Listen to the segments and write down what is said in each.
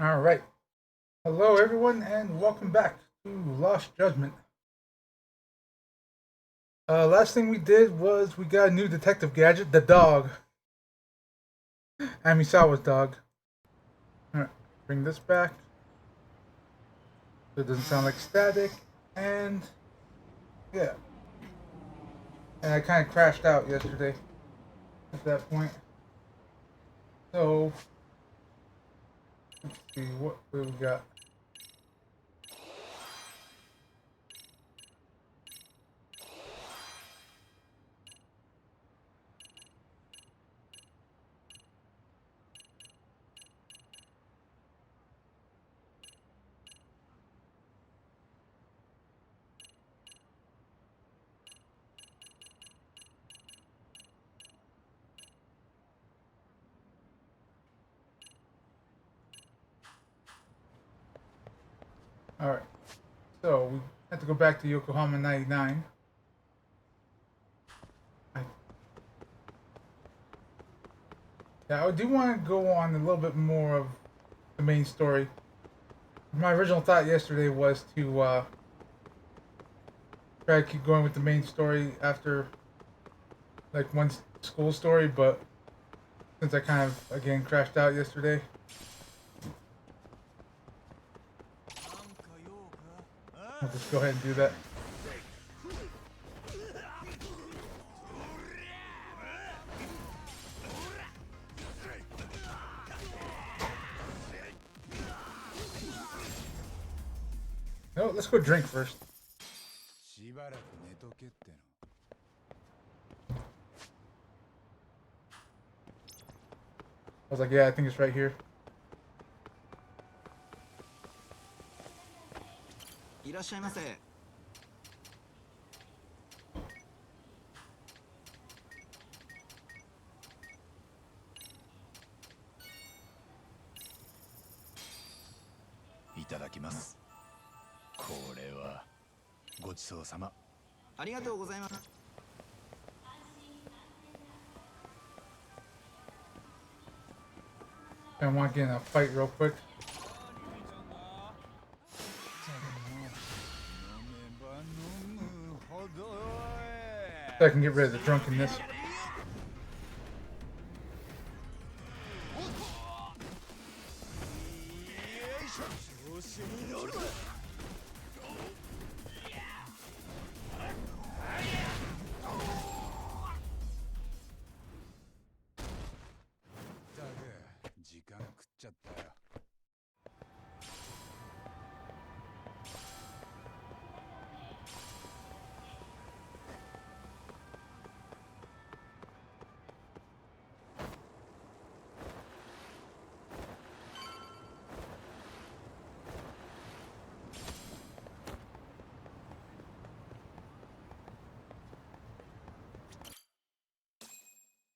All right. Hello, everyone, and welcome back to Lost Judgment. Last thing we did was we got a new detective gadget, the dog. Amisawa's dog. All right. Bring this back so it doesn't sound like static. And yeah. And I kind of crashed out yesterday at that point. So let's see what we got. All right. So we have to go back to Yokohama 99. I, yeah, I do want to go on a little bit more of the main story. My original thought yesterday was to try to keep going with the main story after like one school story, but since I kind of again crashed out yesterday, I'll just go ahead and do that. No, let's go drink first. I was like, yeah, I think it's right here. いらっしゃいませ。いただきます。これはごちそうさま。ありがとうございます。I want to get in a fight real quick. So I can get rid of the drunkenness.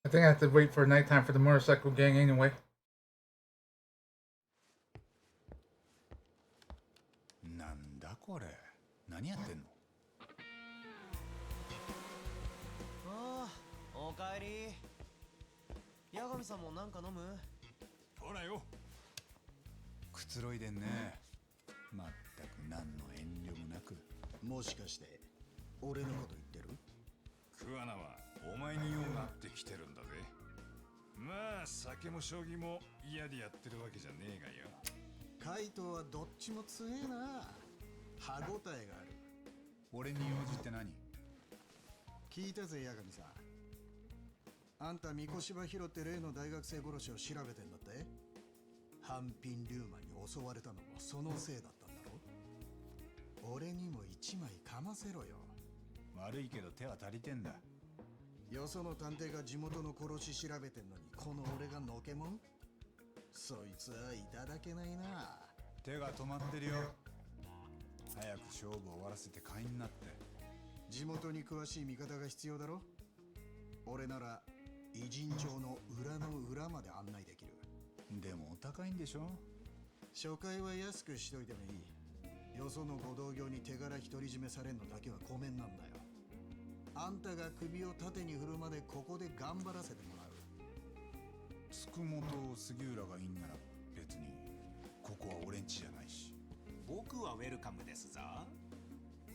I think I have to wait for nighttime for the motorcycle gang anyway. なんだこれ。何やってんの。ああ、おかえり。八神さんもなんか飲む？ほらよ。くつろいでんね。まったく何の遠慮もなく。もしかして俺のこと言ってる？桑名はお前に用があって来てるんだぜ。まあ酒も将棋も嫌でやってるわけじゃねえがよ。カイトはどっちも強えな。歯ごたえがある。俺に用事って何？聞いたぜ八神さん。あんた三越場拾って例の大学生殺しを調べてんだって？半品リューマンに襲われたのもそのせいだったんだろ？俺にも一枚かませろよ。悪いけど手は足りてんだ。よその探偵が地元の殺し調べてんのにこの俺がのけもん？そいつはいただけないな。手が止まってるよ。早く勝負を終わらせて会員になって。地元に詳しい味方が必要だろ？俺なら偉人町の裏の裏まで案内できる。でもお高いんでしょ？初回は安くしといてもいい。よそのご同業に手柄独り占めされんのだけはごめんなんだよ。あんたが首を縦に振るまでここで頑張らせてもらう。つくもと杉浦がいいんなら別にこウェルカムですぞ。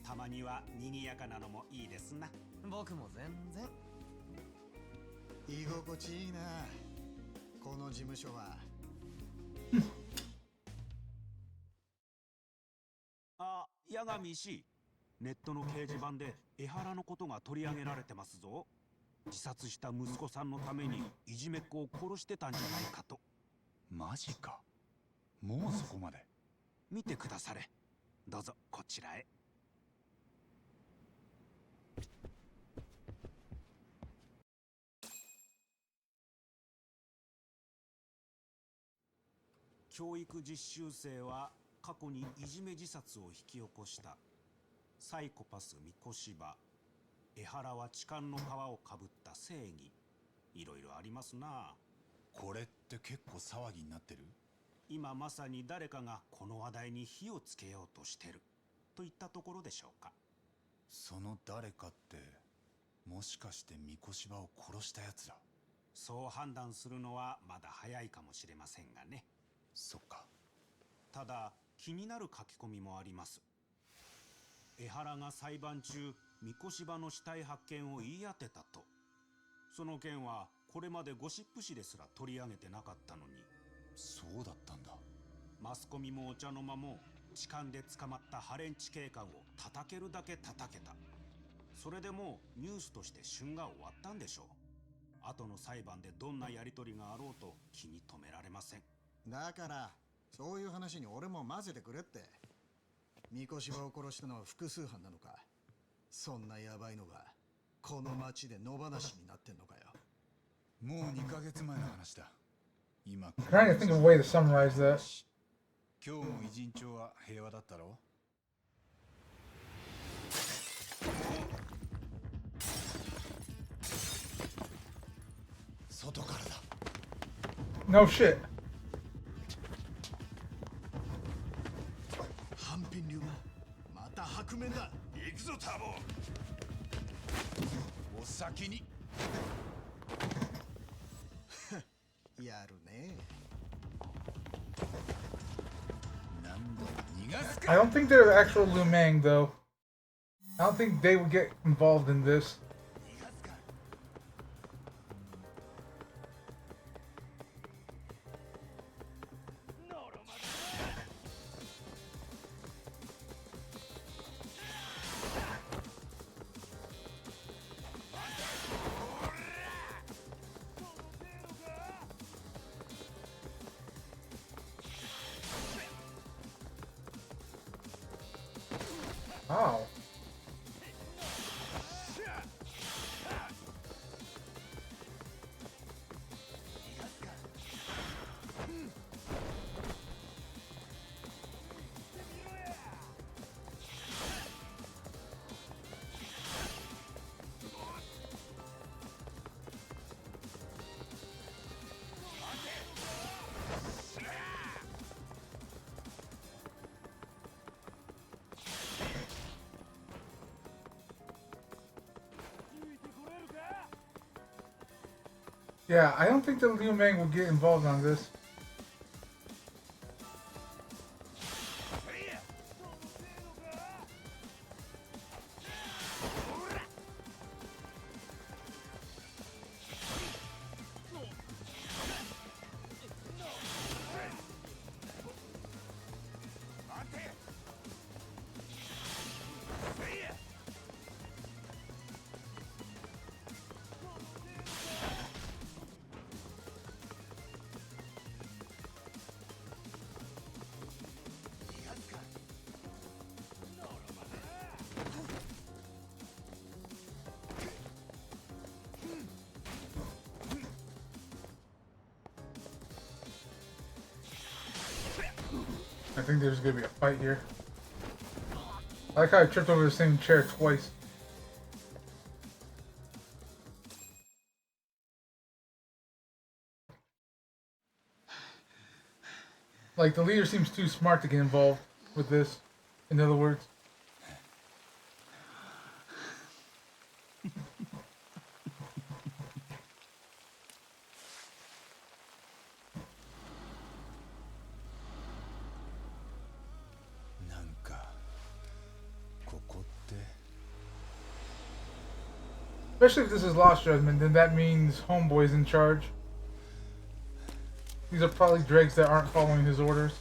たまには賑やかなのもいいですな。僕も全然。居心地いいな、この事務所は。あ、八神氏、ネットの掲示板で江原のことが取り上げられてますぞ。自殺した息子さんのためにいじめっ子を殺してたんじゃないかと。マジか。もうそこまで。見てくだされ。どうぞこちらへ。教育実習生は過去にいじめ自殺を引き起こしたサイコパス三越場。江原は痴漢の皮をかぶった正義。いろいろありますな。これって結構騒ぎになってる？今まさに誰かがこの話題に火をつけようとしてるといったところでしょうか。その誰かってもしかして三越場を殺したやつだ？そう判断するのはまだ早いかもしれませんがね。そっか。ただ気になる書き込みもあります。江原が裁判中三越場の死体発見を言い当てたと。その件はこれまでゴシップ誌ですら取り上げてなかったのに。そうだったんだ。マスコミもお茶の間も痴漢で捕まったハレンチ警官を叩けるだけ叩けた。それでもうニュースとして旬が終わったんでしょう。後の裁判でどんなやり取りがあろうと気に留められません。だからそういう話に俺も混ぜてくれって。三越場を殺したのは複数犯なのか。そんなヤバいのがこの町で野放しになってんのかよ。もう2ヶ月前の話だ。今 Trying to think of a way to summarize that. 今日も偉人町は平和だったろ？外からだ。 No shit. 半品流魔また白面だ。行くぞターボ。お先に。やるね。なんだ逃がす I か。 don't think they're the actual Liu Mang, though. I don't think they would get involved in this. Wow. Yeah, I don't think the Liu Mang will get involved on this. I think there's gonna be a fight here. I like how I tripped over the same chair twice. Like, the leader seems too smart to get involved with this, in other words. Especially if this is Lost Judgment, then that means Homeboy's in charge. These are probably dregs that aren't following his orders.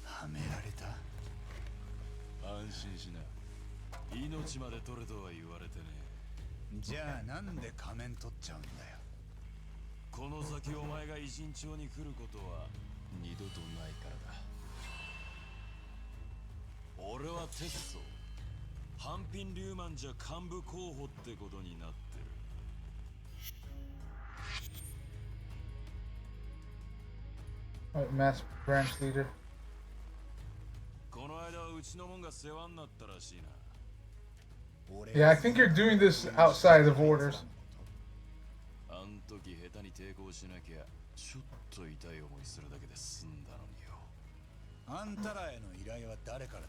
はめられた。安心しな。命まで取れとは言われてね。じゃあなんで仮面取っちゃうんだよ。この先お前が偉人町に来ることは二度とないからだ。俺はテッソ。ハンピン・リューマンじゃ幹部候補ってことになってる。Alright, Mass Branch Leader. この間はうちのもんが世話になったらしいな。 Yeah, I think you're doing this outside of orders. あん時下手に抵抗しなきゃちょっと痛い思いするだけで済んだのによ。あんたらへの依頼は誰からだ。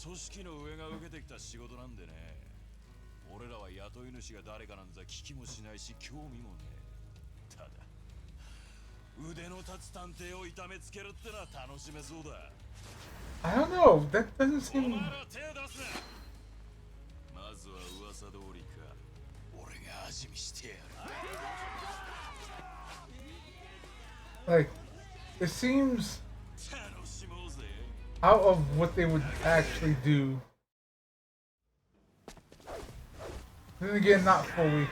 組織の上が受けてきた仕事なんでね。俺らは雇い主が誰かなんざ聞きもしないし興味もねえ。ただ腕の立つ探偵を痛めつけるってのは楽しめそうだ。 I don't know. That doesn't お seem. 前ら手を出すな。まずは噂通りか。俺が味見してやる。 Like, it seems 楽しもうぜ。 out of what they would actually do. Then again, not fully.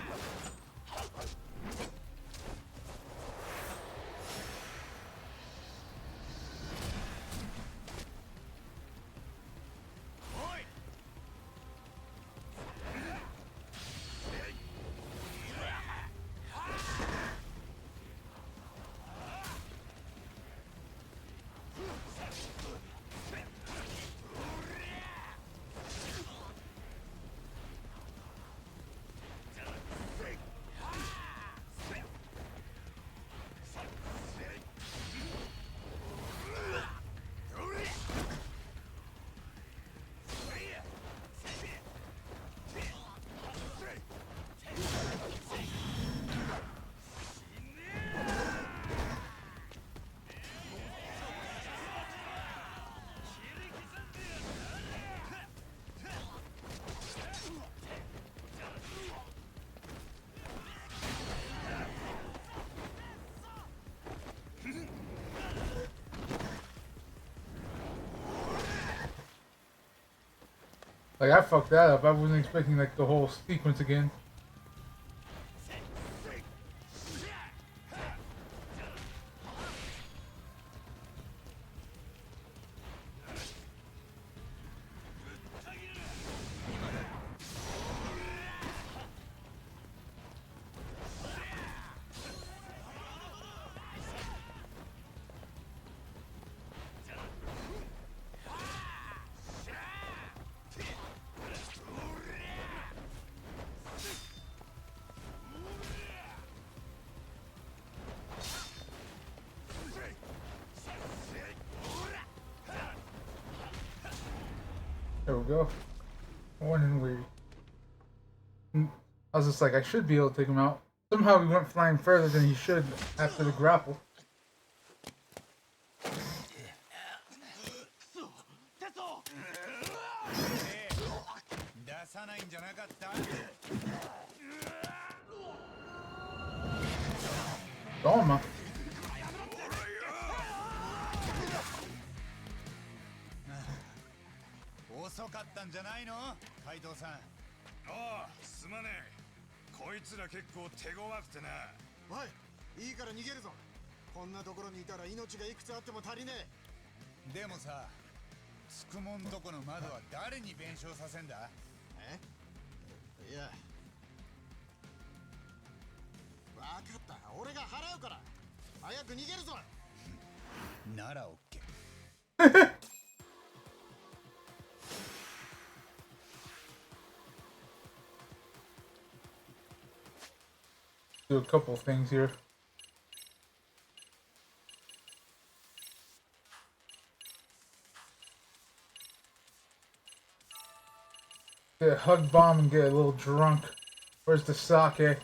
Like, I fucked that up. I wasn't expecting, like, the whole sequence again. There we go. One and weary. I was just like, I should be able to take him out. Somehow he went flying further than he should after the grapple. 出さないんじゃなかった。 Toma. 遅かったんじゃないの、海藤さん。ああ、すまねえ。こいつら結構手強くてな。おい、いいから逃げるぞ。こんなところにいたら命がいくつあっても足りねえ。でもさ、つくもんとこの窓は誰に弁償させんだ。え？いや、分かった。俺が払うから。早く逃げるぞ。ならオッケー。Do a couple of things here. Get a hug bomb and get a little drunk. Where's the sake?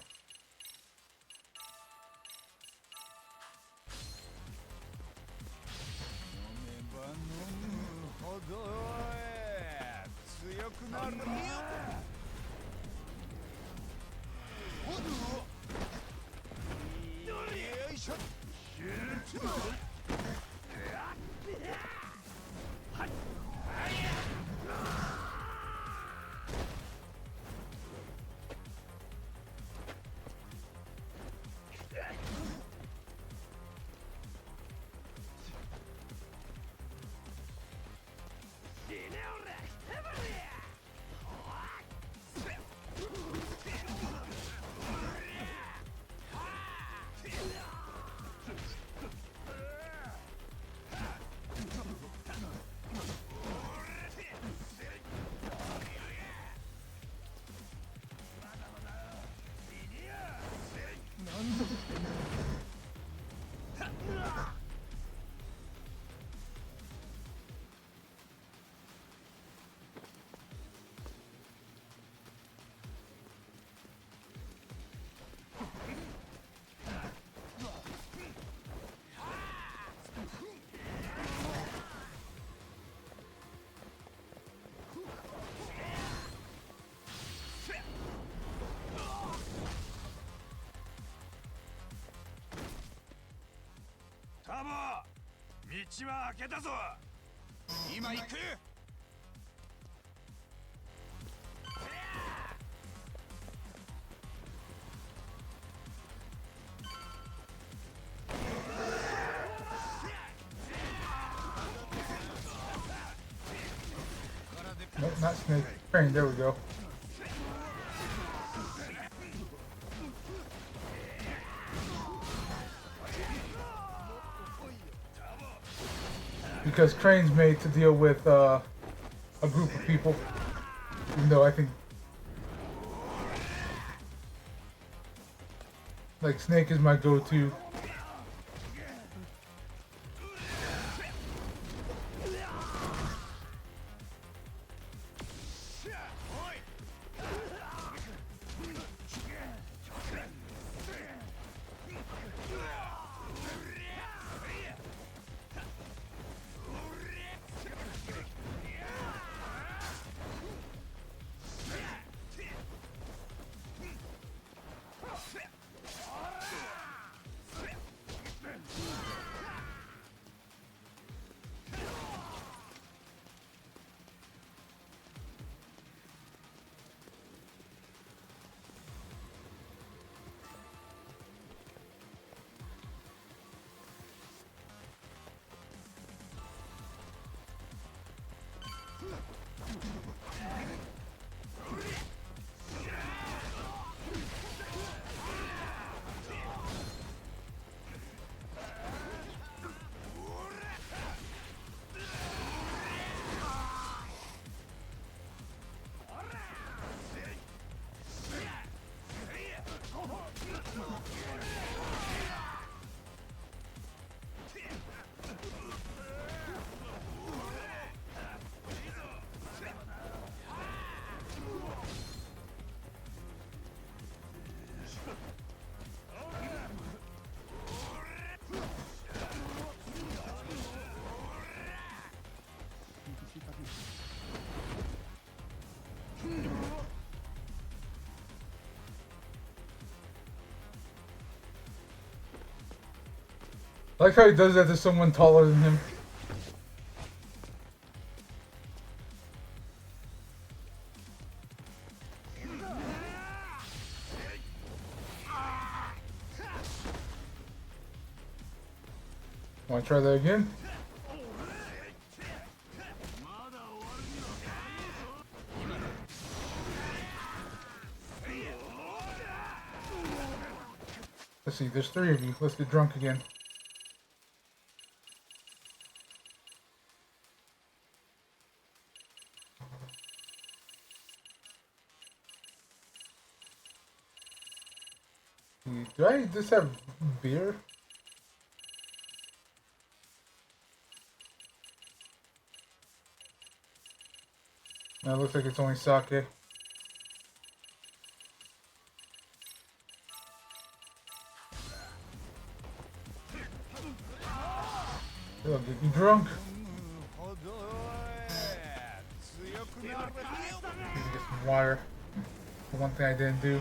道は開けたぞ。今行く。Nope, not Snake. Crane, there we go. Because Crane's made to deal with a group of people. Even though I think like Snake is my go-to. I like how he does that to someone taller than him. Wanna try that again? Let's see, there's 3 of you. Let's get drunk again. Do I just have beer? No, it looks like it's only sake. It'll get you drunk. Need to get some water. The one thing I didn't do.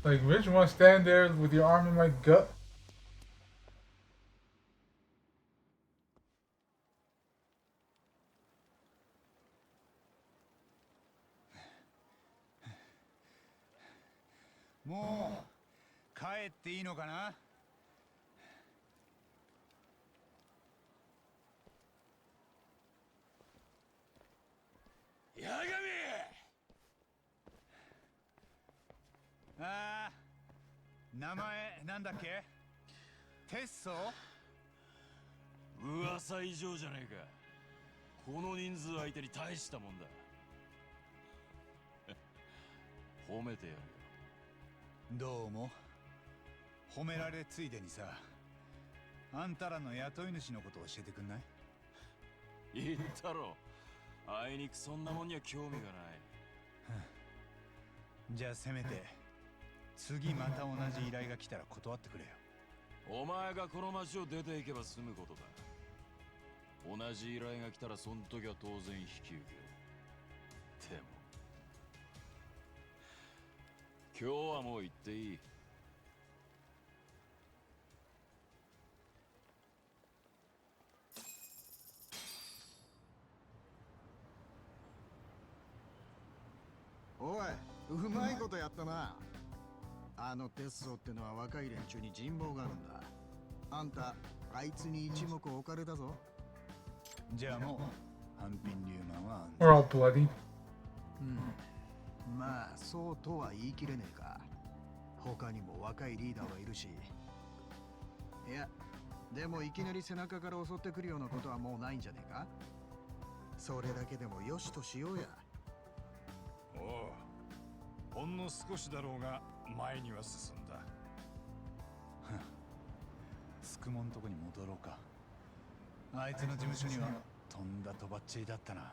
Like, Rich, you want to stand there with your arm in my gut? Mo, 帰っていいのかな。八神。ああ、名前なんだっけ？テッソ？噂以上じゃねえか。この人数相手に大したもんだ。褒めてやるよ。どうも。褒められついでにさ、あんたらの雇い主のこと教えてくんない？言ったろ。あいにくそんなもんには興味がない。じゃあせめて次また同じ依頼が来たら断ってくれよ。お前がこの町を出ていけば済むことだ。同じ依頼が来たらそん時は当然引き受ける。でも今日はもう行っていい。おい、うまいことやったな。あのテッソってのは若い連中に人望があるんだ。あんた、あいつに一目置かれたぞ。じゃあもう半品リューマンは We're all bloody. まあ、そうとは言い切れねえか。他にも若いリーダーはいるし。いや、でもいきなり背中から襲ってくるようなことはもうないんじゃねえか。それだけでもよしとしようや。おう、ほんの少しだろうが前には進んだ。スクモンとこに戻ろうか。あいつの事務所にはとんだとばっちりだったな。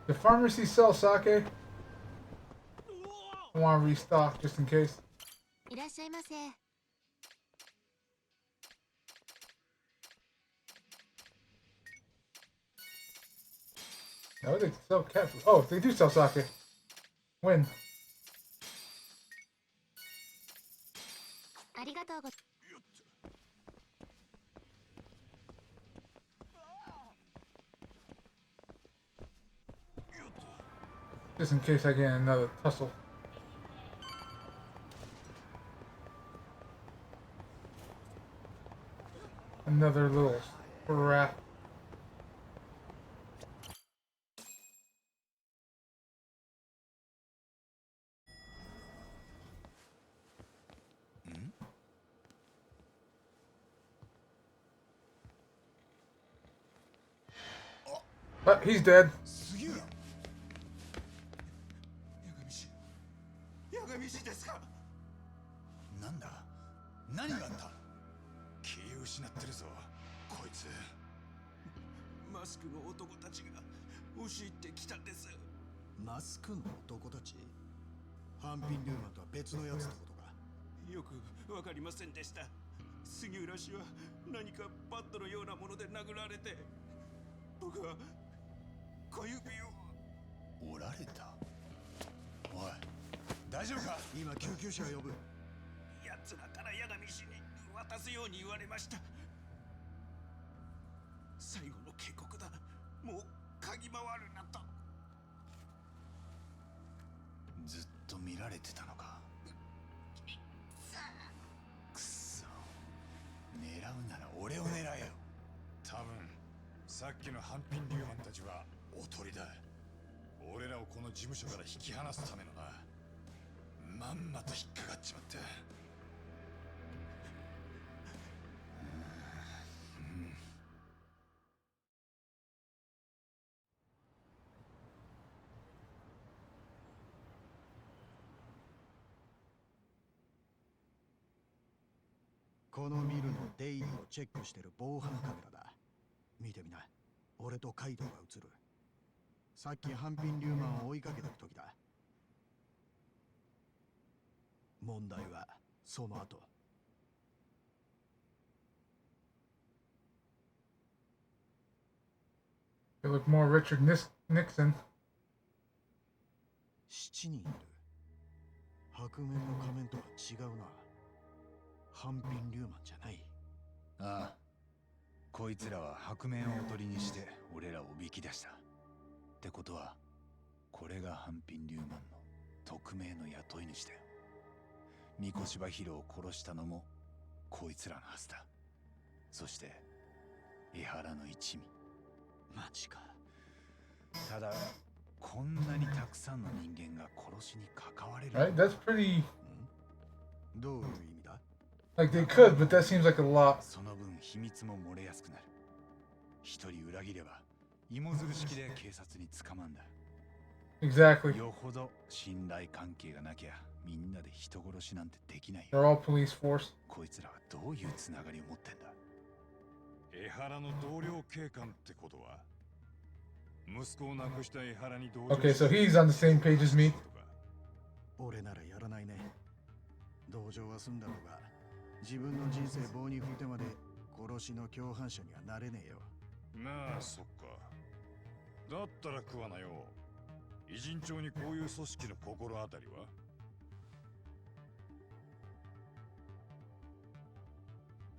The pharmacy sells sake. I want to restock just in case. いらっしゃいませ。No, they sell cat food. Oh, they do sell sake. When? ありがとうご。Just in case I get another tussle. Another little scrap. But he's dead. 杉浦。八神氏ですか？なんだ？何があった？気を失ってるぞこいつ。マスクの男たちが押し入ってきたんです。マスクの男たち？ハンピン・リューマンとは別のやつってことか。よくわかりませんでした。杉浦氏は何かバットのようなもので殴られて、僕は小指を。おられた？おい、大丈夫か？今救急車を呼ぶ。奴らから八神氏に渡すように言われました。最後の警告だ。もう嗅ぎ回るなと。ずっと見られてたのか。くそ、狙うなら俺を狙えよ。多分さっきの半品リューマンたちはおとりだ。俺らをこの事務所から引き離すためのな。まんまと引っかかっちまった。このビルの出入りをチェックしてる防犯カメラだ。見てみな。俺とカイドウが映る。さっきハンピン・リューマンを追いかけてる時だ。問題はその後。They look more Richard Nixon. 7人いる。白面の仮面とは違うな。ハンピン・リューマンじゃない。ああ、こいつらは白面をおとりにして俺らをおびき出した。ってことはこれが半品リューマンの匿名の雇い主だよ。三越柴博を殺したのもこいつらのはずだ。そして江原の一味マジか。ただこんなにたくさんの人間が殺しに関われる。 Right? That's pretty. どういう意味だ？ Like they could, but that seems like a lot. その分秘密も漏れやすくなる。一人裏切れば芋づる式で警察に捕まんだ。 Exactly. よほど信頼関係がなきゃみんなで人殺しなんてできないよ。 They're all police force. こいつらはどういうつながりを持ってんだ。江原の同僚警官ってことは息子を亡くした江原に同情 Okay, so he's on the same page as me. 俺ならやらないね。同情は済んだろうが、自分の人生棒に振ってまで殺しの共犯者にはなれねえよ。まあそっか。だったら食わなよ。偉人町にこういう組織の心当たりは？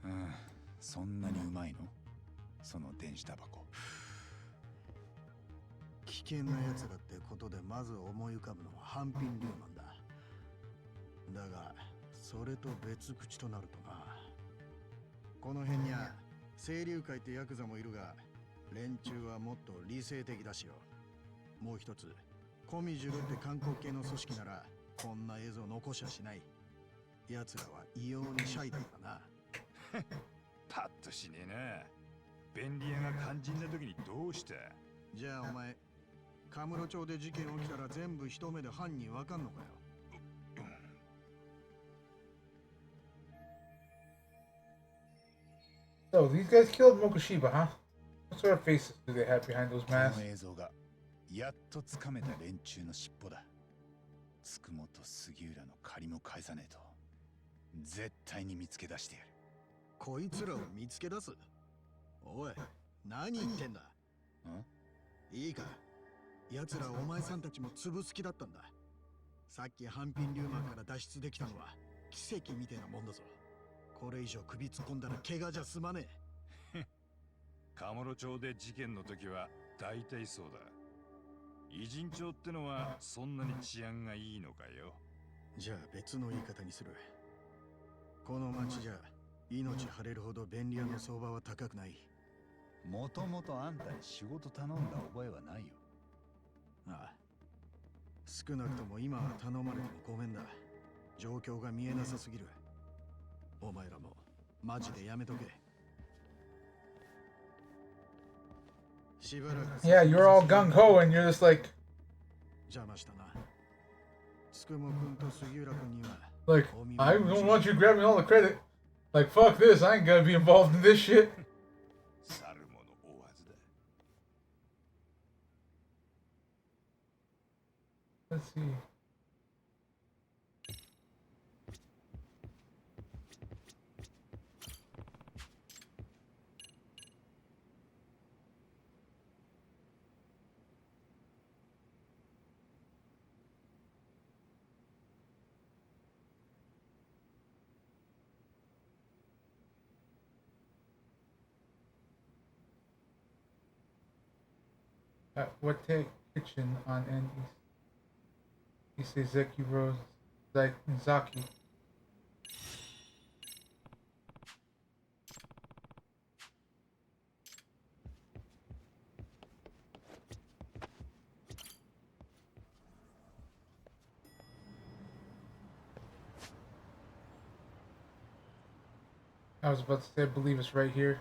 うん、そんなにうまいの？その電子タバコ。危険な奴らってことでまず思い浮かぶのはハンピン・リューマンだ。だがそれと別口となるとな、この辺には清流会ってヤクザもいるが、連中はもっと理性的だしよ。もう一つ、コミジュルって韓国系の組織ならこんな映像残しゃしない。奴らは異様にシャイだったな。パッとしねえな。便利屋が肝心な時にどうした？じゃあお前、カムロ町で事件起きたら全部一目で犯人わかんのかよ。So these guys killed Mokushiba, huh? What sort of faces do they have behind those こ masks? の映像がやっとつかめた連中の尻尾だ。つくもと杉浦の借りも返さねえと絶対に見つけ出してやる。こいつらを見つけ出す？おい、何言ってんだ？いいか、奴らお前さんたちも潰す気だったんだ。さっきハンピン・リューマンから脱出できたのは奇跡みたいなもんだぞ。これ以上首突っ込んだら怪我じゃ済まねえ。カムロ町で事件の時は大体そうだ。偉人町ってのはそんなに治安がいいのかよ。じゃあ別の言い方にする。この町じゃ命張れるほど便利屋の相場は高くない。もともとあんたに仕事頼んだ覚えはないよ。ああ、少なくとも今は頼まれてもごめんだ。状況が見えなさすぎる。お前らもマジでやめとけ。しばらく Yeah, you're all gung ho and you're just like, 邪魔したな。つくもくんと杉浦くんには like, I don't want you grabbing all the credit. Like, fuck this, I ain't gonna be involved in this shit. 去る者追わずだ。Let's see. At what kitchen on N Isezeki Rose Zaki? I was about to say, I believe it's right here.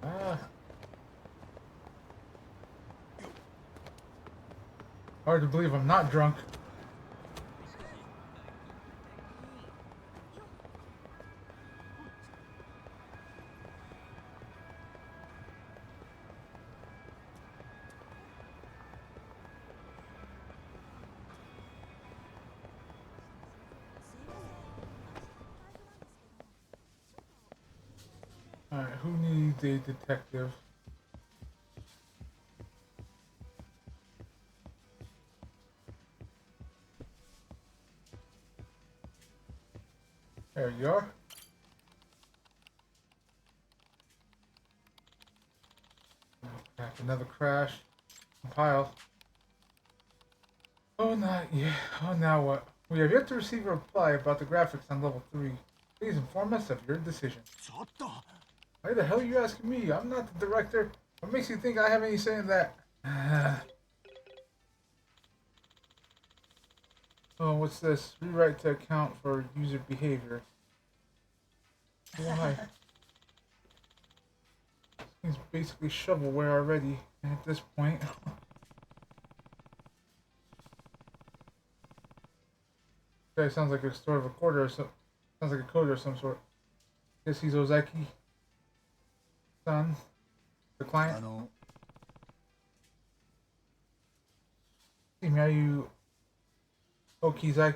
Ah. Hard to believe I'm not drunk. Alright, who needs a detective? There you are. Back another crash. Compile. Oh, not yet. Oh, now what? We have yet to receive a reply about the graphics on level 3. Please inform us of your decision. ちょっと Why the hell are you asking me? I'm not the director. What makes you think I have any say in that? Oh, what's this? Rewrite to account for user behavior. Why? This thing's basically shovelware already at this point. Guy sounds like a sort of a coder or some. Sounds like a coder of some sort. Guess he's Ozaki. Son, the client. See me, are you Okizaki-san?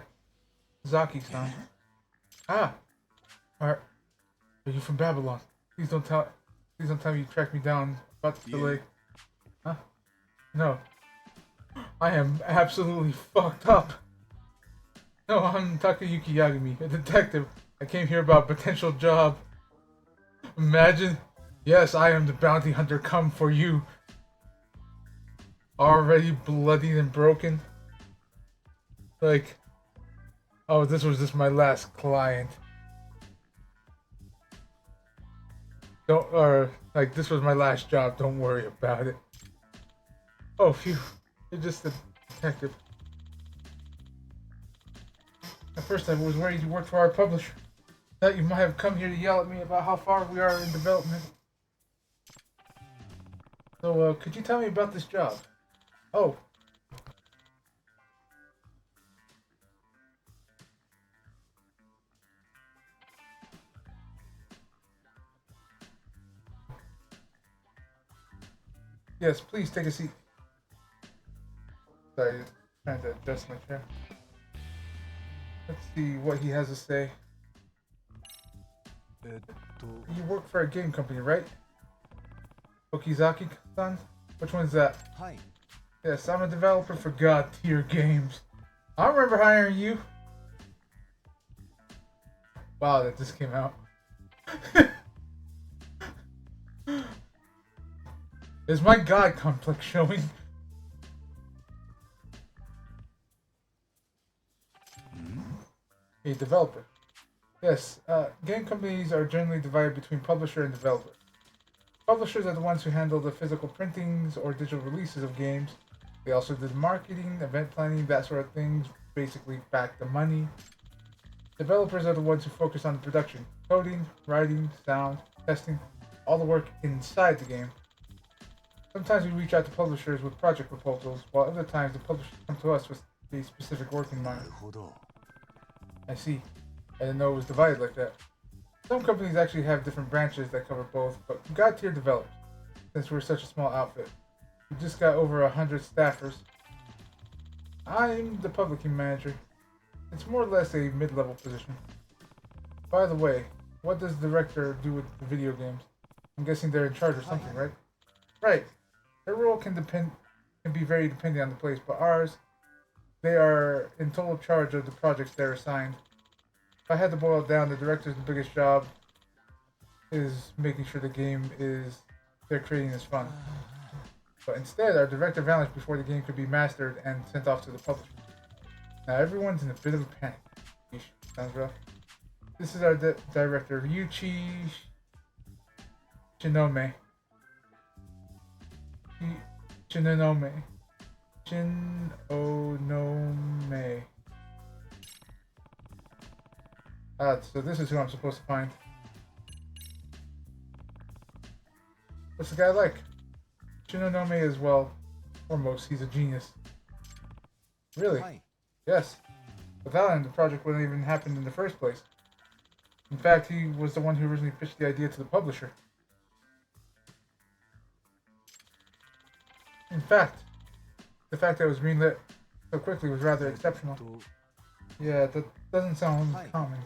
Ah, are you from Babylon? Please don't tell me you tracked me down. About to delay. Huh? No. I am absolutely fucked up. No, I'm Takayuki Yagami, a detective. I came here about a potential job. Imagine. Yes, I am the bounty hunter come for you. Already bloodied and broken. Like, oh, this was just my last client. Like, this was my last job, don't worry about it. Oh, phew. You're just a detective. At first I was worried you worked for our publisher. Thought you might have come here to yell at me about how far we are in development. So, could you tell me about this job? Oh. Yes, please take a seat. Sorry, trying to adjust my chair. Let's see what he has to say. You work for a game company, right? Okizaki-san? Which one's that? Hi. Yes, I'm a developer for God tier games. I remember hiring you. Wow, that just came out. Is my God complex showing? A developer. Yes, game companies are generally divided between publisher and developer. Publishers are the ones who handle the physical printings or digital releases of games. They also do the marketing, event planning, that sort of things, basically back the money. Developers are the ones who focus on the production, coding, writing, sound, testing, all the work inside the game. Sometimes we reach out to publishers with project proposals, while other times the publishers come to us with a specific work in mind. I see. I didn't know it was divided like that. Some companies actually have different branches that cover both, but God tier develops, since we're such a small outfit. We just got over 100 staffers. I'm the publishing manager. It's more or less a mid-level position. By the way, what does the director do with the video games? I'm guessing they're in charge of something, right? Right. Their role can be very dependent on the place, but ours, they are in total charge of the projects they're assigned. If I had to boil it down, the director's biggest job is making sure the game they're creating is fun. But instead, our director vanished before the game could be mastered and sent off to the publisher. Now everyone's in a bit of a panic. Yeesh, sounds rough. This is our director, Ryuichi Shinome. Shinonome. Shinonome. So this is who I'm supposed to find. What's the guy like? Shinonome is, well, foremost, he's a genius. Really? Hi. Yes. Without him, the project wouldn't even happen in the first place. In fact, he was the one who originally pitched the idea to the publisher. In fact, the fact that it was greenlit so quickly was rather exceptional. Yeah, that doesn't sound common.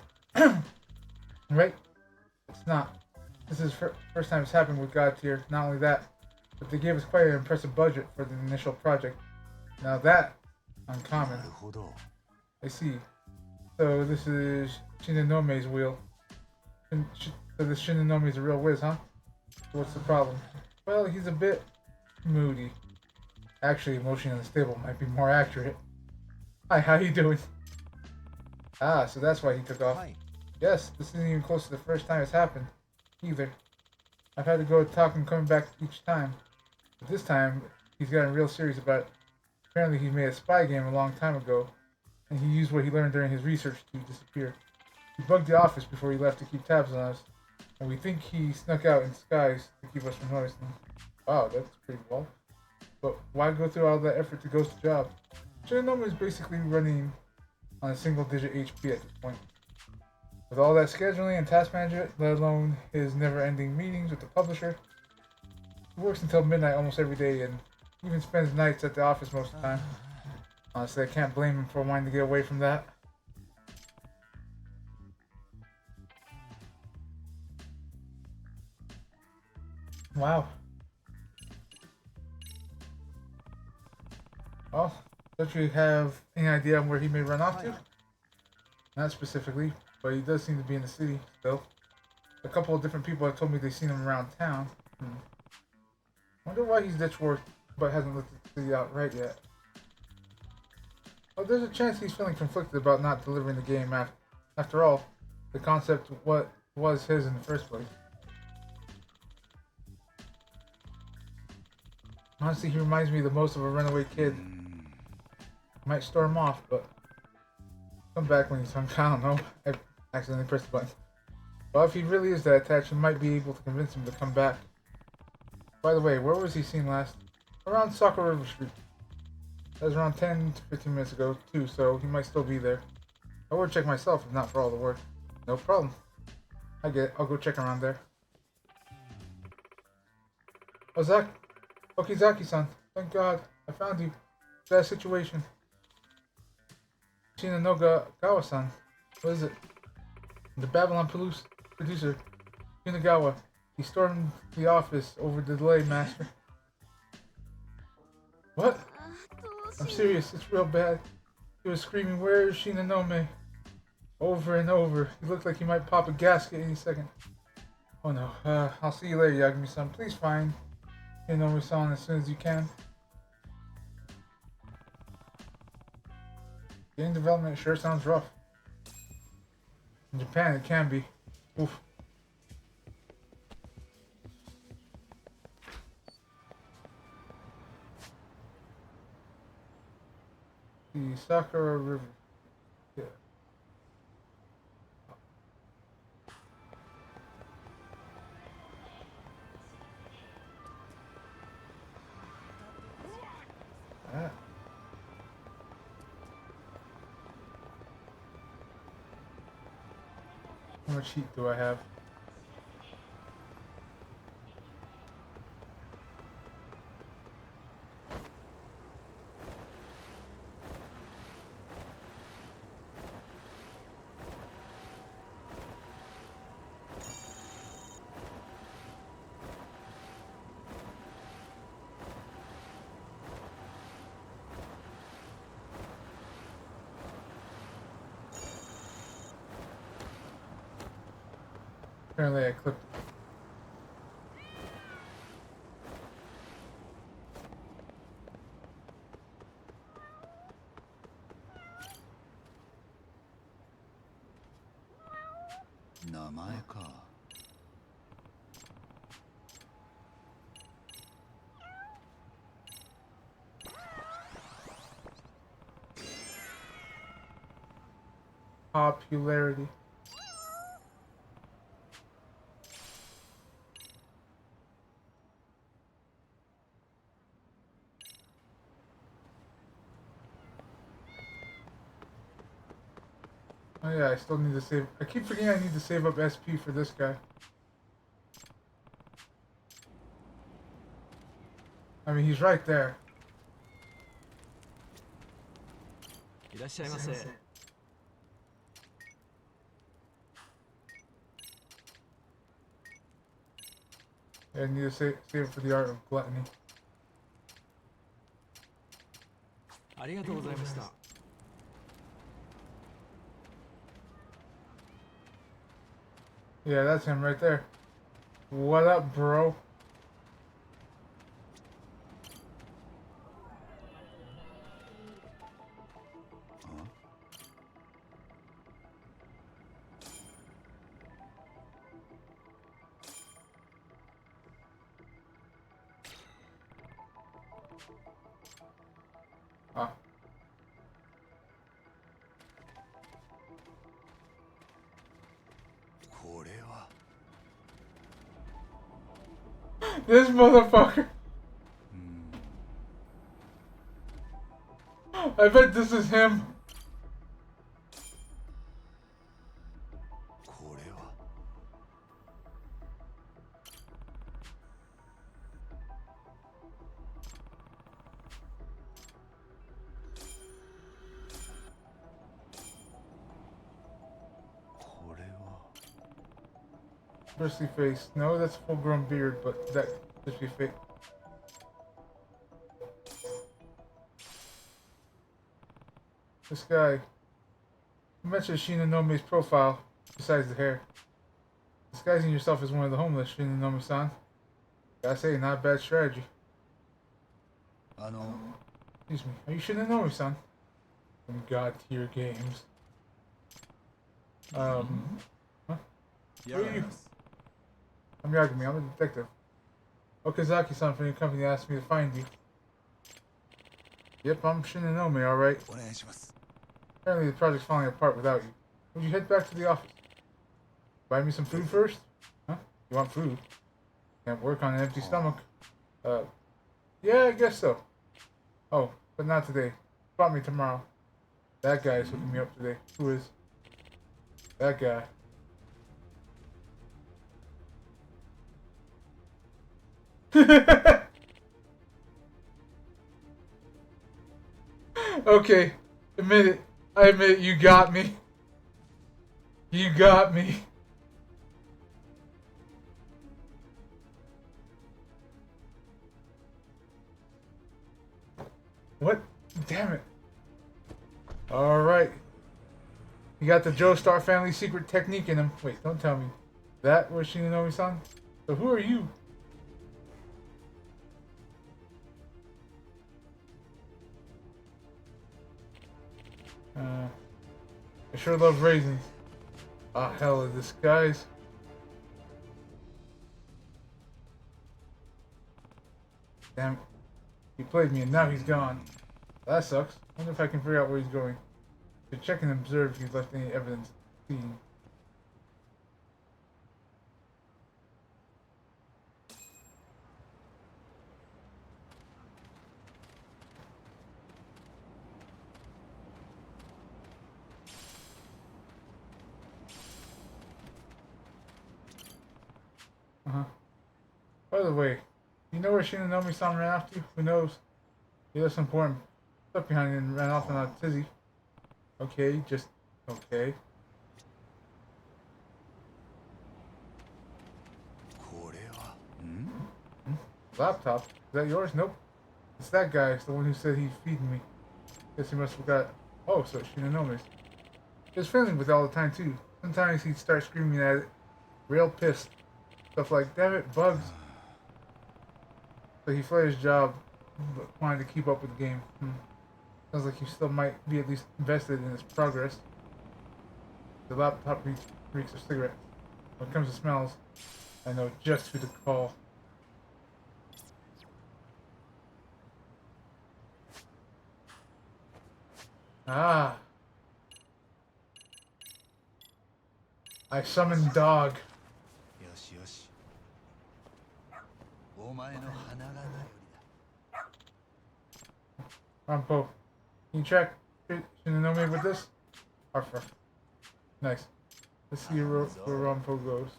Right? It's not. This is first time it's happened with God tier. Not only that, but they gave us quite an impressive budget for the initial project. Now that, uncommon. I see. So this is Shinnonome's wheel. So this Shinnonome's a real whiz, huh? So what's the problem? Well, he's a bit moody. Actually, emotionally unstable might be more accurate. Hi, how you doing? Ah, so that's why he took off. Hi. Yes, this isn't even close to the first time it's happened, either. I've had to go talk and coming back each time. But this time, he's gotten real serious about it. Apparently he made a spy game a long time ago, and he used what he learned during his research to disappear. He bugged the office before he left to keep tabs on us, and we think he snuck out in disguise to keep us from noticing. Wow, that's pretty well. But why go through all that effort to ghost the job? Shinonoma is basically running on a single digit HP at this point. With all that scheduling and task management, let alone his never ending meetings with the publisher, he works until midnight almost every day and even spends nights at the office most of the time. Honestly, I can't blame him for wanting to get away from that. Wow. Well, don't you have any idea on where he may run off to? Not specifically, but he does seem to be in the city still. A couple of different people have told me they've seen him around town. Wonder why he's ditched work but hasn't looked at the city outright yet. Well, there's a chance he's feeling conflicted about not delivering the game after all. The concept what was his in the first place. Honestly, he reminds me the most of a runaway kid. Might store him off, but come back when he's hung. I don't know. I accidentally pressed the button. Well, if he really is that attached, we might be able to convince him to come back. By the way, where was he seen last? Around Sakura River Street. That was around 10 to 15 minutes ago, too, so he might still be there. I would check myself if not for all the work. No problem. I get it. I'll go check around there. Okizaki-san. Thank God. I found you. That situation. Shinanoga Gawa-san. What is it? The Babylon producer, Shinagawa. He stormed the office over the delay, master. What? I'm serious, it's real bad. He was screaming, "Where is Shinonome?" Over and over. He looked like he might pop a gasket any second. Oh no. I'll see you later, Yagami-san. Please find Shinonome-san as soon as you can. Game development sure sounds rough. In Japan, it can be. Oof. The Sakura River. Yeah. Ah. How much heat do I have? Apparently I clipped it. Popularity. Oh yeah, I still need to save. I keep forgetting I need to save up SP for this guy. I mean, he's right there. いらっしゃいませ。 I need to save it for the art of gluttony. ありがとうございました。 Yeah, that's him right there. What up, bro? Ah. This motherfucker. I bet this is him. Bristly face. No, that's full grown beard, but that just be fake. This guy. You mentioned Shinonomi's profile, besides the hair. Disguising yourself as one of the homeless, Shinonome-san. Gotta say, not a bad strategy. Excuse me, are you Shinonome-san? From God tier games. Huh? Who are you? I'm Yagami, I'm a detective. Okazaki-san from your company asked me to find you. Yep, I'm Shinonome, alright. Apparently the project's falling apart without you. Would you head back to the office? Buy me some food first? Huh? You want food? Can't work on an empty stomach. Yeah, I guess so. Oh, but not today. Spot me tomorrow. That guy is hooking me up today. Who is? That guy. Okay, admit it. I admit it, you got me. You got me. What? Damn it. Alright. You got the Joestar family secret technique in him. Wait, don't tell me. That was Shinonome-san? So who are you? I sure love raisins. Ah, hell, a disguise. Damn it. He played me and now he's gone. That sucks. Wonder if I can figure out where he's going. Should check and observe if he's left any evidence. Seen. By the way, you know where Shinonome-san ran off to? Who knows? He left some important stuff behind and ran off in a tizzy. Okay, just okay. Laptop? Is that yours? Nope. It's that guy. It's the one who said he's feeding me. Guess he must have got... Oh, so Shinonomi's. He was friendly with it all the time, too. Sometimes he'd start screaming at it. Real pissed. Stuff like, damn it, bugs. So he fled his job, but wanted to keep up with the game. Sounds like he still might be at least invested in its progress. The laptop reeks of cigarettes. When it comes to smells, I know just who to call. Ah. I summoned dog. Rampo. Can you track Shinonome with this? Arfa. Nice. Let's see where Rampo goes.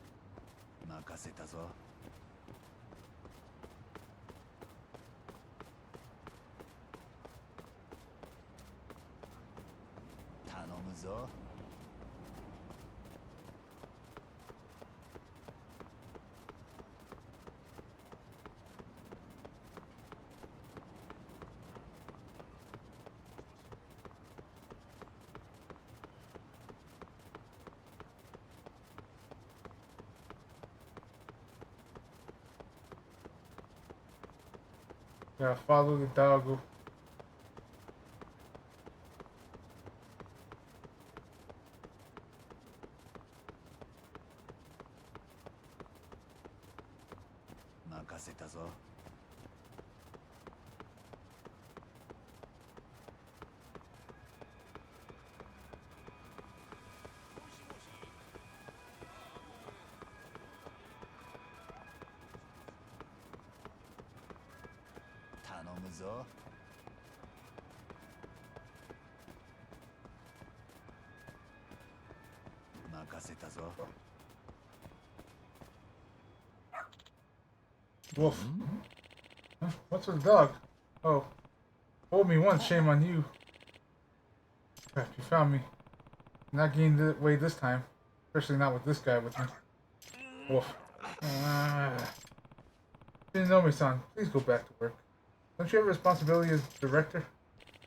Yeah, follow the doggo. むぞ。任せたぞ。 Wolf. Huh? What's with the dog? Oh. Hold me once, shame on you. Crap, you found me. Not getting away this time. Especially not with this guy with me. Wolf. Didn't know me, son. Please go back to work. Don't you have a responsibility as director?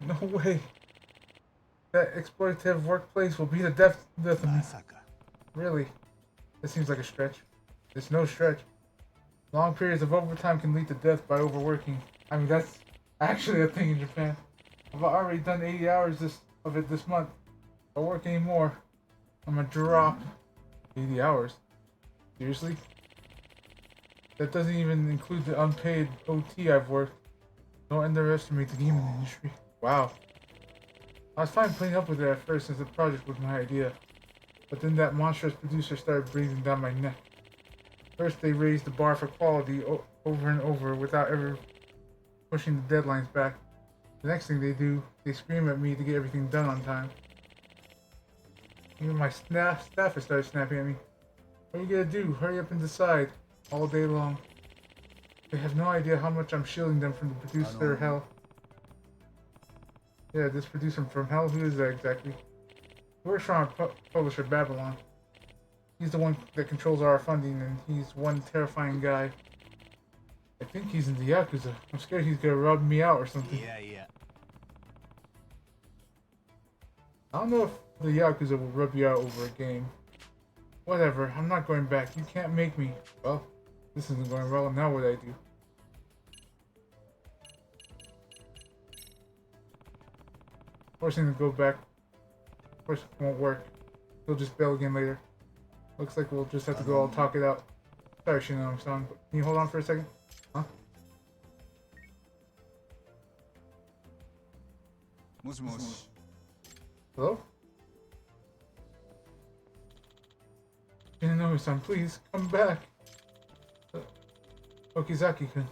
No way. That exploitative workplace will be the death of me. まさか。 Really? This seems like a stretch. It's no stretch. Long periods of overtime can lead to death by overworking. I mean, that's actually a thing in Japan. I've already done 80 hours of it this month. If I work anymore, I'm gonna drop 80 hours. Seriously? That doesn't even include the unpaid OT I've worked. Don't underestimate the gaming industry. Wow. I was fine putting up with it at first since the project was my idea. But then that monstrous producer started breathing down my neck. First they raised the bar for quality over and over without ever pushing the deadlines back. The next thing they do, they scream at me to get everything done on time. Even my staff has started snapping at me. What are you gonna do? Hurry up and decide. All day long. They have no idea how much I'm shielding them from the producer hell. Yeah, this producer from hell? Who is that exactly? He works for our publisher Babylon. He's the one that controls our funding, and he's one terrifying guy. I think he's in the Yakuza. I'm scared he's gonna rub me out or something. Yeah. I don't know if the Yakuza will rub you out over a game. Whatever, I'm not going back. You can't make me. Well, this isn't going well. Now what do I do? Forcing him to go back. Of course, it won't work. He'll just bail again later. Looks like we'll just have to go all talk it out. Sorry, Shinano-san, but can you hold on for a second? Huh? もしもし。 Hello? Shinano-san, please, come back. Okizaki-kun.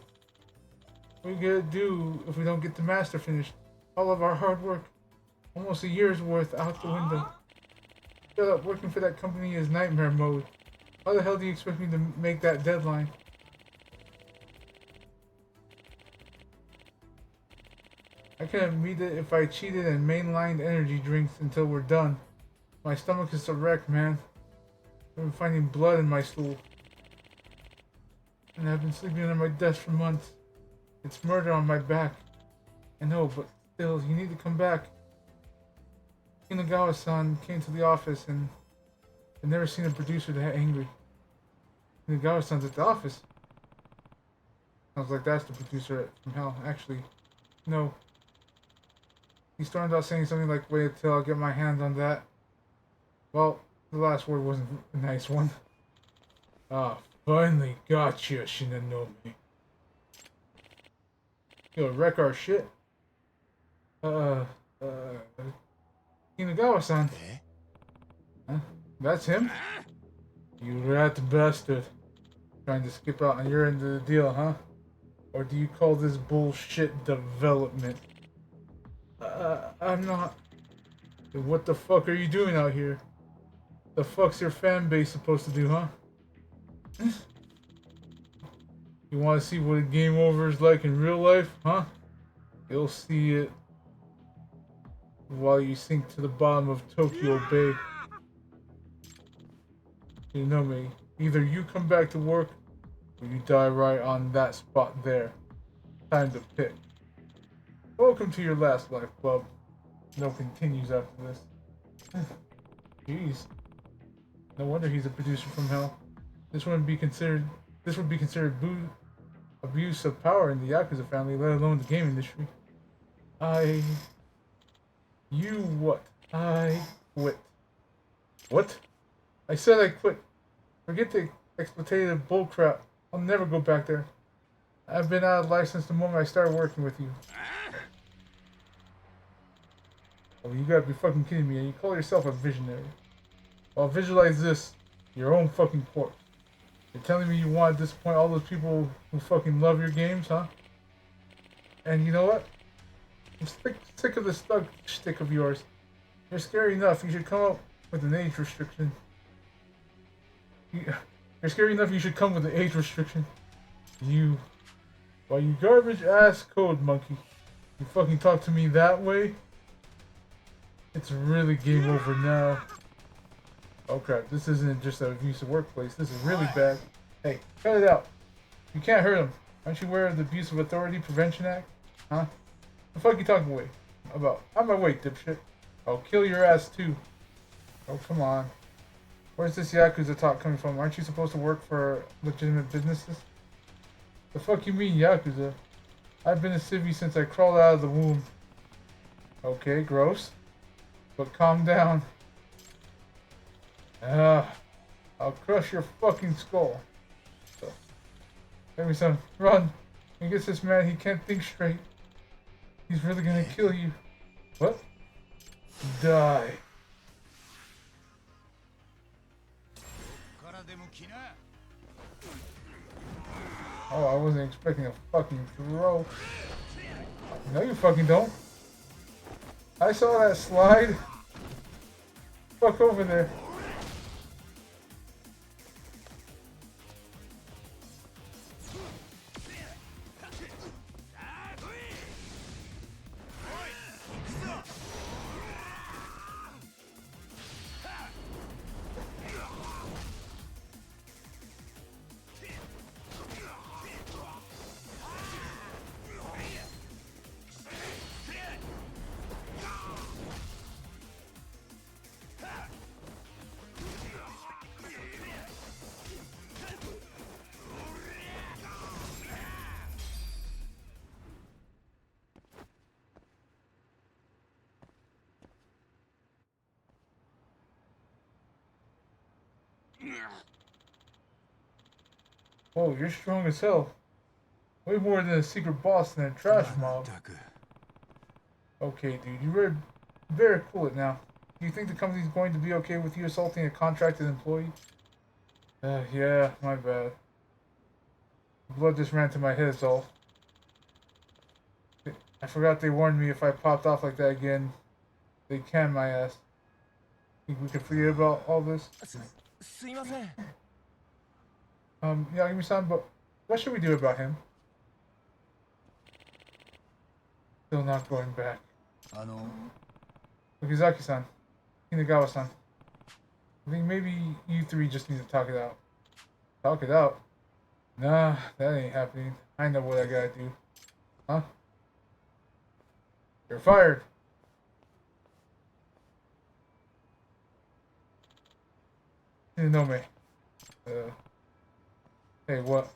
What are we gonna do if we don't get the master finished? All of our hard work. Almost a year's worth out the window. Shut up, working for that company is nightmare mode. How the hell do you expect me to make that deadline? I couldn't meet it if I cheated and mainlined energy drinks until we're done. My stomach is a wreck, man. I've been finding blood in my stool. And I've been sleeping under my desk for months. It's murder on my back. I know, but still, you need to come back. Inagawa-san came to the office and I've never seen a producer that angry. Inagawa-san's at the office. Sounds like that's the producer from hell. Actually, no. He stormed out saying something like, wait until I get my hands on that. Well, the last word wasn't a nice one. Ah, finally got you, Shinanomi. You'll wreck our shit. Inagawa-san. Huh? That's him? You rat bastard. Trying to skip out on your end of the deal, huh? Or do you call this bullshit development? I'm not. What the fuck are you doing out here? The fuck's your fan base supposed to do, huh? You want to see what a game over is like in real life, huh? You'll see it while you sink to the bottom of Tokyo Bay. You know me. Either you come back to work, or you die right on that spot there. Time to pick. Welcome to your last life, bub. No continues after this. Jeez. No wonder he's a producer from hell. This would be considered abuse of power in the Yakuza family, let alone the game industry. You what? I quit. What? I said I quit. Forget the exploitative bullcrap. I'll never go back there. I've been out of license the moment I started working with you. Oh, you gotta be fucking kidding me. And you call yourself a visionary. Well, visualize this. Your own fucking corpse. You're telling me you want to disappoint all those people who fucking love your games, huh? And you know what? I'm sick of this thug shtick of yours. You're scary enough. You should come up with an age restriction. You're scary enough. You should come with an age restriction. You, why you garbage ass code monkey? You fucking talk to me that way? It's really game over now. Oh crap! This isn't just an abusive workplace. This is really bad. Hey, cut it out. You can't hurt him. Aren't you aware of the Abuse of Authority Prevention Act? Huh? The fuck you talking about? I'm my weight, dipshit. I'll kill your ass too. Oh, come on. Where's this Yakuza talk coming from? Aren't you supposed to work for legitimate businesses? The fuck you mean, Yakuza? I've been a civvy since I crawled out of the womb. Okay, gross. But calm down. I'll crush your fucking skull. So, baby son, run! And get this man, he can't think straight. He's really gonna kill you. What? Die. Oh, I wasn't expecting a fucking throw. No, you fucking don't. I saw that slide. Fuck over there. Whoa, you're strong as hell. Way more than a secret boss than a trash mob. Okay, dude, you're very cool it now. Do you think the company's going to be okay with you assaulting a contracted employee? Yeah, my bad. Blood just ran to my head, is all. I forgot they warned me if I popped off like that again, they'd can my ass. Think we can forget about all this? Yeah, give me some, but what should we do about him? Still not going back. Okazaki-san, Kinagawa-san. I think maybe you three just need to talk it out. Talk it out? Nah, that ain't happening. I know what I gotta do. Huh? You're fired. You know me. Hey, what?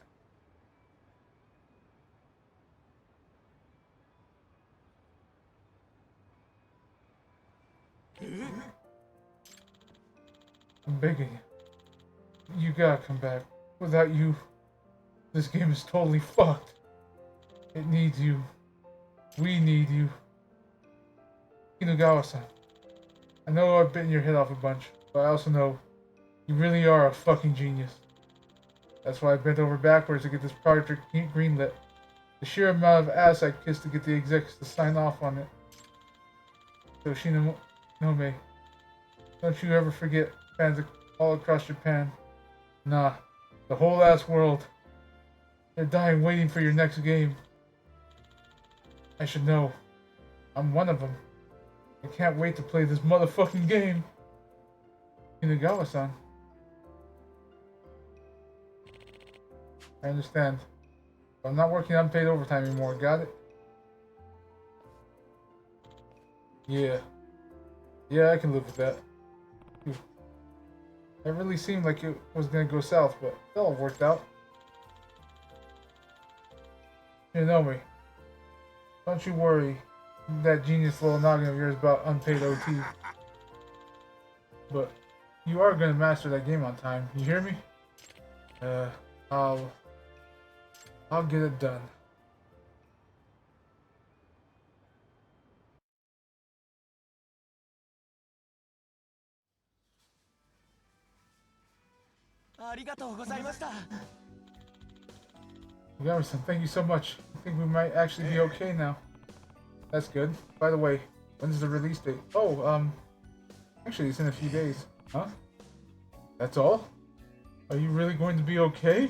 I'm begging you. You gotta come back. Without you, this game is totally fucked. It needs you. We need you. Kinagawa-san. I know I've bitten your head off a bunch, but I also know you really are a fucking genius. That's why I bent over backwards to get this project greenlit. The sheer amount of ass I kissed to get the execs to sign off on it. So Shinonome, don't you ever forget fans all across Japan. Nah, the whole ass world. They're dying waiting for your next game. I should know. I'm one of them. I can't wait to play this motherfucking game. Kinagawa-san. I understand. I'm not working unpaid overtime anymore, got it? Yeah. Yeah, I can live with that. Phew. It really seemed like it was gonna go south, but it all worked out. You know me. Don't you worry that genius little noggin of yours about unpaid OT. But you are gonna master that game on time. You hear me? I'll get it done. Yagami-san, thank you so much. think we might actually be okay now. That's good. By the way, when's the release date? Oh, actually it's in a few days. Huh? That's all? Are you really going to be okay?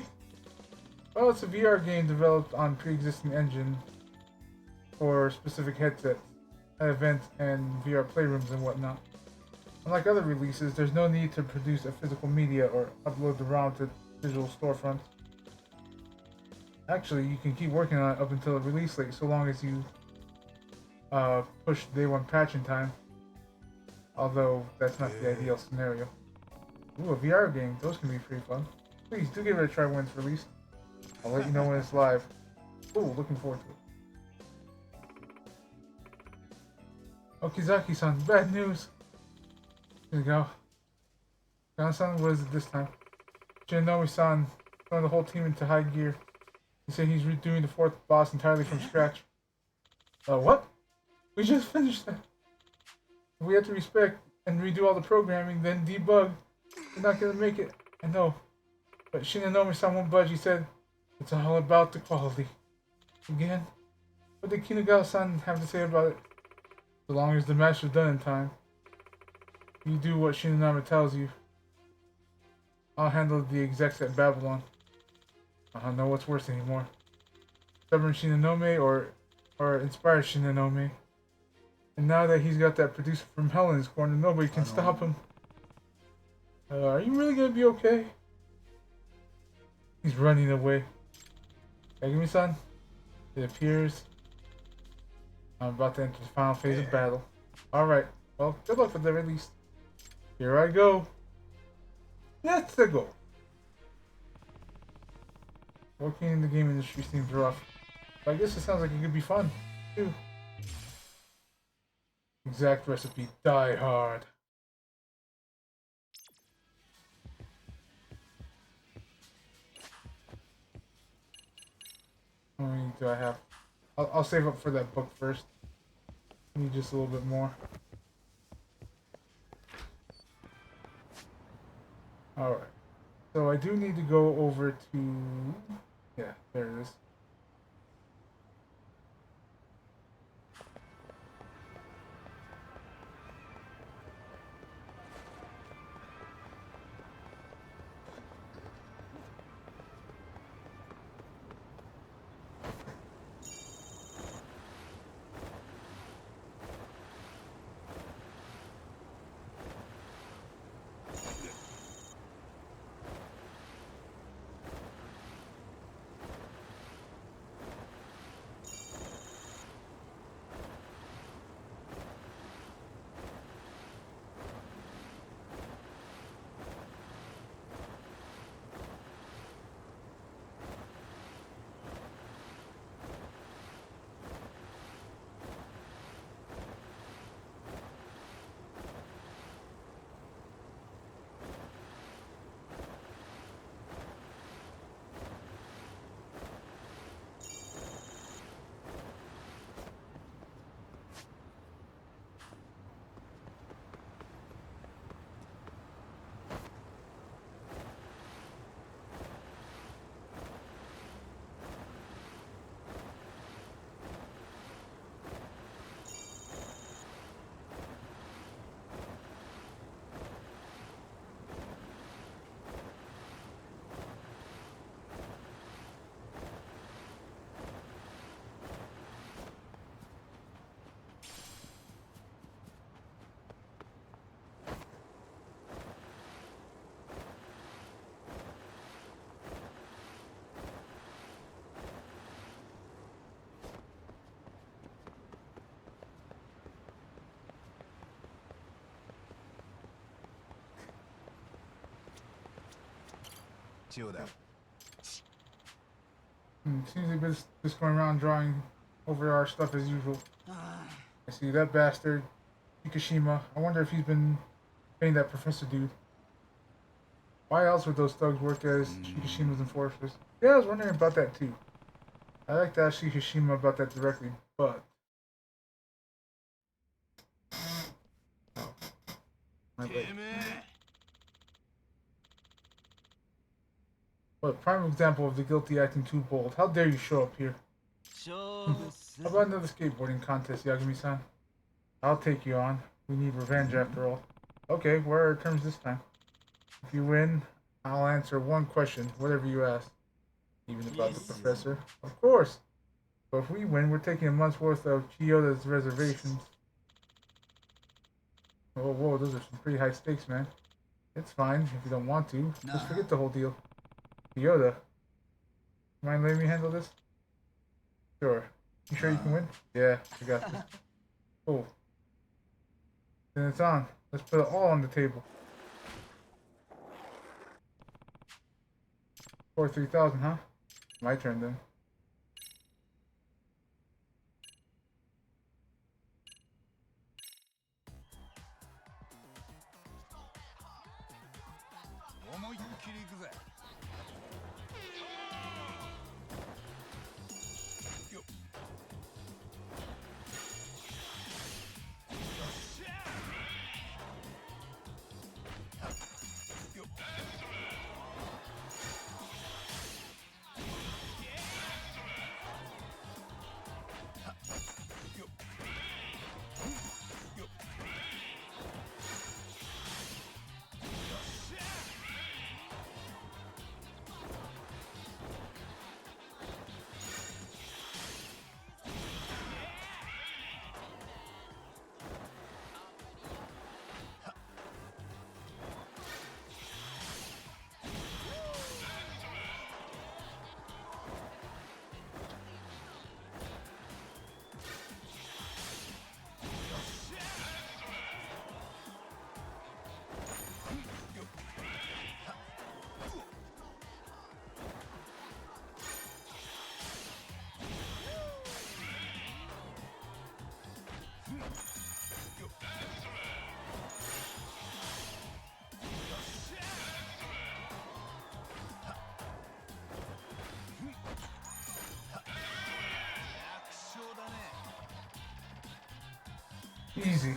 Well, it's a VR game developed on pre-existing engine for specific headsets, events, and VR playrooms and whatnot. Unlike other releases, there's no need to produce a physical media or upload the ROM to digital storefronts. Actually, you can keep working on it up until the release date, so long as you push day one patch in time. Although, that's not the ideal scenario. Ooh, a VR game. Those can be pretty fun. Please, do give it a try when it's released. I'll let you know when it's live. Ooh, looking forward to it. Okizaki-san, bad news! Here we go. Kana-san, what is it this time? Shinonome-san throwing the whole team into high gear. He said he's redoing the fourth boss entirely from scratch. What? We just finished that. If we have to respec and redo all the programming, then debug. We're not gonna make it. I know. But Shinonome-san won't budge. He said, it's all about the quality. Again? What did Kinagawa-san have to say about it? So long as the match is done in time. You do what Shinonome tells you. I'll handle the execs at Babylon. I don't know what's worse anymore. Stubborn Shinonome or inspired Shinonome. And now that he's got that producer from hell in his corner, nobody can stop him. Are you really gonna be okay? He's running away. Megumi-san, it appears I'm about to enter the final phase of battle. Alright, well, good luck with the release. Here I go. Let's go. Working in the game industry seems rough. But I guess it sounds like it could be fun, too. Exact recipe, die hard. How many do I have? I'll save up for that book first. Need just a little bit more. Alright. So I do need to go over to... Yeah, there it is. Seems like they're just going around drawing over our stuff as usual. I see that bastard, Kikushima. I wonder if he's been paying that professor dude. Why else would those thugs work as Kikuchima's enforcers? Yeah, I was wondering about that too. I like to ask Kikushima about that directly, but... Oh. My bad. What prime example of the guilty acting too bold? How dare you show up here? 勝負す How about another skateboarding contest, Yagami-san? I'll take you on. We need revenge after all. Okay, what are our terms this time? If you win, I'll answer one question, whatever you ask. Even about the professor. Of course! But if we win, we're taking a month's worth of Chiyoda's reservations. Oh, whoa, those are some pretty high stakes, man. It's fine if you don't want to. Just forget the whole deal. Chiyoda, mind letting me handle this? Sure. You sure you can win? Yeah, I got this. Cool. Then it's on. Let's put it all on the table. Or 3,000, huh? My turn then. Easy.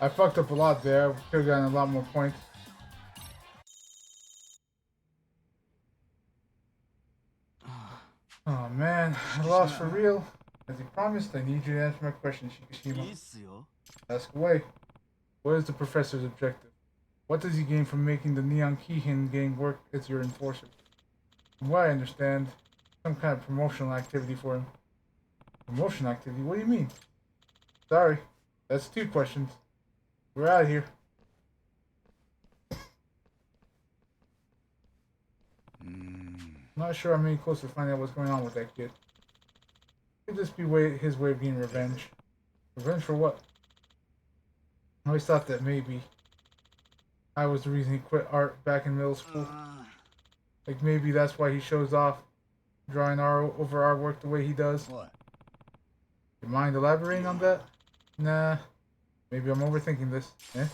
I fucked up a lot there. Could have gotten a lot more points. Oh man, I lost for real. As he promised, I need you to answer my question, いい Shikishima. っすよ Ask away. What is the professor's objective? What does he gain from making the Neon Kihin gang work as your enforcer? From what I understand, some kind of promotional activity for him. Promotion activity? What do you mean? Sorry, that's 2 questions. We're out of here. Not sure I'm any closer to finding out what's going on with that kid. Could this be his way of getting revenge? Revenge for what? I always thought that maybe I was the reason he quit art back in middle school. Like maybe that's why he shows off drawing over our work the way he does. What? You mind elaborating on that? Nah. Maybe I'm overthinking this. Eh?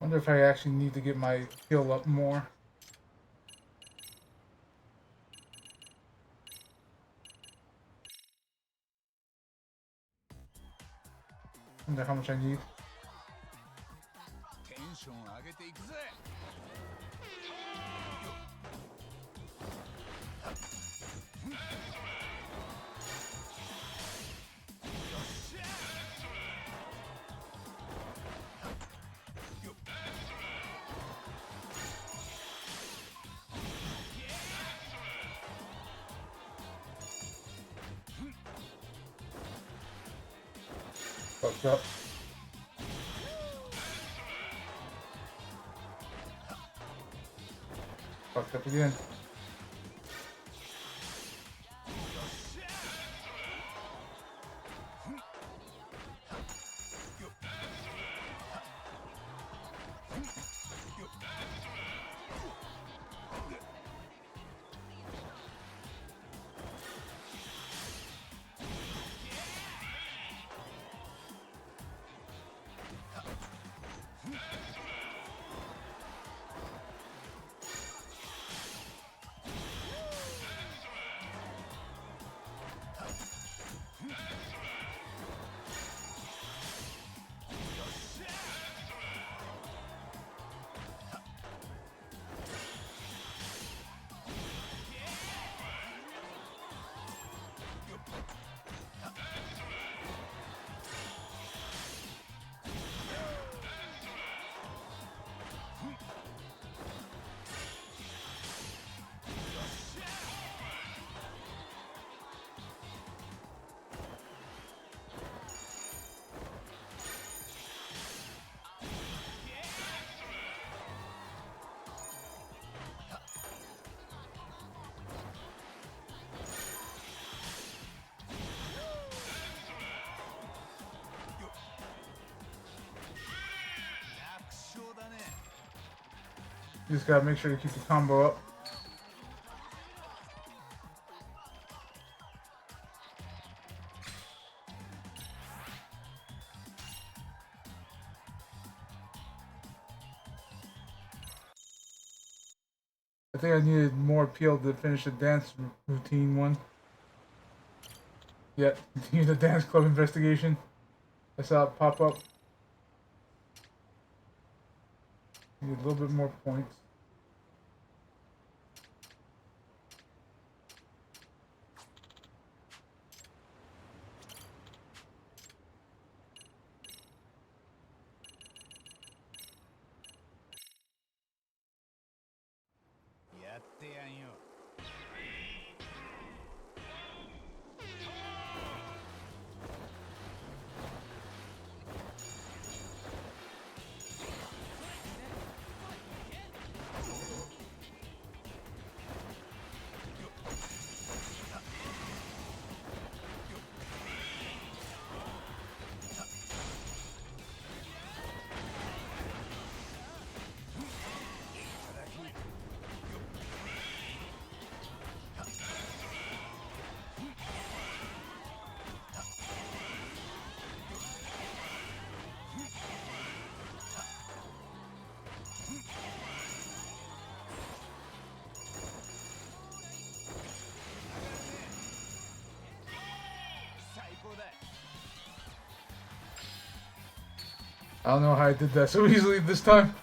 Wonder if I actually need to get my heal up more. Wonder how much I need. テンション上げていくぜ。Fucked up. Fucked up again. You just gotta make sure you keep the combo up. I think I needed more appeal to finish the dance routine one. Yeah, continue the dance club investigation. I saw it pop up. Need a little bit more points. I don't know how I did that so easily this time.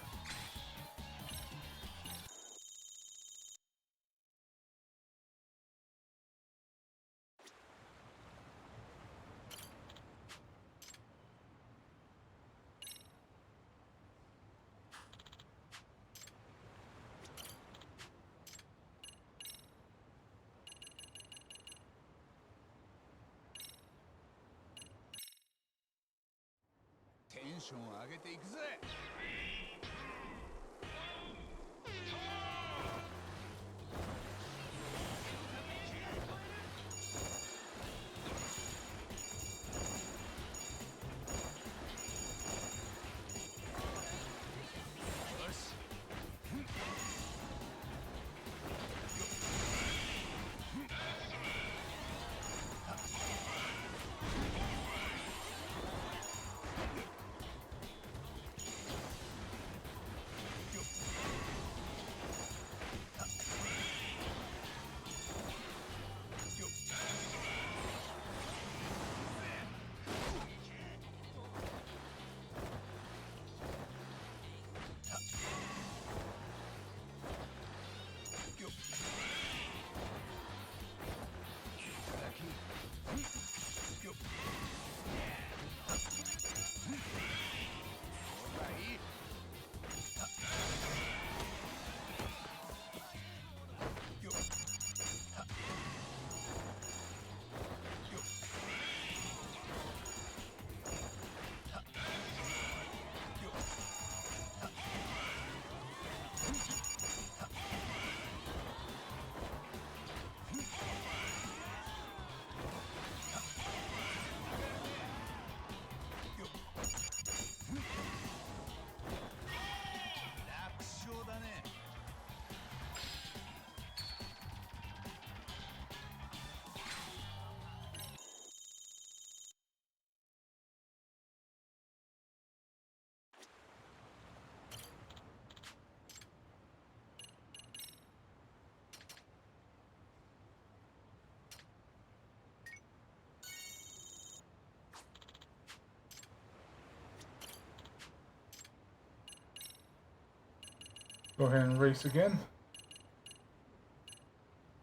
Go ahead and race again.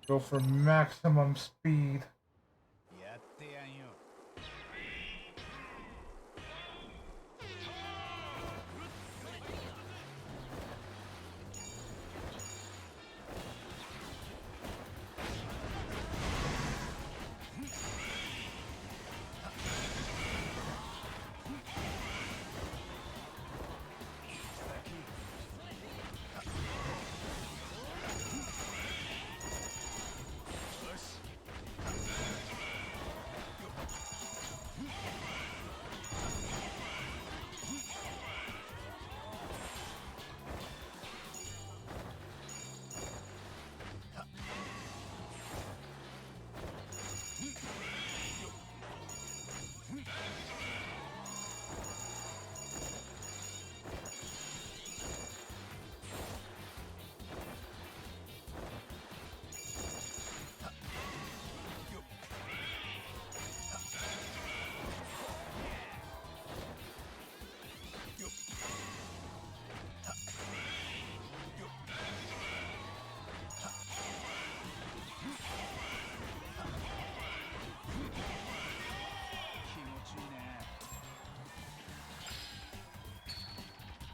Go for maximum speed. やってやんよ。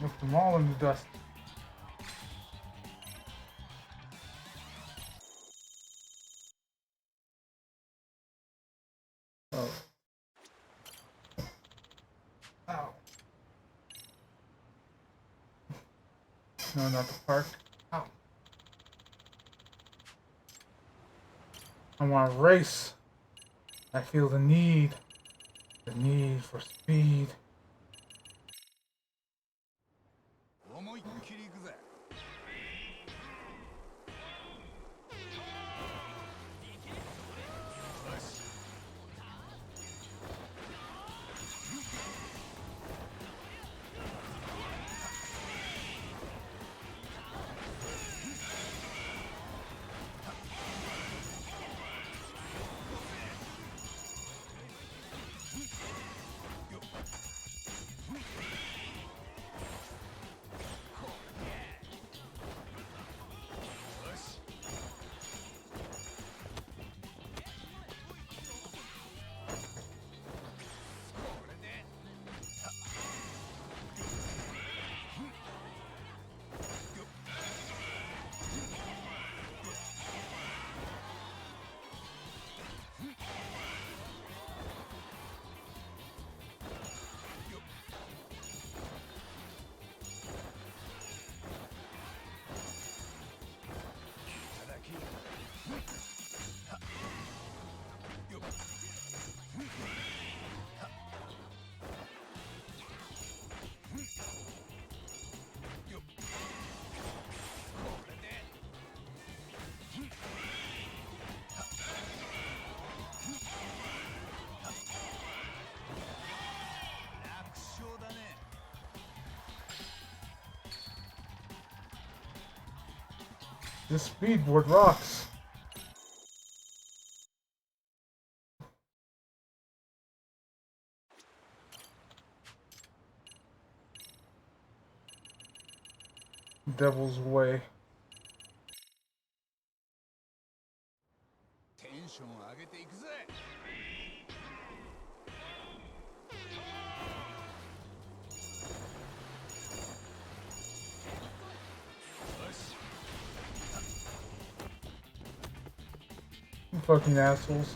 Left them all in the dust. Oh. Ow. No, not the park. Ow. I want to race. I feel the need for speed. 思いっきり行くぜ。This speedboard rocks. Devil's Way. テンション上げていくぜ。You fucking assholes.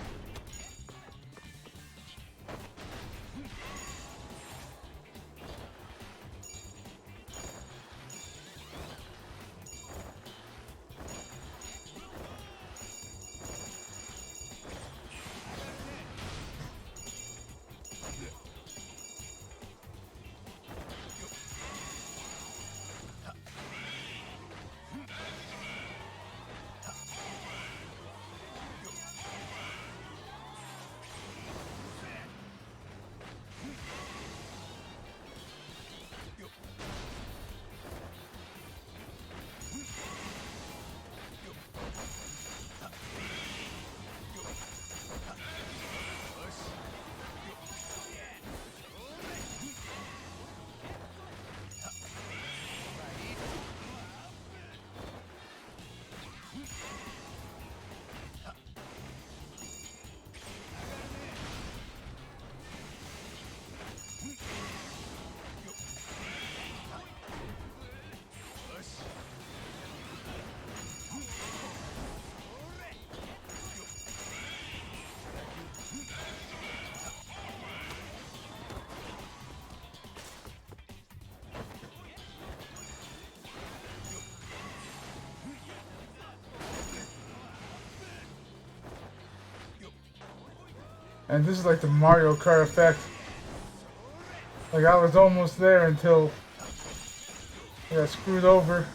And this is like the Mario Kart effect. Like I was almost there until I got screwed over.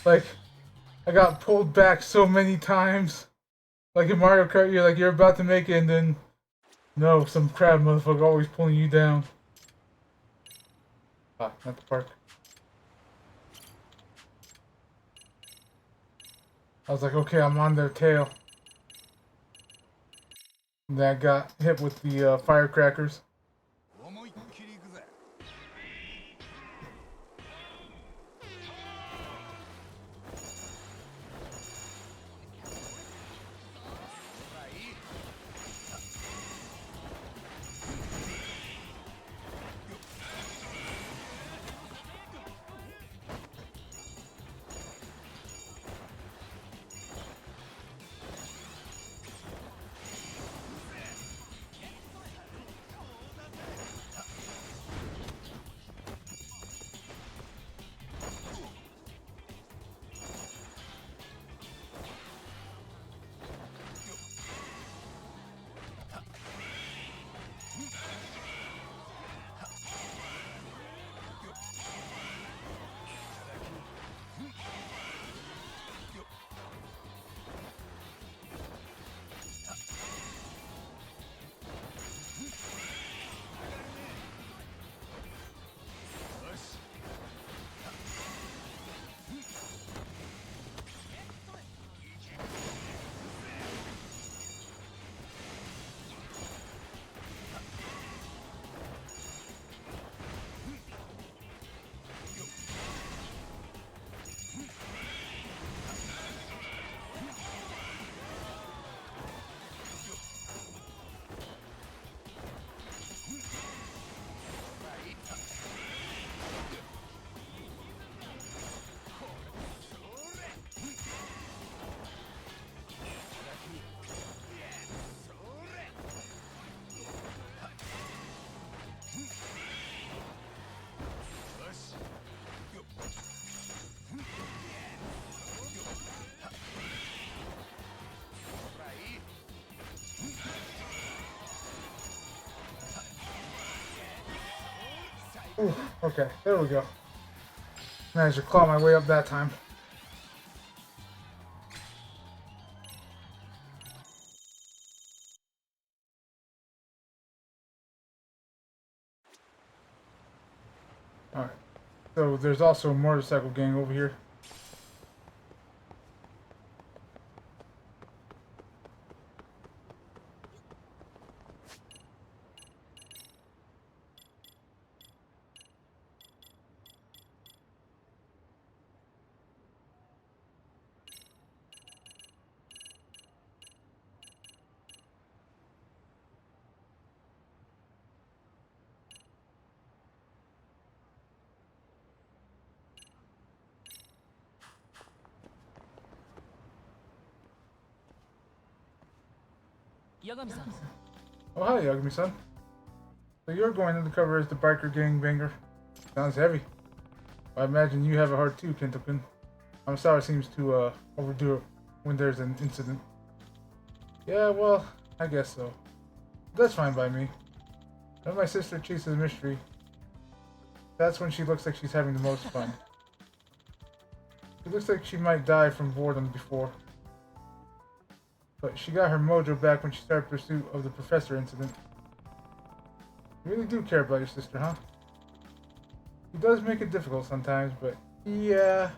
Like I got pulled back so many times. Like in Mario Kart, you're about to make it, and then no, some crab motherfucker always pulling you down. Ah, not the park. I was like, okay, I'm on their tail. And then I got hit with the firecrackers. Ooh, okay, there we go. Managed to claw my way up that time. Alright, so there's also a motorcycle gang over here. Oh, hi, Yagami-san. So you're going undercover as the biker gang banger. Sounds heavy. I imagine you have a heart too, Kento-kun. I'm sorry it seems to overdo it when there's an incident. Yeah, well, I guess so. That's fine by me. When my sister chases a mystery, that's when she looks like she's having the most fun. She looks like she might die from boredom before. But she got her mojo back when she started pursuit of the professor incident. You really do care about your sister, huh? He does make it difficult sometimes, but yeah.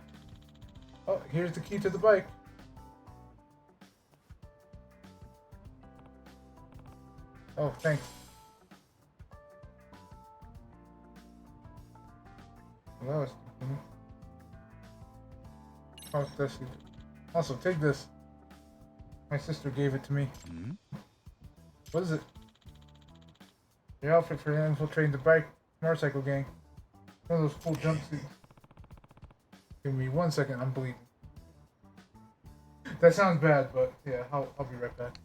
Oh, here's the key to the bike. Oh, thanks. Well, that was stupid. Oh, that's it. Also, take this. My sister gave it to me. Hmm? What is it? Your outfit for infiltrating the bike motorcycle gang. One of those cool jumpsuits. Give me 1 second, I'm bleeding. That sounds bad, but yeah, I'll be right back.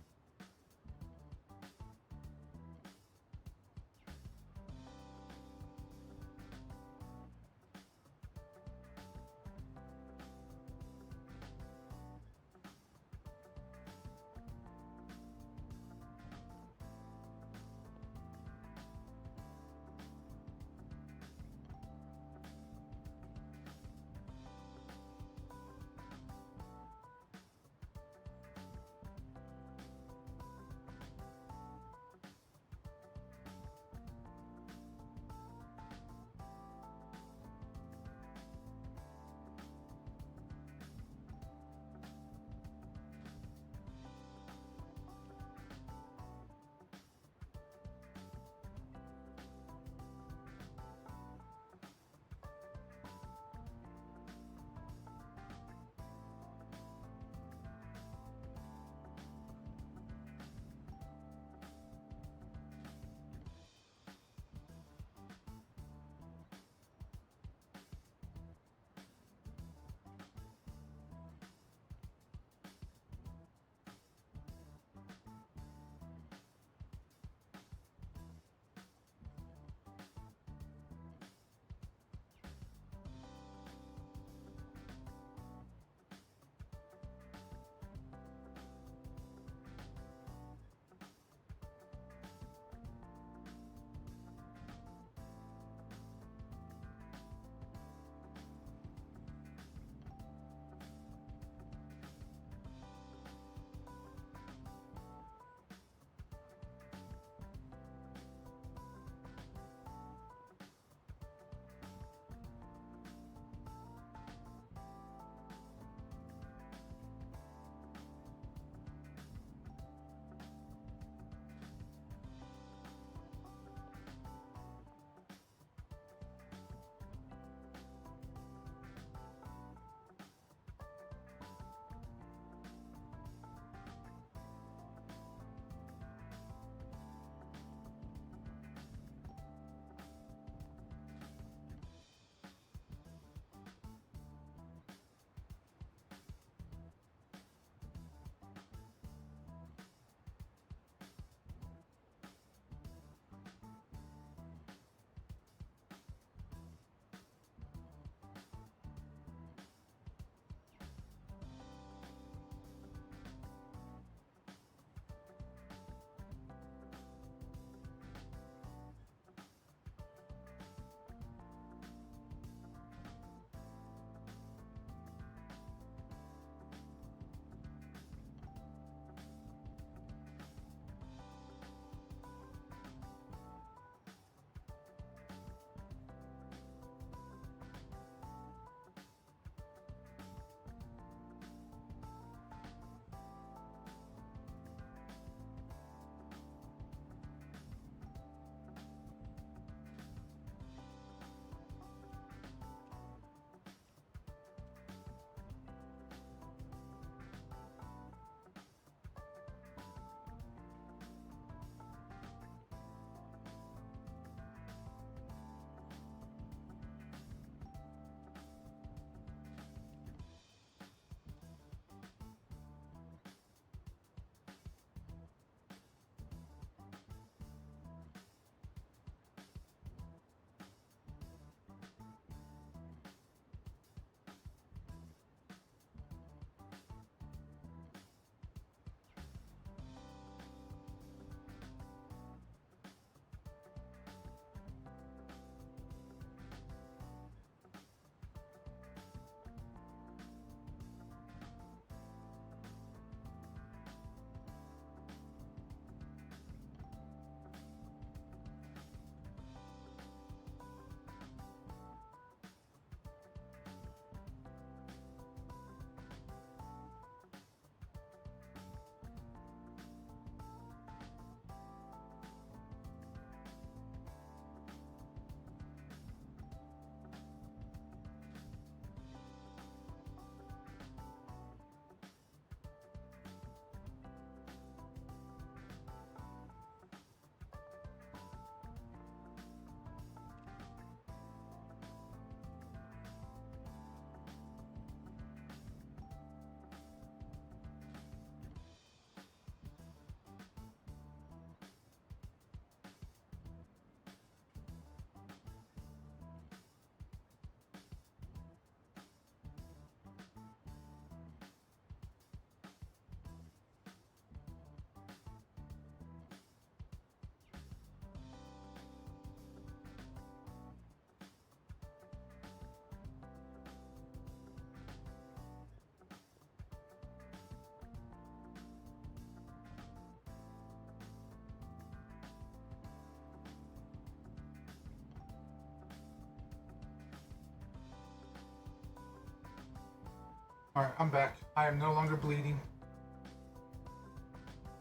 Alright, I'm back. I am no longer bleeding.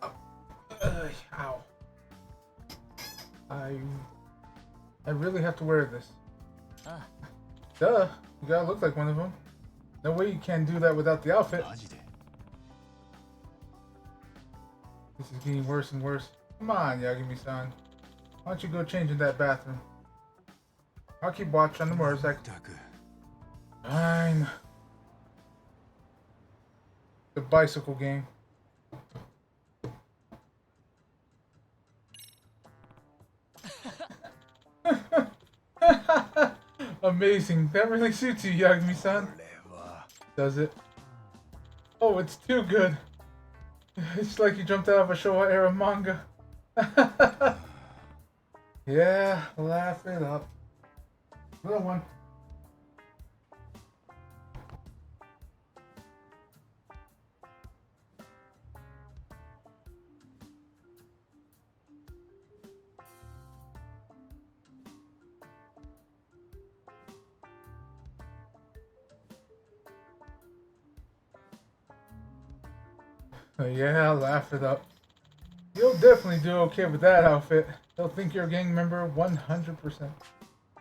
Ow. I really have to wear this. Duh. You gotta look like one of them. No way you can do that without the outfit. マジで This is getting worse and worse. Come on, Yagami-san. Why don't you go change in that bathroom? I'll keep watch on the motorcycle. ったく Fine. The bicycle game. Amazing. That really suits you, Yagami-san. これは Does it? Oh, it's too good. It's like you jumped out of a Showa era manga. Yeah, laugh it up. Little one. Yeah, laugh it up. You'll definitely do okay with that outfit. They'll think you're a gang member 100%.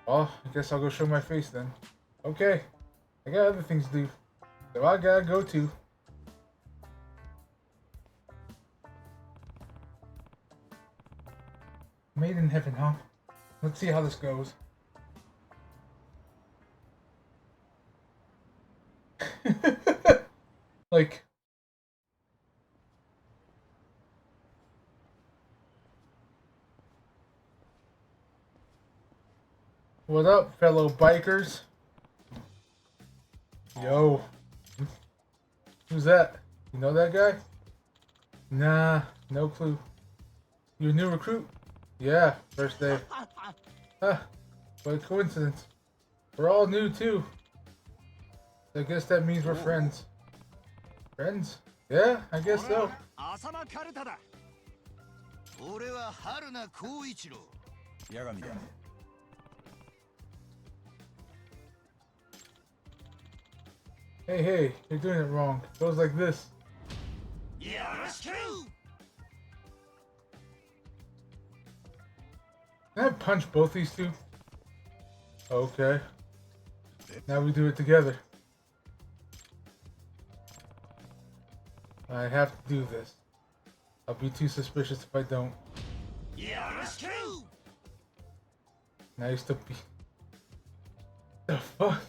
Well, I guess I'll go show my face then. Okay, I got other things to do. So I gotta go too. Made in heaven, huh? Let's see how this goes. Like... What up, fellow bikers? Yo. Who's that? You know that guy? Nah, no clue. You a new recruit? Yeah, first day. Huh, what a coincidence. We're all new too. I guess that means we're friends. Friends? Yeah, I guess so. 浅間カルタだ。俺は春名光一郎。八神だ Hey, hey, you're doing it wrong. It goes like this. よろしく。 Can I punch both these two? Okay. Now we do it together. I have to do this. I'll be too suspicious if I don't. よろしく。 Nice to be. The fuck?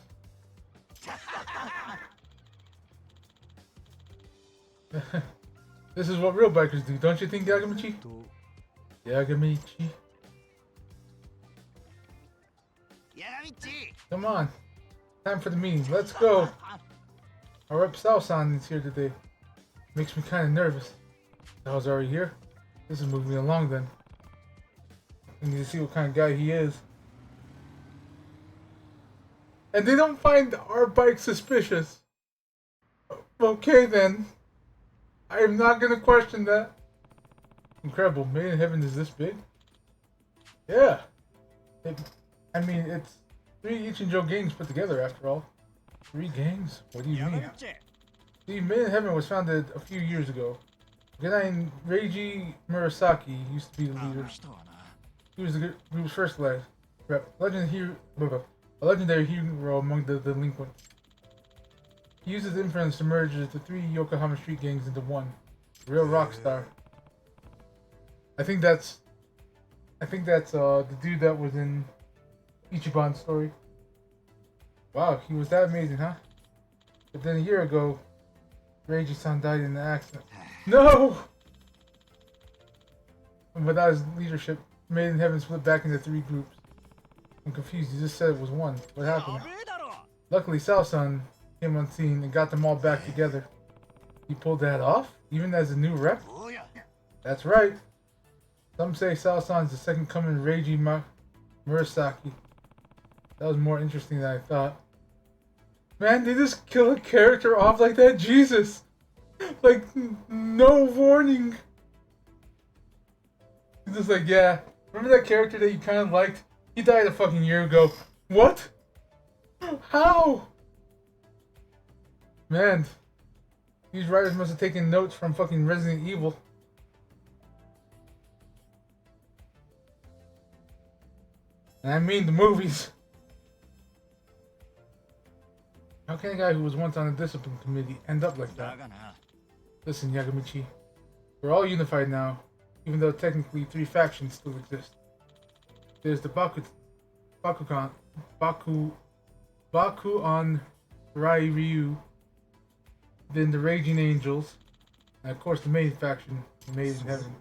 This is what real bikers do, don't you think, Yagamichi? Yagamichi? やみち。 Come on. Time for the meeting. Let's go. Our rep Sao-san is here today. Makes me kind of nervous. Sao's already here. This is moving me along then. I need to see what kind of guy he is. And they don't find our bike suspicious. Okay then. I am not gonna question that. Incredible. Made in Heaven is this big? Yeah. I mean, it's 3 Ichinjo gangs put together after all. 3 gangs? What do you mean? See, Made in Heaven was founded a few years ago. A guy named Reiji Murasaki used to be the leader. He was the group's first rep. A legendary hero among the delinquents. He used his influence to merge the 3 Yokohama street gangs into one. Real rock star. I think that's the dude that was in Ichiban's story. Wow, he was that amazing, huh? But then a year ago, Reiji-san died in an accident. No! And without his leadership, Made in Heaven split back into 3 groups. I'm confused, you just said it was one. What happened? Luckily, Sao-san came on scene and got them all back together. He pulled that off? Even as a new rep? That's right. Some say Sao-san's the second coming of Reiji Murasaki. That was more interesting than I thought. Man, they just kill a character off like that? Jesus! Like, no warning. He's just like, yeah. Remember that character that you kind of liked? He died a fucking year ago. What? How? Man, these writers must have taken notes from fucking Resident Evil. And I mean the movies. How can a guy who was once on a discipline committee end up like that? Listen, Yagamichi. We're all unified now, even though technically 3 factions still exist. There's the Baku on Rai Ryu, then the Raging Angels, and of course the main faction, the Made in Heaven.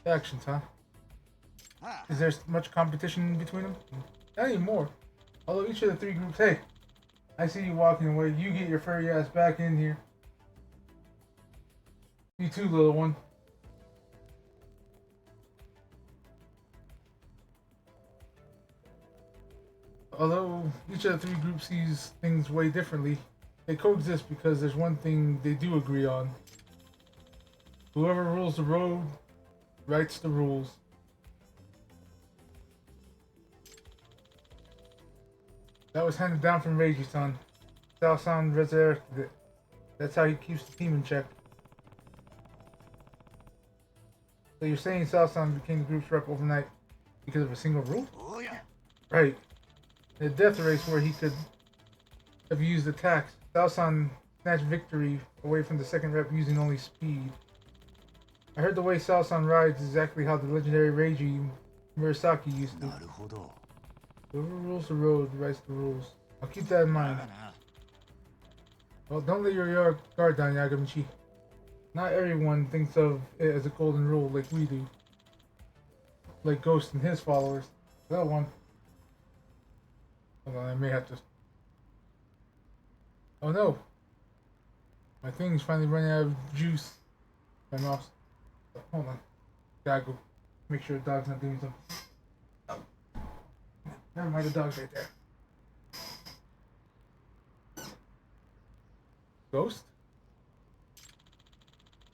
Factions, huh? Is there much competition between them? Not anymore. Although each of the 3 groups, hey, I see you walking away. You get your furry ass back in here. You too, little one. Although each of the 3 groups sees things way differently, they coexist because there's one thing they do agree on. Whoever rules the road writes the rules. That was handed down from Reiji-san. Sao-san resurrected it. That's how he keeps the team in check. So you're saying Sao-san became the group's rep overnight because of a single rule? Oh yeah. Right. In a death race where he could have used attacks, Sao-san snatched victory away from the second rep using only speed. I heard the way Sao-san rides is exactly how the legendary Reiji Murasaki used to. Whoever rules the road writes the rules. I'll keep that in mind. Well, don't let your guard down, Yagamichi. Not everyone thinks of it as a golden rule like we do. Like Ghost and his followers. That one. Hold on, I may have to... Oh no! My thing's finally running out of juice. My mouse. Hold on. Gotta go make sure the dog's not doing something. Oh. Never mind, the dog's right there. Ghost?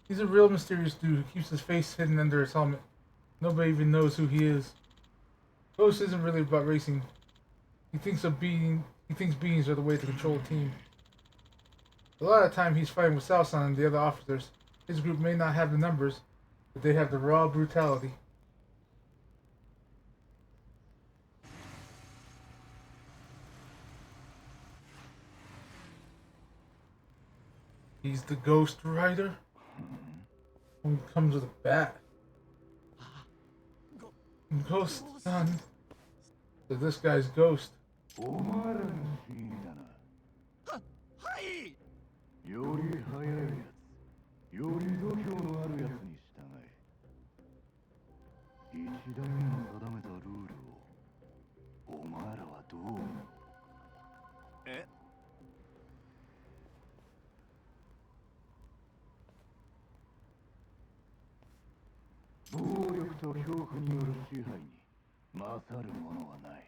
He's a real mysterious dude who keeps his face hidden under his helmet. Nobody even knows who he is. Ghost isn't really about racing. He thinks beings are the way to control a team. A lot of time he's fighting with Sao-san and the other officers. His group may not have the numbers, but they have the raw brutality. He's the Ghost Rider? One comes with a bat. Ghost son. So this guy's Ghost. より速いやつ、より度胸のあるやつに従え。一代目の定めたルールを、お前らはどう思う？え？暴力と恐怖による支配に勝るものはない。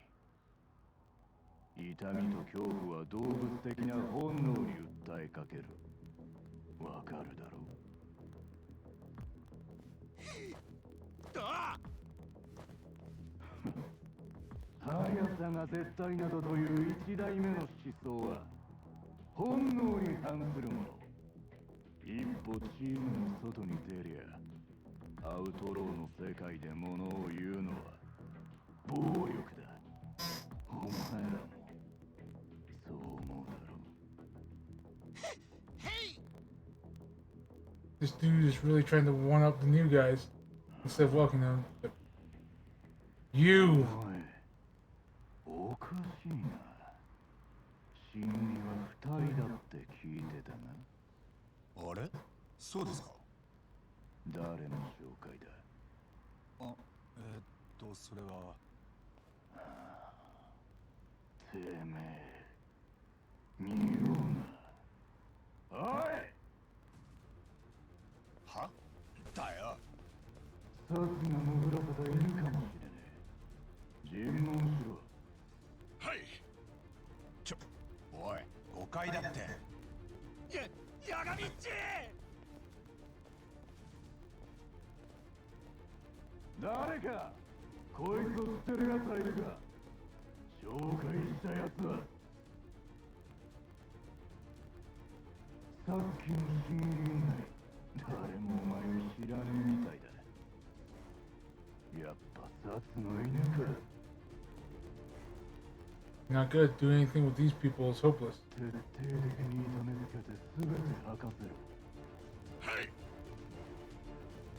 痛みと恐怖は動物的な本能に訴えかける。わかるだろう。速さが絶対などという一代目の思想は本能に反するもの。一歩チームの外に出りゃアウトローの世界で物を言うのは暴力だ。お前らもそう思うだろう。This dude is really trying to one up the new guys instead of welcoming them. But you! おかしいな。新入は2人だって聞いてたな。あれ？そうですか。誰の紹介だ？あ、それは。てめえ、見ろな。おい！は？だよ。さすが潜らせた犬かもしれねえ。尋問しろ。はい。おい、誤解だって。やがみっち！誰かこいつを知ってるやつはいるか？紹介したやつは。さっきの新入りない誰もお前を知らねえみたいだ。やっぱ殺の犬か。 Not good. Doing anything with these people is hopeless. 徹底的に痛めつけて全て吐かせろ。はい。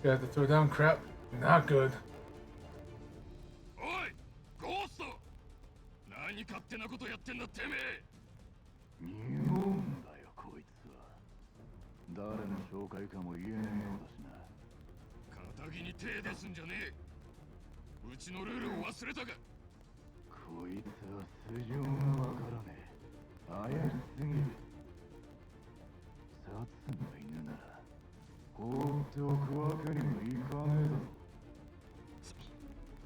You have to throw down crap. Not good. おいゴースト、何勝手なことやってんだてめえ。匂うんだよこいつは。誰の紹介かも言えねえようだしな。仇に手出すんじゃねえ。うちのルールを忘れたか。こいつは素性がわからねえ。怪しすぎる。殺の犬なら放っておくわけにもいかねえだろ。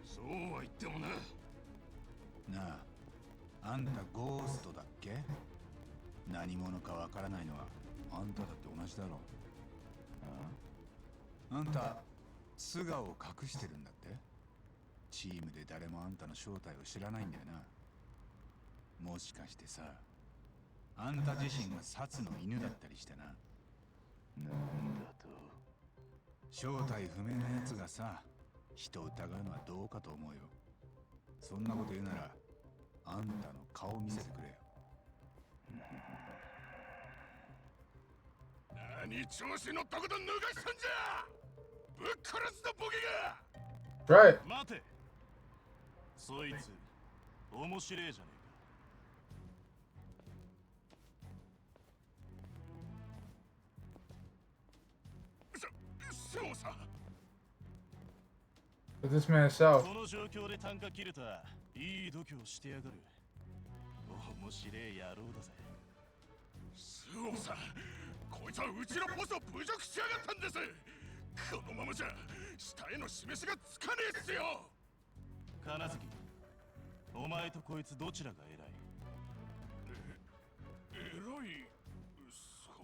そうは言ってもな。なあ、あんたゴーストだっけ？何者かわからないのはあんただって同じだろ。あんた素顔を隠してるんだって？チームで誰もあんたの正体を知らないんだよな。もしかしてさ、あんた自身が殺の犬だったりしてな。なんだと？正体不明な奴がさ、人を疑うのはどうかと思うよ。そんなこと言うならあんたの顔見せてくれよ。何調子乗ったこと抜かしたんじゃ。ぶっ殺すぞボケが。 Try it. 待て、そいつ面白えじゃねえか。そうさ。 But this man is south. この状況で単価切れたいい度胸してやがる。面白え野郎だぜ。そうさ、こいつはうちのボスを侮辱しやがったんです。このままじゃ下への示しがつかねえっすよ。金月、お前とこいつどちらが偉い？偉いっすか？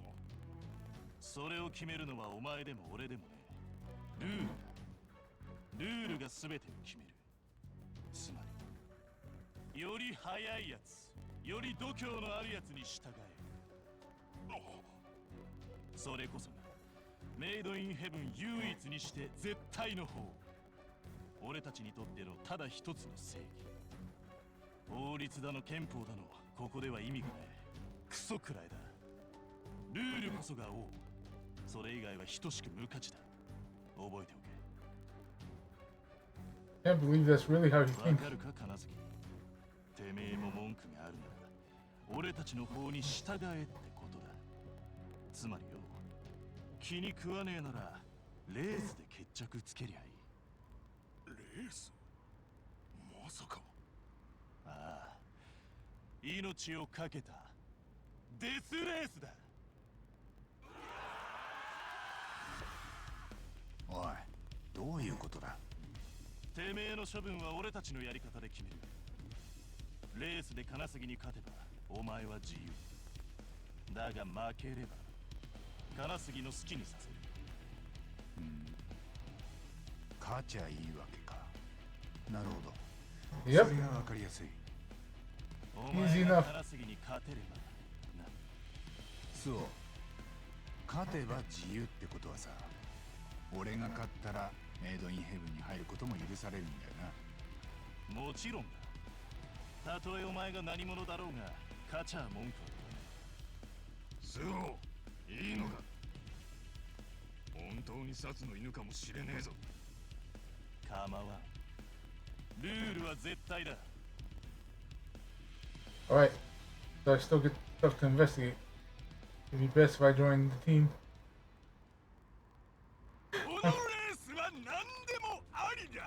それを決めるのはお前でも俺でもね。ルールが全てを決める。つまりより速いやつ、より度胸のあるやつに従え。それこそがメイドインヘブン唯一にして絶対の方。俺たちにとってのただ一つの正義。法律だの憲法だのここでは意味がない。クソくらいだ。ルールこそが王。それ以外は等しく無価値だ。覚えておけ。 Can't believe that's really how he わ thinks. かるか金月。てめえも文句があるなら俺たちの方に従えってことだ。つまりよ、気に食わねえならレースで決着つけりゃいい。レース？まさか。ああ、命をかけたデスレースだ。おい、どういうことだ？てめえの処分は俺たちのやり方で決める。レースで金杉に勝てばお前は自由だが、負ければ金杉の好きにさせる。勝ちゃいいわけか。なるほど。 Yep. それがわかりやすい。お前が金杉に勝てればな。そう、勝てば自由ってことはさ、俺が勝ったらメイドインヘブンに入ることも許されるんだよな。もちろんだ。たとえお前が何者だろうが勝ちゃ文句は言わない。そういいのか。本当に殺の犬かもしれねえぞ。構わん。ルールは絶対だ。 Alright. So I still get stuff to investigate. It'd be best if I join the team. このレースは何でもありだ。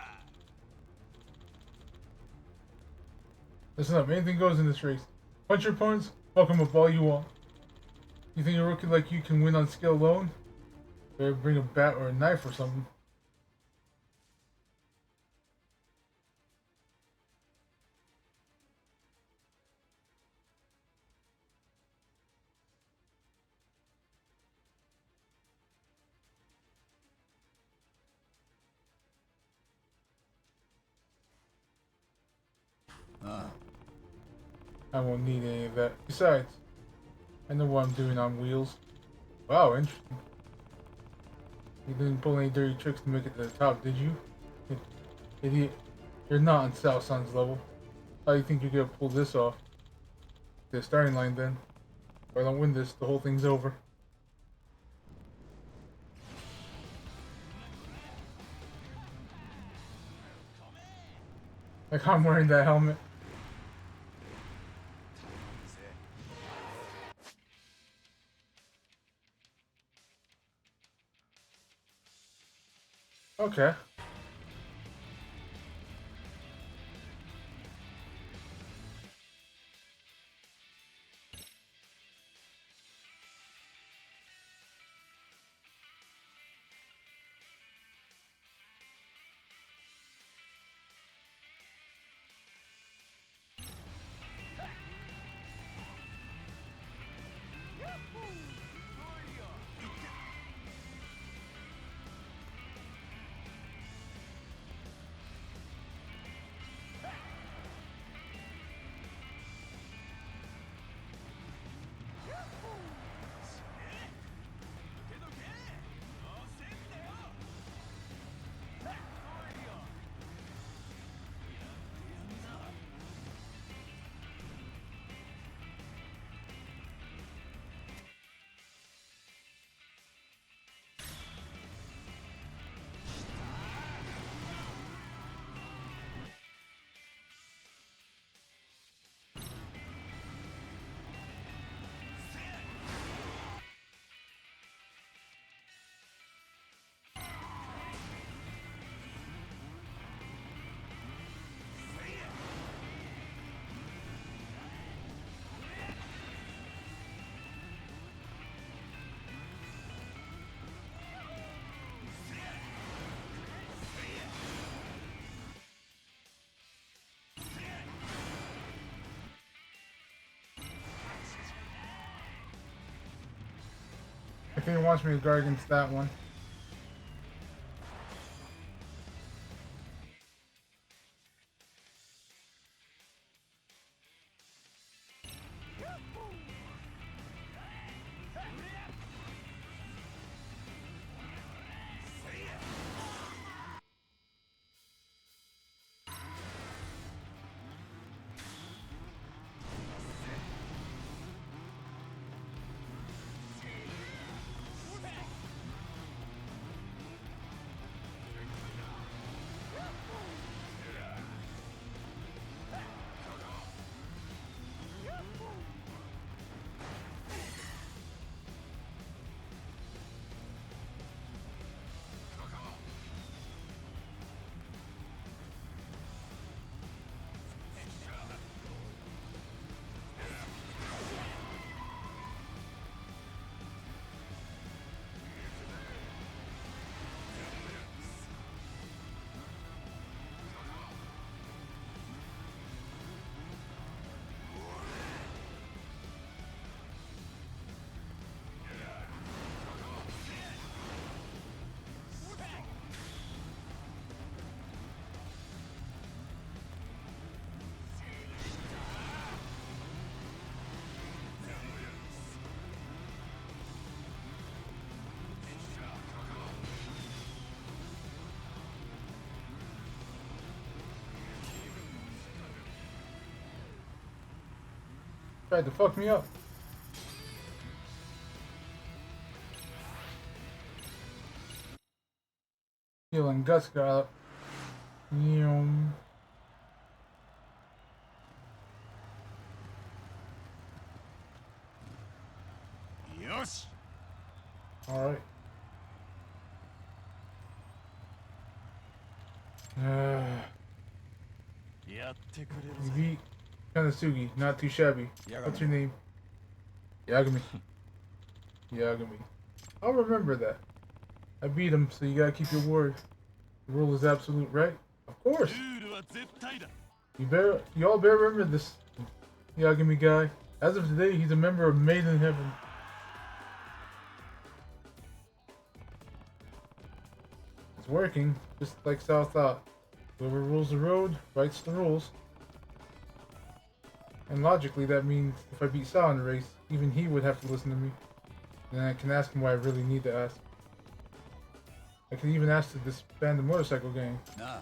Listen up, anything goes in this race. Punch your opponents, fuck them up all you want. You think a rookie like you can win on skill alone? Better bring a bat or a knife or something. I won't need any of that. Besides, I know what I'm doing on wheels. Wow, interesting. You didn't pull any dirty tricks to make it to the top, did you? Idiot. You're not on South Sun's level. How do you think you're gonna pull this off? The starting line then. If I don't win this, the whole thing's over. Like I'm wearing that helmet. Okay. I think he wants me to guard against that one. Tried to fuck me up. Feeling Gus got up. Yum. Yosh! Alright. You beat Kanasugi, not too shabby. What's your name? Yagami. Yagami. I'll remember that. I beat him, so you gotta keep your word. The rule is absolute, right? Of course. You all better remember this Yagami guy. As of today, he's a member of Maiden Heaven. It's working, just like Sal thought. Whoever rules the road, writes the rules. And logically, that means if I beat Sal in the race, even he would have to listen to me. Then I can ask him what I really need to ask. I can even ask to disband the motorcycle gang. Nah.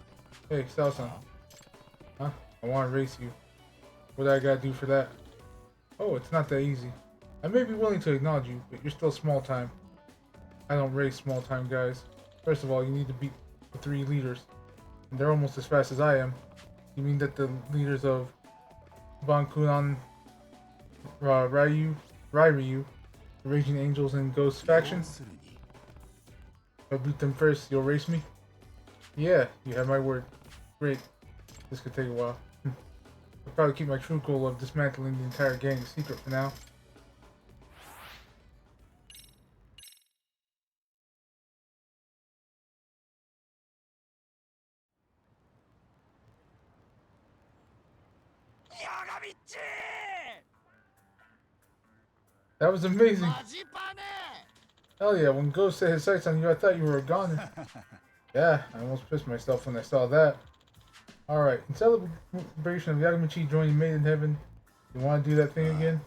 Hey, Sao-san. Huh? I want to race you. What do I gotta do for that? Oh, it's not that easy. I may be willing to acknowledge you, but you're still small time. I don't race small time guys. First of all, you need to beat the 3 leaders. And they're almost as fast as I am. You mean that the leaders of Bankunan, Ryu, the Raging Angels, and Ghost factions? If I beat them first, you'll race me? Yeah, you have my word. Great. This could take a while. I'll probably keep my true goal of dismantling the entire gang a secret for now. That was amazing. Hell yeah, when Ghost set his sights on you, I thought you were a goner. Yeah, I almost pissed myself when I saw that. Alright, in celebration of Yagamichi joining Made in Heaven, you want to do that thing again?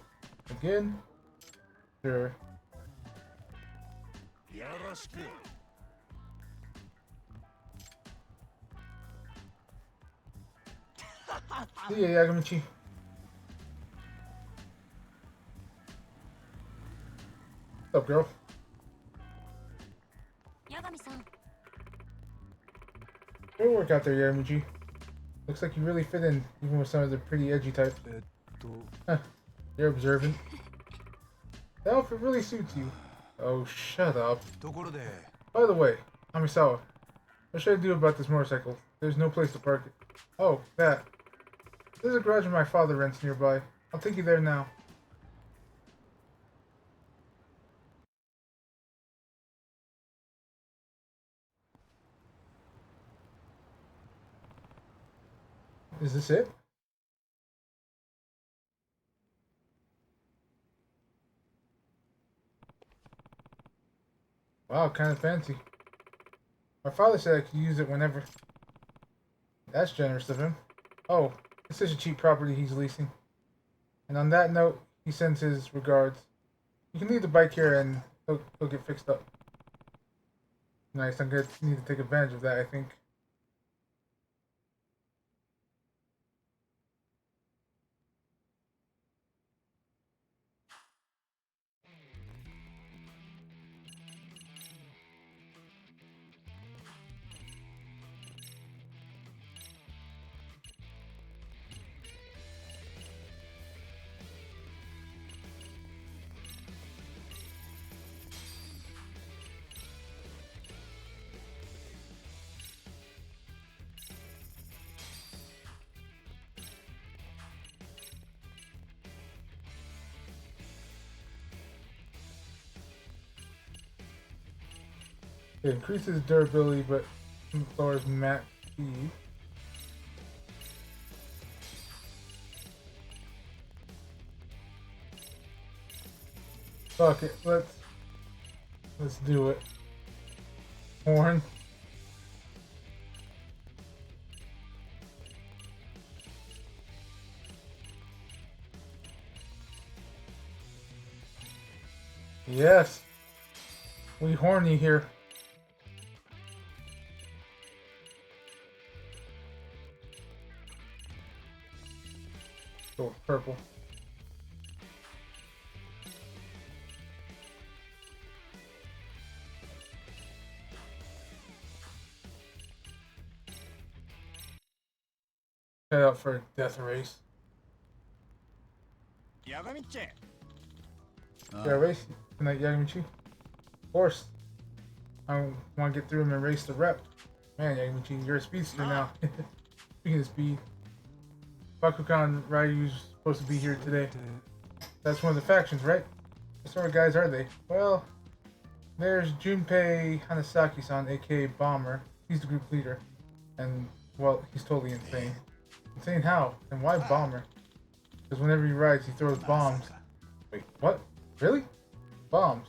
Again? Sure. See ya, Yagamichi. What's up, girl? Good work out there, Yagamichi. Looks like you really fit in, even with some of the pretty edgy types. Huh, you're observant. The outfit really suits you. Oh, shut up. By the way, Amisawa, what should I do about this motorcycle? There's no place to park it. Oh, that. There's a garage my father rents nearby. I'll take you there now. Is this it? Wow, kind of fancy. My father said I could use it whenever. That's generous of him. Oh, it's such a cheap property he's leasing. And on that note, he sends his regards. You can leave the bike here and he'll get fixed up. Nice, I'm gonna need to take advantage of that, I think. It increases durability, but lowers max speed. Fuck it, let's do it. Horn. Yes. We horny here. Go with purple. Head out for a death race. Yagamichi. Yeah, race tonight, Yagamichi. Of course. I want to get through him and race the rep. Man, Yagamichi, you're a speedster now. Speaking of speed, Bakugan Ryu's supposed to be here today. That's one of the factions, right? What sort of guys are they? Well, there's Junpei Hanasaki-san, aka Bomber. He's the group leader. And, well, he's totally insane. Insane how? And why Bomber? Because whenever he rides, he throws bombs. Wait, what? Really? Bombs.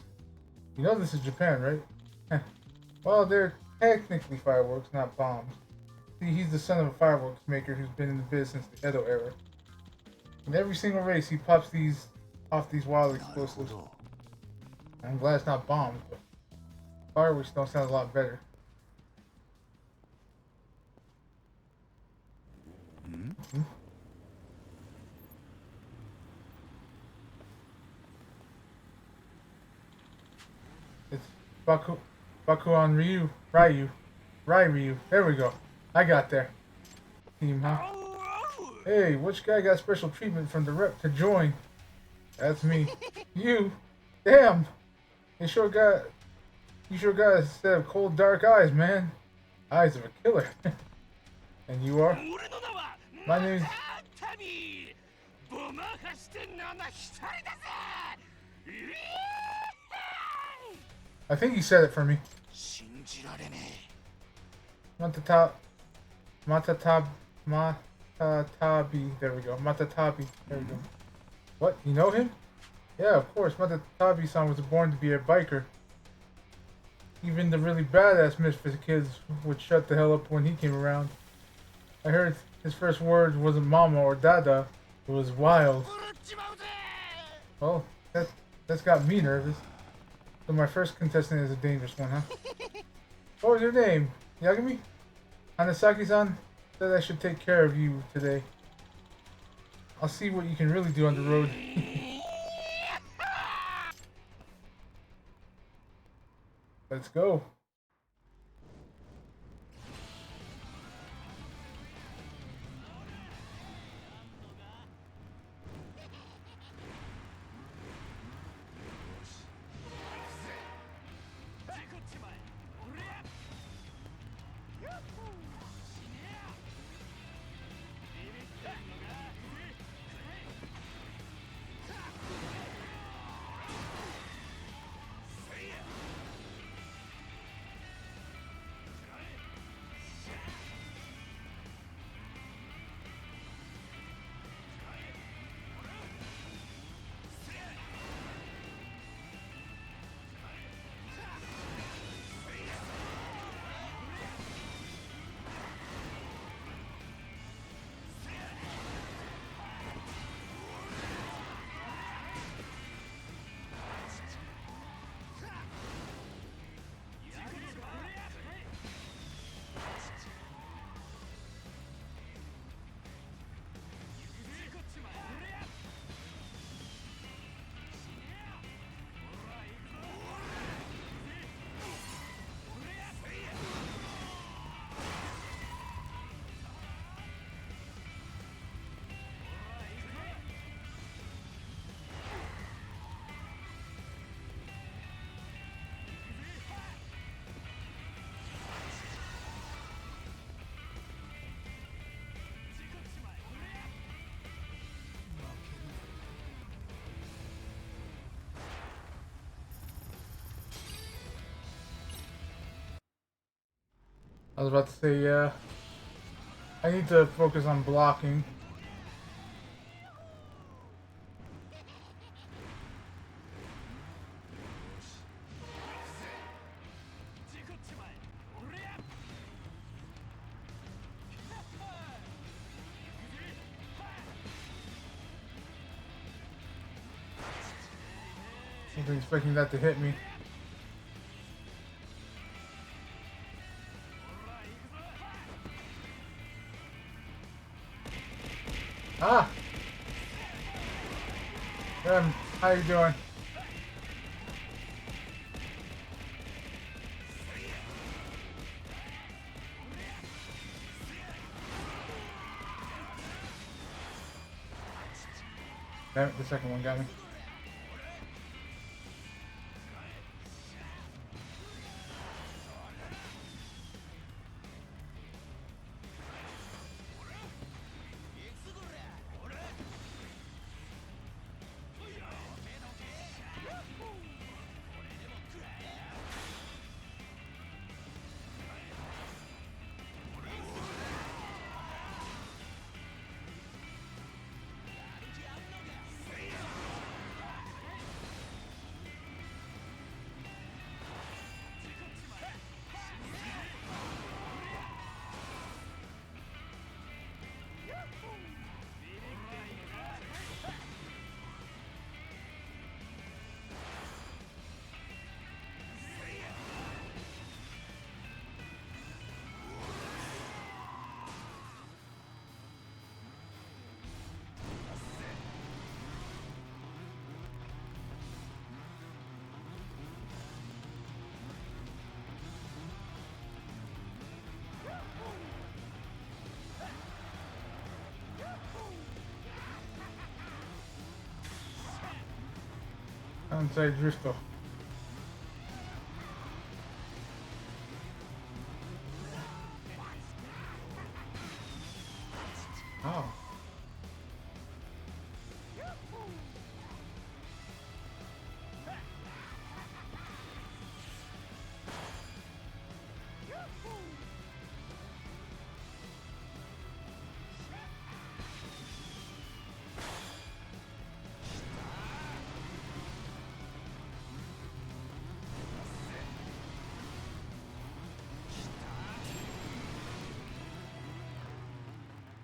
You know this is Japan, right? Well, they're technically fireworks, not bombs. See, he's the son of a fireworks maker who's been in the biz since the Edo era. In every single race, he pops off these wild explosives. I'm glad it's not bombs, but fireworks don't sound a lot better. Hmm? It's Bakuan Ryu. There we go. I got there. Team, huh? Hey, which guy got special treatment from the rep to join? That's me. You? Damn! You sure got a set of cold dark eyes, man. Eyes of a killer. And you are? My name's... I think he said it for me. Matatabi. There we go. Matatabi. There we go. What? You know him? Yeah, of course. Matatabi-san was born to be a biker. Even the really badass Misfits kids would shut the hell up when he came around. I heard his first words wasn't mama or dada. It was wild. Well, that's got me nervous. So my first contestant is a dangerous one, huh? What was your name? Yagami? Hanasaki-san said I should take care of you today. I'll see what you can really do on the road. Let's go. I was about to say, yeah. I need to focus on blocking. I wasn't expecting that to hit me. Ah! How you doing? Damn it, the second one got me. Non sei giusto. Oh.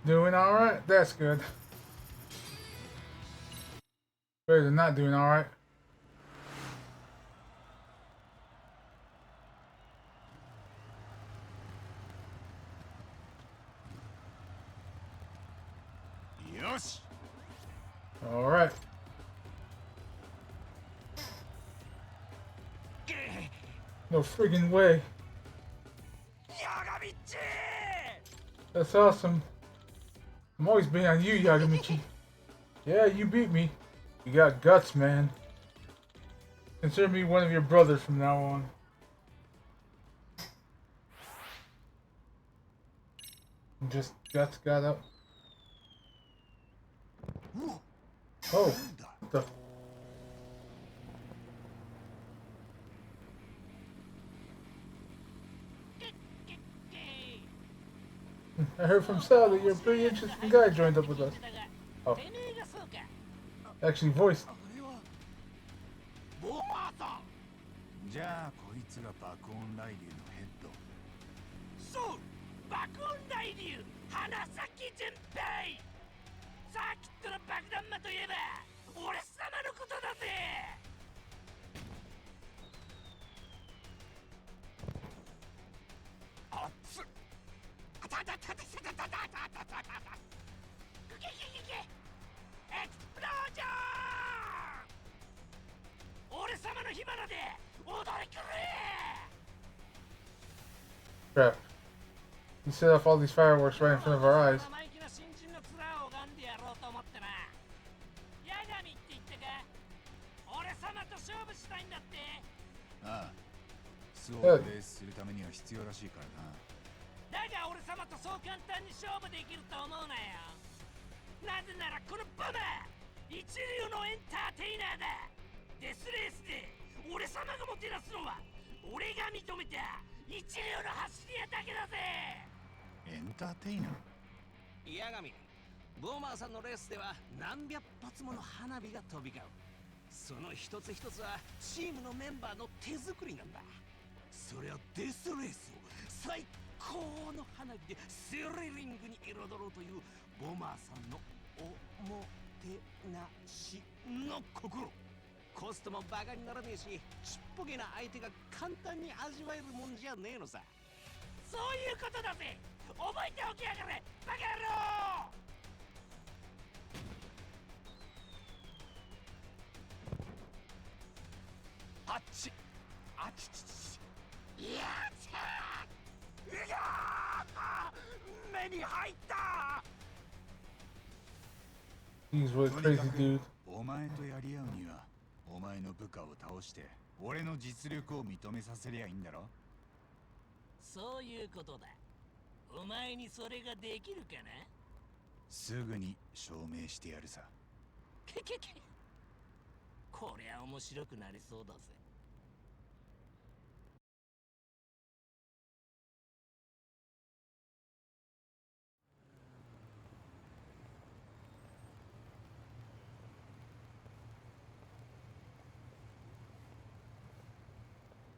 Doing alright? That's good. Better than not doing alright. Yosh! Alright. No friggin' way. That's awesome. I'm always being on you, Yagamichi. Yeah, you beat me. You got guts, man. Consider me one of your brothers from now on. Just guts got up. Oh, what the? I heard from Sal that you're a pretty interesting guy joined up with us. Oh. Actually voiced. じゃあこいつが爆音雷竜のヘッド。そう爆音雷竜花咲純平サーキットの爆弾魔といえば俺様のことだぜ熱っあたたたたたたたたたたグキギギギエクスプロージョン俺様の火花で踊りくれ Crap. He set off all these fireworks right in front of our eyes. 生意気な新人の面を拝んでやろうと思ってな。ヤガミって言ったか？俺様と勝負したいんだって。ああ、スオーレースするためには必要らしいからな。だが俺様とそう簡単に勝負できると思うなよ。なぜならこのボマ一流のエンターテイナーだ。デスレースで俺様がもてなすのは俺が認めた一流の走り屋だけだぜ。エンターテイナー？ヤガミ、ボーマーさんのレースでは何百発もの花火が飛び交う。その一つ一つはチームのメンバーの手作りなんだ。それはデスレースを最高の花火でスリリングに彩ろうというボマーさんのおもてなしの心。コストもバカにならねえし、ちっぽけな相手が簡単に味わえるもんじゃねえのさ。そういうことだぜ。覚えておきやがれ、バカ野郎。あっちあっちちちいやっちゃー。うがー目に入った。 He's what crazy dude. お前とやり合うには、お前の部下を倒して俺の実力を認めさせりゃいいんだろ。そういうことだ。お前にそれができるかな？すぐに証明してやるさ。けけけ。こりゃ面白くなりそうだぜ。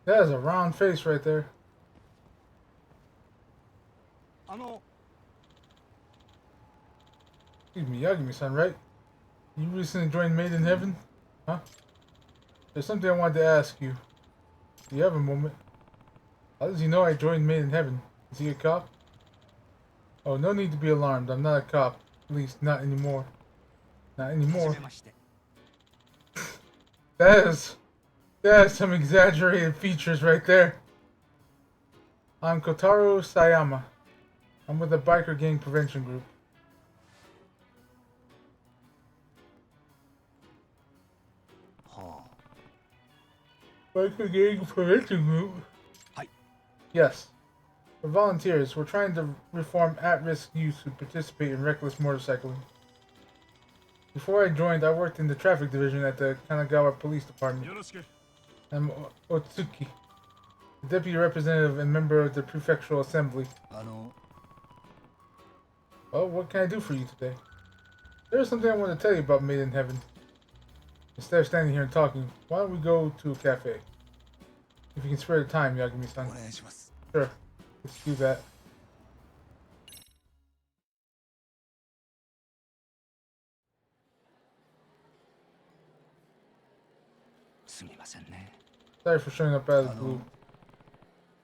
That is a round face right there. Excuse me, Yagami-san, right? You recently joined Made in Heaven? Huh? There's something I wanted to ask you. Do you have a moment? How does he know I joined Made in Heaven? Is he a cop? Oh, no need to be alarmed. I'm not a cop. At least, not anymore. Not anymore. That is some exaggerated features right there. I'm Kotaro Sayama. I'm with the biker gang prevention group. Biker gang prevention group. Hi. Yes. We're volunteers. We're trying to reform at-risk youth who participate in reckless motorcycling. Before I joined, I worked in the traffic division at the Kanagawa Police Department. I'm Otsuki, the deputy representative and member of the prefectural assembly. Well, what can I do for you today? There's something I want to tell you about Made in Heaven. Instead of standing here and talking, why don't we go to a cafe? If you can spare the time, Yagami-san. Sure, let's do that. Sorry for showing up out of the blue.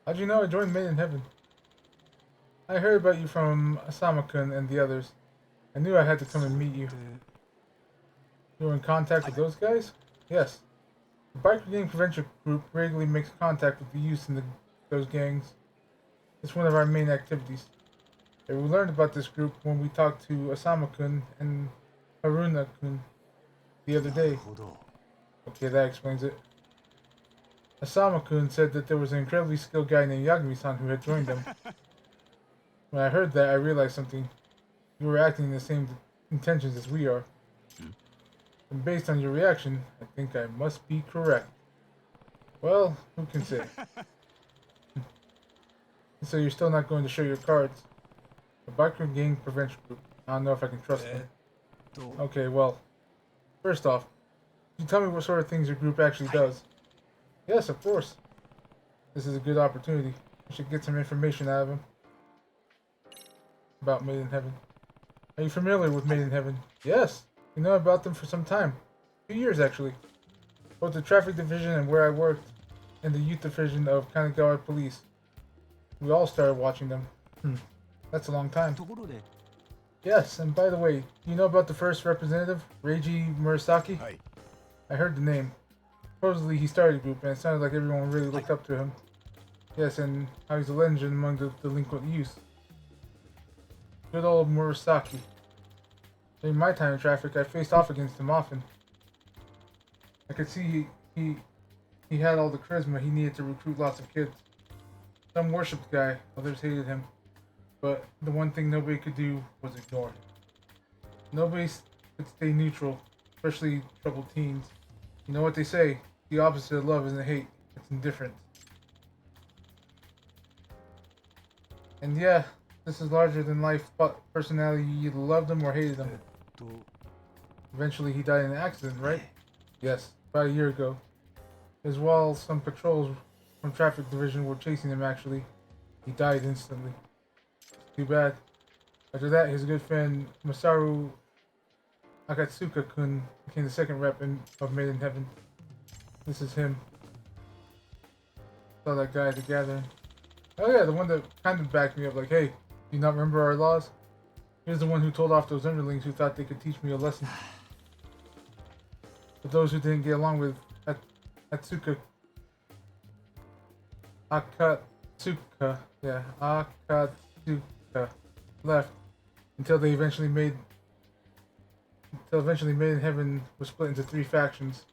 How'd you know I joined Made in Heaven? I heard about you from Asama-kun and the others. I knew I had to come and meet you. You were in contact with those guys? Yes. The Biker Gang Prevention Group regularly makes contact with the youth in those gangs. It's one of our main activities. And we learned about this group when we talked to Asama-kun and Haruna-kun the other day. Okay, that explains it. Asama-kun said that there was an incredibly skilled guy named Yagami-san who had joined them. When I heard that, I realized something. You were acting in the same intentions as we are. And based on your reaction, I think I must be correct. Well, who can say? So you're still not going to show your cards? The Biker Gang Prevention Group. I don't know if I can trust them. Okay, well, first off, can you tell me what sort of things your group actually does? Yes, of course. This is a good opportunity. I should get some information out of him. About Made in Heaven. Are you familiar with Made in Heaven? Yes. We know about them for some time. 2 years, actually. Both the traffic division and where I worked, and the youth division of Kanagawa Police. We all started watching them. That's a long time. Yes, and by the way, do you know about the first representative, Reiji Murasaki? I heard the name. Supposedly he started a group, and it sounded like everyone really looked up to him. Yes, and how he's a legend among the delinquent youth. Good old Murasaki. During my time in traffic, I faced off against him often. I could see he had all the charisma he needed to recruit lots of kids. Some worshipped the guy, others hated him. But the one thing nobody could do was ignore him. Nobody could stay neutral, especially troubled teens. You know what they say, the opposite of love isn't hate, it's indifference. And yeah, this is larger than life personality. You either loved him or hated him. Eventually he died in an accident, right? Yes, about a year ago. As well, some patrols from traffic division were chasing him actually. He died instantly. Too bad. After that, his good friend Masaru Akatsuka-kun became the second rep of Made in Heaven. This is him. Saw that guy at the gathering. Oh yeah, the one that kind of backed me up like, hey, do you not remember our laws? He was the one who told off those underlings who thought they could teach me a lesson. But those who didn't get along with Akatsuka left until eventually Made in Heaven was split into 3 factions.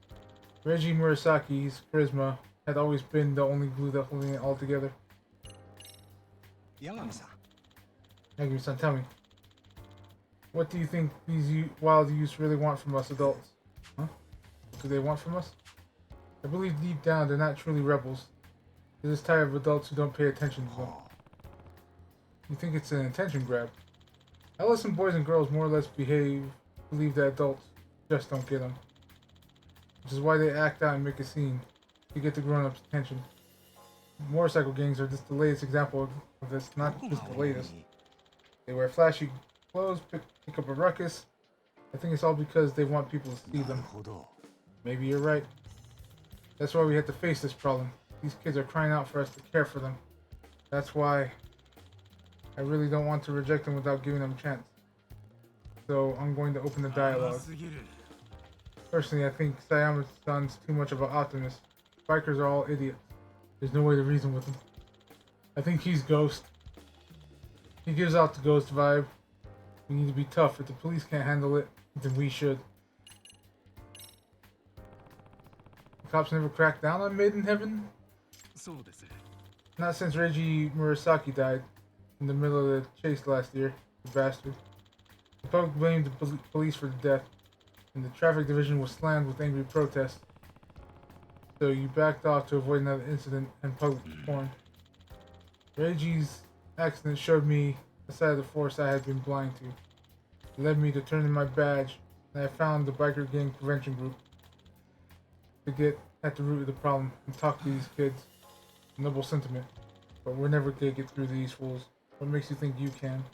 Reiji Murasaki's charisma had always been the only glue that holding it all together. Yagami-san, tell me. What do you think these wild youths really want from us adults? Huh? What do they want from us? I believe deep down they're not truly rebels. They're just tired of adults who don't pay attention to them. You think it's an attention grab? Adolescent boys and girls more or less believe that adults just don't get them. Which is why they act out and make a scene to get the grown-ups' attention. Motorcycle gangs are just the latest example of this, not just the latest. They wear flashy clothes, pick up a ruckus. I think it's all because they want people to see them. Maybe you're right. That's why we have to face this problem. These kids are crying out for us to care for them. That's why I really don't want to reject them without giving them a chance. So I'm going to open the dialogue. Personally, I think Sayama-san's too much of an optimist. Bikers are all idiots. There's no way to reason with him. I think he's Ghost. He gives out the Ghost vibe. We need to be tough. If the police can't handle it, then we should. cops never cracked down on Made in Heaven? そうです。 Not since Reiji Murasaki died in the middle of the chase last year, the bastard. The public blamed the police for the death, and the traffic division was slammed with angry protests. So you backed off to avoid another incident and public scorn. Reiji's accident showed me a side of the force I had been blind to. It led me to turn in my badge, and I found the biker gang prevention group to get at the root of the problem and talk to these kids. Noble sentiment, but we're never gonna get through to these fools. What makes you think you can?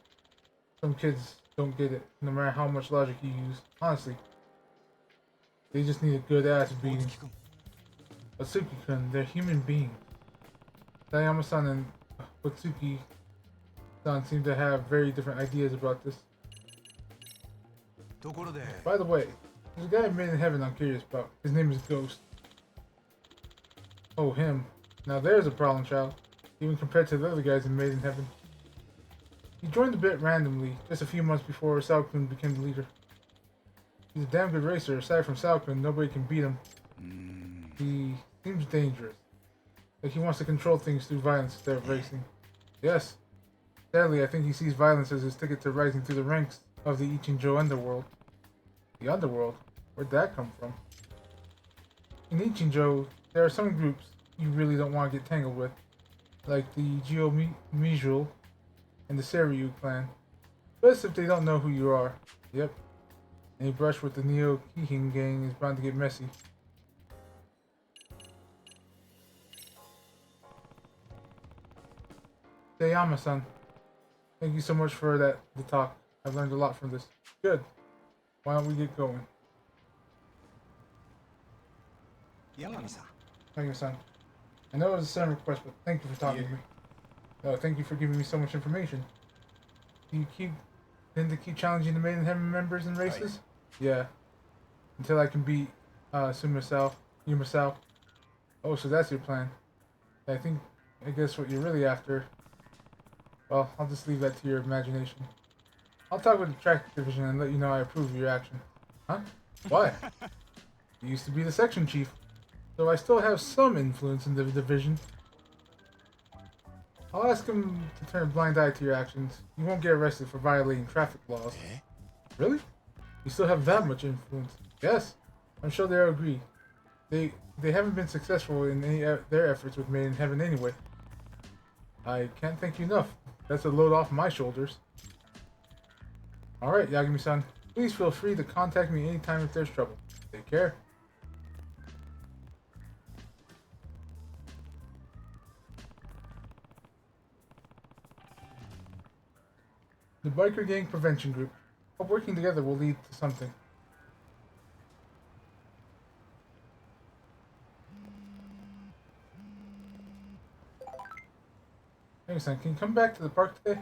Some kids don't get it, no matter how much logic you use. Honestly, they just need a good ass beating. Otsuki-kun, they're human beings. Sayama-san and Otsuki-san seem to have very different ideas about this. By the way, there's a guy in Made in Heaven I'm curious about. His name is Ghost. Oh, him. Now there's a problem child, even compared to the other guys in Made in Heaven. He joined a bit randomly, just a few months before Sao-kun became the leader. He's a damn good racer. Aside from Sao-kun, nobody can beat him. He seems dangerous. Like he wants to control things through violence instead of racing. Yes. Sadly, I think he sees violence as his ticket to rising through the ranks of the Ichinjo underworld. The underworld? Where'd that come from? In Ichinjo, there are some groups you really don't want to get tangled with, like the Geomijul and the Seryu clan. Best if they don't know who you are. Yep. Any brush with the Neo Kihin gang is bound to get messy. Sayama-san, thank you so much for the talk. I've learned a lot from this. Good. Why don't we get going? Yagami-san. I know it was a sudden request, but thank you for talking to me. Oh, thank you for giving me so much information. Do you intend to keep challenging the Made in Heaven members in races? Yeah. Until I can beat Yumasao. Oh, so that's your plan. I guess what you're really after. Well, I'll just leave that to your imagination. I'll talk with the track division and let you know I approve of your action. Huh? Why? You used to be the section chief, so I still have some influence in the division. I'll ask him to turn a blind eye to your actions. You won't get arrested for violating traffic laws. Really? You still have that much influence? Yes. I'm sure they'll agree. They haven't been successful in their efforts with Made in Heaven anyway. I can't thank you enough. That's a load off my shoulders. Alright, Yagami-san. Please feel free to contact me anytime if there's trouble. Take care. The Biker Gang Prevention Group. Hope working together will lead to something. Hey, son, can you come back to the park today?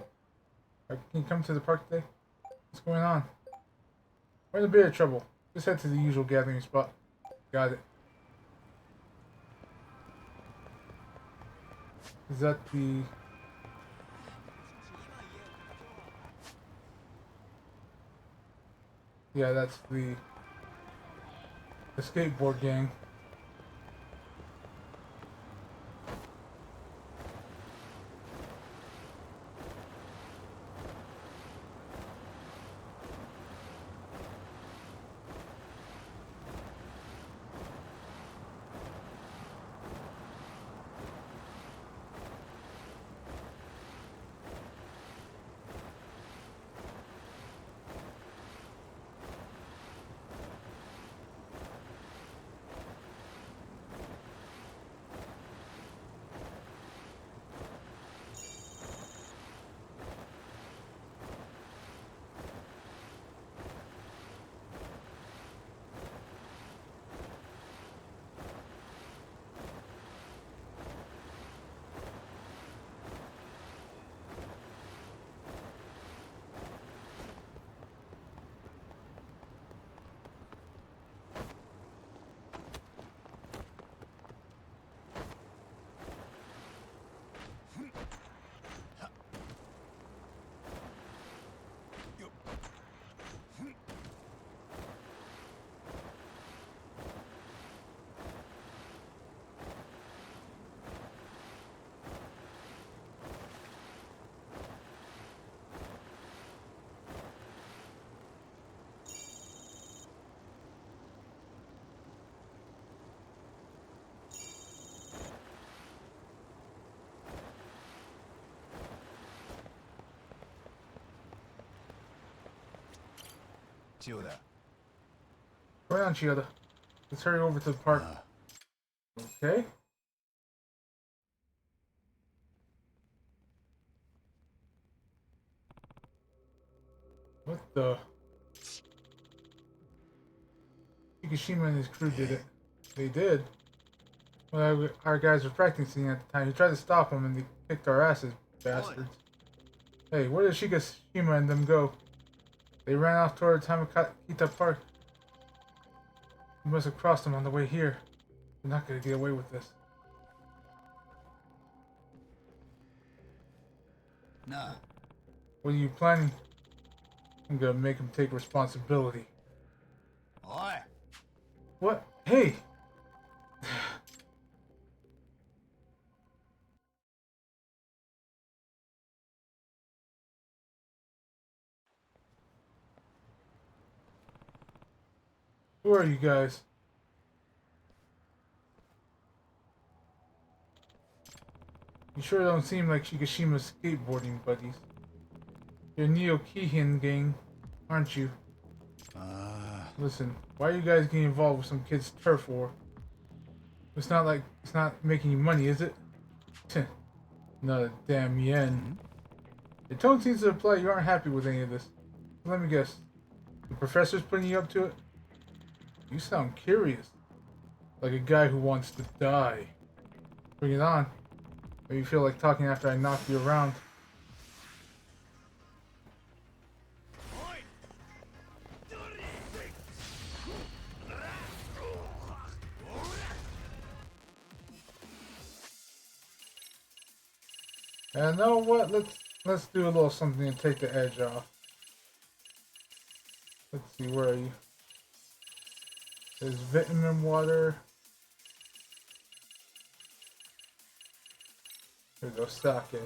Or can you come to the park today? What's going on? We're in a bit of trouble. Just head to the usual gathering spot. Got it. Is that the... Yeah, that's the skateboard gang. しようだ。 Right on, Chiyoda. Let's hurry over to the park. Okay. What the? Fukushima and his crew did it. They did. Well, our guys were practicing at the time. He tried to stop them and they kicked our asses, bastards. Hey, where did Shikishima and them go? They ran off toward Tamakita Park. We must have crossed them on the way here. We're not gonna get away with this. Nah. What are you planning? I'm gonna make him take responsibility. Oi. What? Hey! Who are you guys? You sure don't seem like Shikishima's skateboarding buddies. You're Neo Kihin gang, aren't you? Listen, why are you guys getting involved with some kid's turf war? It's not like it's not making you money, is it? Not a damn yen. Your tone seems to imply you aren't happy with any of this. Let me guess. The professor's putting you up to it? You sound curious. Like a guy who wants to die. Bring it on. Maybe you feel like talking after I knock you around. And you know what? Let's do a little something to take the edge off. Let's see, where are you? There's vitamin water. Here we go, sake.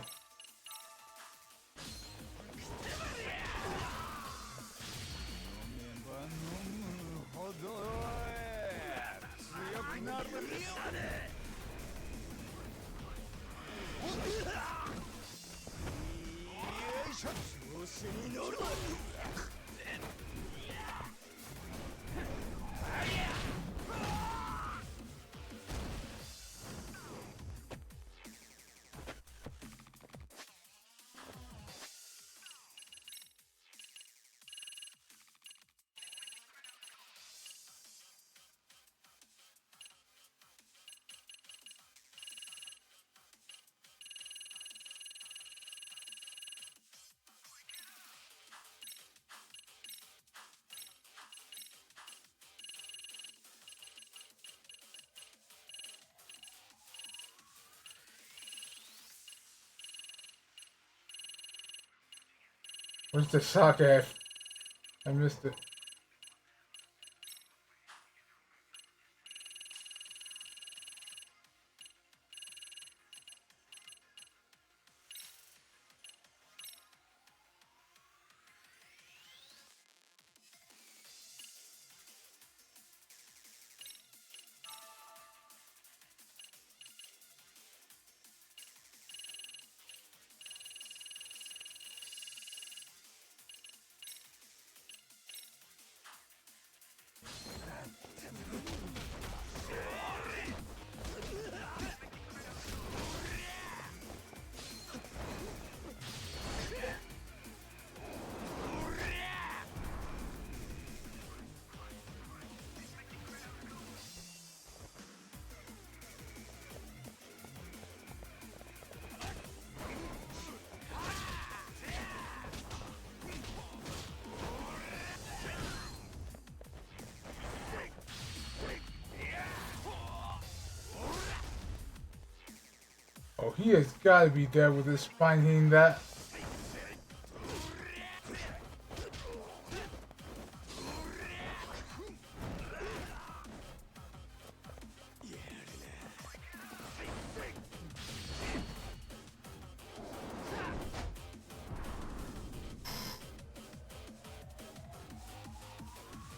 Where's the sake? I missed it. Oh, he has got to be dead with his spine hitting that.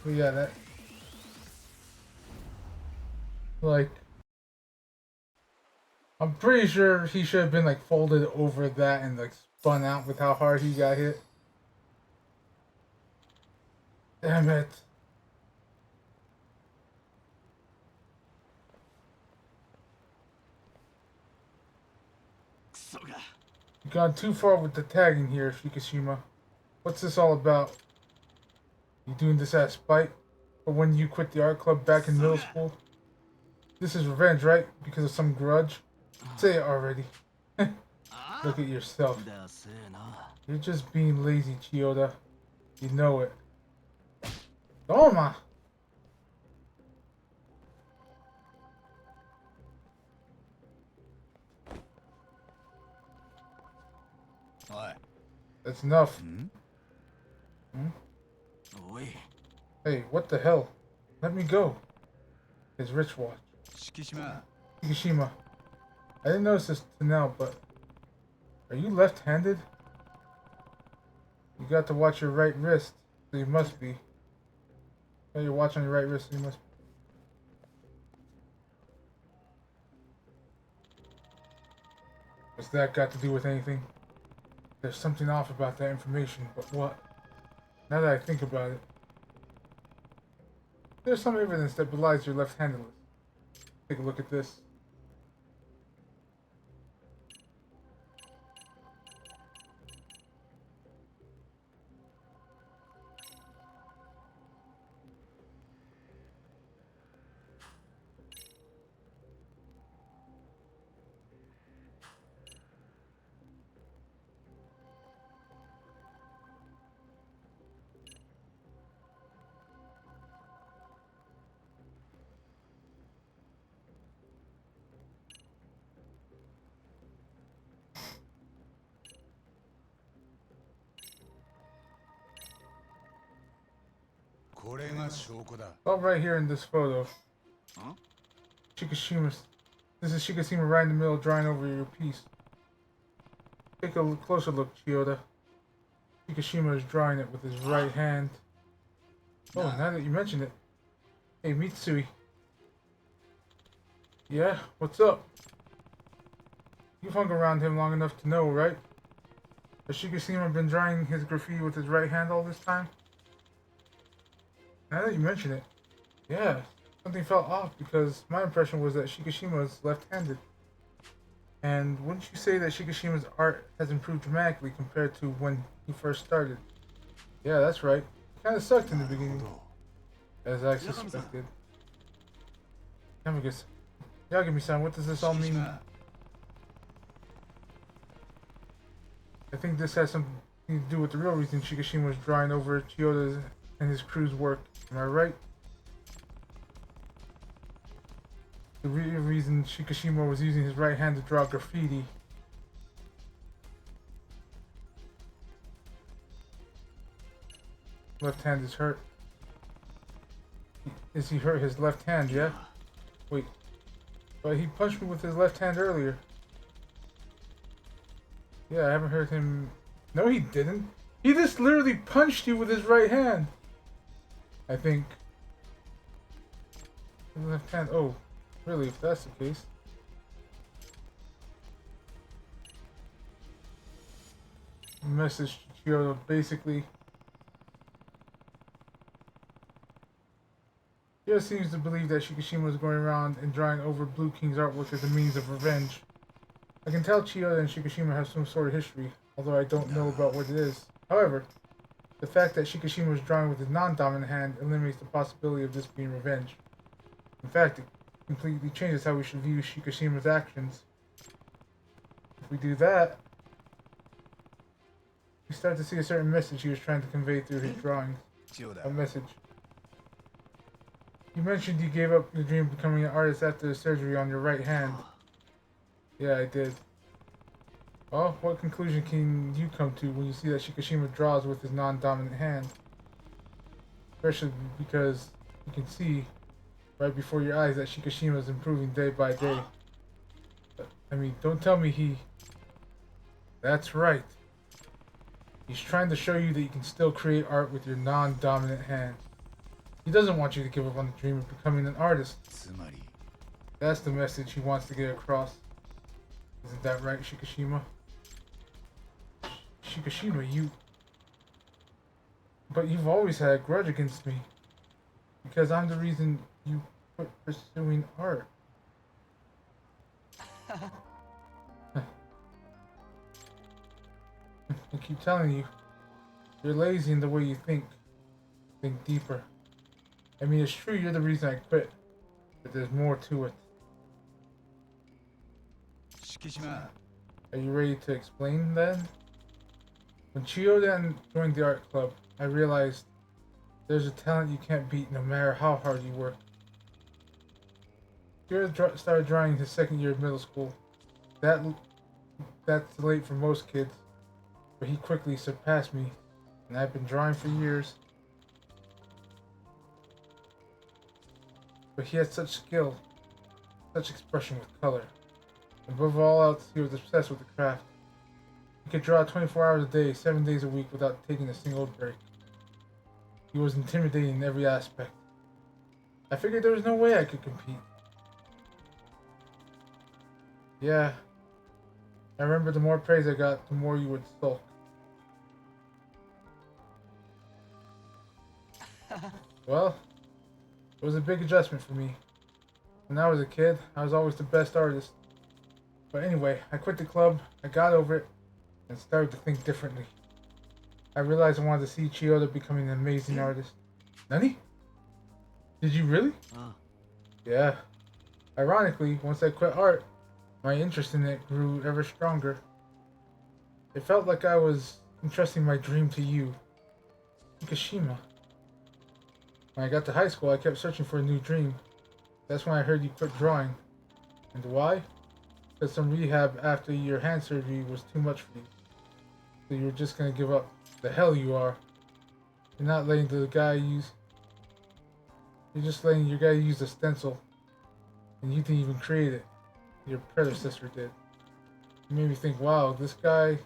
But yeah, that, like, I'm pretty sure he should have been like folded over that and like spun out with how hard he got hit. Damn it. You've gone too far with the tagging here, Shikishima. What's this all about? You doing this out of spite? Or when you quit the art club back in middle school? This is revenge, right? Because of some grudge? Say it already. Look at yourself. You're just being lazy, Chiyoda. You know it. Toma! That's enough. Hmm? Hey, what the hell? Let me go. His wristwatch. Shikishima. I didn't notice this till now, but are you left-handed? You got to watch your right wrist, so you must be. Oh, you're watching your right wrist, so you must be. What's that got to do with anything? There's something off about that information, but what? Now that I think about it, there's some evidence that belies your left-handedness. Take a look at this. All right here in this photo. Shikishima's. This is Shikishima right in the middle, drawing over your piece. Take a closer look, Chiyoda. Shikishima is drawing it with his right hand. Oh, now that you mention it. Hey, Mitsui. Yeah, what's up? You've hung around him long enough to know, right? Has Shikishima been drawing his graffiti with his right hand all this time? Now that you mention it, yeah, something felt off because my impression was that Shikishima was left-handed. And wouldn't you say that Shikishima's art has improved dramatically compared to when he first started? Yeah, that's right. It kind of sucked in the beginning, as I suspected. Yagami-san, what does this all mean? I think this has something to do with the real reason Shikishima was drawing over Chiyoda's and his crew's work. Am I right? The real reason Shikishima was using his right hand to draw graffiti. Left hand is hurt. Is he hurt his left hand, yeah? Wait. But he punched me with his left hand earlier. Yeah, I haven't heard him... No, he didn't. He just literally punched you with his right hand. I think. Left hand. Oh, really? If that's the case. Message to Chiyoda basically. Chiyoda seems to believe that Shikishima is going around and drawing over Blue King's artwork as a means of revenge. I can tell Chiyoda and Shikishima have some sort of history, although I don't know about what it is. However, the fact that Shikishima was drawing with his non-dominant hand eliminates the possibility of this being revenge. In fact, it completely changes how we should view Shikishima's actions. If we do that, we start to see a certain message he was trying to convey through his drawings. A message. You mentioned you gave up the dream of becoming an artist after the surgery on your right hand. Yeah, I did. Well, what conclusion can you come to when you see that Shikishima draws with his non-dominant hand? Especially because you can see right before your eyes that Shikishima is improving day by day. I mean, don't tell me he... That's right. He's trying to show you that you can still create art with your non-dominant hand. He doesn't want you to give up on the dream of becoming an artist. That's the message he wants to get across. Isn't that right, Shikishima? Shikishima, you... But you've always had a grudge against me. Because I'm the reason you quit pursuing art. I keep telling you, you're lazy in the way you think. Think deeper. I mean, it's true you're the reason I quit. But there's more to it. 敷島 Are you ready to explain then? When Chiyoda joined the art club, I realized there's a talent you can't beat no matter how hard you work. Chiyoda started drawing his second year of middle school. That's late for most kids, but he quickly surpassed me, and I've been drawing for years. But he had such skill, such expression with color. Above all else, he was obsessed with the craft. He could draw 24 hours a day, 7 days a week without taking a single break. He was intimidating in every aspect. I figured there was no way I could compete. Yeah. I remember the more praise I got, the more you would sulk. Well, it was a big adjustment for me. When I was a kid, I was always the best artist. But anyway, I quit the club, I got over it, and started to think differently. I realized I wanted to see Chiyoda becoming an amazing artist. Nani? Did you really? Yeah. Ironically, once I quit art, my interest in it grew ever stronger. It felt like I was entrusting my dream to you, Kashima. When I got to high school, I kept searching for a new dream. That's when I heard you quit drawing. And why? Because some rehab after your hand surgery was too much for you. So you were just gonna give up. The hell you are. You're not letting the guy use... You're just letting your guy use a stencil. And you didn't even create it. Your predecessor did. It made me think, wow, this guy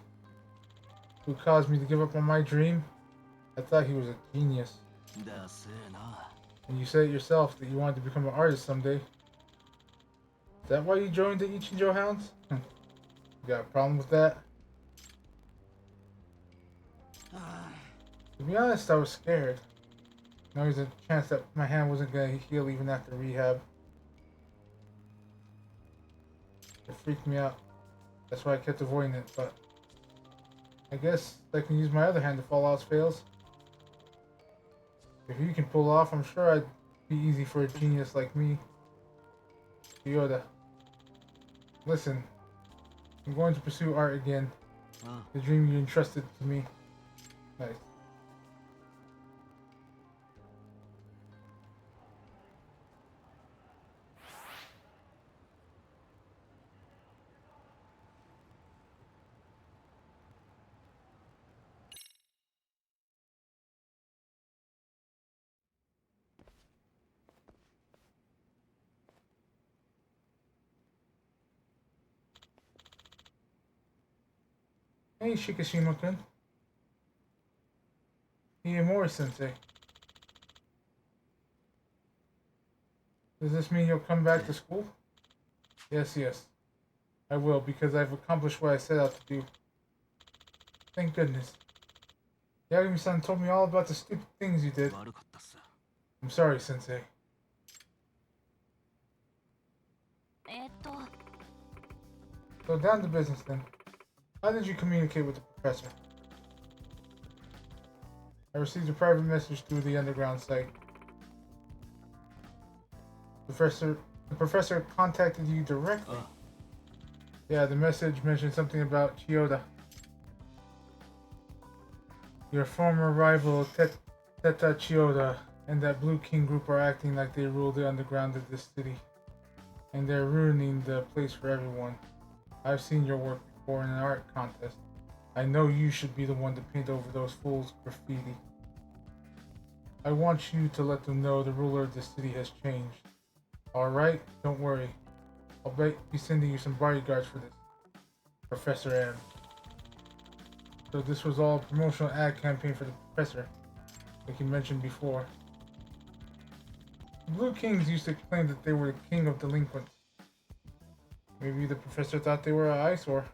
who caused me to give up on my dream, I thought he was a genius. And you said it yourself that you wanted to become an artist someday. Is that why you joined the Ichijo Hounds? You got a problem with that? To be honest, I was scared. There was a chance that my hand wasn't going to heal even after rehab. It freaked me out. That's why I kept avoiding it, but I guess I can use my other hand if all else fails. If you can pull off, I'm sure I'd be easy for a genius like me. Yoda. Listen, I'm going to pursue art again. The dream you entrusted to me. Nice. Hey, Shikishima-kun. Hiyamori-sensei. Does this mean you'll come back to school? Yes, yes. I will, because I've accomplished what I set out to do. Thank goodness. Yagami-san told me all about the stupid things you did. I'm sorry, Sensei. So down to business then. How did you communicate with the professor? I received a private message through the underground site. The professor contacted you directly. Yeah, the message mentioned something about Chiyoda. Your former rival Teta Chiyoda and that Blue King group are acting like they rule the underground of this city. And they're ruining the place for everyone. I've seen your work before in an art contest. I know you should be the one to paint over those fools' graffiti. I want you to let them know the ruler of the city has changed. Alright? Don't worry. I'll be sending you some bodyguards for this. Professor M. So this was all a promotional ad campaign for the professor, like you mentioned before. The Blue Kings used to claim that they were the king of delinquents. Maybe the professor thought they were an eyesore.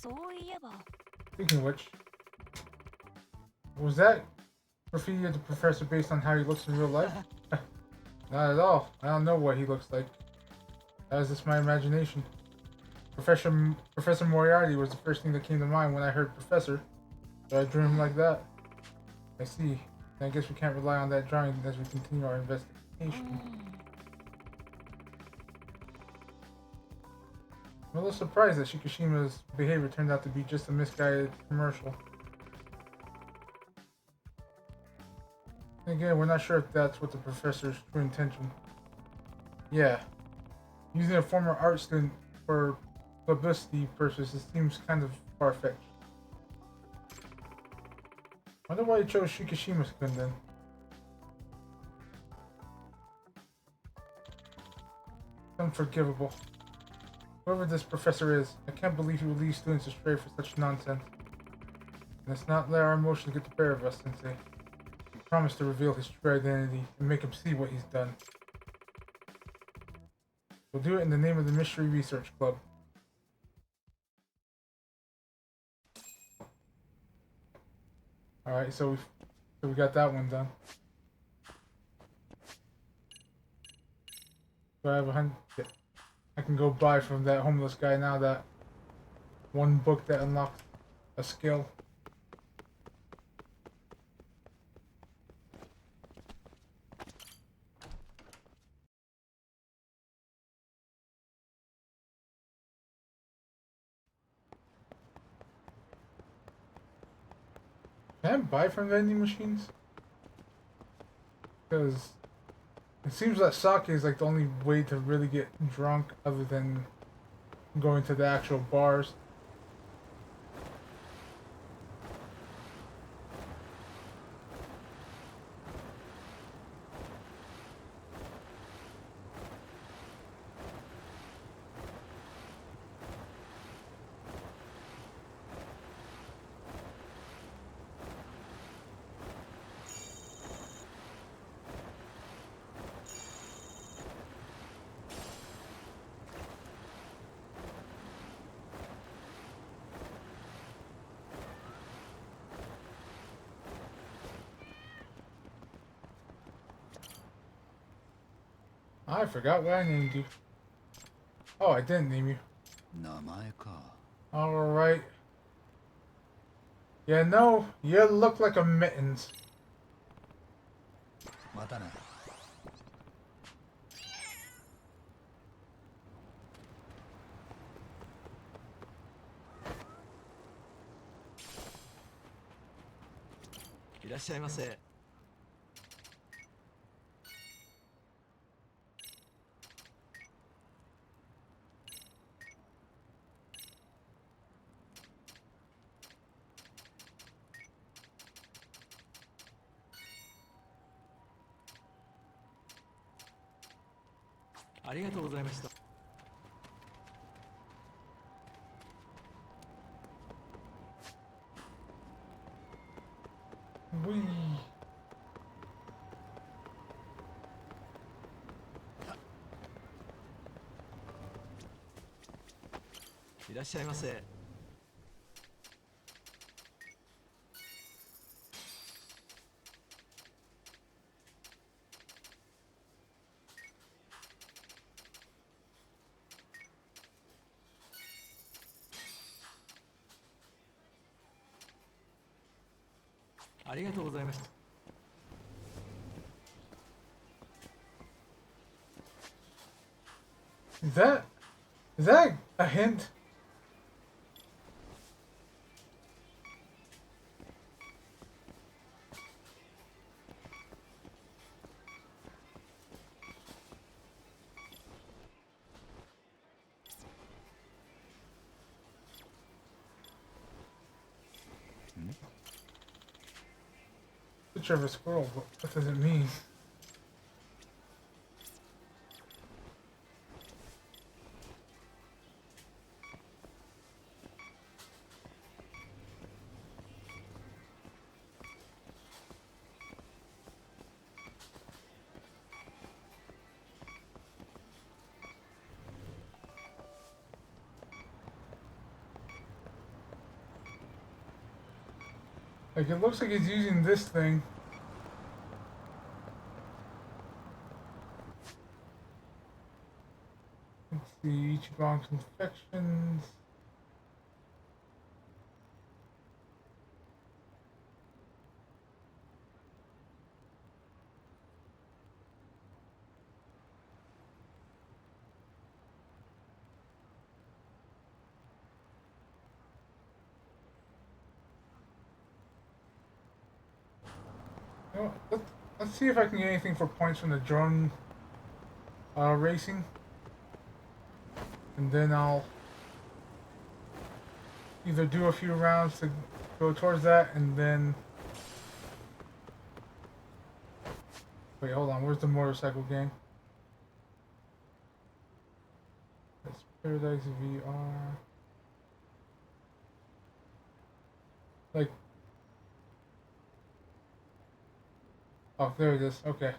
そういえば Speaking of which, was that graffiti of the professor based on how he looks in real life? Not at all. I don't know what he looks like. That was just my imagination. Professor Moriarty was the first thing that came to mind when I heard Professor, so I drew him like that. I see. I guess we can't rely on that drawing as we continue our investigation. I'm a little surprised that Shikishima's behavior turned out to be just a misguided commercial. Again, we're not sure if that's what the professor's true intention. Yeah, using a former art student for publicity purposes seems kind of far-fetched. Wonder why he chose Shikishima's gun then. Unforgivable. Whoever this professor is, I can't believe he would lead students astray for such nonsense. Let's not let our emotions get the better of us, Sensei. We promise to reveal his true identity and make him see what he's done. We'll do it in the name of the Mystery Research Club. Alright, so we got that one done. So I have 100. Yeah. I can go buy from that homeless guy now that one book that unlocks a skill. Can I buy from vending machines? Because it seems that sake is like the only way to really get drunk other than going to the actual bars. I forgot what I named you. Oh, I didn't name you. 名前か。 Alright. Yeah, no, you look like a mittens. またね。いらっしゃいませ。ありがとうございました。Whee. いらっしゃいませ。ありがとうございました。Is that a hint? Picture of a squirrel, but what does it mean? Like, it looks like he's using this thing. Let's see, Ichiban's infections. You know, let's see if I can get anything for points from the drone racing. And then I'll either do a few rounds to go towards that, and then... Wait, hold on. Where's the motorcycle gang? That's Paradise VR. Like... Oh, there it is. Okay.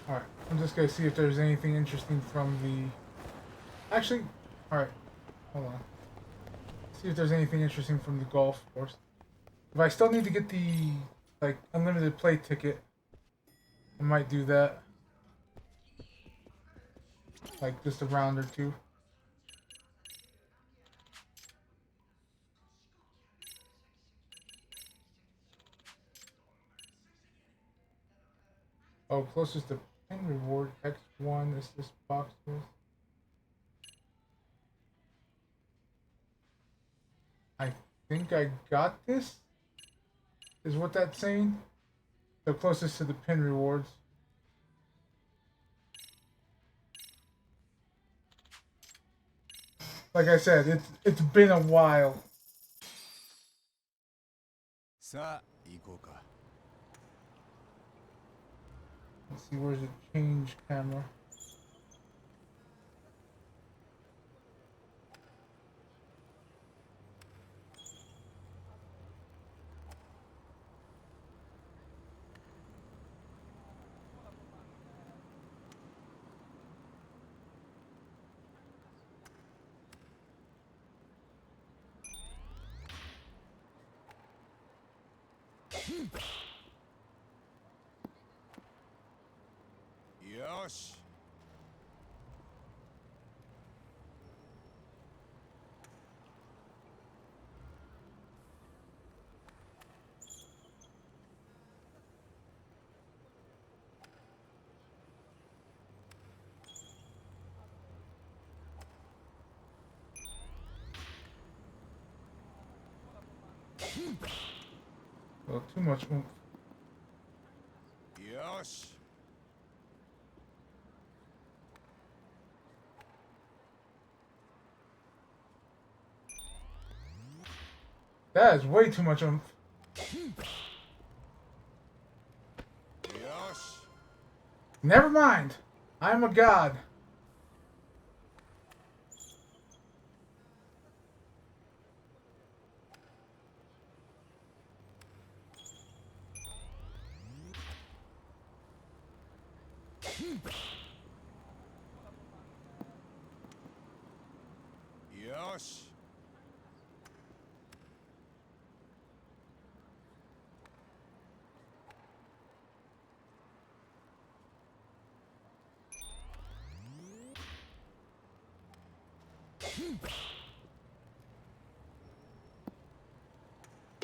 Alright, I'm just gonna see if there's anything interesting from the... Actually, alright, hold on. See if there's anything interesting from the golf course. If I still need to get the, like, unlimited play ticket, I might do that. Like, just a round or two. Oh, closest to pin reward, X1 assist boxes. I think I got this, is what that's saying. The closest to the pin rewards. Like I said, it's been a while. さあ行こうか。 Let's see, where's the change camera? Yosh. Well, too much oomph. Yosh. That is way too much oomph. Yosh. Never mind. I'm a god. Yosh.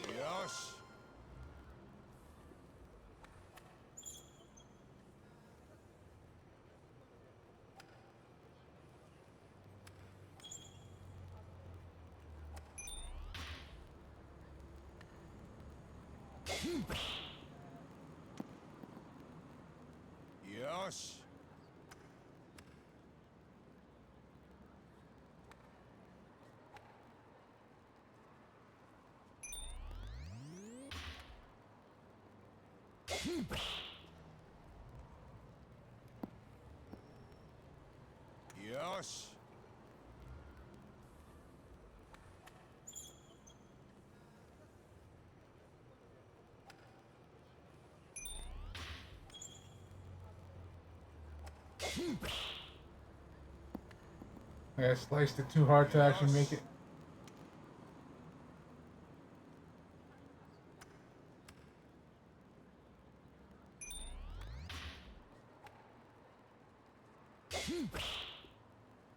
Yosh. Yosh. I sliced it too hard to actually make it.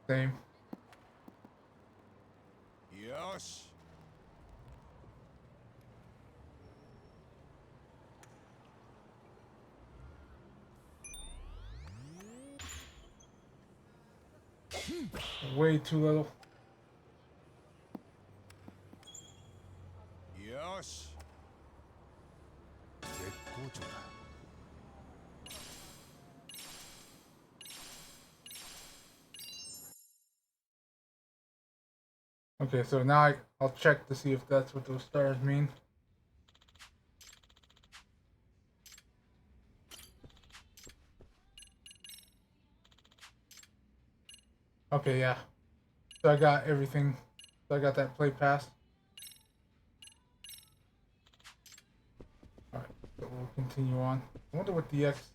Same. よし Way too little. よし 絶好調だ。 Okay, so now I'll check to see if that's what those stars mean. Okay, yeah. So I got everything. So I got that plate pass. Alright, so we'll continue on. I wonder what the X,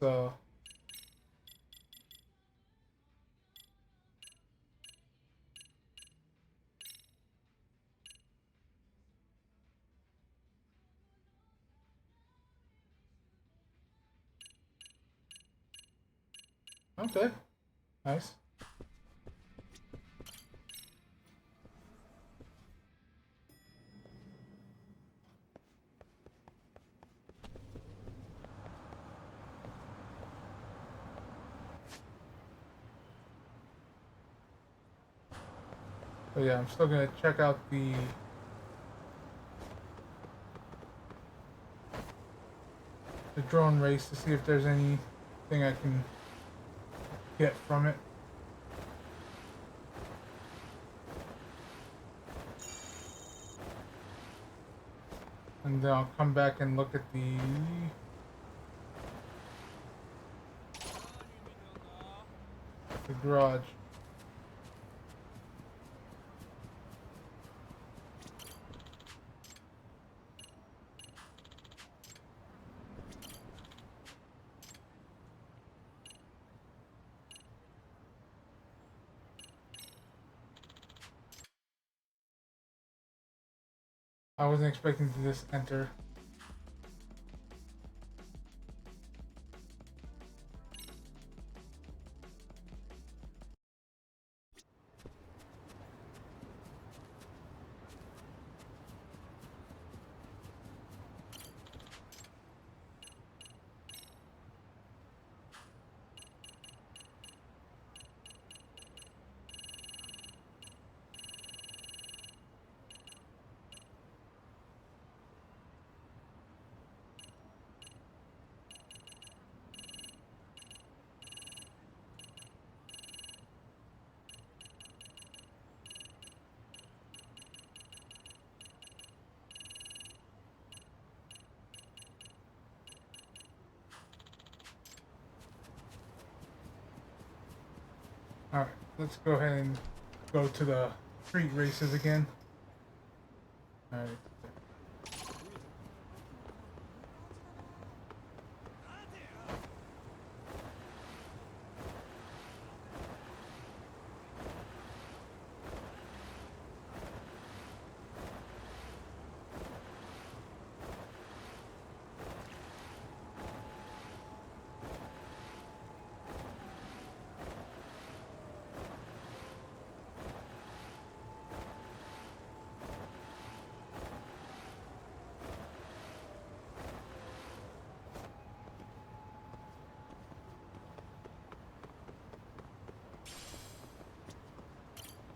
Okay. Nice. But yeah, I'm still gonna check out the drone race to see if there's anything I can get from it. And then I'll come back and look at the garage. I wasn't expecting to just enter. Alright, let's go ahead and go to the street races again. Alright.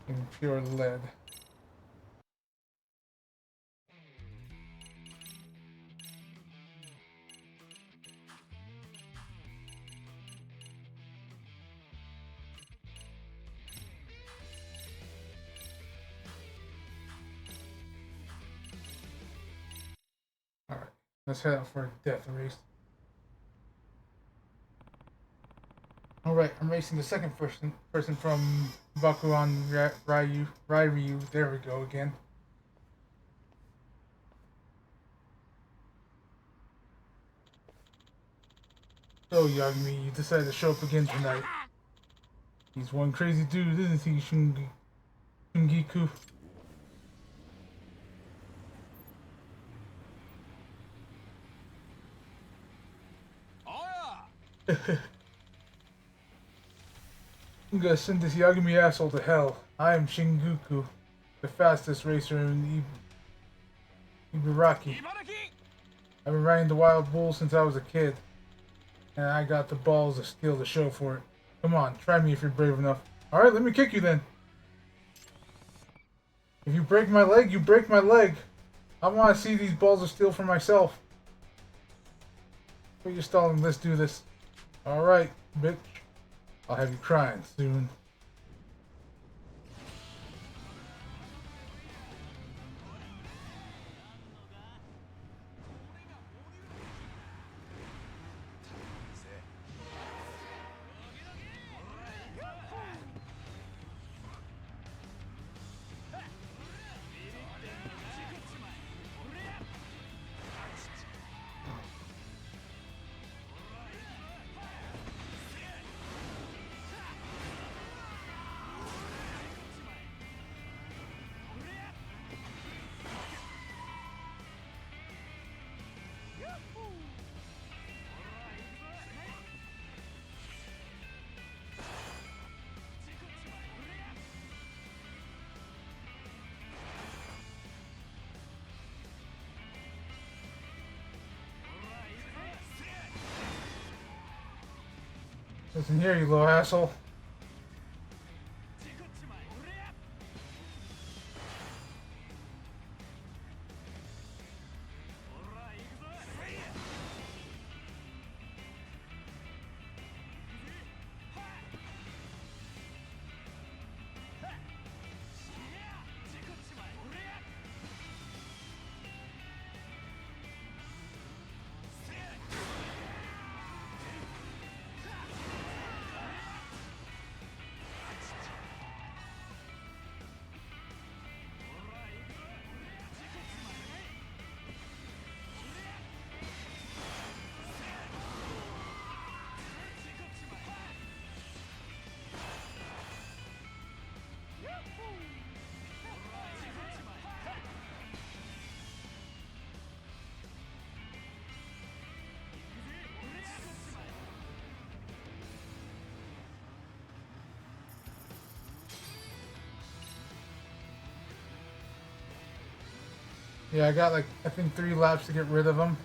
In pure lead. Alright, let's head out for a death race. Alright, I'm racing the second person from Bakuran Ryu. There we go again. So Yagami, you decided to show up again tonight. He's one crazy dude, isn't he, Shungiku? I'm gonna send this Yagami asshole to hell. I am Shinguku, the fastest racer in Ibaraki. I've been riding the wild bull since I was a kid, and I got the balls of steel to show for it. Come on, try me if you're brave enough. Alright, let me kick you then. If you break my leg, you break my leg. I want to see these balls of steel for myself. Quit your stalling, let's do this. Alright, bitch. I'll have you crying soon. Listen here, you little asshole. Yeah, I got like, I think 3 laps to get rid of them.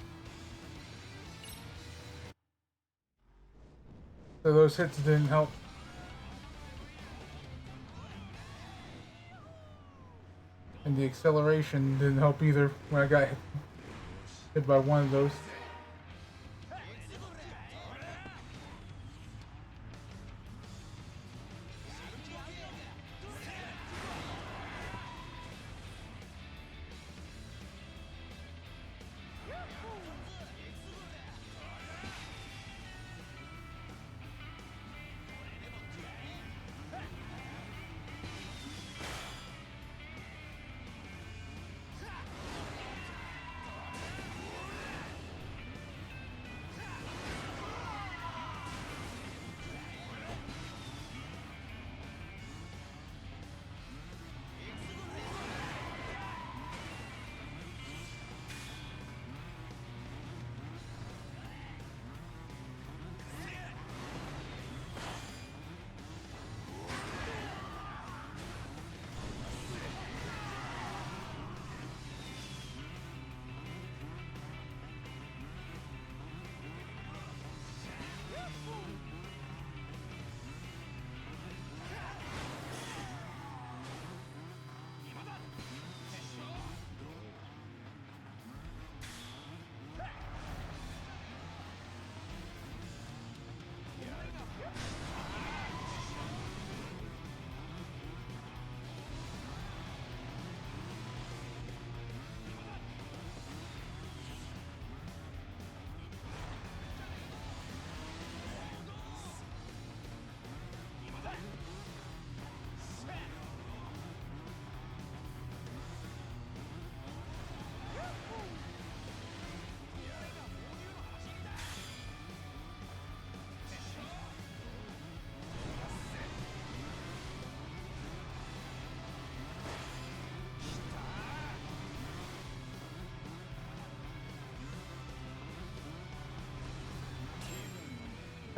So those hits didn't help. And the acceleration didn't help either when I got hit by one of those.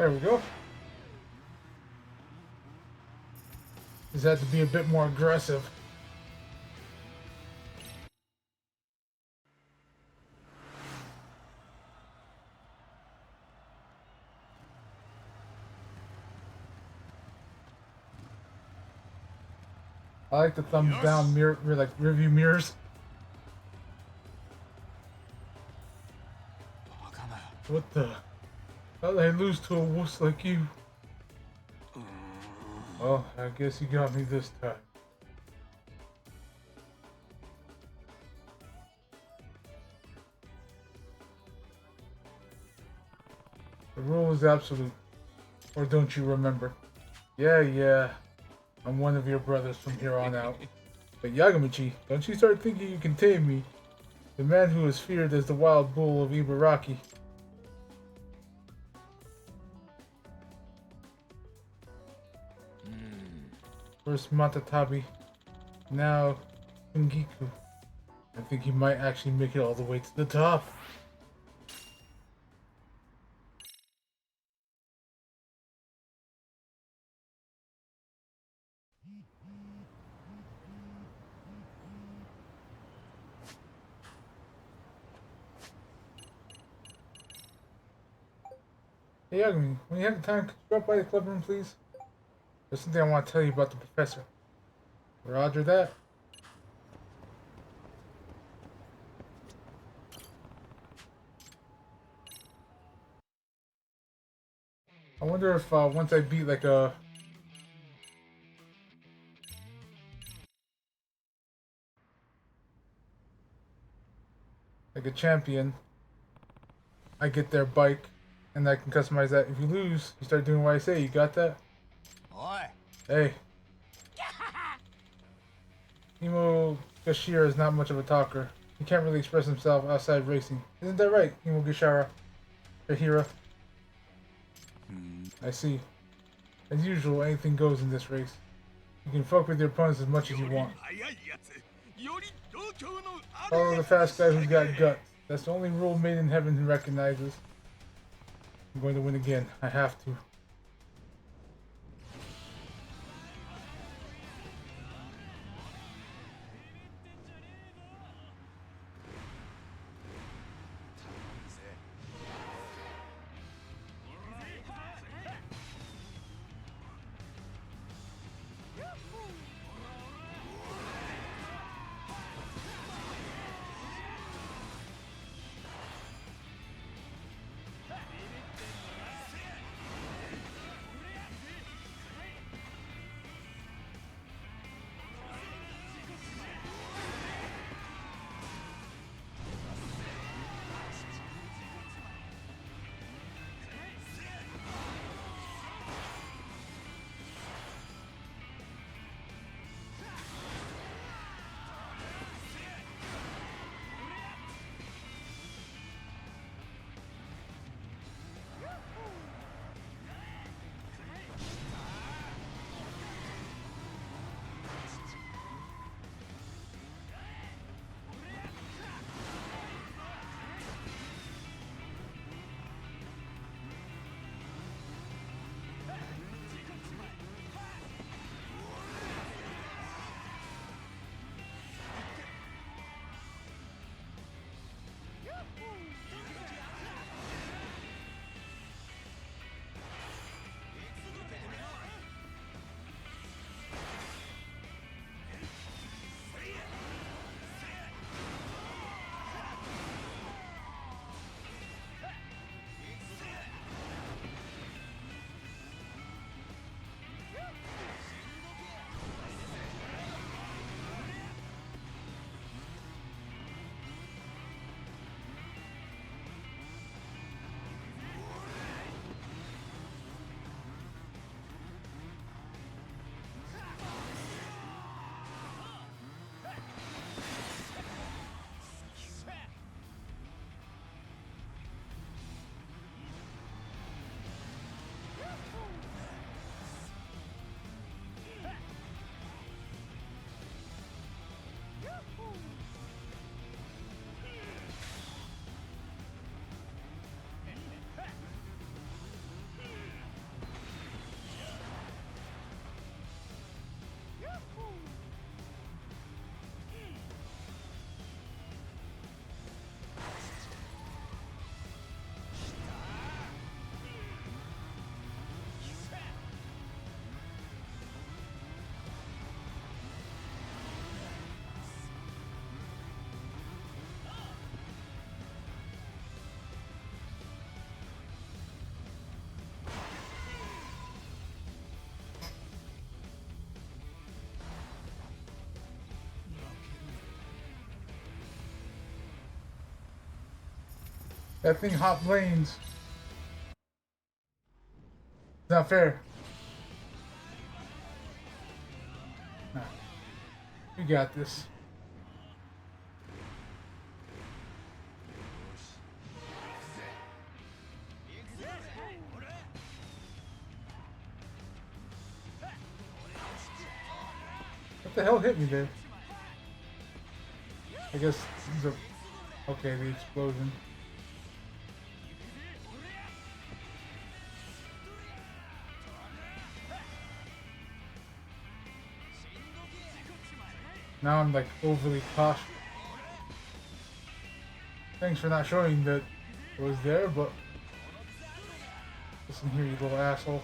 There we go. Just had to be a bit more aggressive. I like the thumbs down mirror, like rearview mirrors. What the? How did I lose to a wuss like you? Well, I guess you got me this time. The rule is absolute. Or don't you remember? Yeah. I'm one of your brothers from here on out. But Yagamichi, don't you start thinking you can tame me. The man who is feared as the wild bull of Ibaraki. First Matatabi, now Kungiku. I think he might actually make it all the way to the top. Hey Yagami, when you have the time, could you drop by the club room, please? There's something I want to tell you about the professor. Roger that. I wonder if once I beat like a champion, I get their bike and I can customize that. If you lose, you start doing what I say. You got that? Oi. Hey. Himo Gashira is not much of a talker. He can't really express himself outside racing. Isn't that right, Himo Gashira? I see. As usual, anything goes in this race. You can fuck with your opponents as much as you want. Follow the fast guy who's got guts. That's the only rule made in heaven recognizes. I'm going to win again. I have to. That thing hot planes. It's not fair. Nah. You got this. What the hell hit me there? I guess these are... Okay, the explosion. Now I'm like overly cautious. Thanks for not showing that it was there, but listen here, you little asshole.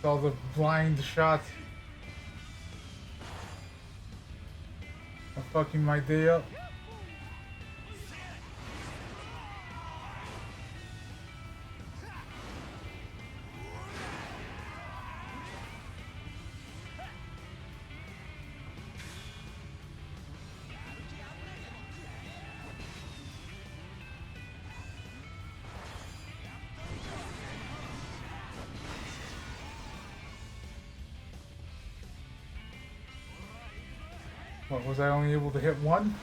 All the blind shots are fucking my day up. What, was I only able to hit one?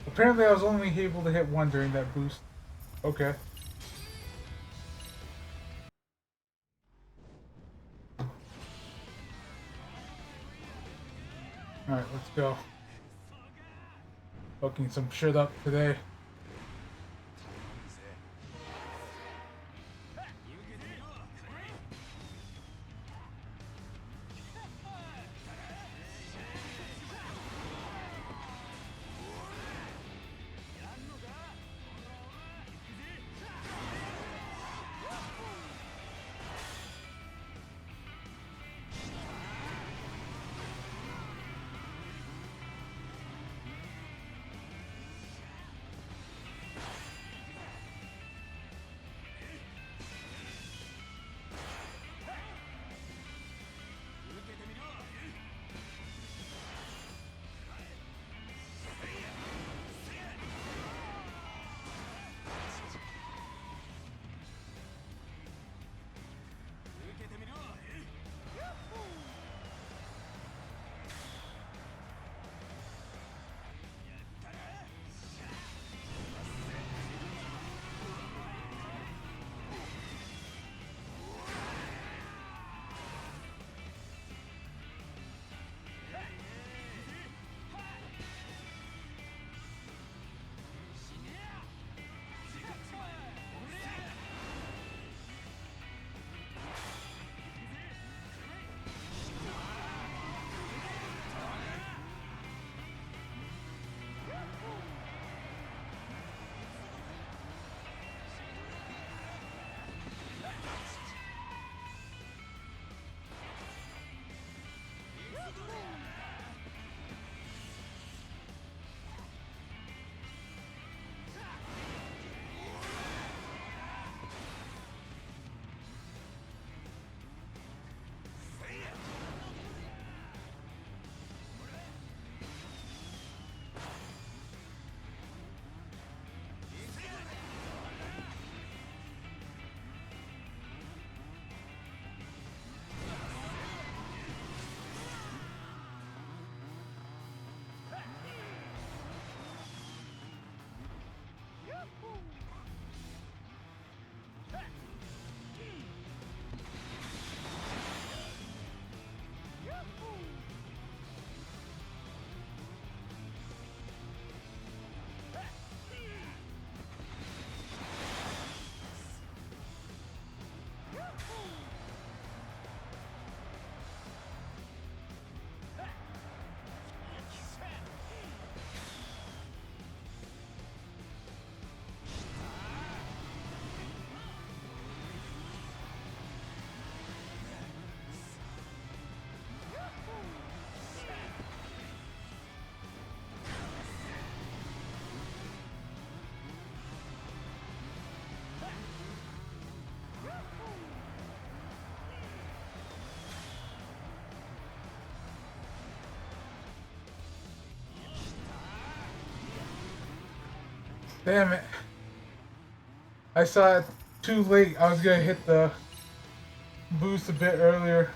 Apparently I was only able to hit one during that boost. Okay. Alright, let's go. Fucking some shit up today. Damn it. I saw it too late. I was gonna hit the boost a bit earlier.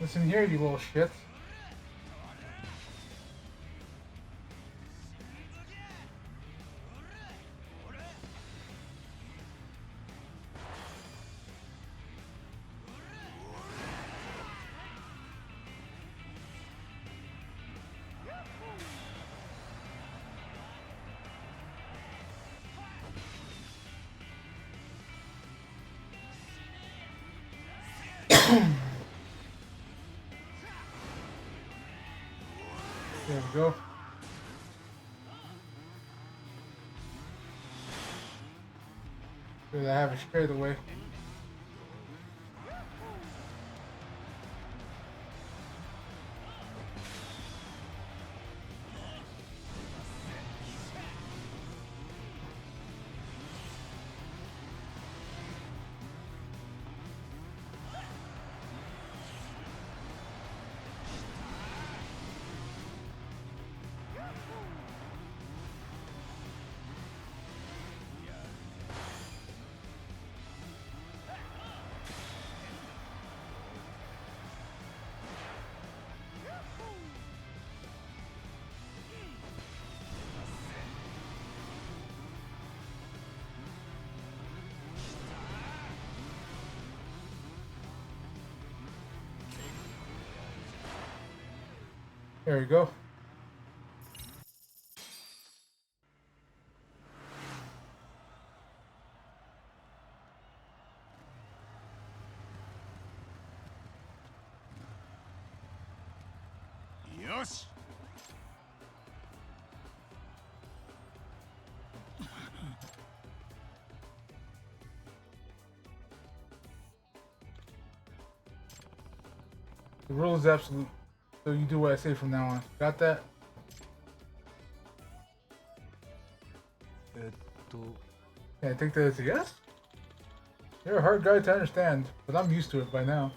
Listen here, you little shit. There we go. Good, I have it straight away. There we go. Yosh! The rule is absolute, so you do what I say from now on. Got that? Yeah, I think that is a yes? You're a hard guy to understand, but I'm used to it by now.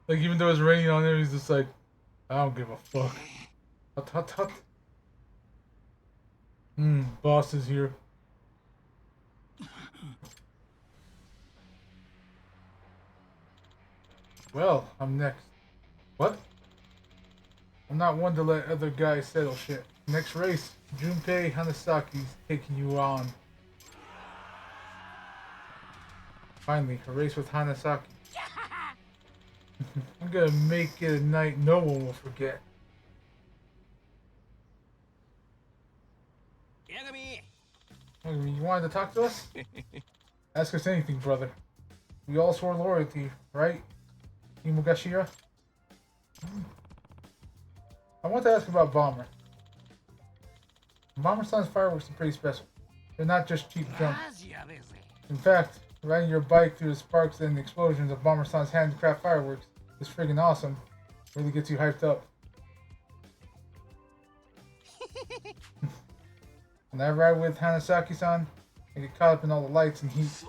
Like, even though it's raining on him, he's just like, I don't give a fuck. Hut hut hut. Boss is here. Well, I'm next. What? I'm not one to let other guys settle shit. Next race, Junpei Hanasaki's taking you on. Finally, a race with Hanasaki. I'm gonna make it a night no one will forget. You wanted to talk to us? Ask us anything, brother. We all swore loyalty, right? Imogashira? I want to ask about Bomber. Bomber-san's fireworks are pretty special. They're not just cheap junk. マジやべえぜ In fact, riding your bike through the sparks and the explosions of Bomber-san's handcraft fireworks is friggin' awesome. Really gets you hyped up. When I ride with Hanasaki-san, I get caught up in all the lights and heat.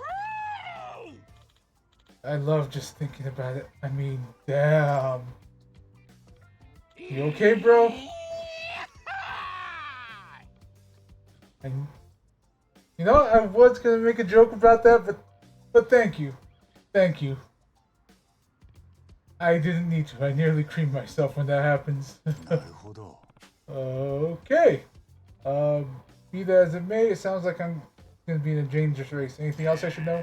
I love just thinking about it. I mean, damn. You okay, bro? And, you know, I was gonna make a joke about that, but thank you. Thank you. I didn't need to. I nearly creamed myself when that happens. なるほど。 Okay. Be that as it may, it sounds like I'm gonna be in a dangerous race. Anything else I should know?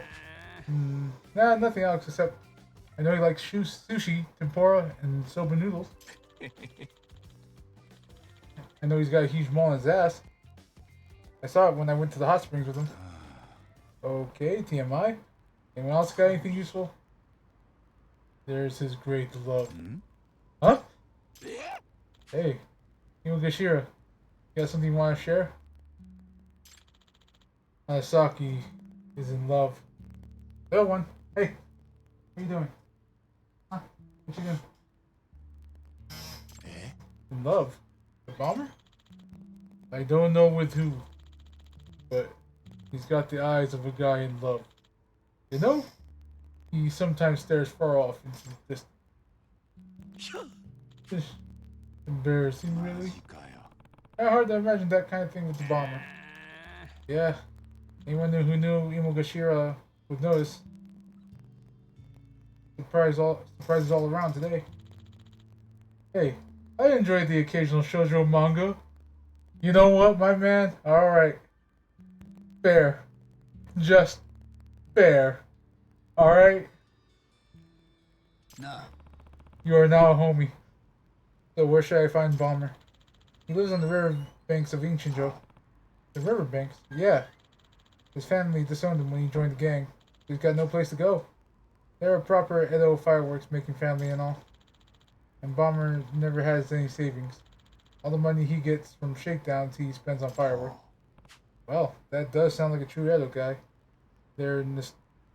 Nah, nothing else except I know he likes sushi, tempura, and soba noodles. I know he's got a huge mole in his ass. I saw it when I went to the hot springs with him. Okay, TMI. Anyone else got anything useful? There's his great love. Huh? Hey, Imogashira, you got something you want to share? Hanasaki is in love. Good one. Hey, what are you doing? Huh? What you doing? In love? The bomber? I don't know with who, but he's got the eyes of a guy in love. You know, he sometimes stares far off into the distance. Just embarrassing, really. Kinda hard to imagine that kind of thing with the bomber. Yeah, anyone who knew Imogashira would notice. Surprises all around today. Hey, I enjoyed the occasional shoujo manga. You know what, my man? Alright. Fair. Just fair. Alright? Nah. You are now a homie. So where should I find Bomber? He lives on the river banks of Inchinjo. The river banks? Yeah. His family disowned him when he joined the gang. He's got no place to go. They're a proper Edo fireworks making family and all. And Bomber never has any savings. All the money he gets from shakedowns he spends on fireworks. Well, that does sound like a true Edo guy. They're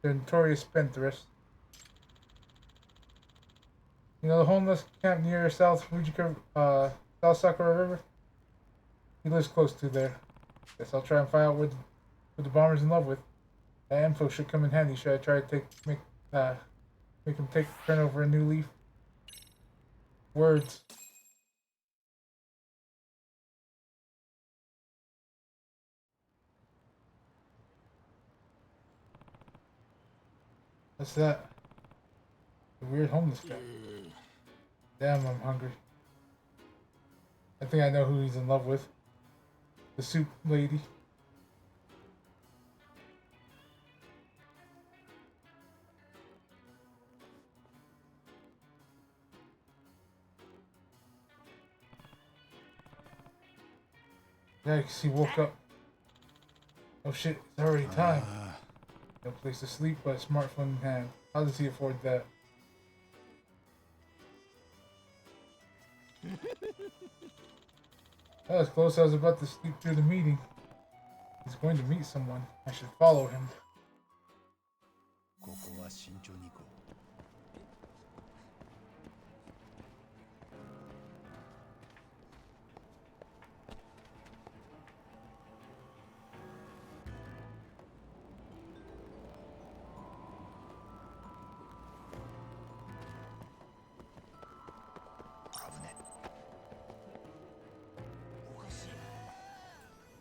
notorious spendthrifts. You know the homeless camp near South South Sakura River? He lives close to there. Guess I'll try and find out what the Bomber's in love with. That info should come in handy. Should I try to make him turn over a new leaf? Words. What's that? The weird homeless guy. Damn, I'm hungry. I think I know who he's in love with. The soup lady. Yikes, he woke up. Oh shit, it's already time. No place to sleep but a smartphone in hand. How does he afford that? That was close. I was about to sleep through the meeting. He's going to meet someone. I should follow him. ここは慎重に行こう。危ね。おかしいな。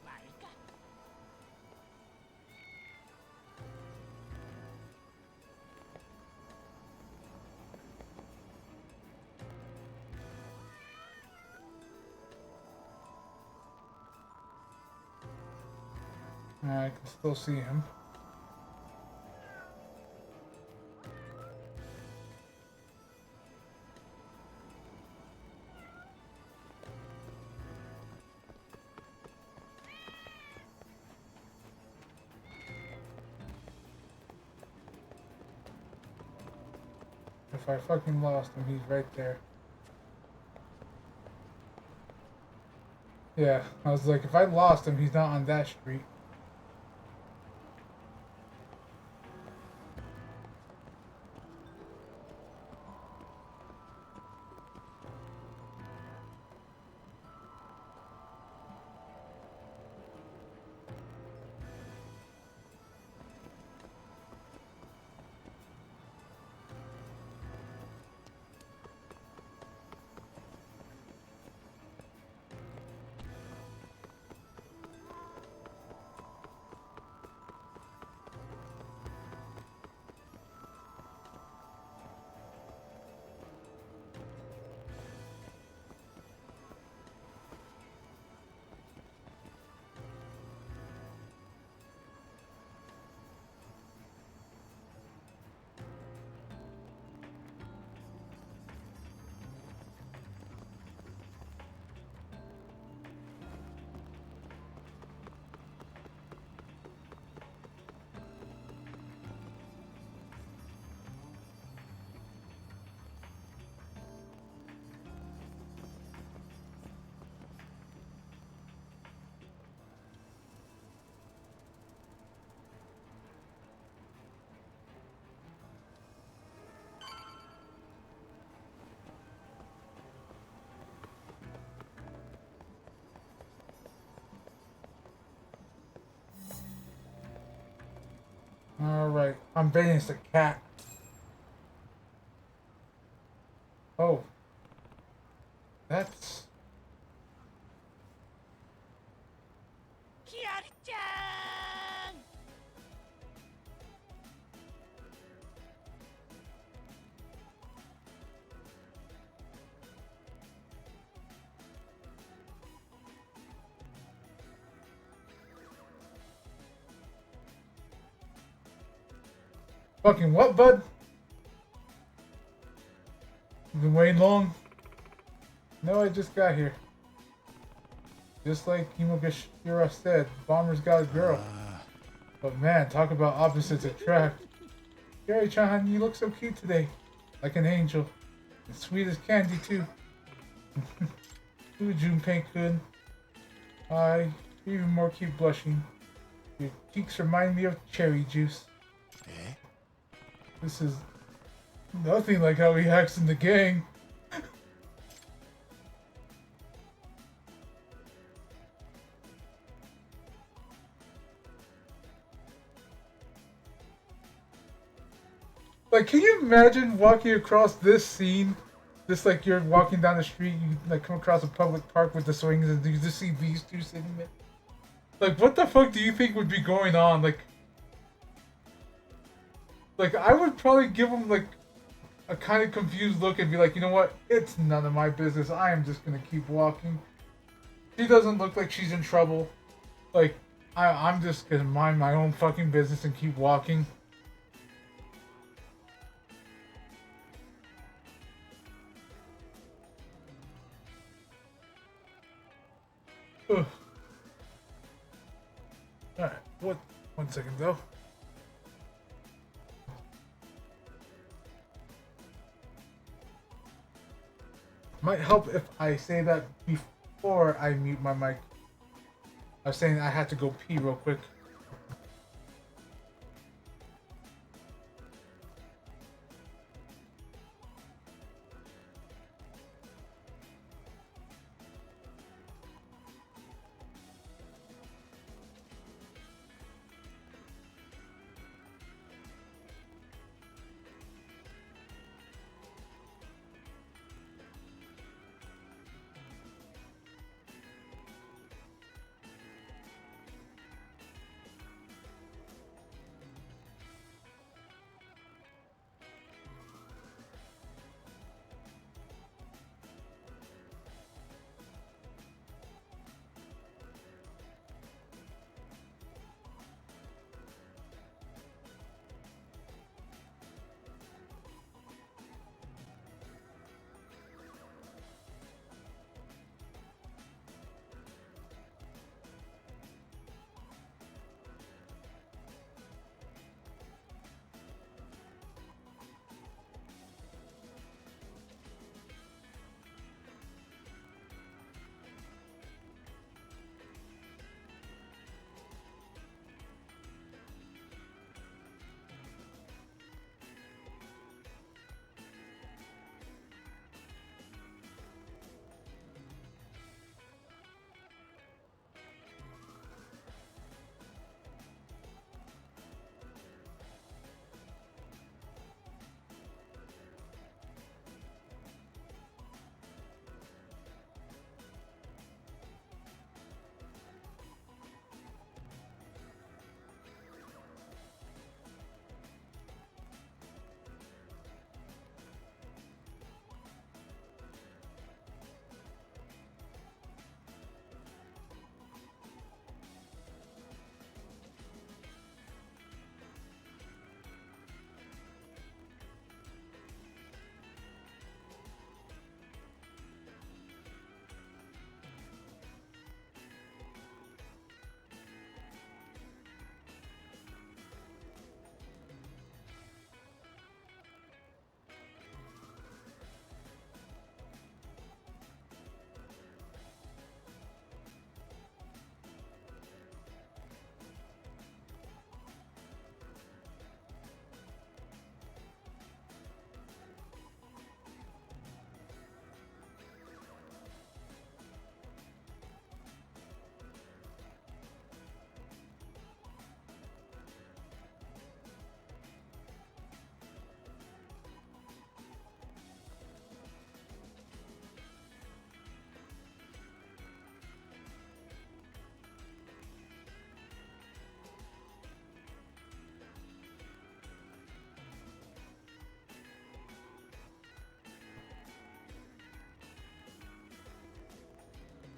まあいいか。I can still see him. if I fucking lost him, he's right there. Yeah, I was like, if I lost him, he's not on that street. Alright, I'm betting it's a cat. Oh. That's... ひよりちゃん Fucking what, bud? You been waiting long? No, I just got here. Just like Imogashira said, Bomber's got a girl. But man, talk about opposites attract. Yuri-chan, you look so cute today. Like an angel. And sweet as candy, too. Ooh, Junpei-kun. You're even more cute blushing. Your cheeks remind me of cherry juice. This is nothing like how he acts in the gang. Like, can you imagine walking across this scene? Just like you're walking down the street, you like come across a public park with the swings, and you just see these two sitting there. Like, what the fuck do you think would be going on? Like I would probably give him like a kind of confused look and be like, you know what? It's none of my business. I am just gonna keep walking. She doesn't look like she's in trouble. Like, I'm just gonna mind my own fucking business and keep walking. Ugh. Alright, what? 1 second though. Might help if I say that before I mute my mic. I was saying I had to go pee real quick.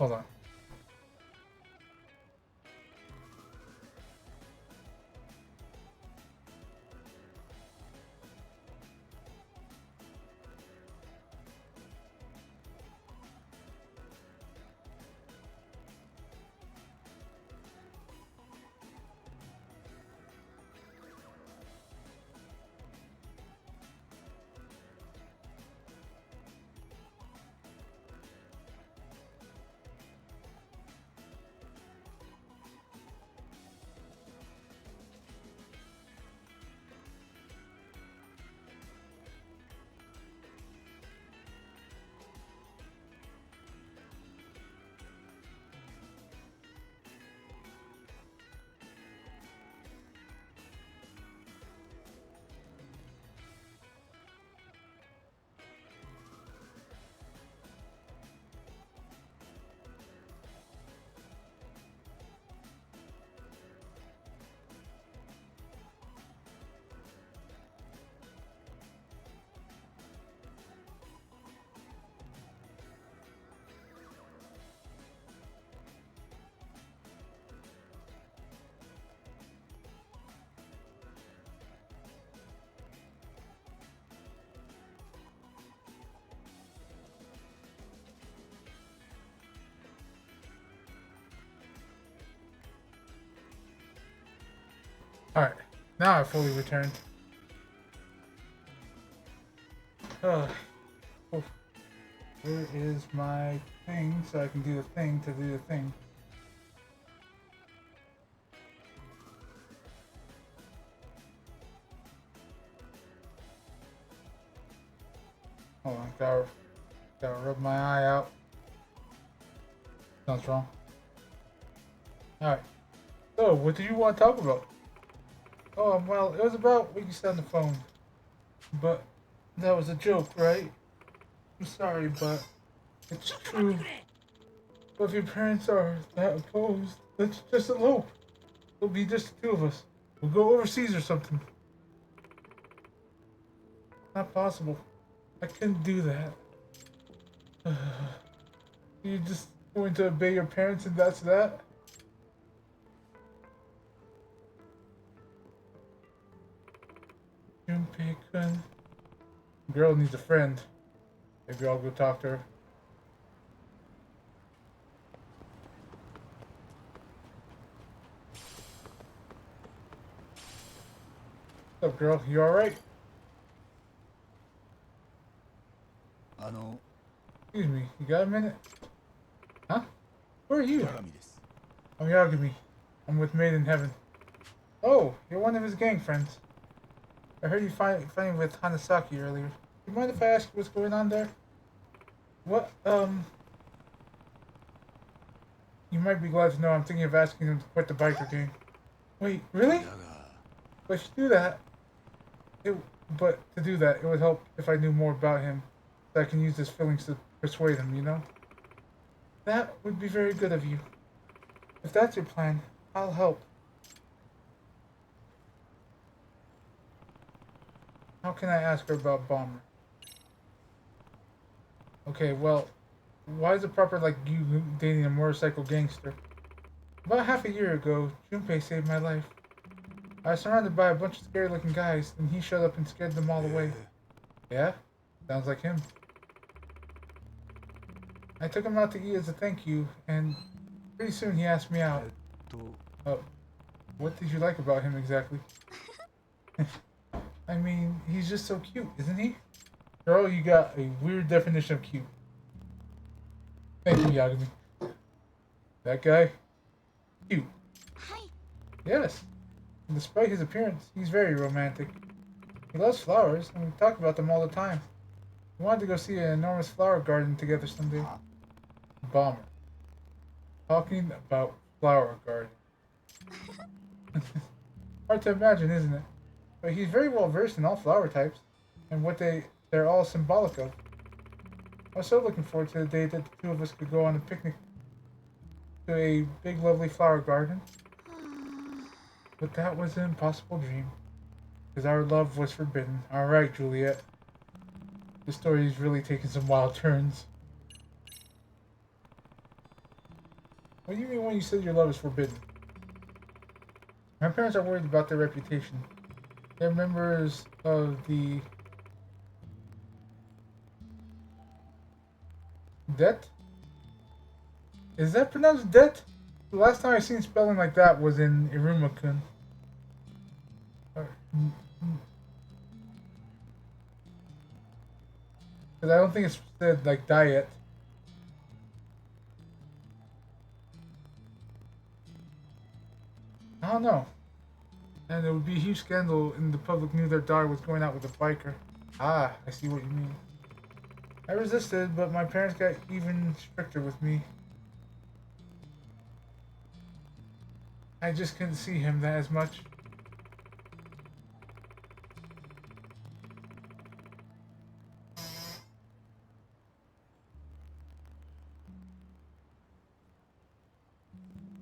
Hold on. Alright, now I fully returned. Oh, where is my thing so I can do the thing to do the thing? Hold on, gotta rub my eye out. Sounds wrong. Alright, so what do you want to talk about? Oh, well, it was about what you said on the phone. But that was a joke, right? I'm sorry, but it's true. But if your parents are that opposed, let's just elope. It'll be just the two of us. We'll go overseas or something. Not possible. I couldn't do that. You're just going to obey your parents and that's that? Junpei-kun. Girl needs a friend. Maybe I'll go talk to her. What's up, girl? You alright? Excuse me, you got a minute? Huh? Where are you? I'm Yagami. I'm with Maid in Heaven. Oh, you're one of his gang friends. I heard you fighting with Hanasaki earlier. Do you mind if I ask you what's going on there? What, You might be glad to know I'm thinking of asking him to quit the biker gang. Wait, really? If I should do that, but to do that, it would help if I knew more about him, so I can use his feelings to persuade him, you know? That would be very good of you. If that's your plan, I'll help. How can I ask her about Bomber? Okay, well, why is it proper like you dating a motorcycle gangster? About half a year ago, Junpei saved my life. I was surrounded by a bunch of scary looking guys, and he showed up and scared them all away. Yeah? Sounds like him. I took him out to eat as a thank you, and pretty soon he asked me out. What did you like about him exactly? I mean, he's just so cute, isn't he? Girl, you got a weird definition of cute. Thank you, Yagami. That guy? Cute. Hi. Yes. And despite his appearance, he's very romantic. He loves flowers, and we talk about them all the time. We wanted to go see an enormous flower garden together someday. Bomber. Talking about flower garden. Hard to imagine, isn't it? But he's very well versed in all flower types, and what they're all symbolic of. I was so looking forward to the day that the two of us could go on a picnic to a big lovely flower garden. But that was an impossible dream, because our love was forbidden. Alright, Juliet. The story's really taking some wild turns. What do you mean when you said your love is forbidden? My parents are worried about their reputation. They're members of the debt? Is that pronounced debt? The last time I seen spelling like that was in Iruma-kun. Because I don't think it's said like diet. I don't know. And it would be a huge scandal and the public knew their daughter was going out with a biker. Ah, I see what you mean. I resisted, but my parents got even stricter with me. I just couldn't see him that as much.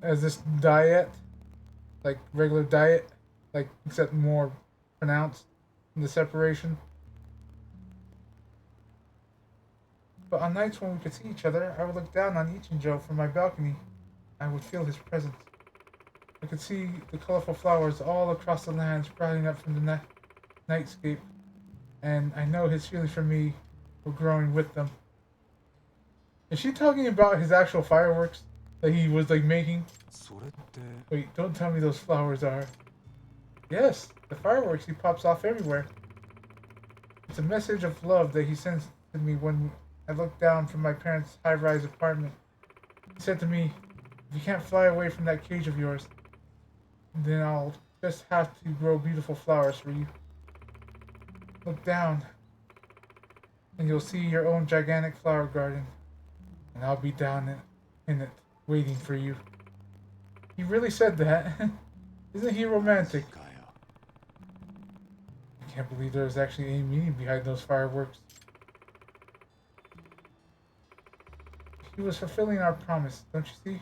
As this diet, like regular diet, like except more pronounced in the separation. But on nights when we could see each other, I would look down on Ichinjo from my balcony. I would feel his presence. I could see the colorful flowers all across the land sprouting up from the nightscape, and I know his feelings for me were growing with them. Is she talking about his actual fireworks that he was like making? Wait, don't tell me those flowers are... Yes, the fireworks he pops off everywhere. It's a message of love that he sends to me when I looked down from my parents' high-rise apartment. He said to me, if you can't fly away from that cage of yours, then I'll just have to grow beautiful flowers for you. Look down, and you'll see your own gigantic flower garden, and I'll be down in it, waiting for you. He really said that. Isn't he romantic? I can't believe there's actually any meaning behind those fireworks. He was fulfilling our promise, don't you see?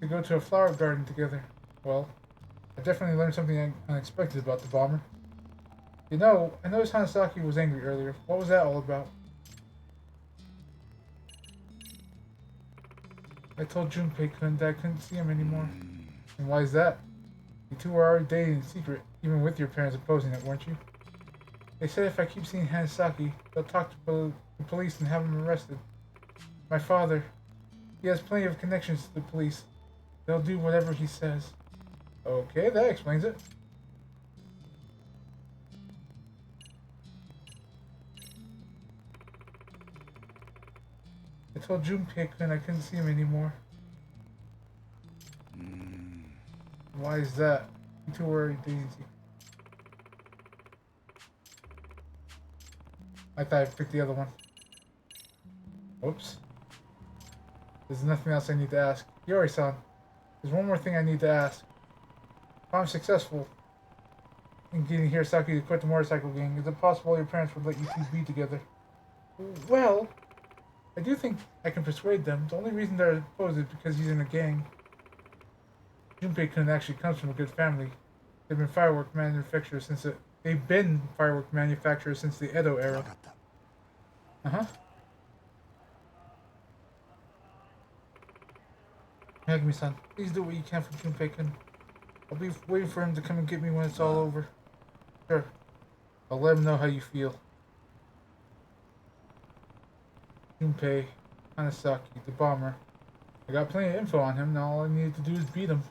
To go to a flower garden together. Well, I definitely learned something unexpected about the bomber. You know, I noticed Hanasaki was angry earlier. What was that all about? I told Junpei-kun that I couldn't see him anymore. And why is that? You two were already dating in secret, even with your parents opposing it, weren't you? They said if I keep seeing Hanasaki, they'll talk to the police and have him arrested. My father, he has plenty of connections to the police. They'll do whatever he says. Okay, that explains it. I told Junpei-kun I couldn't see him anymore. Why is that? You two were already dating. I thought I picked the other one. Oops. There's nothing else I need to ask. Yori-san, there's one more thing I need to ask. If I'm successful in getting Hirosaki to quit the motorcycle gang, is it possible your parents would let you two be together? Well, I do think I can persuade them. The only reason they're opposed is because he's in a gang. Junpei-kun actually comes from a good family. They've been firework manufacturers since the Edo era. Uh-huh. Megumi-san, please do what you can for Junpei-kun. I'll be waiting for him to come and get me when it's all over. Sure. I'll let him know how you feel. Junpei, Hanasaki, the bomber. I got plenty of info on him, now all I needed to do is beat him.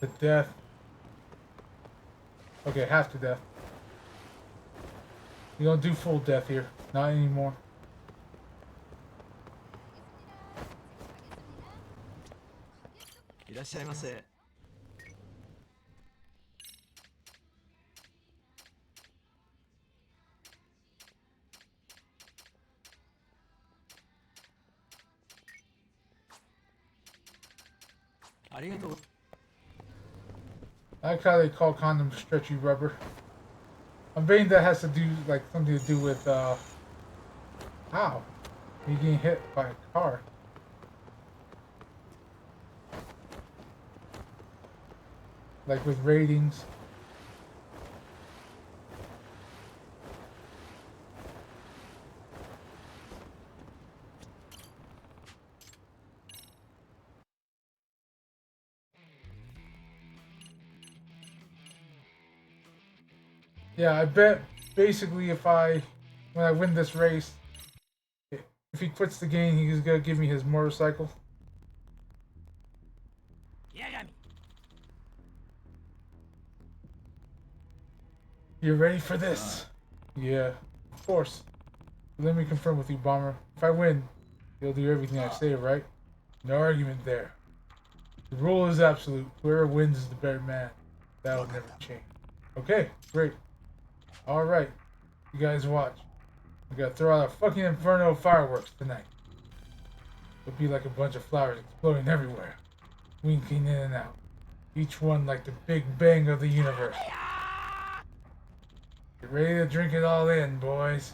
To death. Okay, half to death. You don't do full death here. Not anymore. I like how they call condoms stretchy rubber. I'm betting that has to do, like, something to do with, ow. You getting hit by a car. Like with ratings. Yeah, I bet basically when I win this race, if he quits the game, he's gonna give me his motorcycle. 八神 You ready for this? Yeah, of course. Let me confirm with you, Bomber. If I win, you'll do everything I say, right? No argument there. The rule is absolute. Whoever wins is the better man. That will never change. Okay, great. Alright, you guys watch. We gotta throw out a fucking inferno of fireworks tonight. It'll be like a bunch of flowers exploding everywhere, winking in and out. Each one like the Big Bang of the universe. Get ready to drink it all in, boys.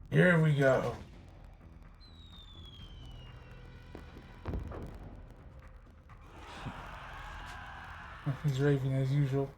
Here we go. He's raving as usual.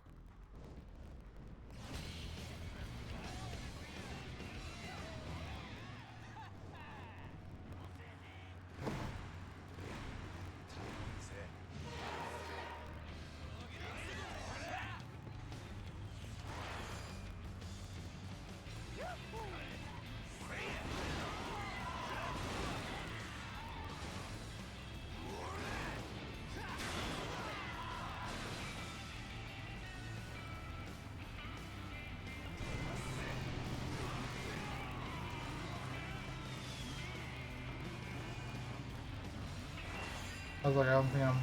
I was like, I don't think I'm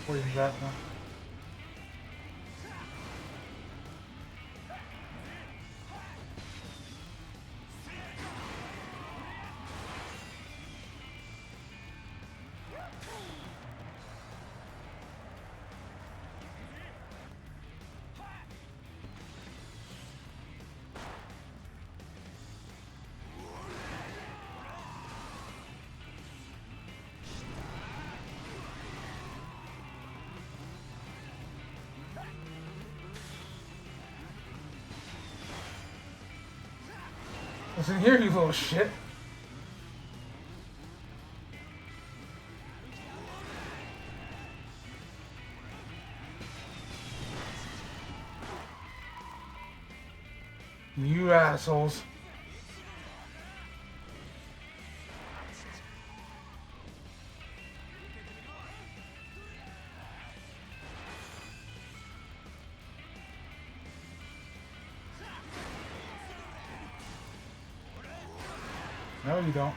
poisoned that one. Listen here, you little shit. You assholes. No, you don't.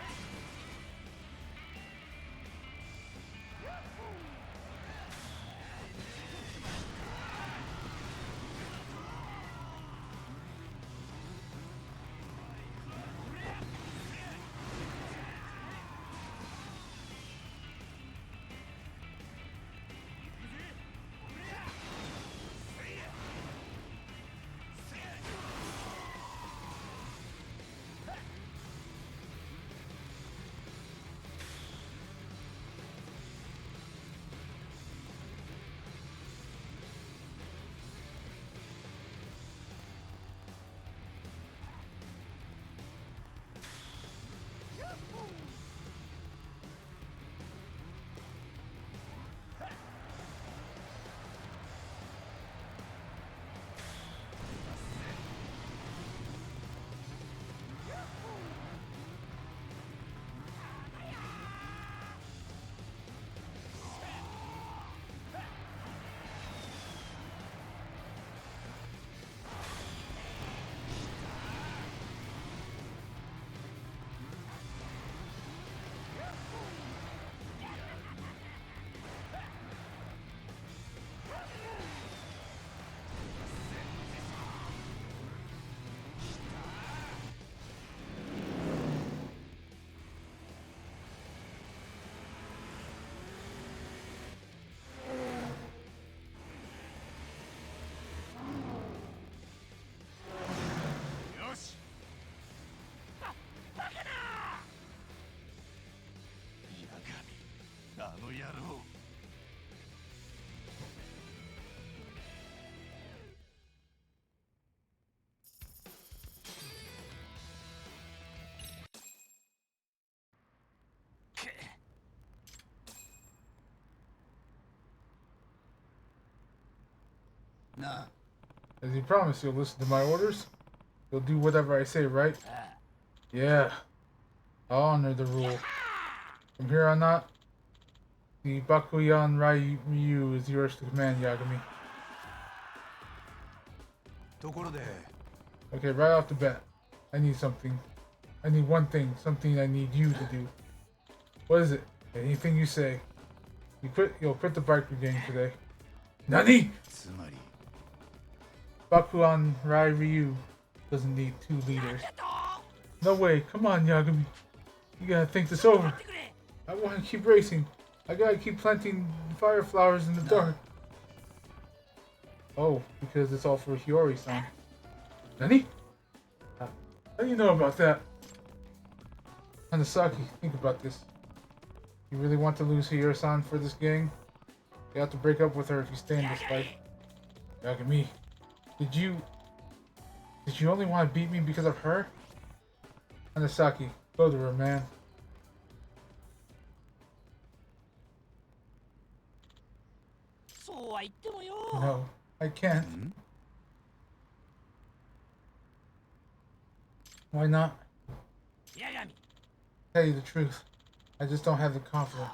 As you promised, you'll listen to my orders? You'll do whatever I say, right? Yeah. I'll honor the rule. From here on out, the Bakuyan Ryu is yours to command, Yagami. ところで Okay, right off the bat, I need something. I need one thing, something I need you to do. What is it? Anything you say. You'll quit the biker gang today. Nani? つまり Bakuan Ryu doesn't need 2 leaders. No way, come on, Yagami. You gotta think this over. I wanna keep racing. I gotta keep planting fire flowers in the dark. Oh, because it's all for Hiyori-san. Nani? How do you know about that? Hanasaki, think about this. You really want to lose Hiyori-san for this gang? You have to break up with her if you stay in this life. Yagami, did you only want to beat me because of her? Hanasaki, go to her, man. No, I can't. Why not? Tell you the truth, I just don't have the confidence.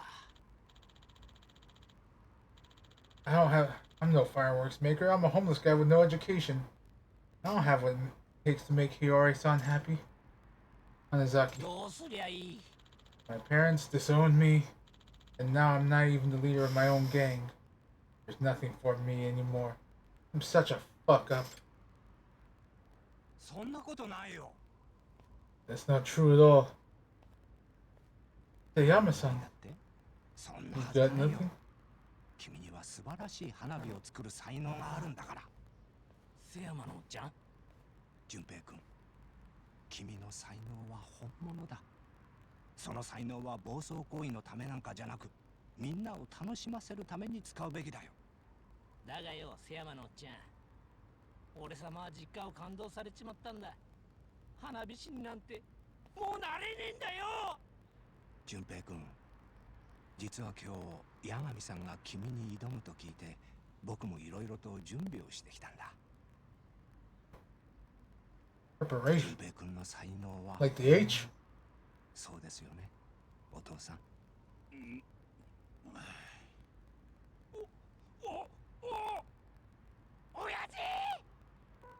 I'm no fireworks maker. I'm a homeless guy with no education. I don't have what it takes to make Hiyori-san happy. Hanazaki. My parents disowned me, and now I'm not even the leader of my own gang. There's nothing for me anymore. I'm such a fuck up. That's not true at all. Yama-san, you got nothing? 君には素晴らしい花火を作る才能があるんだから。瀬山のおっちゃん、淳平君、君の才能は本物だ。その才能は暴走行為のためなんかじゃなく、みんなを楽しませるために使うべきだよ。だがよ、瀬山のおっちゃん、俺様は実家を感動されちまったんだ。花火師になんてもうなれねえんだよ。淳平君、実は今日八神さんが君に挑むと聞いて、僕もいろいろと準備をしてきたんだ。Preparation. 淳平君の才能は Like the H? そうですよね、お父さん。親父！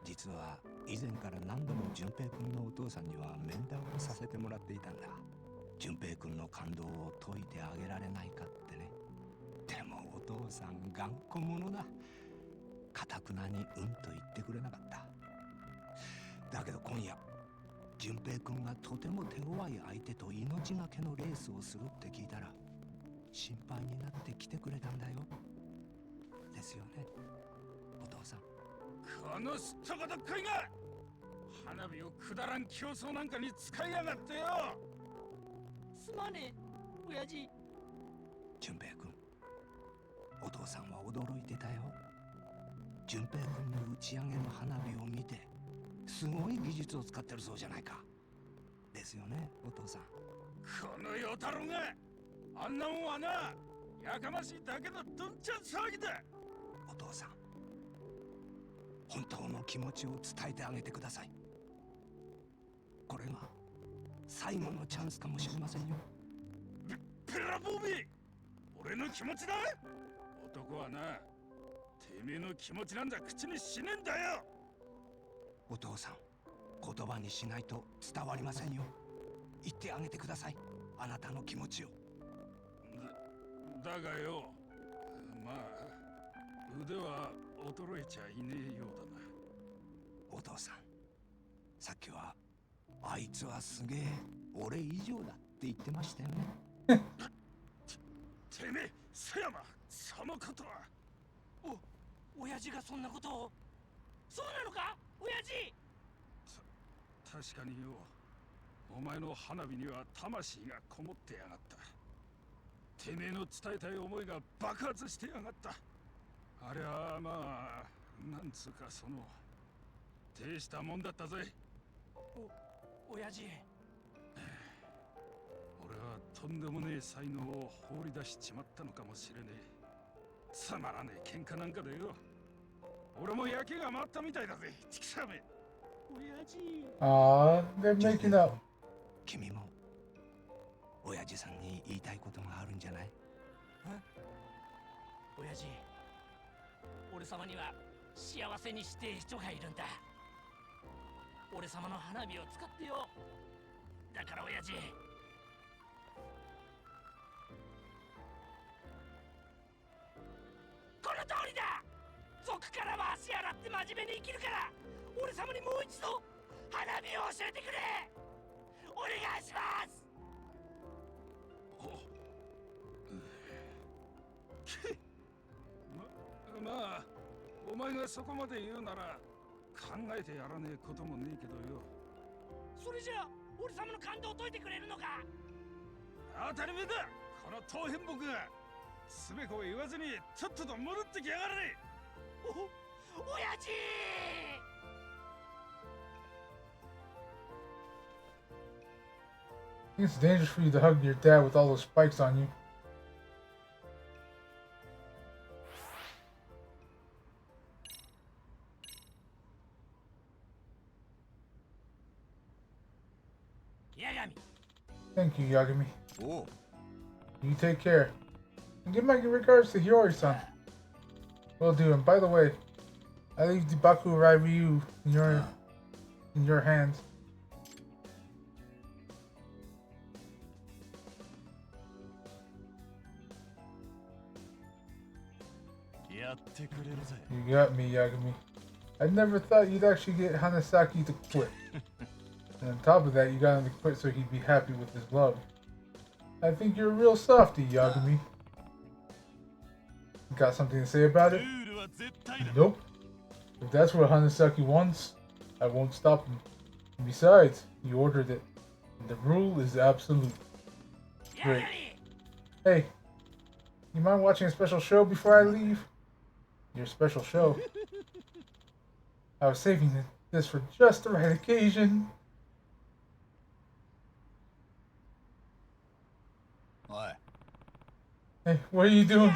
実は以前から何度も淳平君のお父さんには面談をさせてもらっていたんだ。淳平君の感動を解いてあげられないかってね。でもお父さん頑固者だ。かたくなにと言ってくれなかった。だけど今夜淳平君がとても手強い相手と命がけのレースをするって聞いたら心配になって来てくれたんだよ。ですよね、お父さん。このすっとこどっこいが花火をくだらん競争なんかに使いやがってよ。すまねえ、親父。淳平君、お父さんは驚いてたよ。淳平君の打ち上げの花火を見てすごい技術を使ってるそうじゃないか。ですよね、お父さん。この与太郎があんなもんはな、やかましいだけのどんちゃん騒ぎだ。お父さん、本当の気持ちを伝えてあげてください。これが最後のチャンスかもしれませんよ。ペラボービー、俺の気持ちだ。男はな、てめえの気持ちなんざ口にしねえんだよ。お父さん、言葉にしないと伝わりませんよ。言ってあげてください、あなたの気持ちを。だがよ、まあ腕は衰えちゃいねえようだな。お父さん、さっきはあいつはすげえ俺以上だって言ってましたよね。てめえ、瀬山、そのことは。親父がそんなことを。そうなのか、親父。確かによ、お前の花火には魂がこもってやがった。てめえの伝えたい思いが爆発してやがった。ありゃまあ、なんつうかその大したもんだったぜ。親父。俺はとんでもねえ才能を放り出しちまったのかもしれねえ。つまらねえ喧嘩なんかでよ。俺も焼けが回ったみたいだぜ、ちくしゃめ。親父。Aw, they're making up. 君も親父さんに言いたいことがあるんじゃない？親父、俺様には幸せにして人がいるんだ。俺様の花火を使ってよ。だから親父、この通りだ。族からは足洗って真面目に生きるから、俺様にもう一度花火を教えてくれ。お願いします。まあ、お前がそこまで言うなら考えてやらねえこともねえけどよ。それじゃあ俺様の感動を解いてくれるのか？当たり前だ。この当変木がすべこを言わずにとっとと戻ってきやがれ。親父。I think it's dangerous for you to hug your dad with all those spikes on you. Yagami. Thank you, Yagami. Oh. You take care. And give my regards to Hiyori-san. Will do. And by the way, I leave the Bakurai Ryu in your hands. You got me, Yagami. I never thought you'd actually get Hanasaki to quit. And on top of that, you got him to quit so he'd be happy with his love. I think you're a real softie, Yagami. Got something to say about it? Nope. If that's what Hanasaki wants, I won't stop him. And besides, he ordered it. And the rule is absolute. Great. Hey, you mind watching a special show before I leave? Your special show. I was saving this for just the right occasion. Oi. Hey, what are you doing?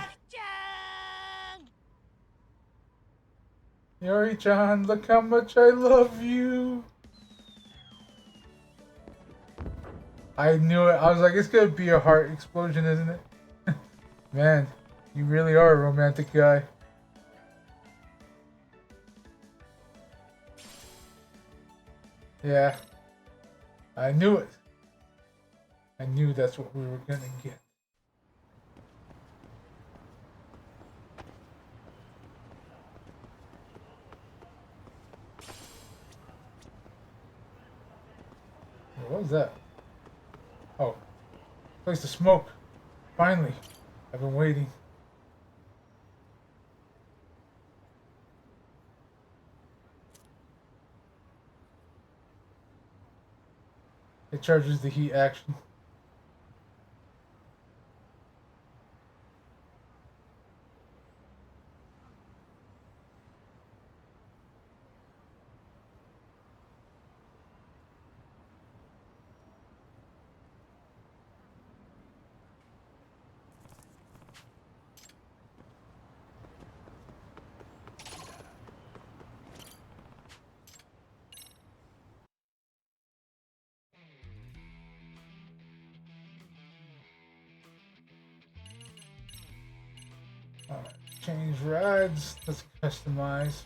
Yori-chan, look how much I love you. I knew it. I was like, it's gonna be a heart explosion, isn't it? Man, you really are a romantic guy. Yeah. I knew it. I knew that's what we were gonna get. What was that? Oh. Place to smoke. Finally. I've been waiting. It charges the heat action. Alright, change rides. Let's customize.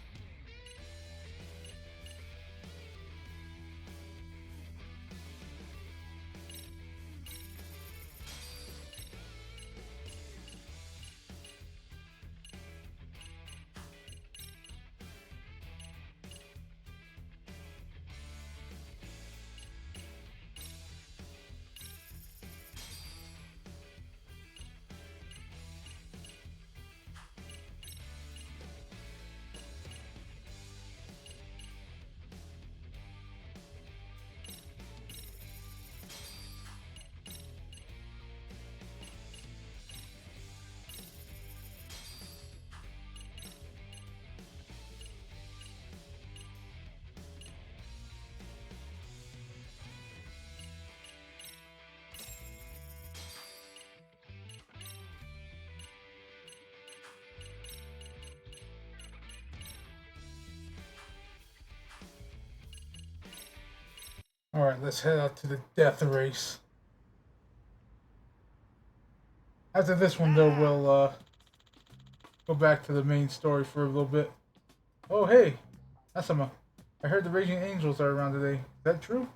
Alright, let's head out to the death race. After this one, though, we'll go back to the main story for a little bit. Oh, hey! Asama. I heard the Raging Angels are around today. Is that true?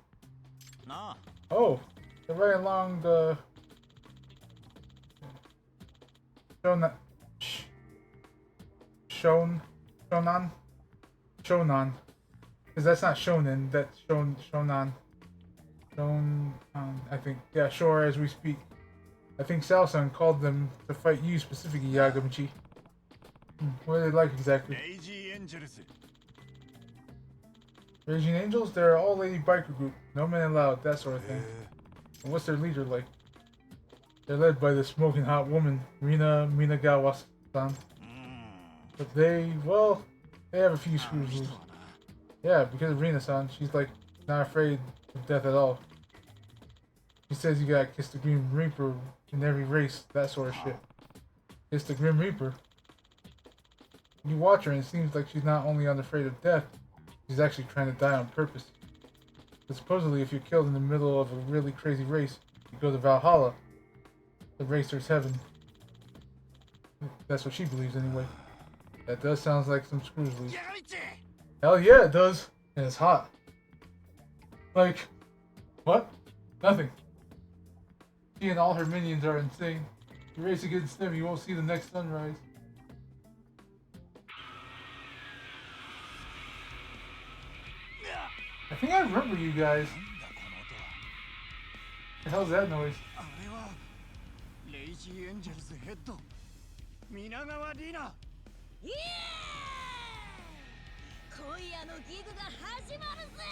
Nah. Oh, they're right along the... Shonan? Shonan. Because that's not Shonen, that's Shonan. I think. Yeah, sure, as we speak. I think Salson called them to fight you specifically, Yagamichi. What are they like exactly? Raging Angels? They're an all-lady biker group. No men allowed, that sort of thing. And what's their leader like? They're led by the smoking hot woman, Rina Minagawa-san. But they have a few screws loose. Yeah, because of Rina-san, she's like not afraid of death at all. She says you gotta kiss the Grim Reaper in every race, that sort of shit. Kiss the Grim Reaper. You watch her and it seems like she's not only unafraid of death, she's actually trying to die on purpose. But supposedly if you're killed in the middle of a really crazy race, you go to Valhalla. The racer's heaven. That's what she believes anyway. That does sound like some screws loose. Hell yeah, it does. And it's hot. Like, what? Nothing. She and all her minions are insane. If you race against them, you won't see the next sunrise. I think I remember you guys. What the hell's that noise? レイジーエンジェルズヘッド皆川リナ。イエーイ！今夜のギグが始まるぜ！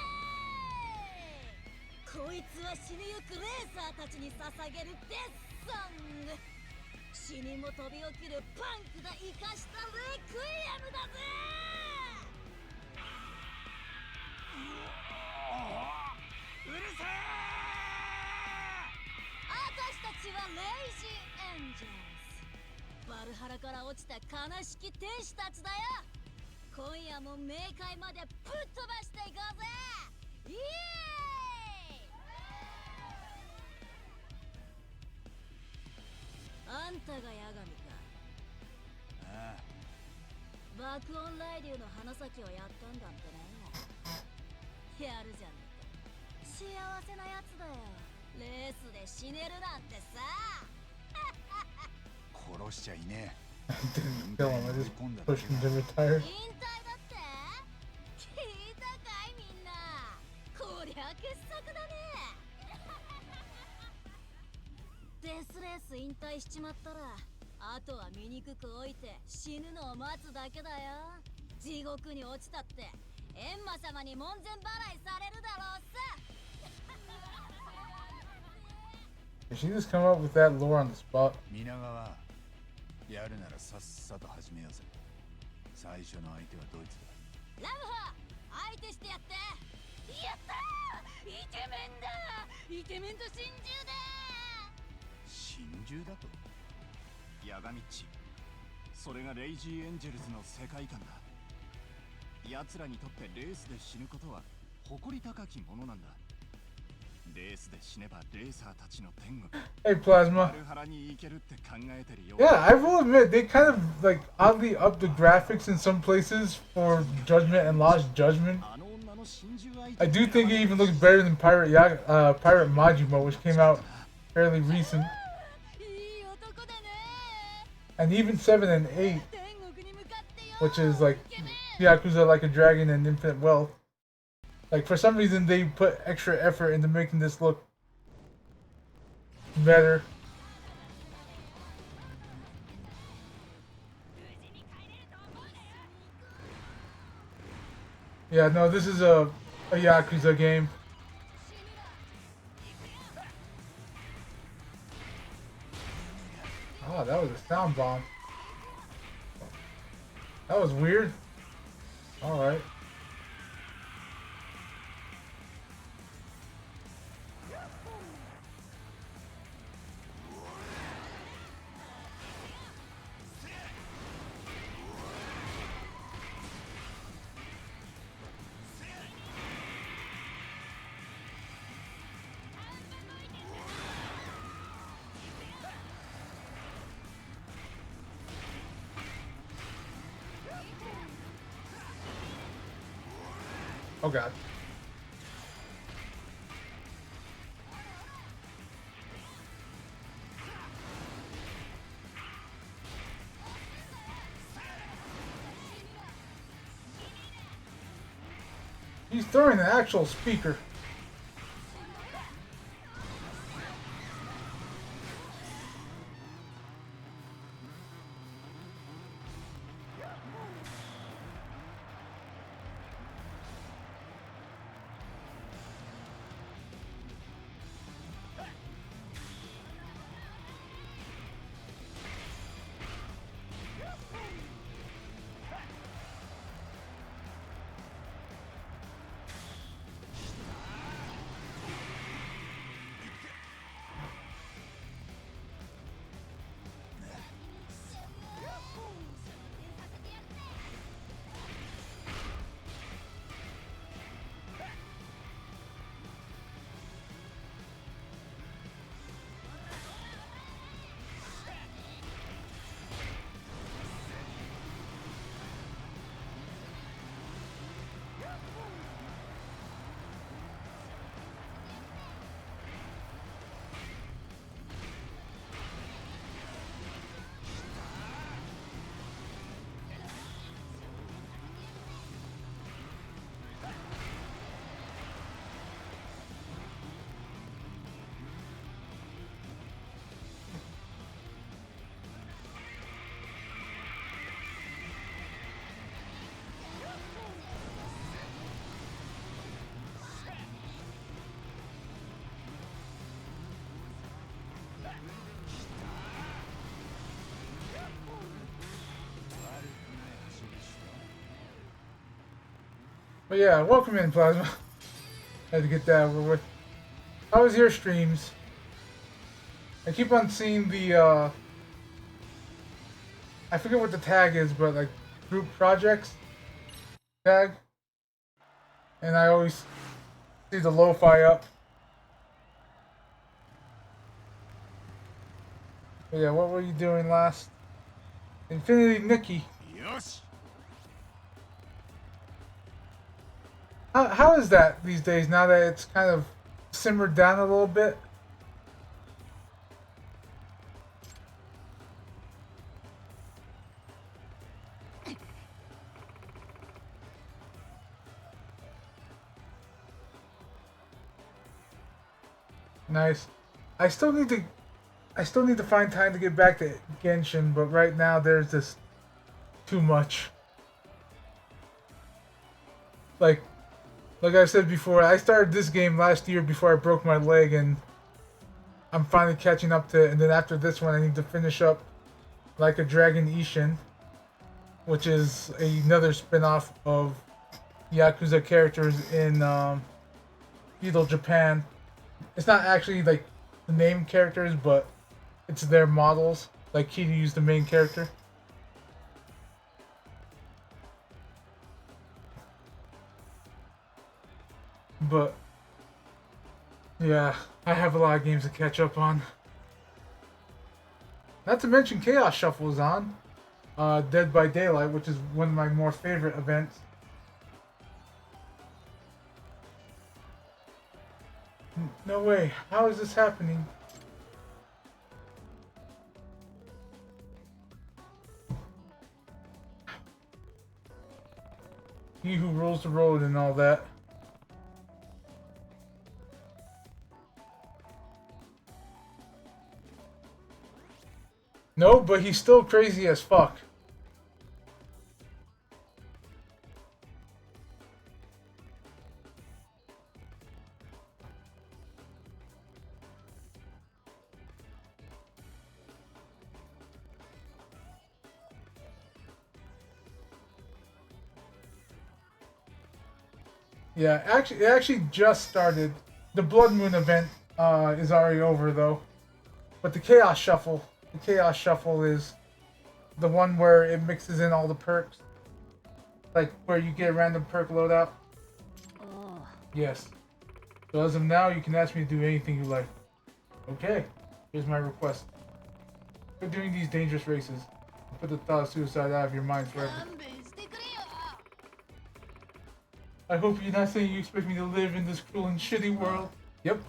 こいつは死にゆくレーサーたちに捧げるデッサン！死にも飛び起きるパンクが生かしたレクイエムだぜ！うるせえ！私たちはレイジーエンジェルズ。バルハラから落ちた悲しき天使たちだよ。今夜も冥界までぶっ飛ばしていこうぜ。イエーイ！あんたがヤガミか。ああ。爆音雷竜の花咲をやったんだってね。やるじゃねえか。幸せなやつだよ。レースで死ねるなんてさ。殺しちゃいねえ。 Didn't kill him, I just pushed him to retire. 引退だって聞いたかいみんな。こりゃ傑作だね。デスレース引退しちまったらあとは醜く老いて死ぬのを待つだけだよ。地獄に落ちたって閻魔様に門前払いされるだろうさ。 Did she just come up with that lore on the spot? 皆川やるならさっさと始めようぜ。最初の相手はドイツだ。ラムハ相手してやって。やったー！イケメンだ。イケメンと真珠だ。真珠だと？ヤガミッチ、それがレイジーエンジェルズの世界観だ。奴らにとってレースで死ぬことは誇り高きものなんだ。レースで死ねばレーサーたちの天国。 Hey Plasma. バルハラに行けるって考えてるよ。 Yeah, I will admit they kind of like oddly upped the graphics in some places for Judgment and Lost Judgment. I do think it even looks better than Pirate Majima, which came out fairly recent. And even 7 and 8, which is like Yakuza Like a Dragon and Infinite Wealth. Like, for some reason, they put extra effort into making this look better. Yeah, no, this is a Yakuza game. Oh, that was a sound bomb. That was weird. Alright. Oh god. He's throwing an actual speaker. But yeah, welcome in, Plasma. Had to get that over with. How was your streams? I keep on seeing the, I forget what the tag is, but like, group projects tag. And I always see the lo-fi up. But yeah, what were you doing last? Infinity Nikki. Yosh! How is that these days now that it's kind of simmered down a little bit? Nice. I still need to find time to get back to Genshin, but right now there's just too much. Like I said before, I started this game last year before I broke my leg, and I'm finally catching up to it. And then after this one, I need to finish up Like a Dragon Ishin, which is another spin-off of Yakuza characters in feudal Japan. It's not actually like the name characters, but it's their models. Like Kiryu's the main character. But yeah, I have a lot of games to catch up on. Not to mention Chaos Shuffle is on. Dead by Daylight, which is one of my more favorite events. No way. How is this happening? He who rules the road and all that. No, but he's still crazy as fuck. Yeah, actually, it actually just started. The Blood Moon event is already over though, but the Chaos Shuffle is the one where it mixes in all the perks, like where you get a random perk loadout. Oh. Yes. So as of now, you can ask me to do anything you like. Okay, here's my request. Quit doing these dangerous races. Put the thought of suicide out of your mind forever. I hope you're not saying you expect me to live in this cruel and shitty world. Yep.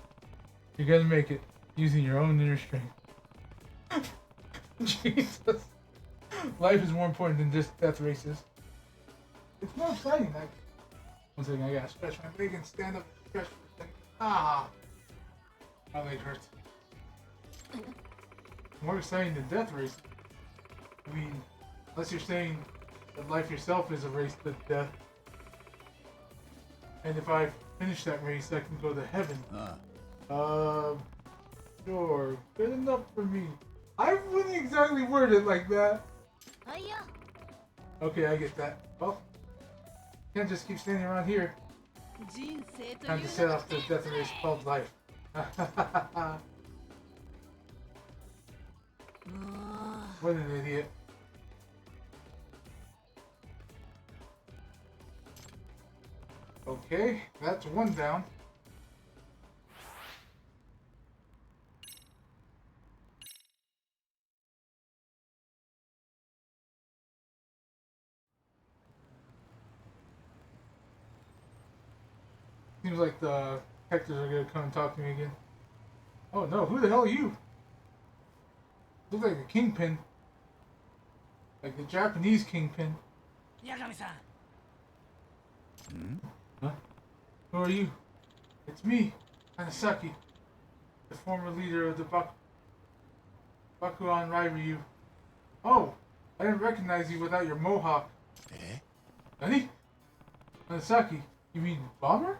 You're gonna make it using your own inner strength. Jesus. Life is more important than just death races. It's more exciting. Like, one second, I gotta stretch my leg and stand up and stretch for a second. Ah! My leg hurts. More exciting than death race. I mean, unless you're saying that life yourself is a race to death. And if I finish that race, I can go to heaven. Sure. Good enough for me. I wouldn't exactly word it like that. Okay, I get that. Well, can't just keep standing around here. Time to set off the death race called life. What an idiot. Okay, that's one down. Seems like the Hectors are gonna come and talk to me again. Oh no, who the hell are you? Look like a kingpin. Like the Japanese kingpin. Yagami-san. Huh? Who are you? It's me, Hanasaki, the former leader of the Bakuan Ryu. Oh, I didn't recognize you without your mohawk. Eh? Nani? Hanasaki, you mean Bomber?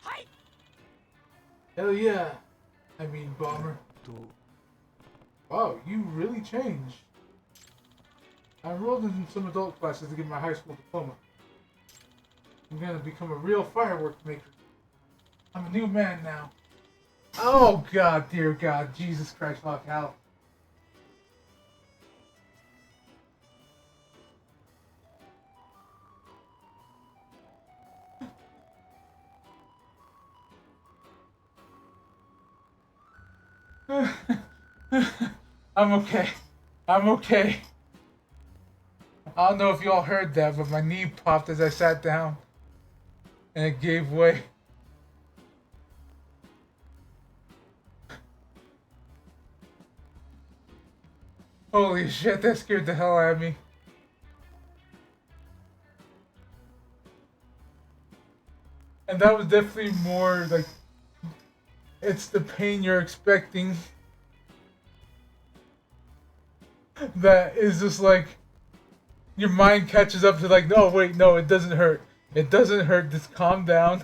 Hi. Hell yeah, I mean Bomber. Wow, you really changed. I enrolled in some adult classes to get my high school diploma. I'm gonna become a real firework maker. I'm a new man now. Oh God, dear God, Jesus Christ, fuck hell. I'm okay. I'm okay. I don't know if y'all heard that, but my knee popped as I sat down. And it gave way. Holy shit, that scared the hell out of me. And that was definitely more like... It's the pain you're expecting. That is just like... Your mind catches up to like, no, wait, no, it doesn't hurt. It doesn't hurt, just calm down.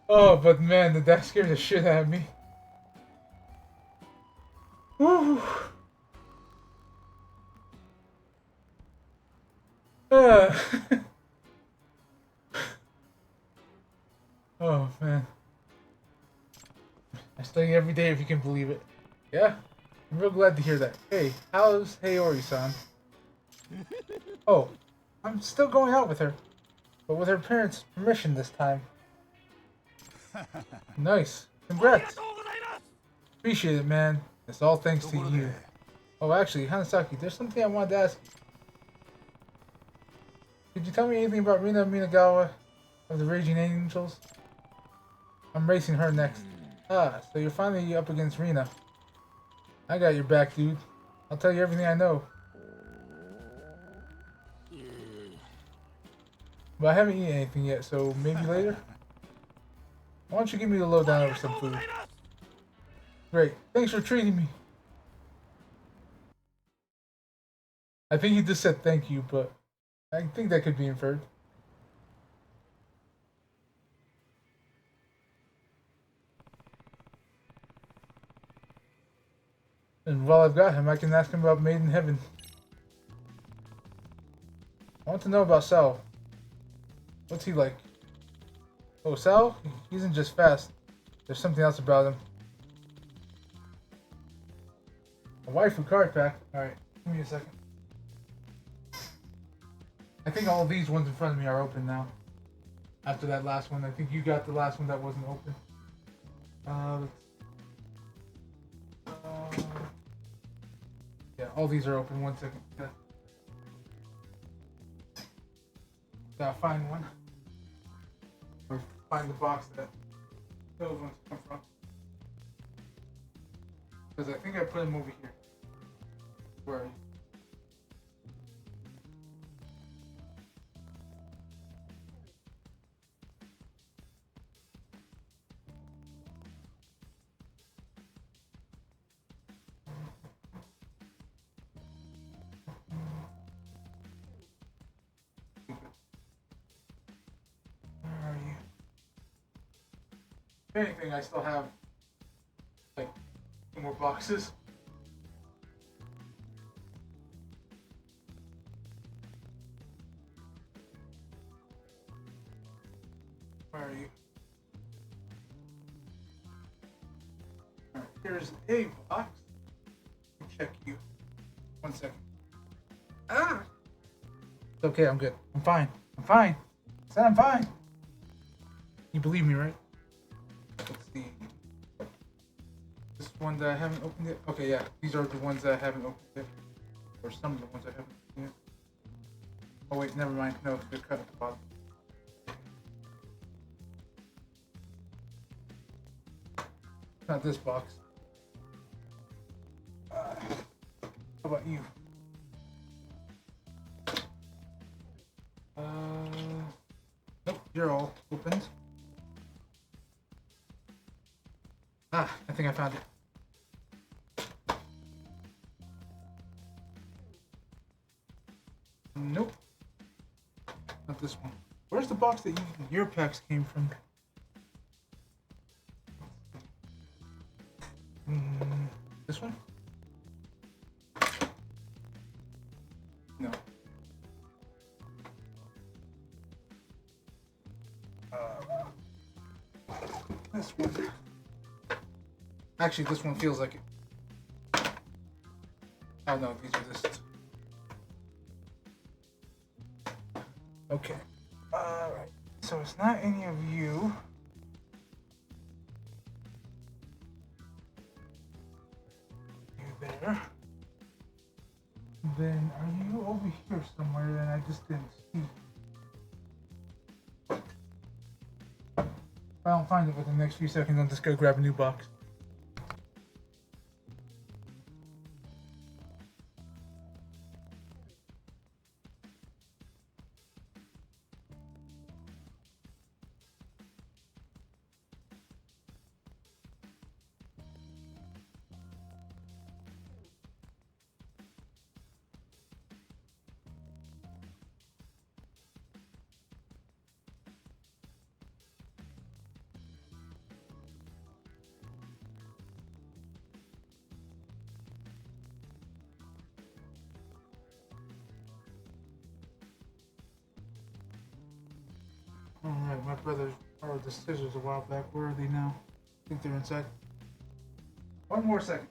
Oh, but man, did that scare the shit out of me. Woo. Oh, man. I study every day if you can believe it. Yeah? I'm real glad to hear that. Hey, how's Hayori-san? Oh, I'm still going out with her. But with her parents' permission this time. Nice. Congrats. Appreciate it, man. It's all thanks to you. Oh, actually, Hanasaki, there's something I wanted to ask you. Could you tell me anything about Rina Minagawa of the Raging Angels? I'm racing her next. Ah, so you're finally up against Rina. I got your back, dude. I'll tell you everything I know. But I haven't eaten anything yet, so maybe later? Why don't you give me the lowdown over some food? Great. Thanks for treating me. I think he just said thank you, but I think that could be inferred. And while I've got him, I can ask him about Made in Heaven. I want to know about Sal. What's he like? Oh, Sal? He isn't just fast. There's something else about him. A waifu card pack. Alright, give me a second. I think all of these ones in front of me are open now. After that last one. I think you got the last one that wasn't open. Yeah, all these are open. 1 second. Yeah. Gotta find one. Or find the box that those ones come from. Because I think I put them over here. Where are you? Where are you? If anything, I still have like 2 more boxes. Where are you? Alright, here's a box. Check you. 1 second. Ah! It's okay, I'm good. I'm fine. I'm fine. I said I'm fine. You believe me, right? Let's see. This one that I haven't opened yet. Okay, yeah. These are the ones that I haven't opened yet. Or some of the ones I haven't opened yet. Oh wait, never mind. No, they're cut at the bottom. Not this box. How about you? Nope, you're all opened. Ah, I think I found it. Nope. Not this one. Where's the box that your packs came from? This one? No. This one. Actually, this one feels like it. Oh no, these are this. Okay. Alright. So it's not any of you. You there. Then are you over here somewhere that I just didn't see? If I don't find it within the next few seconds, I'll just go grab a new box. Alright, my brothers borrowed the scissors a while back. Where are they now? I think they're inside. 1 more second.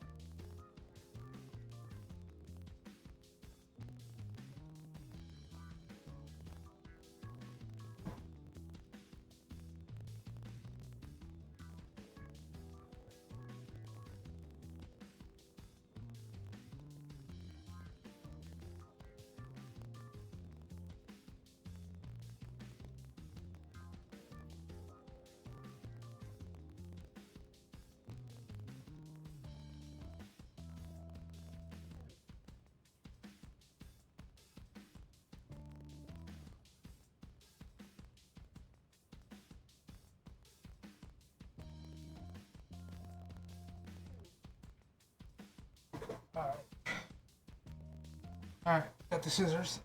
Alright. Alright, got the scissors.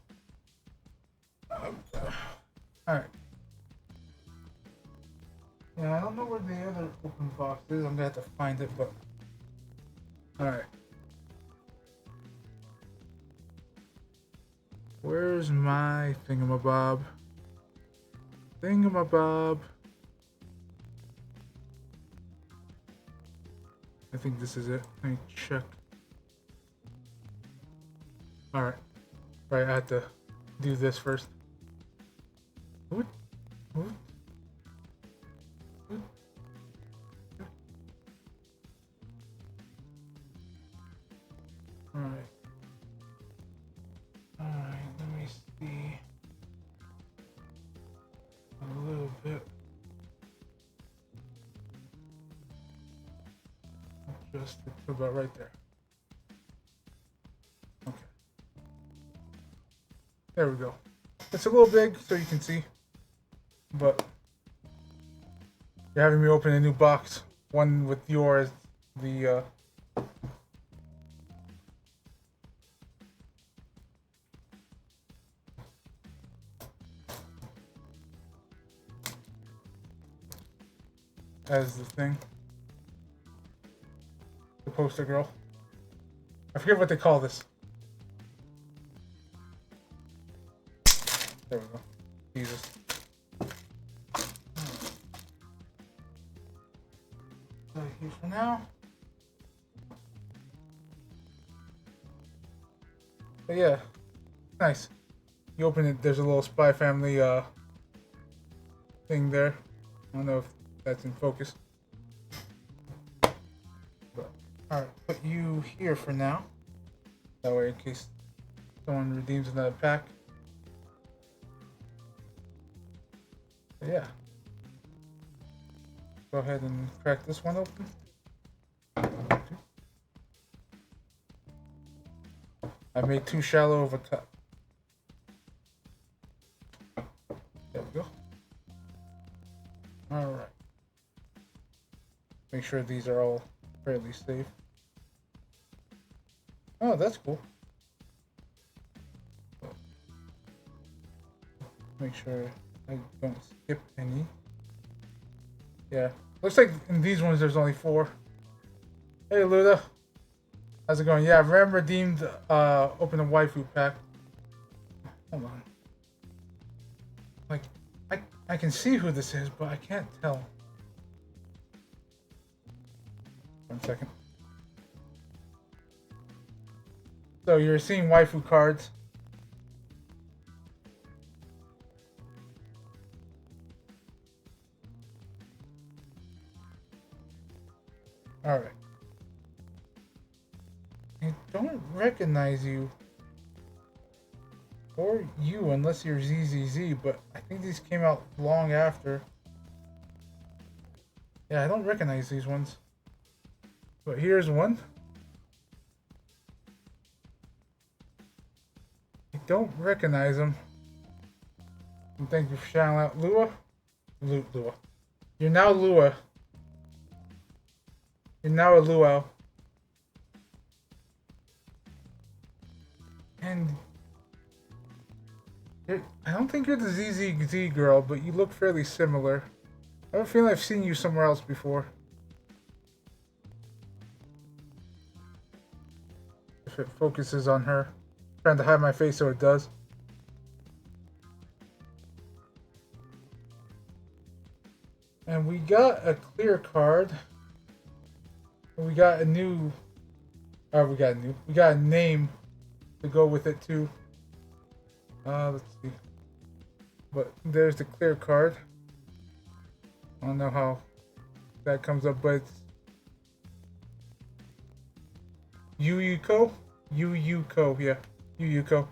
Alright. Yeah, I don't know where the other open box is. I'm gonna have to find it, but... Alright. Where's my thingamabob? Thingamabob. I think this is it. Let me check. Alright. Right, I have to do this first. What? What? What? Alright. just about right there. Okay. There we go. It's a little big, so you can see, but you're having me open a new box, one with yours, the as the thing, the poster girl. I forget what they call this. There we go. Jesus. So here for now. But yeah, nice. You open it, there's a little Spy Family thing there. I don't know if that's in focus. But alright, put you here for now. That way in case someone redeems another pack. But yeah. Go ahead and crack this one open. I made too shallow of a cut. There we go. Alright. Make sure these are all fairly safe. Oh, that's cool. Make sure I don't skip any. Yeah. Looks like in these ones there's only 4. Hey Luda. How's it going? Yeah, Ram redeemed open a waifu pack. Hold on. Like I can see who this is, but I can't tell. 1 second. So you're seeing waifu cards. Alright. I don't recognize you. Or you, unless you're ZZZ, but I think these came out long after. Yeah, I don't recognize these ones. But here's one. I don't recognize him. And thank you for shouting out Lua. Lua. You're now Lua. You're now a Luau. And I don't think you're the ZZZ girl, but you look fairly similar. I have a feeling I've seen you somewhere else before. If it focuses on her. I'm trying to hide my face so it does. And we got a clear card. We got a new... we got a name to go with it too. Let's see. But there's the clear card. I don't know how that comes up, but it's Yuyuko? Yuyuko, yeah. Yuyuko.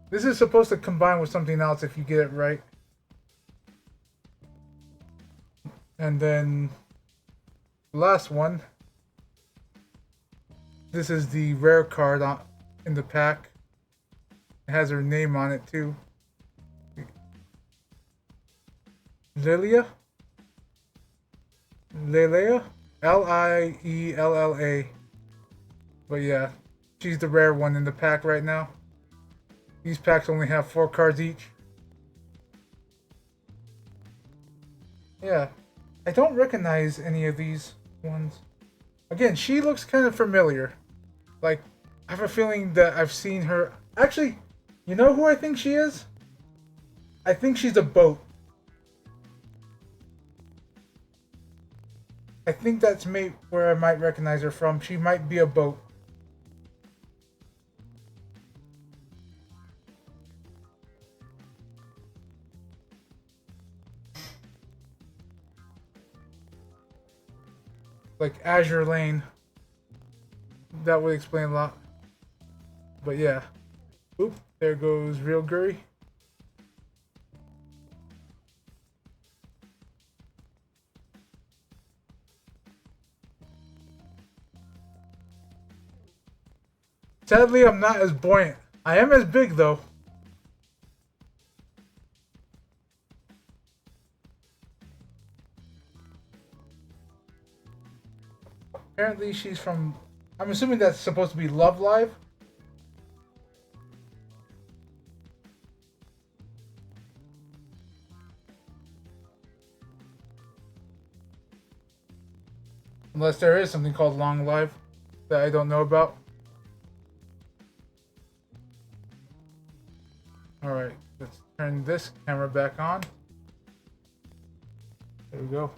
This is supposed to combine with something else if you get it right. And then last one. This is the rare card in the pack. It has her name on it too. Lilia? Lilia? Liella. But yeah, she's the rare one in the pack right now. These packs only have 4 cards each. Yeah, I don't recognize any of these ones. Again, she looks kind of familiar. Like, I have a feeling that I've seen her. Actually, you know who I think she is? I think she's a boat. I think that's where I might recognize her from. She might be a boat. Like Azure Lane. That would explain a lot. But yeah. Oop, there goes Real Guri. Sadly, I'm not as buoyant. I am as big, though. Apparently, she's from... I'm assuming that's supposed to be Love Live. Unless there is something called Long Live that I don't know about. Alright, let's turn this camera back on. There we go.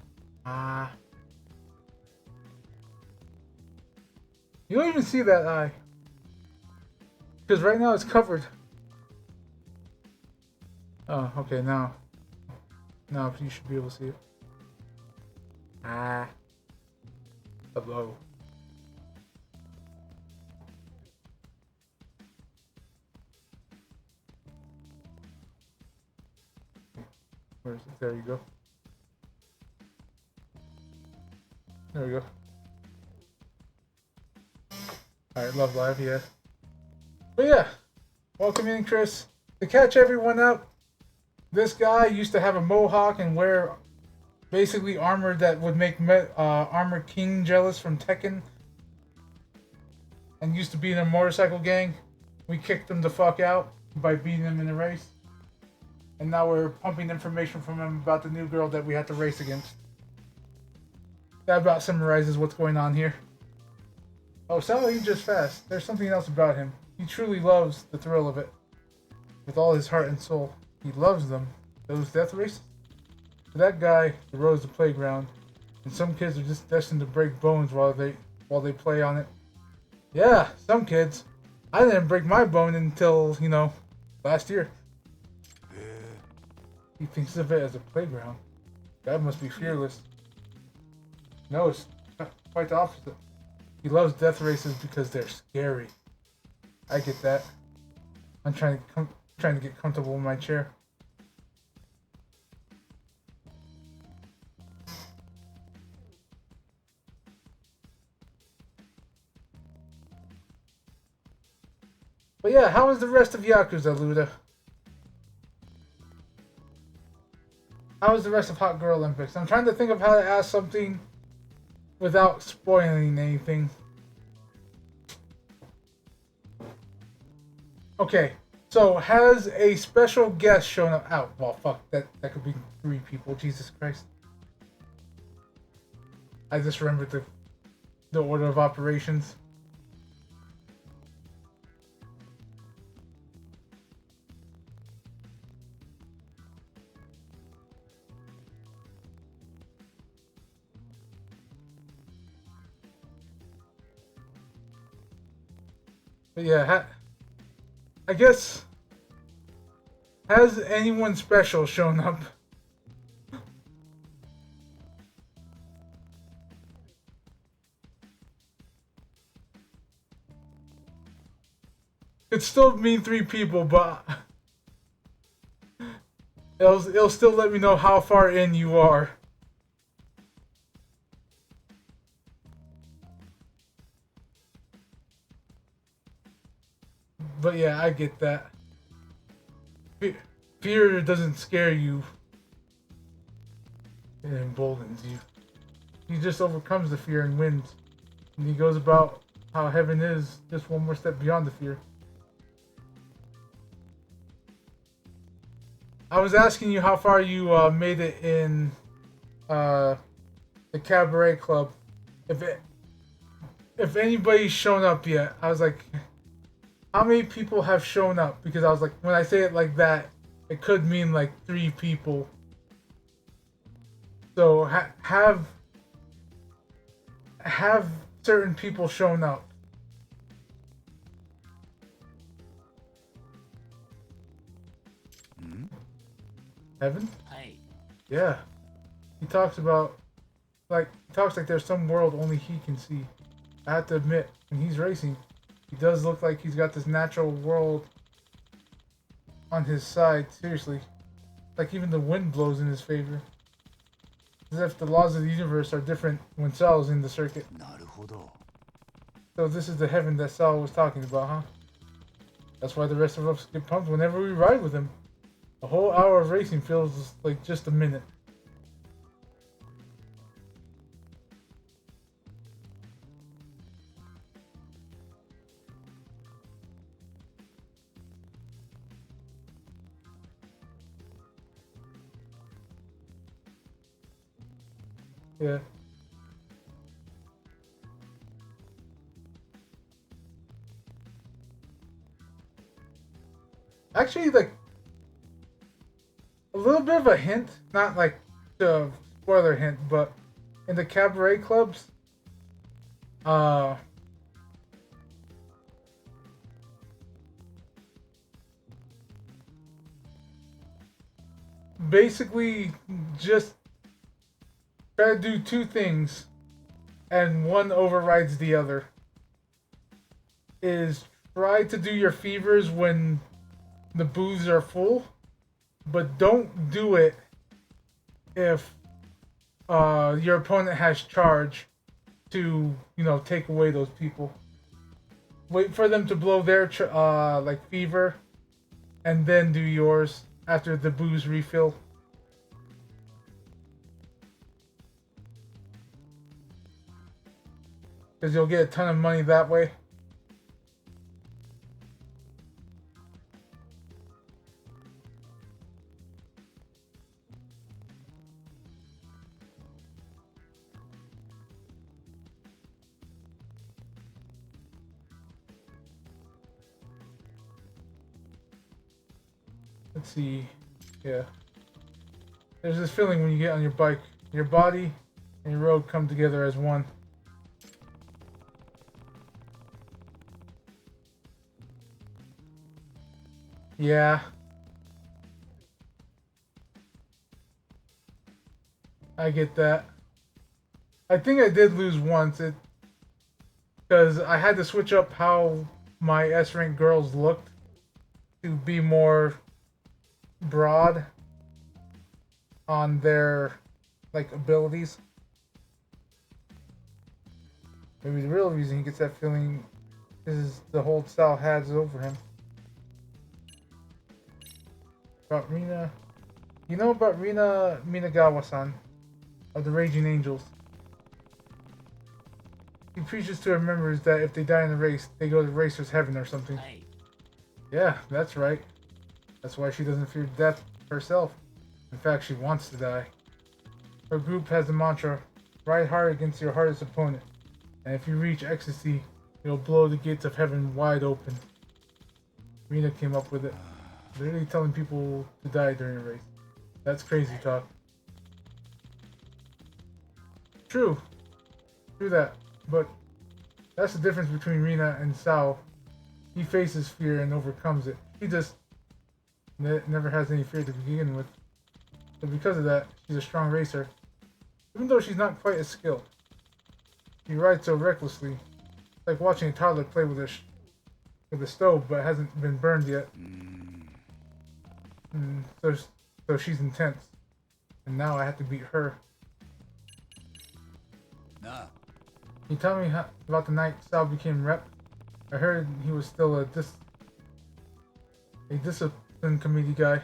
You don't even see that eye. Because right now it's covered. Oh, okay, now. Now you should be able to see it. Hello. Where is it? There you go. There we go. Alright, Love Live, yeah. But yeah, welcome in, Chris. To catch everyone up, this guy used to have a mohawk and wear basically armor that would make Armor King jealous from Tekken. And used to be in a motorcycle gang. We kicked him the fuck out by beating him in a race. And now we're pumping information from him about the new girl that we had to race against. That about summarizes what's going on here. Oh, Sally just fast. There's something else about him. He truly loves the thrill of it. With all his heart and soul. He loves them. Those death races. For that guy, the road's the playground. And some kids are just destined to break bones while they play on it. Yeah, some kids. I didn't break my bone until, last year. He thinks of it as a playground. God must be fearless. No, it's quite the opposite. He loves death races because they're scary. I get that. I'm trying to get comfortable in my chair. But yeah, how is the rest of Yakuza, Luda? How is the rest of Hot Girl Olympics? I'm trying to think of how to ask something without spoiling anything. Okay, so has a special guest shown up? Oh, well, fuck, that could be 3 people. Jesus Christ. I just remembered the order of operations. But yeah, I guess, has anyone special shown up? It'd still mean 3 people, but it'll still let me know how far in you are. But yeah, I get that. Fear doesn't scare you. It emboldens you. He just overcomes the fear and wins. And he goes about how heaven is just one more step beyond the fear. I was asking you how far you made it in the cabaret club. If anybody's shown up yet, I was like, how many people have shown up? Because I was like, when I say it like that, it could mean like 3 people. So have certain people shown up? Heaven? Hey. Yeah. He talks like there's some world only he can see. I have to admit, when he's racing, he does look like he's got this natural world on his side. Seriously. Like even the wind blows in his favor. As if the laws of the universe are different when Cell's in the circuit. So this is the heaven that Sal was talking about, huh? That's why the rest of us get pumped whenever we ride with him. A whole hour of racing feels like just a minute. Yeah. Actually, like, a little bit of a hint, not like the spoiler hint, but in the cabaret clubs, uh, basically just try to do two things, and one overrides the other. Is try to do your fevers when the booths are full, but don't do it if your opponent has charge to, you know, take away those people. Wait for them to blow their like fever, and then do yours after the booze refill. Because you'll get a ton of money that way. Let's see. Yeah. There's this feeling when you get on your bike. Your body and your road come together as one. Yeah. I get that. I think I did lose once. Because I had to switch up how my S rank girls looked to be more broad on their like abilities. Maybe the real reason he gets that feeling is the hold Sal has over him. About Rina. You know about Rina Minagawa-san of the Raging Angels? He preaches to her members that if they die in the race, they go to racer's heaven or something. Hey. Yeah, that's right. That's why she doesn't fear death herself. In fact, she wants to die. Her group has the mantra, ride hard against your hardest opponent, and if you reach ecstasy, it'll blow the gates of heaven wide open. Rina came up with it. Literally telling people to die during a race. That's crazy talk. True. True that. But that's the difference between Rina and Sao. He faces fear and overcomes it. He just never has any fear to begin with. But because of that, she's a strong racer. Even though she's not quite as skilled. She rides so recklessly. It's like watching a toddler play with a stove but hasn't been burned yet. So she's intense. And now I have to beat her. Nah. Can you tell me about the night Sal became rep? I heard he was still a discipline committee guy.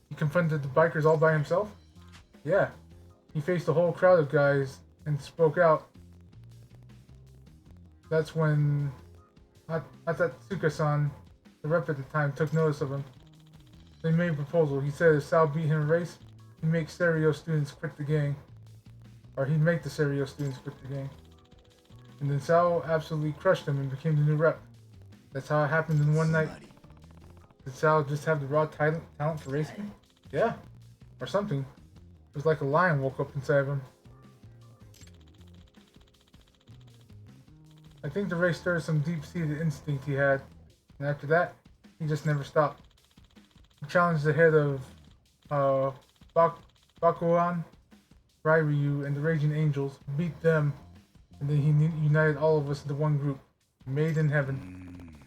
He confronted the bikers all by himself? Yeah. He faced a whole crowd of guys and spoke out. That's when Hatatsuka-san, the rep at the time, took notice of him. They made a proposal. He said if Sal beat him in a race, he'd make Stereo students quit the gang. Or he'd make the Stereo students quit the gang. And then Sal absolutely crushed him and became the new rep. That's how it happened in one night. Did Sal just have the raw talent for racing? Yeah. Or something. It was like a lion woke up inside of him. I think the race stirred some deep-seated instinct he had. And after that, he just never stopped. He challenged the head of Bakuan, Ryu, and the Raging Angels, beat them, and then he united all of us into one group, made in heaven.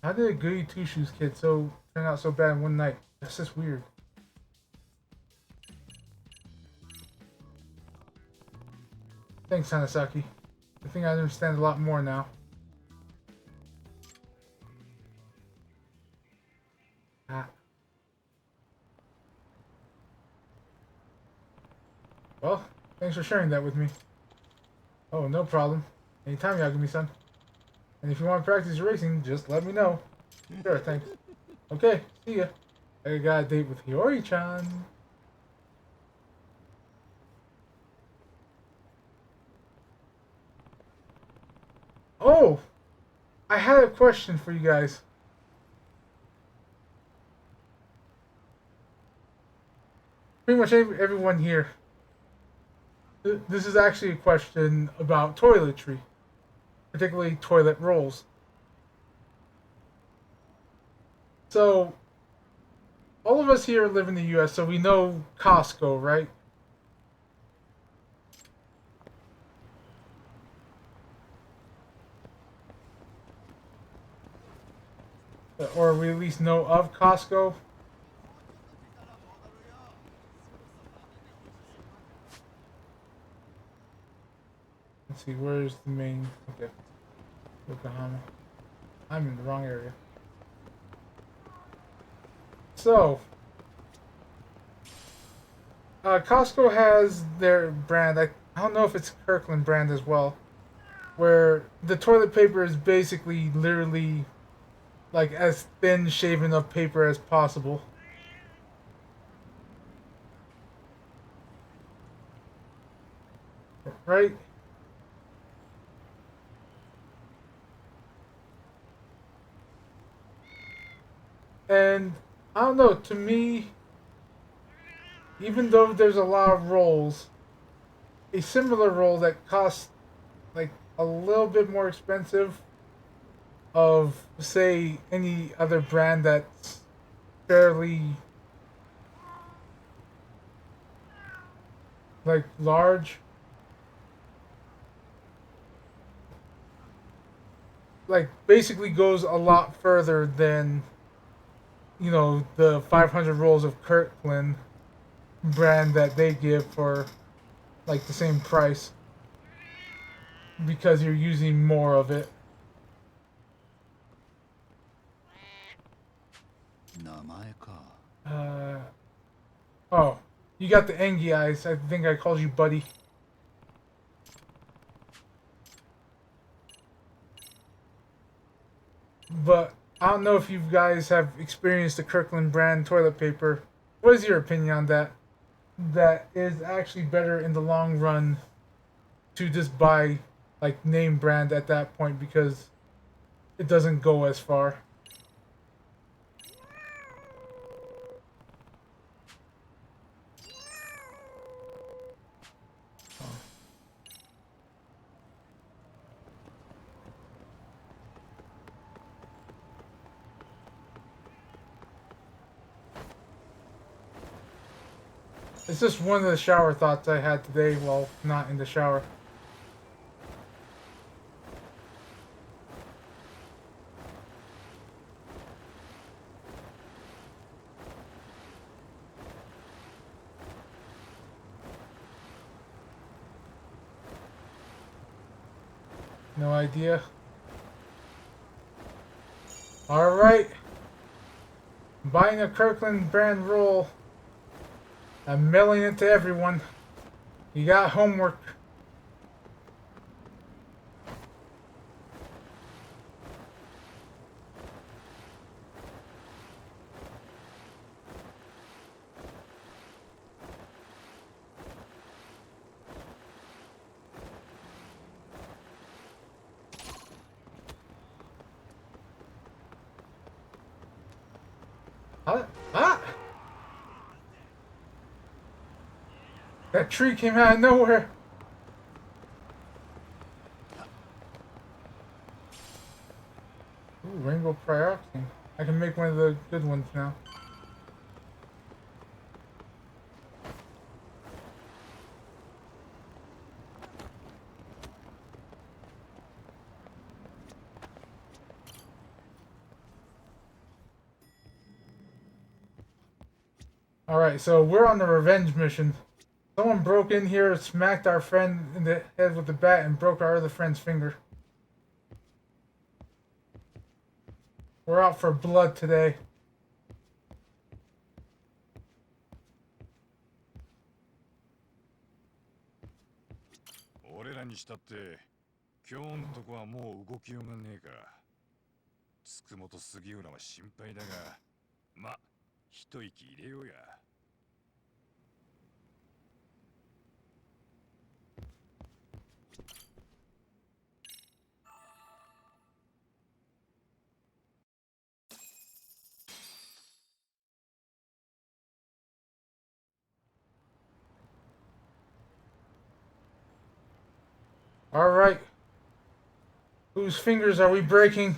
How did a goody two-shoes kid turn out so bad in one night? That's just weird. Thanks, Hanasaki. I think I understand a lot more now. Ah. Well, thanks for sharing that with me. Oh, no problem. Anytime, Yagami-san. And if you want to practice racing, just let me know. Sure, thanks. Okay, see ya. I got a date with Hiyori-chan. Oh! I had a question for you guys. Pretty much everyone here. This is actually a question about toiletry, particularly toilet rolls. So, all of us here live in the US, so we know Costco, right? Or we at least know of Costco. Let's see, where's the main... Okay. Yokohama. I'm in the wrong area. So, Costco has their brand. I don't know if it's Kirkland brand as well, where the toilet paper is basically literally like as thin shaven of paper as possible. Right? And I don't know, to me, even though there's a lot of rolls, a similar roll that costs like a little bit more expensive of say any other brand that's fairly like large, like basically goes a lot further than the 500 rolls of Kirkland brand that they give for like the same price because you're using more of it. Uh oh, you got the Engie eyes. I think I called you buddy. But I don't know if you guys have experienced the Kirkland brand toilet paper. What is your opinion on that? That is actually better in the long run to just buy like name brand at that point because it doesn't go as far. It's just one of the shower thoughts I had today while not in the shower. No idea. Alright. Buying a Kirkland brand roll. I'm mailing it to everyone. You got homework. Ah! That tree came out of nowhere. Ooh, rainbow prioxine. I can make one of the good ones now. Alright, so we're on the revenge mission. Someone broke in here, smacked our friend in the head with the bat, and broke our other friend's finger. We're out for blood today. したって今日のとこはもう動きようがねえか。つくもと杉浦は心配だが、ま、一息入れようや。All right. Whose fingers are we breaking?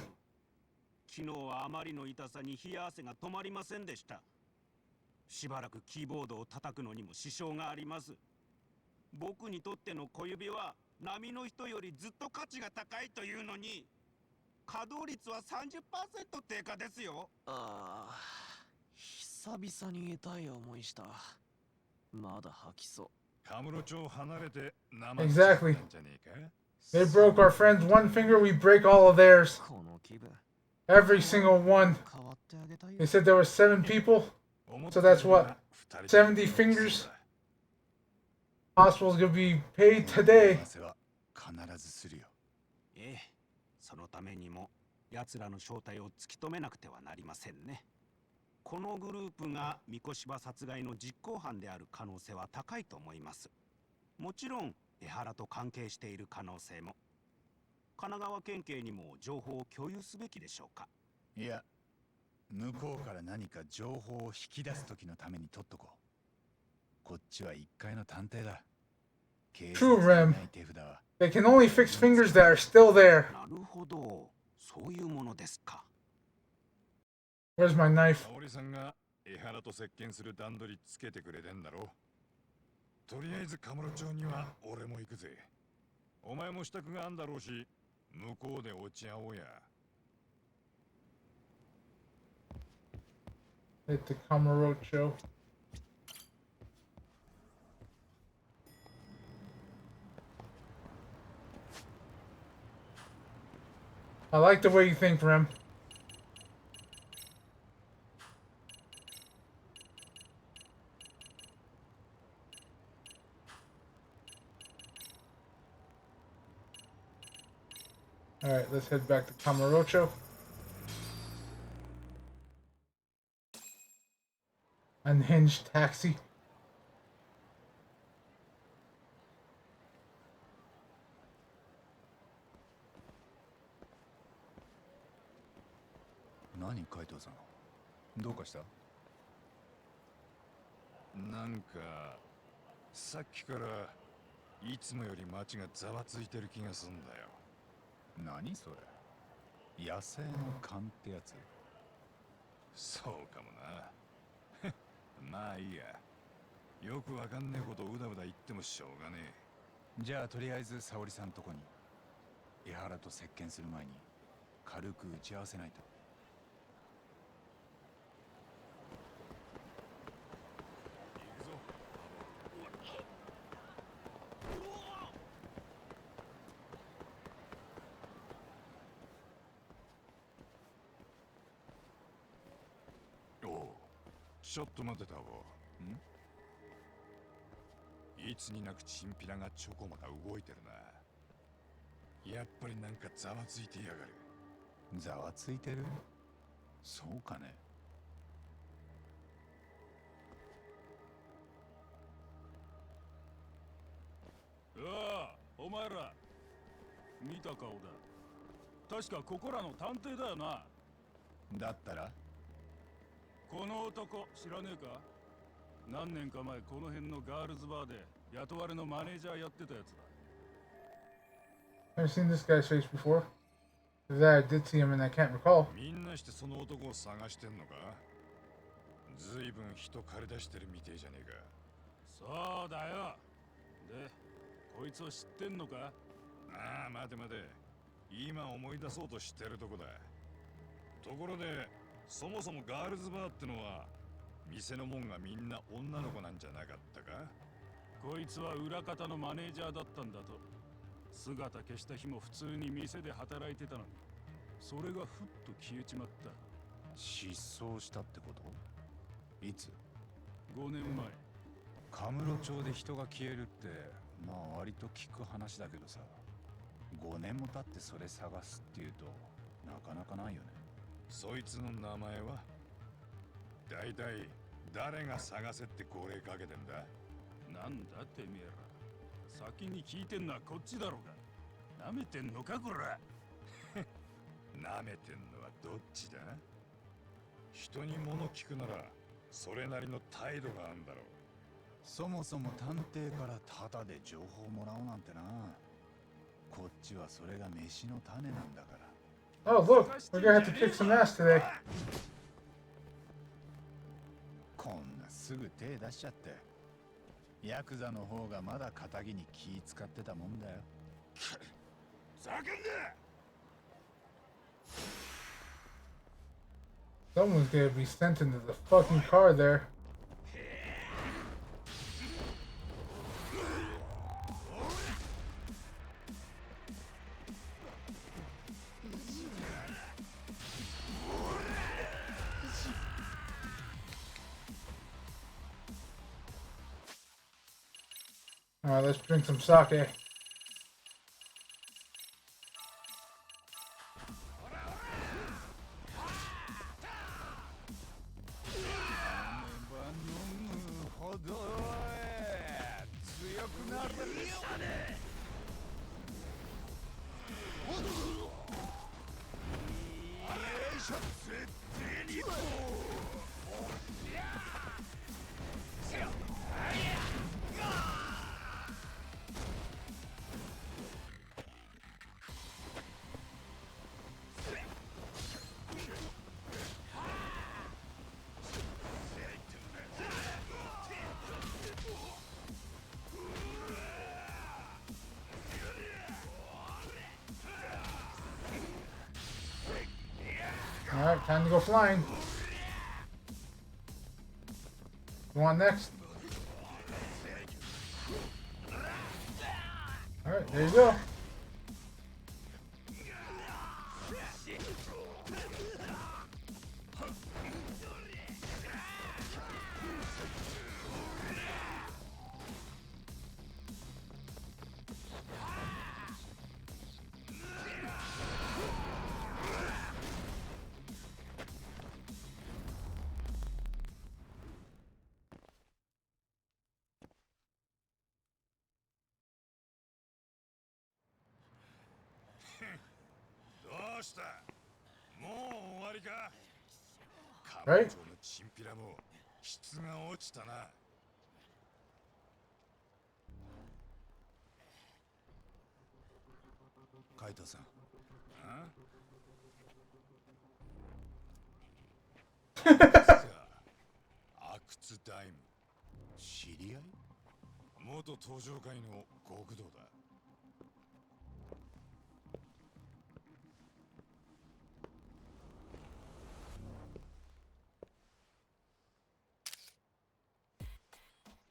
昨日はあまりの痛さに冷や汗が止まりませんでした。しばらくキーボードを叩くのにも支障があります。僕にとっての小指は波の人よりずっと価値が高いというのに、稼働率は 30% 低下ですよ。ああ、久々に痛い思いした。まだ吐きそう。カムロ町を離れて生 Exactly. なんじゃねえか。 They broke our friend's one finger, we break all of theirs. この気分。 Every single one. 変わってあげたいよ。 They said there were 7 people. So that's what? 70 fingers? Hospital's gonna be paid today. 必ずするよ。ええ、そのためにも奴らの正体を突き止めなくてはなりませんね。このグループが三越柴殺害の実行犯である可能性は高いと思います。もちろん江原と関係している可能性も。神奈川県警にも情報を共有すべきでしょうか。いや、向こうから何か情報を引き出す時のために取っとこう。こっちは一階の探偵だ。 True, Rem. They can only fix fingers that are still there. なるほど、そういうものですか。Where's my knife? 沙織さんが江原と接見する段取りつけてくれてんだろ。とりあえずカムロ町には俺も行くぜ。お前も支度があんだろうし、向こうで落ち合おうや。 Hit the Camarocho. I like the way you think, Rem. Alright, let's head back to Camarocho. Unhinged taxi. Nani, Kaitoさん。どうかした？なんかさっきからいつもより街がざわついてる気がすんだよ。何それ？野生の勘ってやつ？そうかもな。まあいいや。よくわかんねえことをうだうだ言ってもしょうがねえ。じゃあとりあえず沙織さんとこに。江原と接見する前に軽く打ち合わせないと。ちょっと待ってたわ。いつになくチンピラがちょこまか動いてるな。やっぱりなんかざわついてやがる。ざわついてる？そうかね。ああ、お前ら見た顔だ。確かここらの探偵だよな。だったらこの男知らねえか？何年か前この辺のガールズバーで雇われのマネージャーやってたやつだ。 I've seen this guy's face before. That I did see him and I can't recall. みんなしてその男を探してんのか？ずいぶん人借り出してるみてえじゃねえか。そうだよ。で、こいつを知ってんのか？ああ、待て待て。今思い出そうとしてるとこだ。ところで、そもそもガールズバーってのは店のもんがみんな女の子なんじゃなかったか？こいつは裏方のマネージャーだったんだと。姿消した日も普通に店で働いてたのに、それがふっと消えちまった。失踪したってこと？いつ？ 5年前。カムロ町で人が消えるってまあ割と聞く話だけどさ、5年も経ってそれ探すっていうとなかなかないよね。そいつの名前は？だいたい誰が探せって号令かけてんだ？なんだてめえら、先に聞いてんのはこっちだろうが。なめてんのかこら。なめてんのはどっちだ？人に物聞くならそれなりの態度があるんだろう。そもそも探偵からタダで情報もらおうなんてな。こっちはそれが飯の種なんだから。Oh, look, we're gonna have to kick some ass today. こんなすぐ手出しちゃって。ヤクザの方がまだ仇に気使ってたもんだよ。叫んで！ Someone's gonna be sent into the fucking car there. Alright, let's drink some sake. Alright, time to go flying. Go on next. Alright, there you go. Right? チンピラも質が落ちたな。カイトさん。阿久津大夢。知り合い？元登場会の極道だ。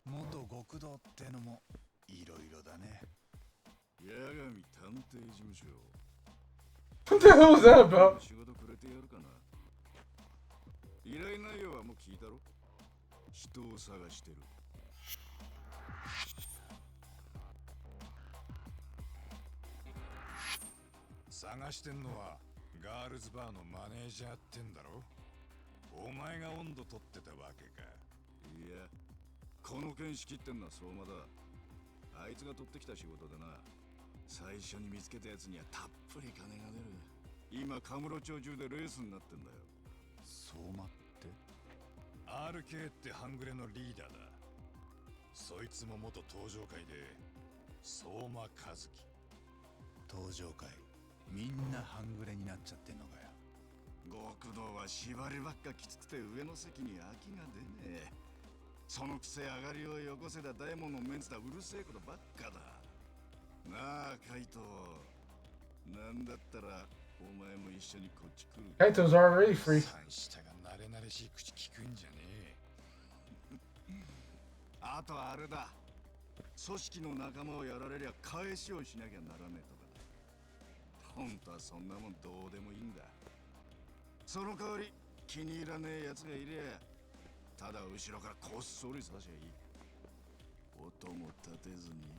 元極道ってのもいろいろだね。八神探偵事務所。 What the hell was that about? 仕事くれてやるかな。依頼内容はもう聞いたろ。人を探してる。探してんのはガールズバーのマネージャーってんだろ。お前が温度取ってたわけか。いや、この件仕切ってんのは相馬だ。あいつが取ってきた仕事でな。最初に見つけたやつにはたっぷり金が出る。今カムロ町中でレースになってんだよ。相馬って？ RK って半グレのリーダーだ。そいつも元登場会で相馬和樹。登場会みんな半グレになっちゃってんのかよ。極道は縛りばっかきつくて上の席に空きが出ねえ。そのくせ上がりをよこせた大門のメンツだ。うるせえことばっかだなあ。カイト、なんだったらお前も一緒にこっち来る。 Kaito's already free. 三下が慣れ慣れしい口聞くんじゃねえ。あとはあれだ。組織の仲間をやられりゃ返しをしなきゃならねえとかだ。本当はそんなもんどうでもいいんだ。その代わり気に入らねえやつがいりゃただ後ろからこっそり刺しゃいい。音も立てずに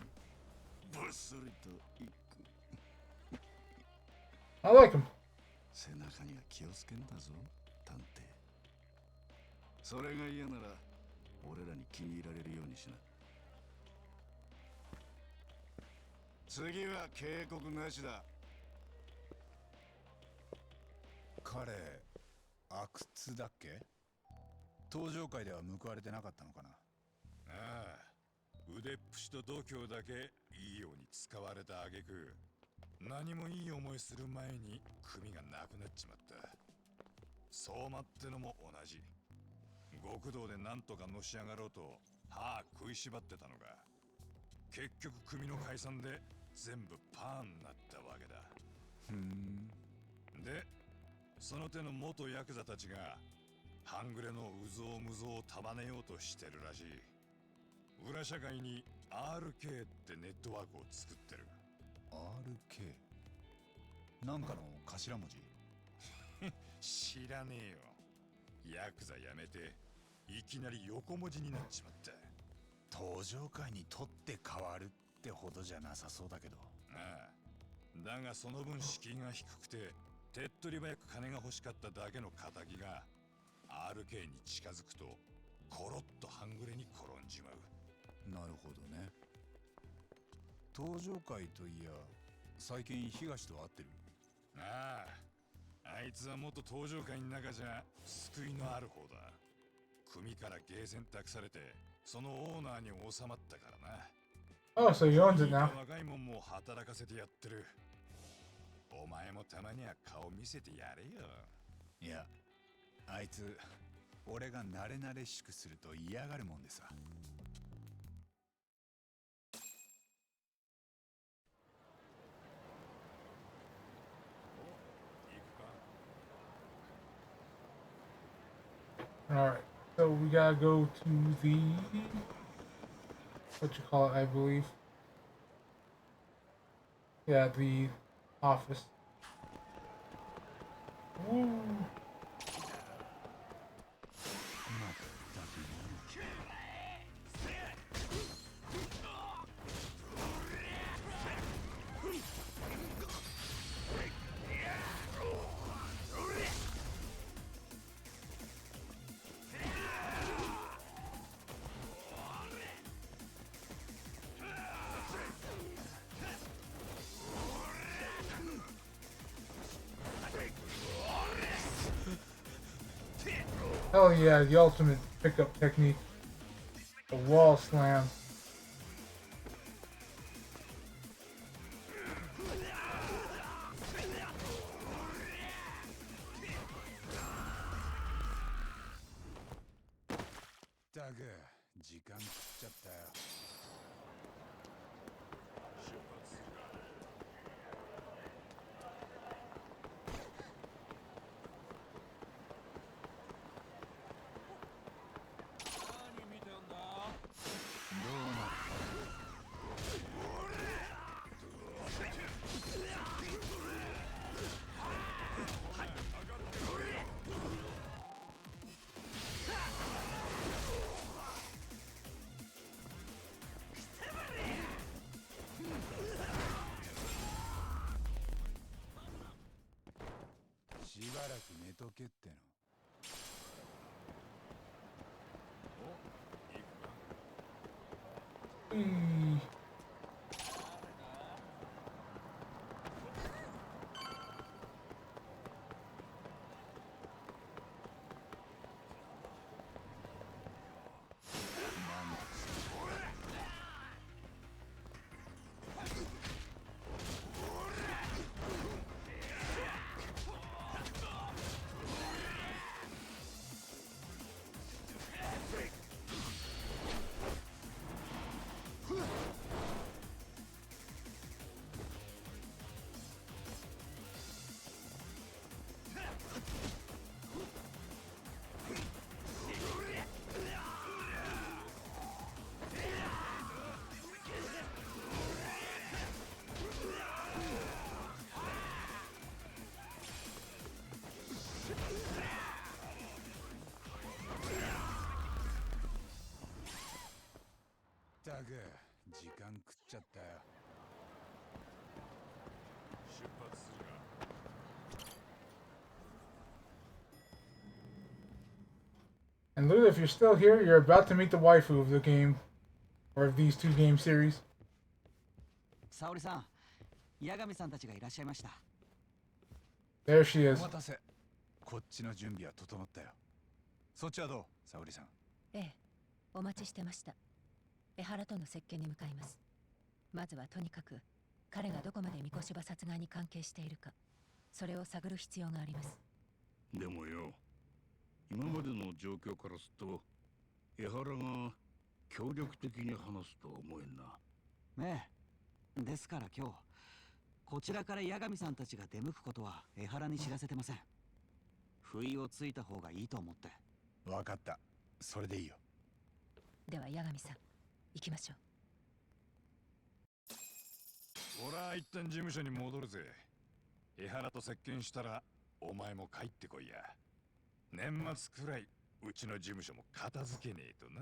ぼっそりと行く。 I like him. 背中には気をつけんだぞ、探偵。それが嫌なら俺らに気に入られるようにしな。次は警告なしだ。彼阿久津だっけ？登場会では報われてなかったのかな。ああ、腕っぷしと度胸だけいいように使われた挙句、何もいい思いする前に組がなくなっちまった。相馬ってのも同じ。極道でなんとかのし上がろうと歯食いしばってたのが、結局組の解散で全部パーンになったわけだ。で、その手の元ヤクザたちが半グレのうぞうむぞうを束ねようとしてるらしい。裏社会に RK ってネットワークを作ってる。 RK？ なんかの頭文字？知らねえよ。ヤクザ辞めていきなり横文字になっちまった。登場会に取って変わるってほどじゃなさそうだけど。ああ、だがその分敷居が低くて手っ取り早く金が欲しかっただけの仇が RK に近づくとコロッと半グレに転んじまう。なるほどね。登場会といや最近東と会ってる。ああ、あいつは元登場会の中じゃ救いのある方だ。組からゲーセン託されてそのオーナーに収まったからな。Oh, so he owns it now. 若いもんも働かせてやってる。お前もたまには顔見せてやれよ。いや、あいつ俺が慣れ慣れしくすると嫌がるもんでさ。Alright, so we gotta go to the... what you call it, I believe. Yeah, the office. Woo! Hell yeah, the ultimate pickup technique. The wall slam. Doug, 時間食っちゃったよ。しばらく寝とけっての。Whee. Doug, 時間食っちゃったよ。And Lula, if you're still here, you're about to meet the waifu of the game, or of these two game series. 沙織さん、八神さんたちがいらっしゃいました。 There she お is. 待たせ。こっちの準備は整ったよ。そっちはどう、沙織さん。ええ、お待ちしてました。江原との接見に向かいます。まずはとにかく彼がどこまで三越場殺害に関係しているか、それを探る必要があります。でもよ、今までの状況からすると江原が協力的に話すとは思えんな。ええ、ですから今日こちらから八神さんたちが出向くことは江原に知らせてません。不意をついた方がいいと思って。わかった。それでいいよ。では八神さん、行きましょう。俺は一旦事務所に戻るぜ。江原と接見したらお前も帰ってこいや。年末くらいうちの事務所も片付けねえとな。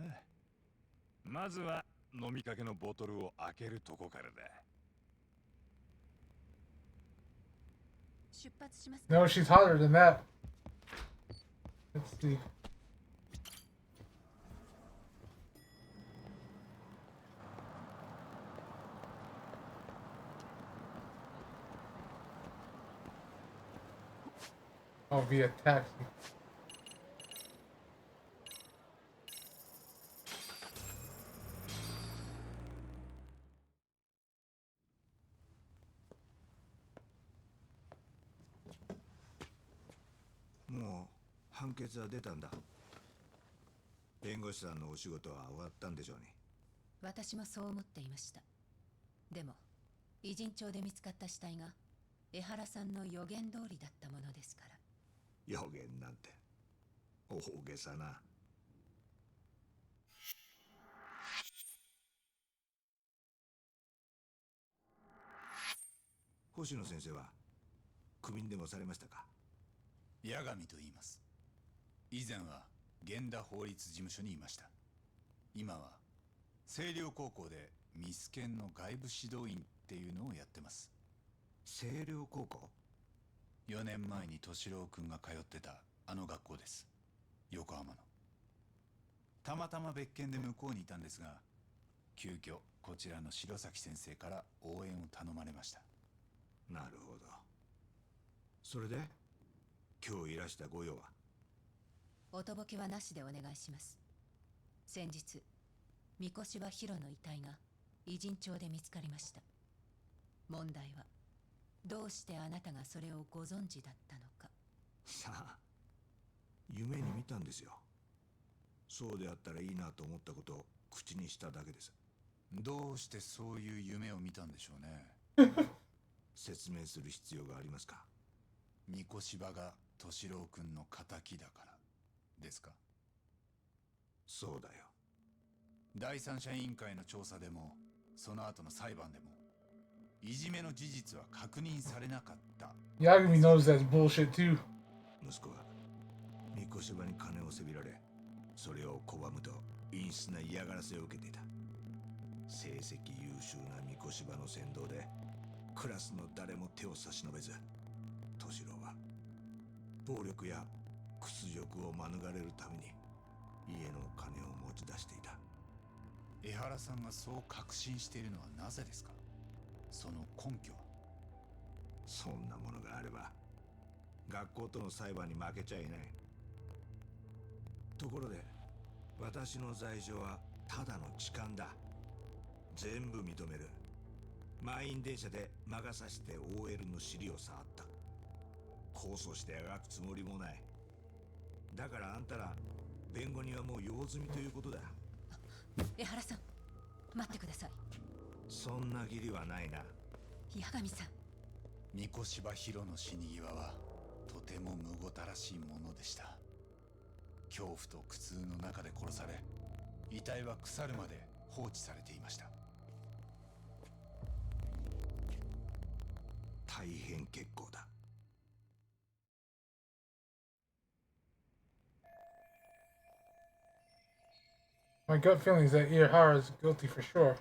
まずは飲みかけのボトルを開けるとこからだ。出発します。 No, she's hotter than that. Let's see. Oh, via taxi. Mo, 判決は出たんだ。弁護士さんのお仕事は終わったんでしょうね。私もそう思っていました。でも偉人帳で見つかった死体が江原さんの予言通りだったものですから。予言なんて大げさな。星野先生はクビにでもされましたか？八神と言います。以前は源田法律事務所にいました。今は星稜高校でミスケンの外部指導員っていうのをやってます。星稜高校？4年前に敏郎くんが通ってたあの学校です。横浜の。たまたま別件で向こうにいたんですが、急遽こちらの白崎先生から応援を頼まれました。なるほど。それで今日いらしたご用は？おとぼけはなしでお願いします。先日三越場ヒロの遺体が偉人帳で見つかりました。問題はどうしてあなたがそれをご存知だったのか。さあ、夢に見たんですよ。そうであったらいいなと思ったことを口にしただけです。どうしてそういう夢を見たんでしょうね。説明する必要がありますか？三越場が敏郎くんの敵だからですか？そうだよ。第三者委員会の調査でもその後の裁判でもいじめの事実は確認されなかった。 Yagami knows that's bullshit too. 息子は三越場に金をせびられ、それを拒むと陰湿な嫌がらせを受けていた。成績優秀な三越場の先導でクラスの誰も手を差し伸べず、敏郎は暴力や屈辱を免れるために家の金を持ち出していた。江原さんがそう確信しているのはなぜですか？その根拠は？そんなものがあれば学校との裁判に負けちゃいない。ところで私の罪状はただの痴漢だ。全部認める。満員電車で魔が差して OL の尻を触った。控訴してあがくつもりもない。だからあんたら弁護人はもう用済みということだ。江原さん、待ってください。そんな義理はないな。八神さん。三越場ヒロの死に際はとてもむごたらしいものでした。恐怖と苦痛の中で殺され、遺体は腐るまで放置されていました。大変結構だ。My gut feeling is that Ihara is guilty for sure.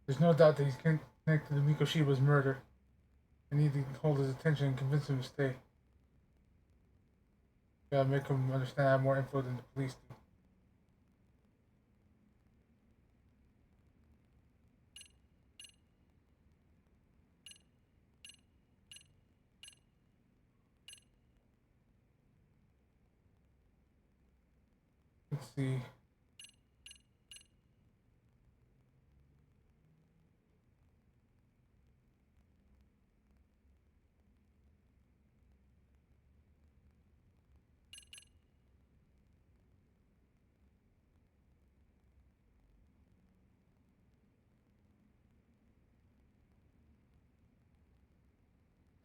There's no doubt that he's connected to Mikoshiba's murder. I need to hold his attention and convince him to stay. Gotta make him understand I have more info than the police do. Let's see.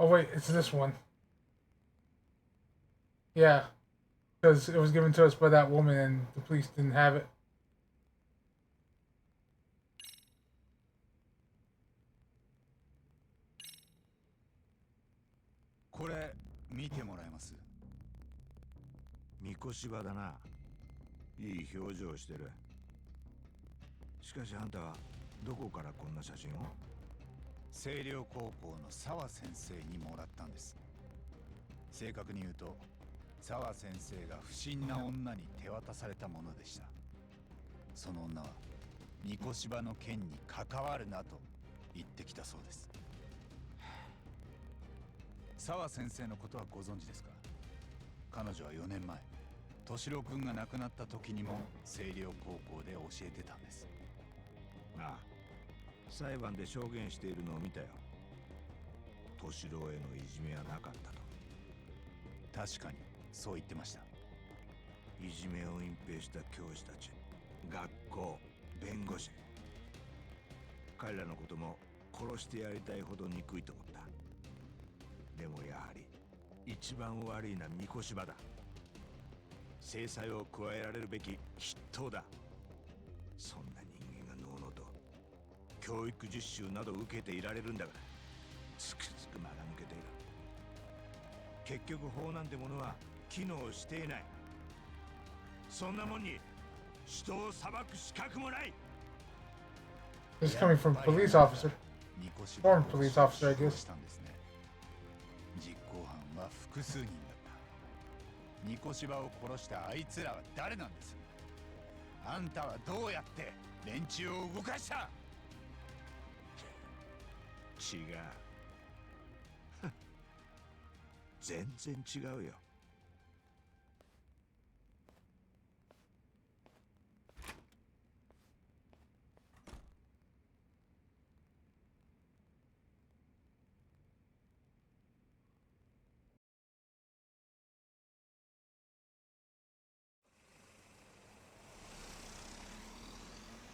Oh wait, it's this one. Yeah, because it was given to us by that woman and the police didn't have it.これ見てもらえます？三越場だな。いい表情してる。しかしあんたはどこからこんな写真を？星稜高校の澤先生にもらったんです。正確に言うと澤先生が不審な女に手渡されたものでした。その女は三越場の件に関わるなと言ってきたそうです。澤先生のことはご存知ですか？彼女は4年前敏郎君が亡くなった時にも星稜高校で教えてたんです。ああ、裁判で証言しているのを見たよ。敏郎へのいじめはなかったと。確かにそう言ってました。いじめを隠蔽した教師たち、学校、弁護士、彼らのことも殺してやりたいほど憎いと思った。でもやはり一番悪いのは三越場だ。制裁を加えられるべき筆頭だ。そんな人間がのうのうと教育実習など受けていられるんだから、つくづく間が抜けている。結局法なんてものは機能していない。そんなもんに人を裁く資格もない。 This is coming from a police officer. Former police officer, I guess. 実行犯は複数人だった。三越場を殺したあいつらは誰なんです？あんたはどうやって連中を動かした？違う。全然違うよ。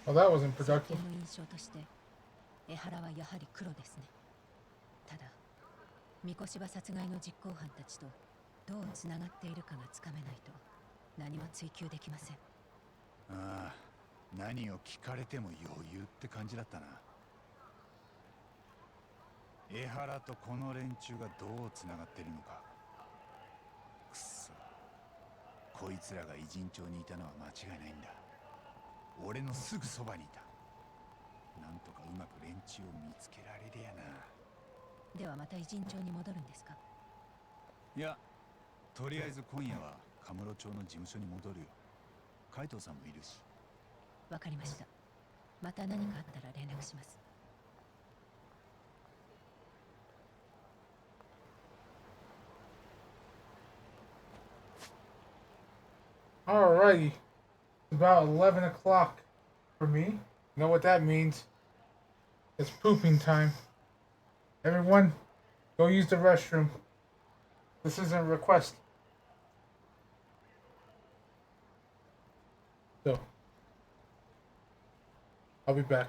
Well, that wasn't 接 productive. 見の印象として江原はやはり黒ですね。ただ三越場殺害の実行犯たちとどうつながっているかがつかめないと何も追求できません。ああ、何を聞かれても余裕って感じだったな。江原とこの連中がどうつながってるのか。くそ、こいつらが偉人町にいたのは間違いないんだ。俺のすぐそばにいた。なんとかうまく連中を見つけられりゃな。ではまた偉人町に戻るんですか？いや、とりあえず今夜はカムロ町の事務所に戻るよ。海藤さんもいるし。わかりました。また何かあったら連絡します。Alrighty. It's about 11 o'clock for me. You know what that means? It's pooping time. Everyone, go use the restroom. This isn't a request. So, I'll be back.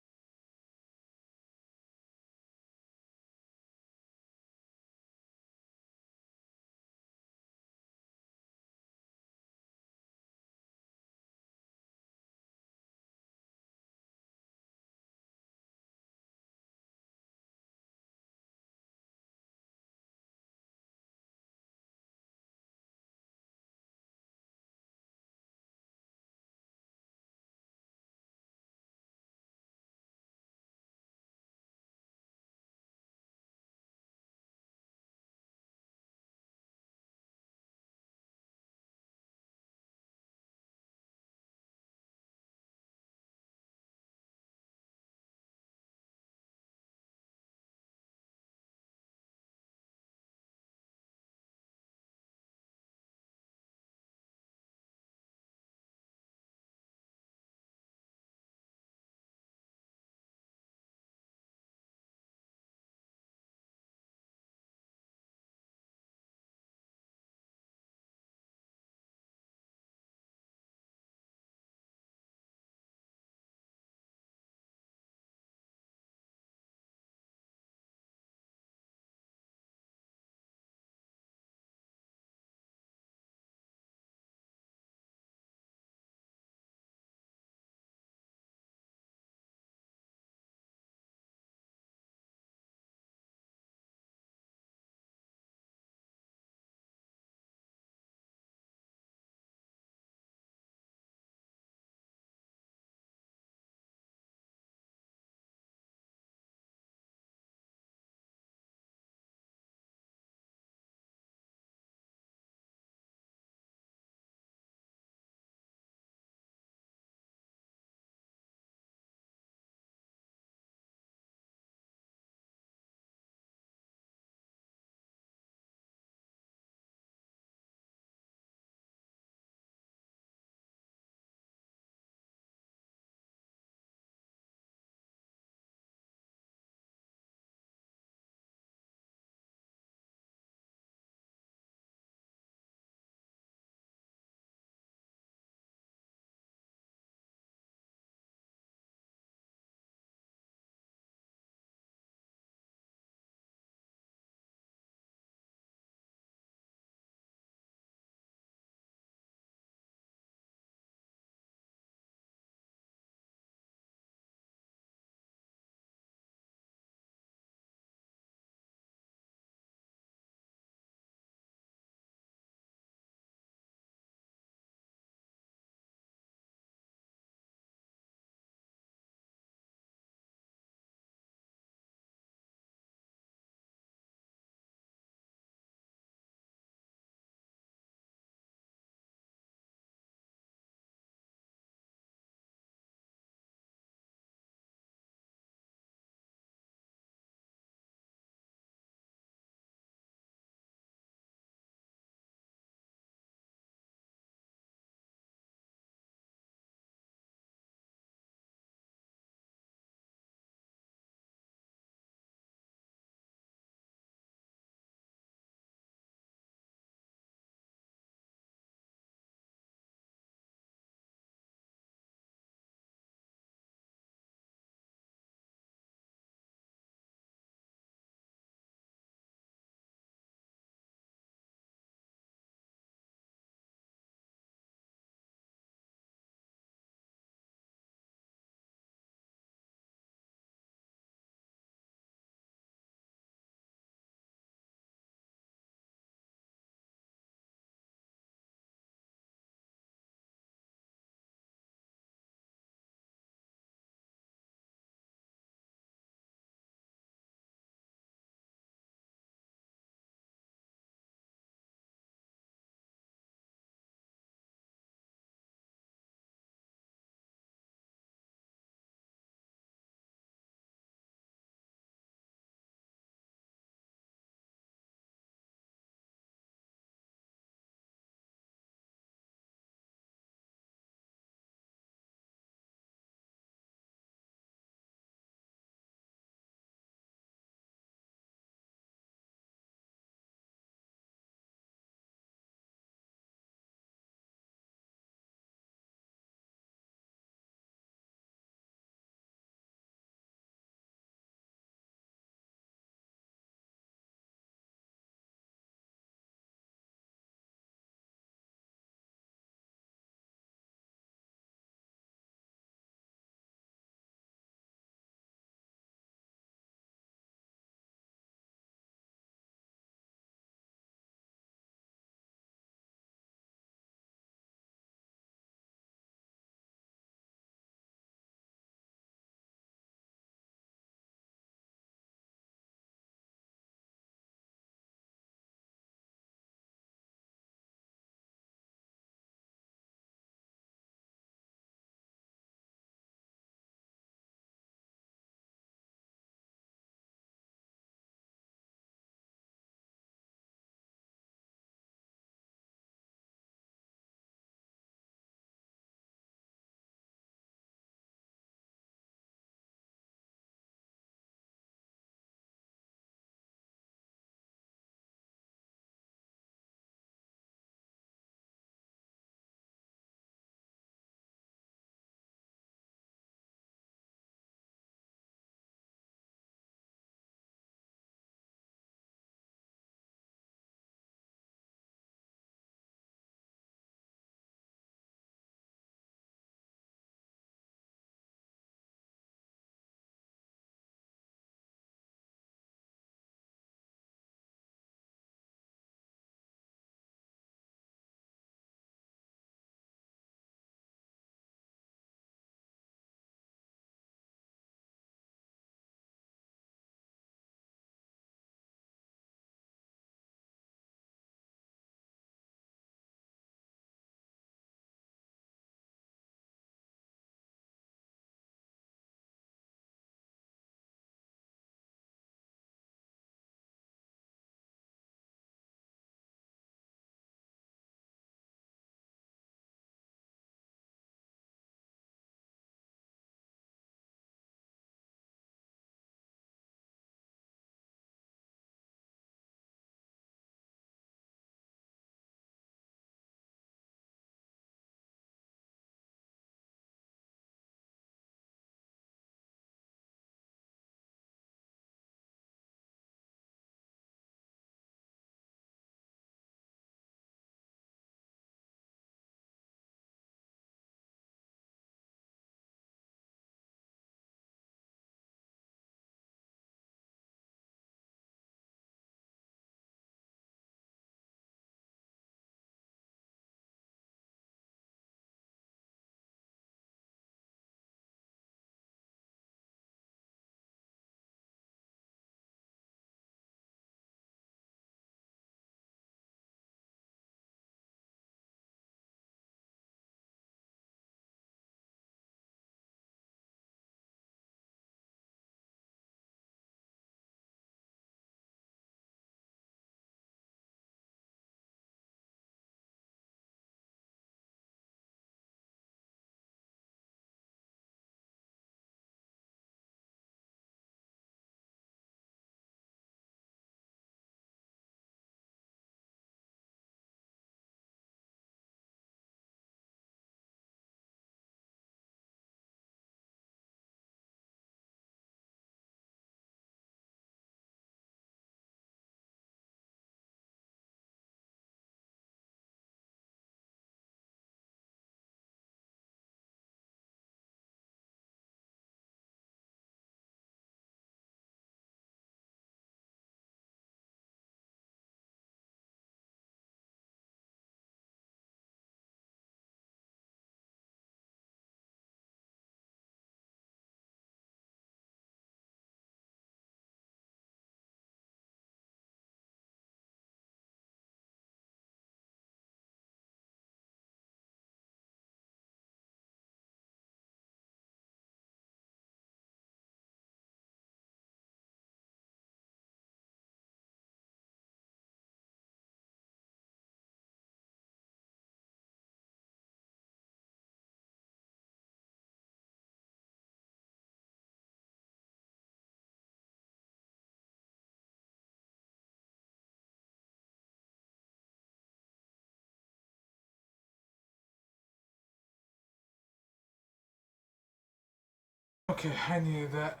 Okay, I needed that.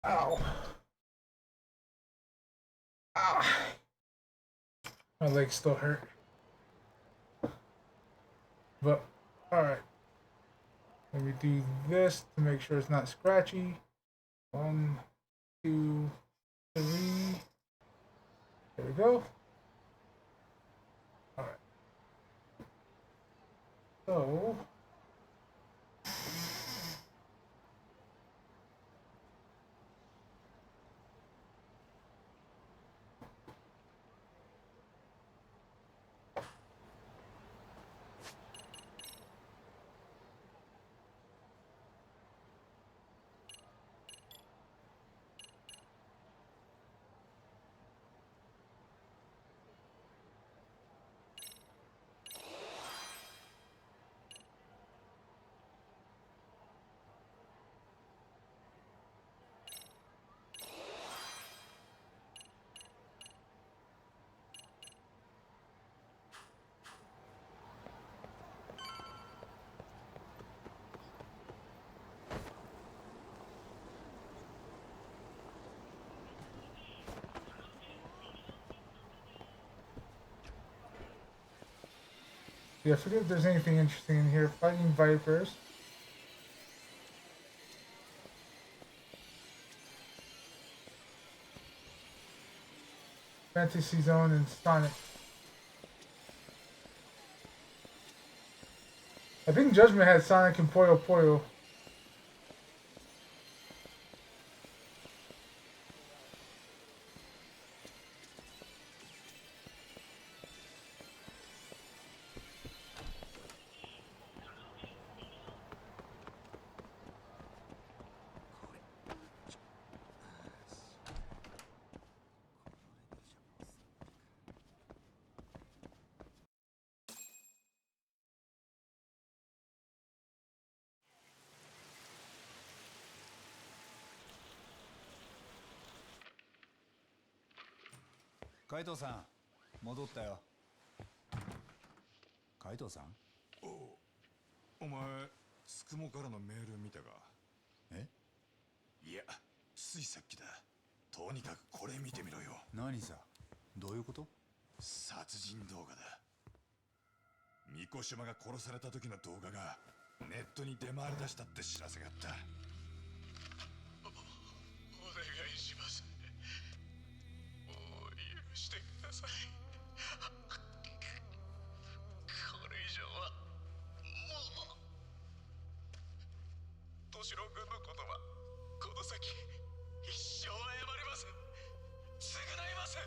Ow. Ow. My legs still hurt. But, alright. Let me do this to make sure it's not scratchy. 1, 2, 3. There we go. Alright. So, yeah, I forget if there's anything interesting in here. Fighting vipers. Fantasy Zone and Sonic. I think Judgment had Sonic and Puyo Puyo.カイトさん、戻ったよ。カイトさん？お前、スクモからのメール見たか？え？いや、ついさっきだ。とにかくこれ見てみろよ。何さ？どういうこと？殺人動画だ。三越島が殺された時の動画がネットに出回り出したって知らせがあった。お願いします。もう許してください。これ以上はもう敏郎君のことはこの先一生謝りません。償いません。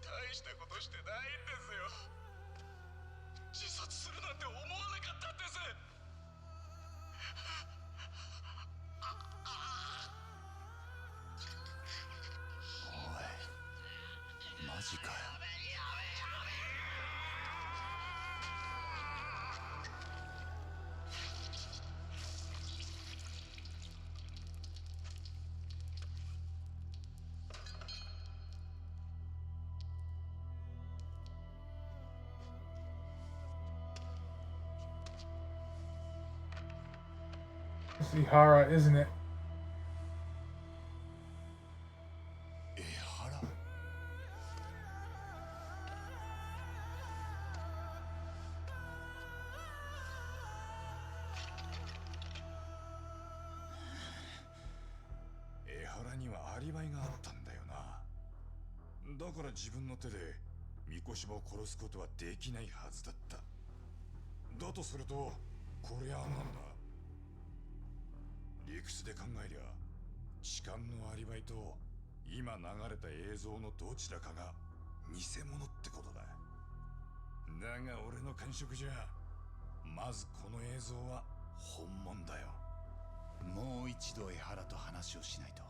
大したことしてないんですよ。自殺するなんて思わなかったんです。おい、マジかよ。It's Ihara, isn't it? 江原？江原にはアリバイがあったんだよな。だから自分の手で三越島を殺すことはできないはずだった。だとするとこりゃなんだ。理屈で考えりゃ痴漢のアリバイと今流れた映像のどちらかが偽物ってことだ。だが俺の感触じゃまずこの映像は本物だよ。もう一度江原と話をしないと。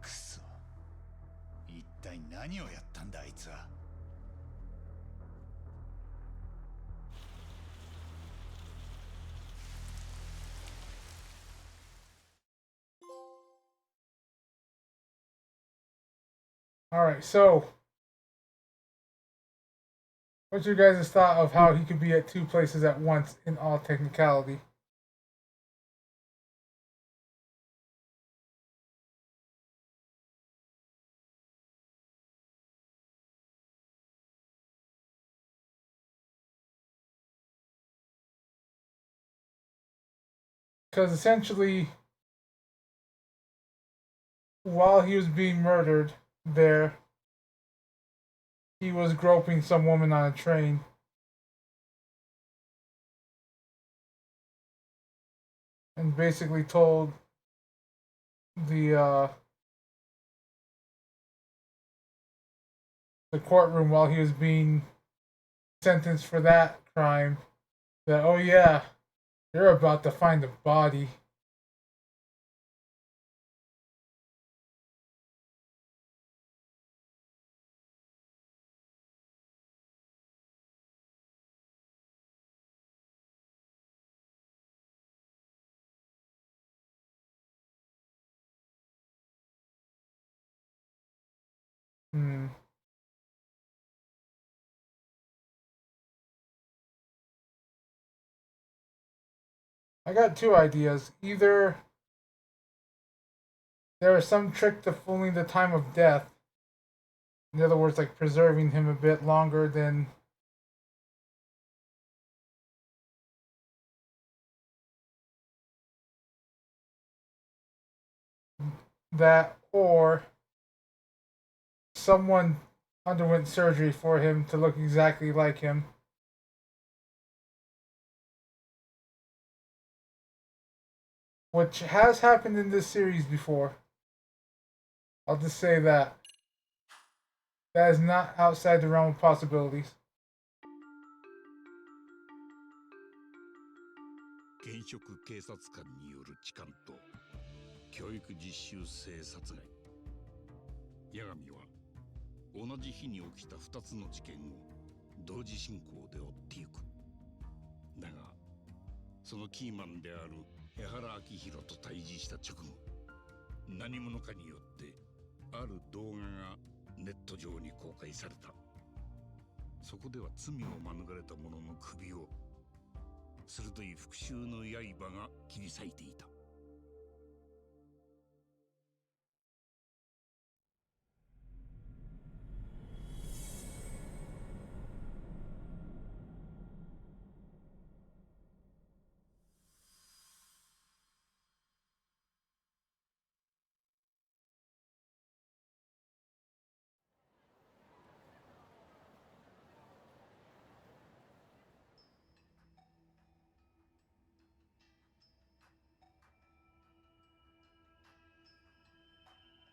くそ、一体何をやったんだあいつは。Alright, so What's your guys' thought of how he could be at two places at once in all technicality? Because essentially, while he was being murdered there, he was groping some woman on a train. And basically told the the courtroom while he was being sentenced for that crime that, oh yeah, you're about to find a body. Hmm. I got two ideas. Either there was some trick to fooling the time of death. In other words, like preserving him a bit longer than that, or someone underwent surgery for him to look exactly like him. Which has happened in this series before. I'll just say that. That is not outside the realm of possibilities. 現職警察官による痴漢と教育実習生殺害。八神は同じ日に起きた2つの事件を同時進行で追っていく。だがそのキーマンである江原明宏と対峙した直後、何者かによってある動画がネット上に公開された。そこでは罪を免れた者の首を鋭い復讐の刃が切り裂いていた。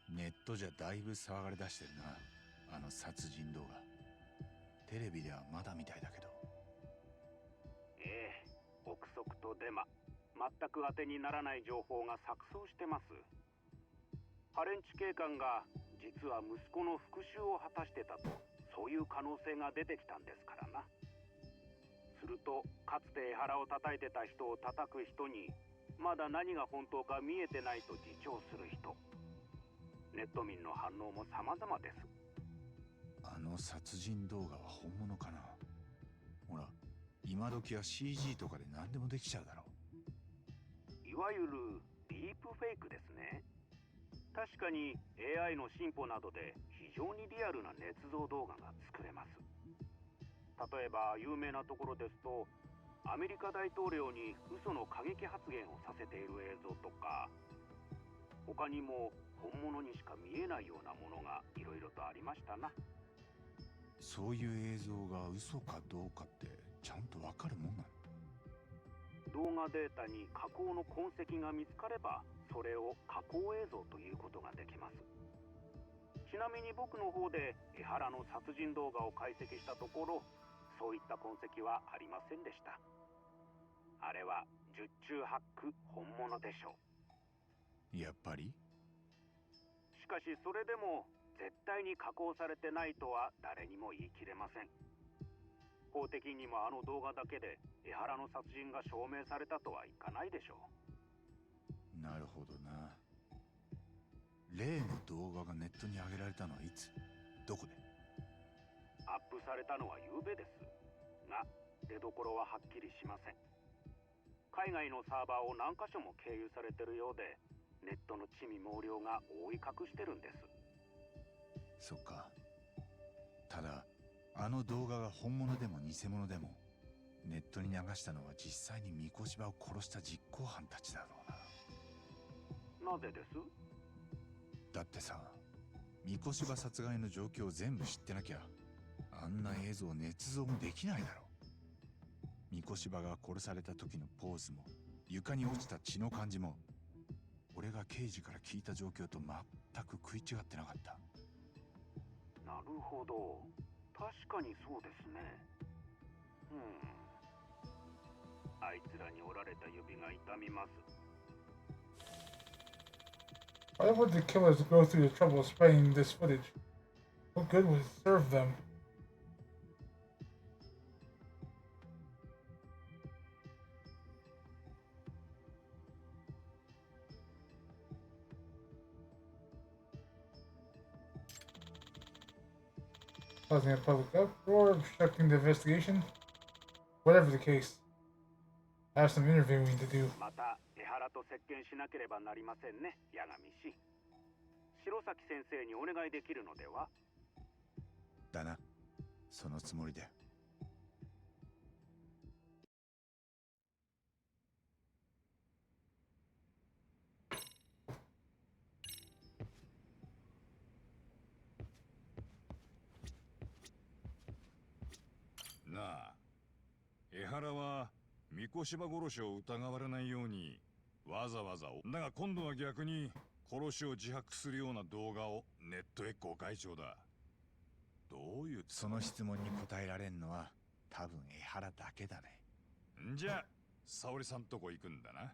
ネットじゃだいぶ騒がれ出してるな、あの殺人動画。テレビではまだみたいだけど。ええ、憶測とデマ、全く当てにならない情報が錯綜してます。ハレンチ警官が実は息子の復讐を果たしてたと、そういう可能性が出てきたんですからな。するとかつて江原を叩いてた人を叩く人にまだ何が本当か見えてないと自重する人、ネット民の反応も様々です。あの殺人動画は本物かな。ほら、今時は CG とかで何でもできちゃうだろう。いわゆるディープフェイクですね。確かに AI の進歩などで非常にリアルな捏造動画が作れます。例えば有名なところですと、アメリカ大統領に嘘の過激発言をさせている映像とか、他にも本物にしか見えないようなものがいろいろとありましたな。そういう映像が嘘かどうかってちゃんとわかるもんなの？動画データに加工の痕跡が見つかれば、それを加工映像ということができます。ちなみに僕の方で江原の殺人動画を解析したところ、そういった痕跡はありませんでした。あれは十中八九本物でしょう。やっぱり？しかしそれでも絶対に加工されてないとは誰にも言い切れません。法的にもあの動画だけで江原の殺人が証明されたとはいかないでしょう。なるほどな。例の動画がネットに上げられたのはいつ？どこで？アップされたのは昨夜ですが、出どころははっきりしません。海外のサーバーを何箇所も経由されてるようで、ネットの地味猛量が覆い隠してるんです。そっか。ただあの動画が本物でも偽物でも、ネットに流したのは実際に三越柴を殺した実行犯たちだろうな。なぜです？だってさ、三越柴殺害の状況を全部知ってなきゃ、あんな映像を捏造もできないだろう。三越柴が殺された時のポーズも、床に落ちた血の感じも、俺が刑事から聞いた状況と全く食い違ってなかった。なるほど、確かにそうですね。あいつらに折られた指が痛みます。Why would the killers go through the trouble of spreading this footage? What good would it serve them? Causing a public uproar, obstructing the investigation. Whatever the case, I have some interviewing to do. また江原と接見しなければなりませんね、八神氏。白崎先生にお願いできるのでは？だな、そのつもりで。なあ、江原は三越柴殺しを疑われないようにわざわざだが、今度は逆に殺しを自白するような動画をネットへ公開中だ。どういう？その質問に答えられんのは多分江原だけだね。んじゃ沙織さんとこ行くんだな。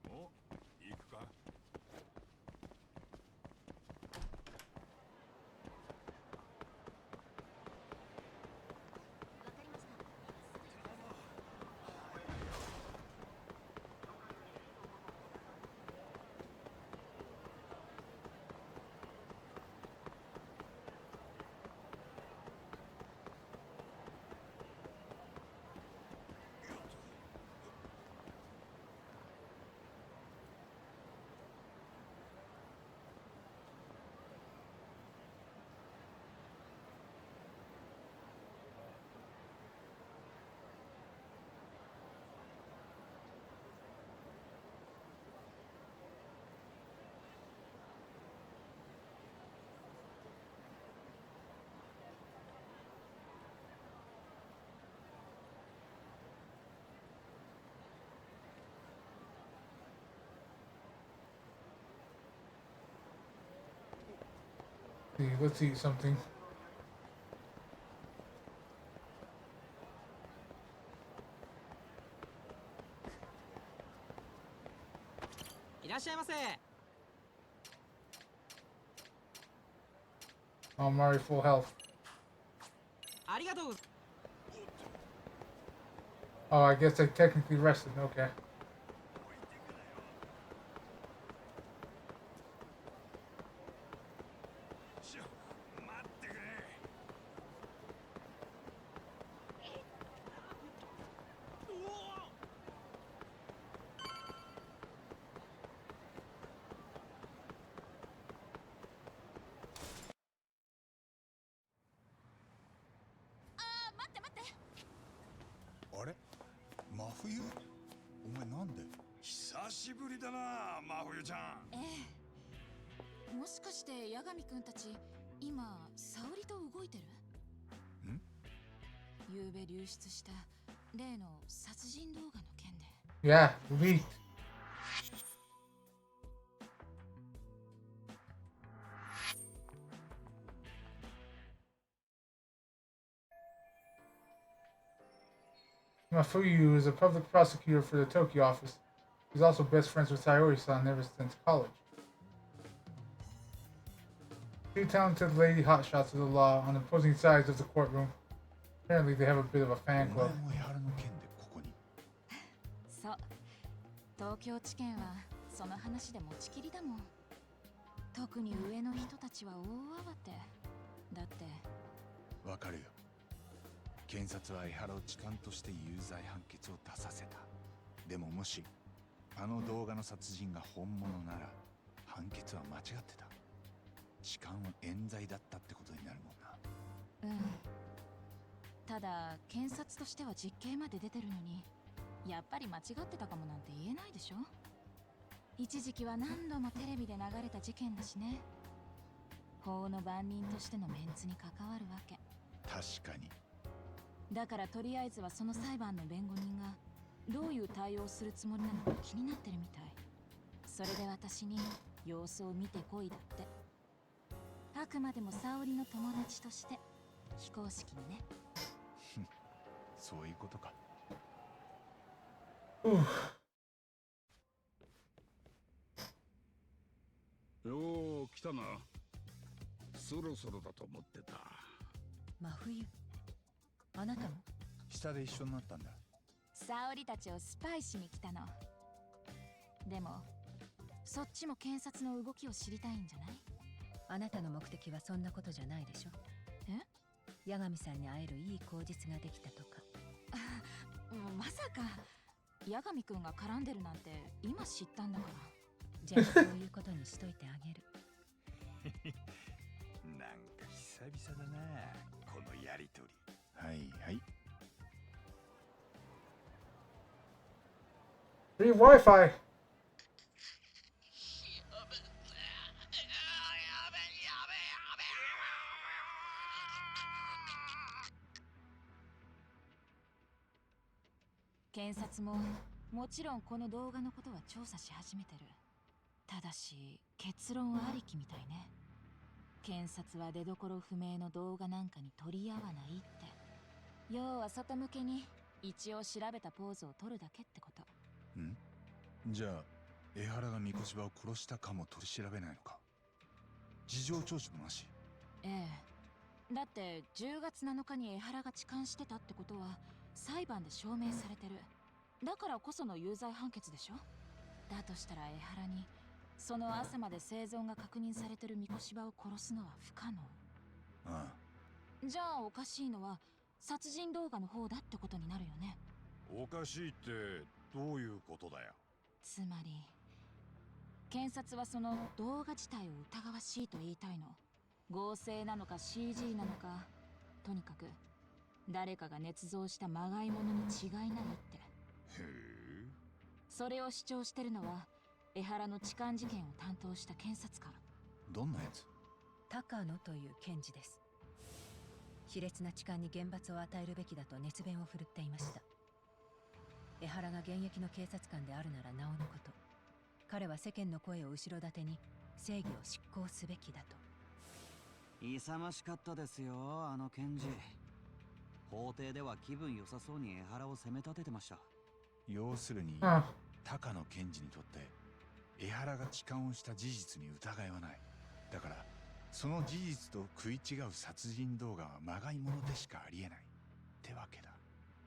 お、行くか。Let's eat something. いらっしゃいませ。I'm already full health. ありがとう。Oh, I guess I technically rested. Okay. あれ、真冬？お前なんで？久しぶりだな、真冬ちゃん。もしかして八神くんたち今沙織と動いてる？ん？昨べ流出した例の殺人動画の件で。Yeah, leaked. Mafuyu is a public prosecutor for the Tokyo office. He's also best friends with Sayori-san ever since college. Two talented lady hotshots of the law on opposing sides of the courtroom. Apparently they have a bit of a fan club. そう、東京地検はその話で持ちきりだもん。特に上の人たちは大慌てだって。わかるよ。検察は江原を痴漢として有罪判決を出させた。でももしあの動画の殺人が本物なら判決は間違ってた。痴漢は冤罪だったってことになるもんな。うん。ただ検察としては実刑まで出てるのに、やっぱり間違ってたかもなんて言えないでしょ。一時期は何度もテレビで流れた事件だしね。法の番人としてのメンツに関わるわけ。確かに。だからとりあえずはその裁判の弁護人がどういう対応をするつもりなのか気になってるみたい。それで私に様子を見てこいだって。あくまでも沙織の友達として非公式にね。そういうことか。よう来たな。そろそろだと思ってた。真冬、あなたも下で一緒になったんだ。沙織たちをスパイしに来たの。でもそっちも検察の動きを知りたいんじゃない？あなたの目的はそんなことじゃないでしょ。八神さんに会えるいい口実ができたとか。まさか八神くんが絡んでるなんて今知ったんだから。じゃあそういうことにしといてあげる。なんか久々だな、このやりとり。はいはい。Free Wi-Fi. 検察ももちろんこの動画のことは調査し始めてる。ただし結論はありきみたいね。検察は出どころ不明の動画なんかに取り合わないって。要は外向けに一応調べたポーズを取るだけってこと。じゃあ江原が三越場を殺したかも取り調べないのか。事情聴取もなし。ええ。だって10月7日に江原が痴漢してたってことは裁判で証明されてる。だからこその有罪判決でしょ。だとしたら江原にその朝まで生存が確認されてる三越場を殺すのは不可能。ああ。じゃあおかしいのは殺人動画の方だってことになるよね。おかしいってどういうことだよ。つまり検察はその動画自体を疑わしいと言いたいの。合成なのか CG なのか、とにかく誰かが捏造したまがいものに違いないって。へえ。それを主張してるのは江原の痴漢事件を担当した検察官。どんなやつ？高野という検事です。卑劣な痴漢に厳罰を与えるべきだと熱弁を振るっていました。江原が現役の警察官であるならなおのこと、彼は世間の声を後ろ盾に正義を執行すべきだと。勇ましかったですよ、あの検事。法廷では気分良さそうに江原を責め立ててました。要するに高野検事にとって江原が痴漢をした事実に疑いはない。だからその事実と食い違う殺人動画はまがいものでしかありえないってわけだ。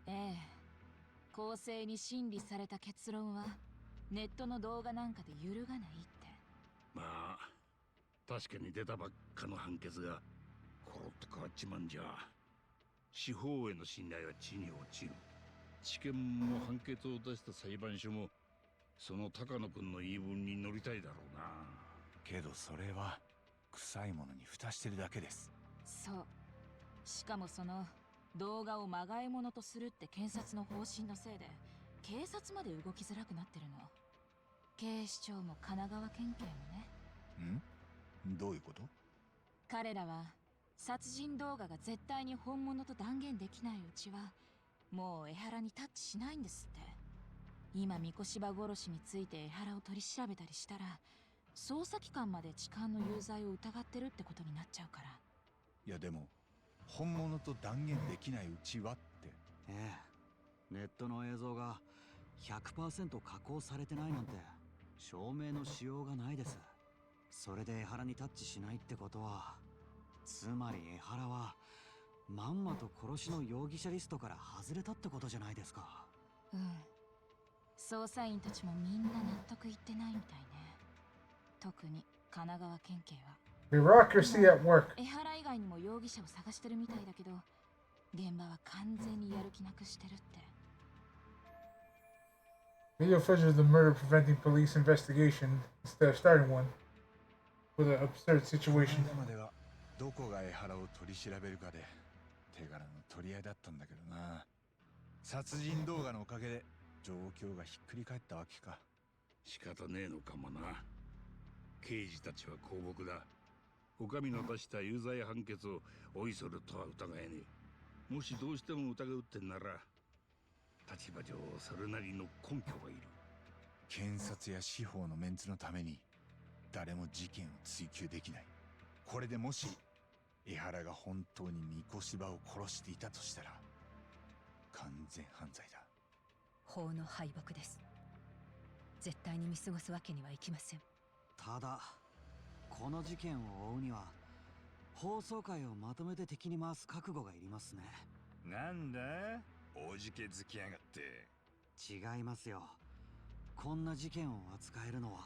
ええ。公正に審理された結論はネットの動画なんかで揺るがないって。まあ確かに出たばっかの判決がコロッと変わっちまんじゃ司法への信頼は地に落ちる。地検も判決を出した裁判所もその高野君の言い分に乗りたいだろうな。けどそれは臭いものに蓋してるだけです。そう。しかもその動画をまがいものとするって検察の方針のせいで警察まで動きづらくなってるの。警視庁も神奈川県警もね。どういうこと？彼らは殺人動画が絶対に本物と断言できないうちはもう江原にタッチしないんですって。今三越場殺しについて江原を取り調べたりしたら捜査機関まで痴漢の有罪を疑ってるってことになっちゃうから。いやでも本物と断言できないうちはって。ええ。ネットの映像が 100% 加工されてないなんて証明のしようがないです。それで江原にタッチしないってことは、つまり江原はまんまと殺しの容疑者リストから外れたってことじゃないですか。うん。捜査員たちもみんな納得いってないみたいね。特に神奈川県警は Bureaucracy at work. 江原以外にも容疑者を探してるみたいだけど、現場は完全にやる気なくしてるって。 Video footage of the murder preventing police investigation instead of starting one with an absurd situation. まではどこが江原を取り調べるかで手柄の取り合いだったんだけどな。殺人動画のおかげで状況がひっくり返ったわけか。仕方ねえのかもな。刑事たちは公僕だ。お上の出した有罪判決をおいそるとは疑えねえ。もしどうしても疑うってんなら、立場上それなりの根拠がいる。検察や司法のメンツのために誰も事件を追及できない。これでもし江原が本当に三越場を殺していたとしたら完全犯罪だ。法の敗北です。絶対に見過ごすわけにはいきません。ただこの事件を追うには放送会をまとめて敵に回す覚悟がいりますね。なんだ、おじけづきやがって。違いますよ。こんな事件を扱えるのは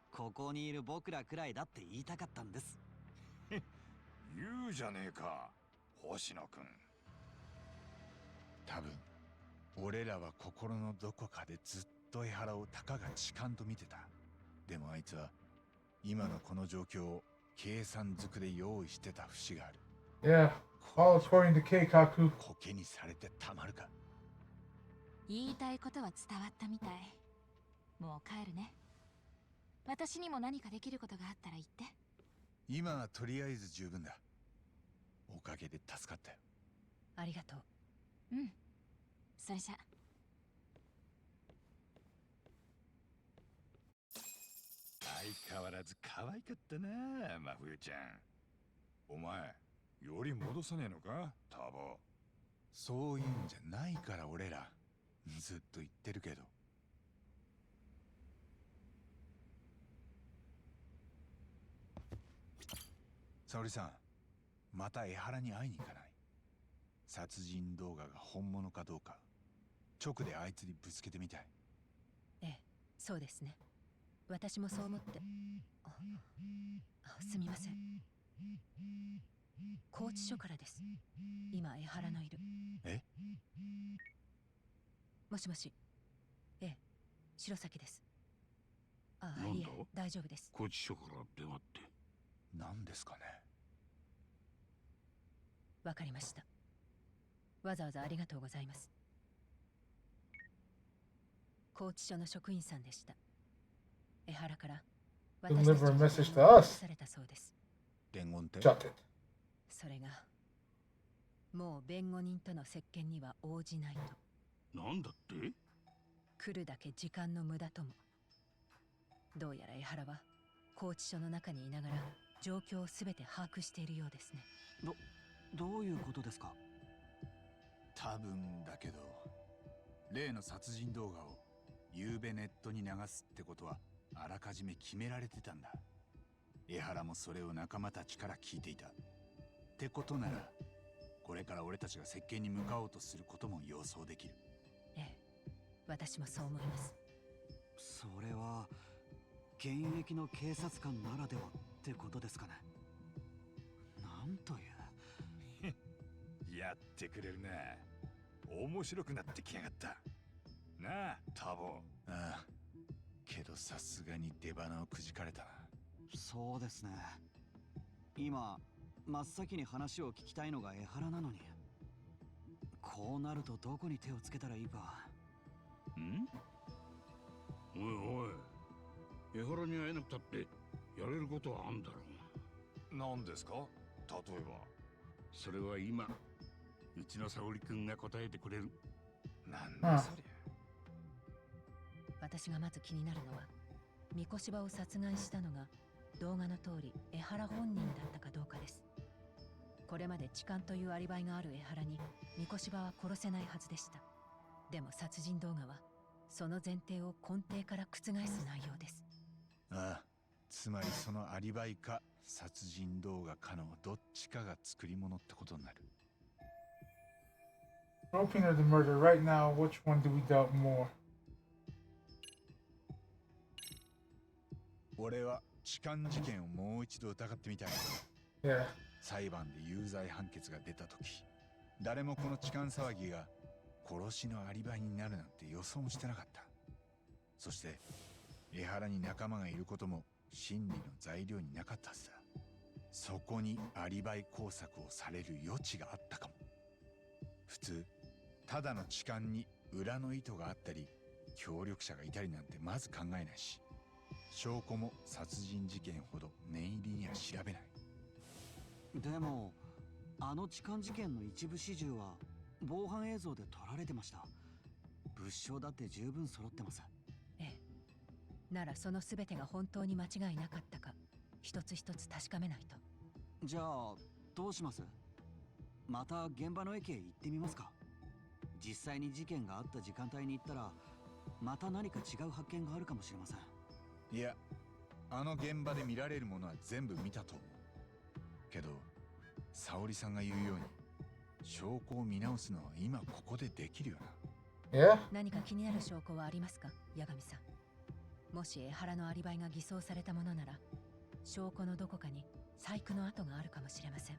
ここにいる僕らくらいだって言いたかったんです。言うじゃねえか、星野くん。多分俺らは心のどこかでずっと江原をたかが痴漢と見てた。でもあいつは今のこの状況を計算づくで用意してた節がある。Yeah, all according to Keikaku. コケにされてたまるか。言いたいことは伝わったみたい。もう帰るね。私にも何かできることがあったら言って。今はとりあえず十分だ。おかげで助かったよ。ありがとう。うん。それじゃ。相変わらず可愛かったな、真冬ちゃん。お前、より戻さねえのか、ターボ。そういうんじゃないから俺らずっと言ってるけど。沙織さん、また江原に会いに行かない？殺人動画が本物かどうか直であいつにぶつけてみたい。ええ、そうですね。私もそう思って。すみません。拘置所からです。今江原のいる。え？もしもし。ええ、白崎です。あ、なんだ？いえ、大丈夫です。拘置所から電話って。何ですかね。わかりました。わざわざありがとうございます。拘置所の職員さんでした。江原から私たち Deliver a に message 伝 to 言を us. されたそうです。伝言って？ Shut it. それがもう弁護人との接見には応じないと。なんだって？来るだけ時間の無駄とも。どうやら江原は拘置所の中にいながら状況をすべて把握しているようですね。どういうことですか？多分だけど、例の殺人動画を夕べネットに流すってことはあらかじめ決められてたんだ。江原もそれを仲間たちから聞いていた。ってことなら、これから俺たちが接見に向かおうとすることも予想できる。ええ、私もそう思います。それは現役の警察官ならではってことですかね。なんというやってくれるな。面白くなってきやがった。なあ、タボ。ああ、けどさすがに出花をくじかれたな。そうですね。今真っ先に話を聞きたいのが江原なのに、こうなるとどこに手をつけたらいいか。ん？おいおい、江原に会えなくたってやれることはあんだろう。何ですか？例えば。それは今うちの沙織くんが答えてくれる。なんだそりゃ。私がまず気になるのは、三越場を殺害したのが動画の通り江原本人だったかどうかです。これまで痴漢というアリバイがある江原に三越場は殺せないはずでした。でも殺人動画はその前提を根底から覆す内容です。ああ、つまりそのアリバイか殺人動画かのどっちかが作り物ってことになる。Groping or the murder? Right now, which one do we doubt more? 俺は痴漢事件をもう一度疑ってみたい。Yeah. 裁判で有罪判決が出た時、誰もこの痴漢騒ぎが殺しのアリバイになるなんて予想もしてなかった。そして江原に仲間がいることも真理の材料になかったはずだ。そこにアリバイ工作をされる余地があったかも。普通ただの痴漢に裏の意図があったり協力者がいたりなんてまず考えないし、証拠も殺人事件ほど念入りには調べない。でもあの痴漢事件の一部始終は防犯映像で撮られてました。物証だって十分揃ってます。ええ。ならその全てが本当に間違いなかったか一つ一つ確かめないと。じゃあどうします？また現場の駅へ行ってみますか？実際に事件があった時間帯に行ったらまた何か違う発見があるかもしれません。いや、あの現場で見られるものは全部見たと思うけど、沙織さんが言うように証拠を見直すのは今ここでできるよな。Yeah? 何か気になる証拠はありますか、八神さん。もし江原のアリバイが偽装されたものなら、証拠のどこかに細工の跡があるかもしれません。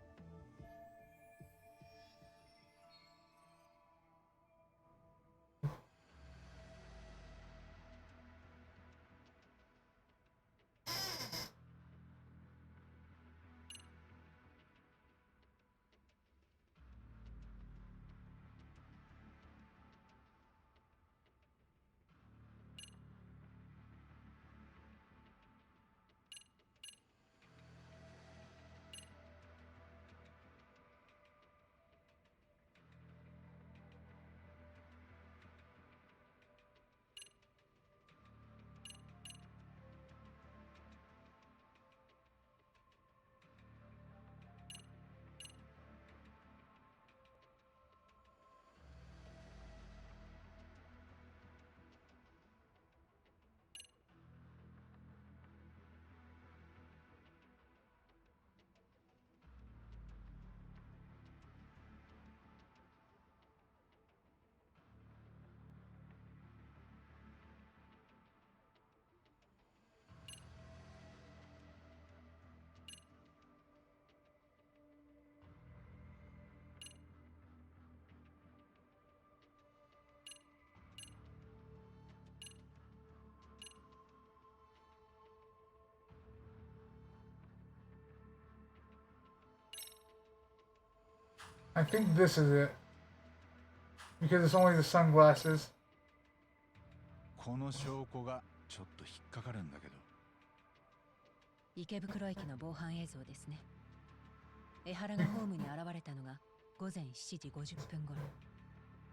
I think this is it. Because it's only the sunglasses. この証拠がちょっと引っかかるんだけど。池袋駅の防犯映像ですね。江原がホームに現れたのが午前7時50分頃。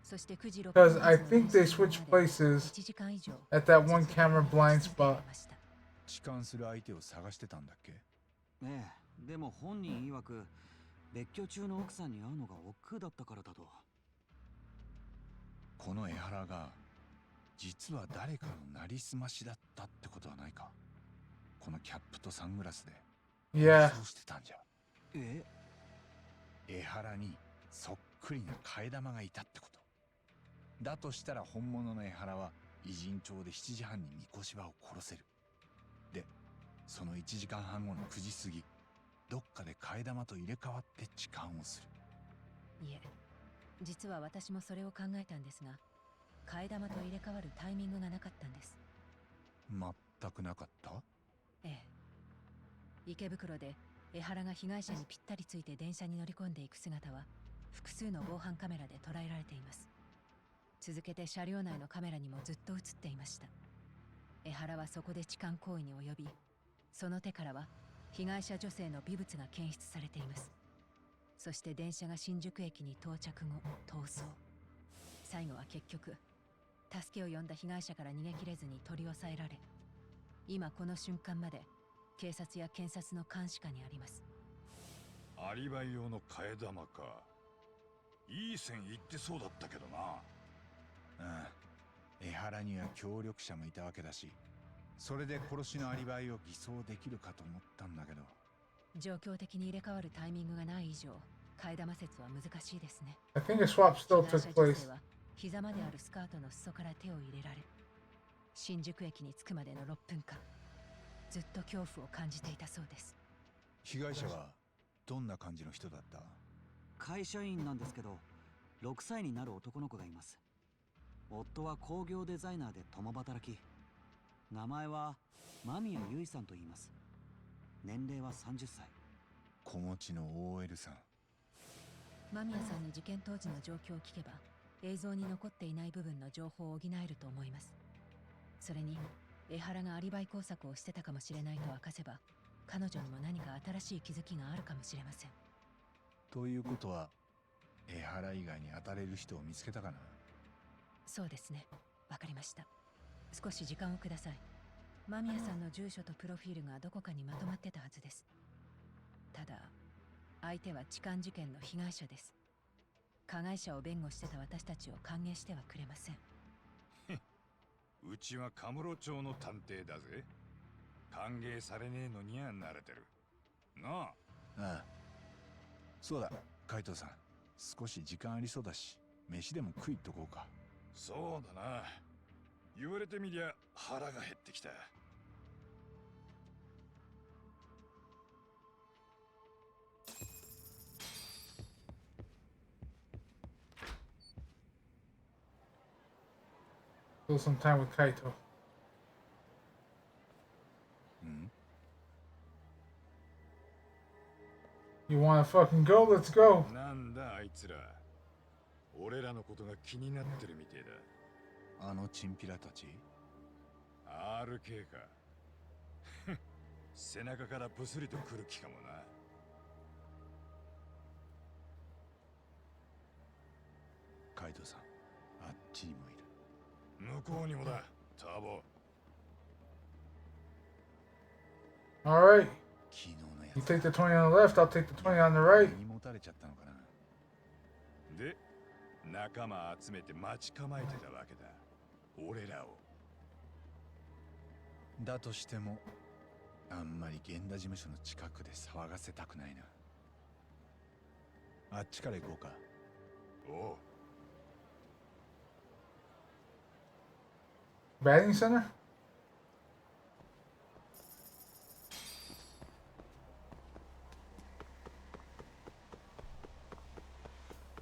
そして9時6分 Because I think they switched places at that one camera blind spot. 痴漢する相手を探してたんだっけ？ええ、でも本人曰く別居中の奥さんに会うのが億劫だったからだと。この江原が実は誰かのなりすましだったってことはないか？このキャップとサングラスでそうしてたんじゃ。え？江原にそっくりな替え玉がいたってことだとしたら、本物の江原は偉人町で7時半に三越場を殺せる。でその1時間半後の9時過ぎ、どっかで替え玉と入れ替わって痴漢をする。いえ、実は私もそれを考えたんですが、替え玉と入れ替わるタイミングがなかったんです。全くなかった？ええ。池袋で江原が被害者にぴったりついて電車に乗り込んでいく姿は複数の防犯カメラで捉えられています。続けて車両内のカメラにもずっと映っていました。江原はそこで痴漢行為に及び、その手からは被害者女性の微物が検出されています。そして電車が新宿駅に到着後逃走。最後は結局助けを呼んだ被害者から逃げ切れずに取り押さえられ、今この瞬間まで警察や検察の監視下にあります。アリバイ用の替え玉か。いい線いってそうだったけどな。江原には協力者もいたわけだし、それで殺しのアリバイを偽装できるかと思ったんだけど。状況的に入れ替わるタイミングがない以上、替え玉説は難しいですね。I think a swap still took place. 膝まであるスカートの裾から手を入れられ、新宿駅に着くまでの6分間、ずっと恐怖を感じていたそうです。被害者はどんな感じの人だった？会社員なんですけど、6歳になる男の子がいます。夫は工業デザイナーで共働き。名前は間宮結衣さんと言います。年齢は30歳。子持ちの OL さん。間宮さんに事件当時の状況を聞けば、映像に残っていない部分の情報を補えると思います。それに江原がアリバイ工作をしてたかもしれないと明かせば、彼女にも何か新しい気づきがあるかもしれません。ということは江原以外に当たれる人を見つけたかな？そうですね、わかりました。少し時間をください。間宮さんの住所とプロフィールがどこかにまとまってたはずです。ただ相手は痴漢事件の被害者です。加害者を弁護してた私たちを歓迎してはくれません。うちはカムロ町の探偵だぜ。歓迎されねえのには慣れてるなあ。ああ、そうだ、海藤さん、少し時間ありそうだし飯でも食いっとこうか。そうだな。言われてみりゃ腹が減ってきた。Still some time with Kaito. You wanna fucking go? Let's go. なんだあいつら。俺らのことが気になってるみてえだ。あのチンピラたち？ RK か。背中からブスリと来る気かもな。海藤さん、あっちにもいる。向こうにもだ、ターボ。Alright. 昨日のや You つ。 take the 20 on the left, I'll take the 20 on the right. に持たれちゃったのかな。で、仲間集めて待ち構えてたわけだ。俺らを。だとしてもあんまり源田事務所の近くで騒がせたくないな。あっちから行こうか。おう。Batting center?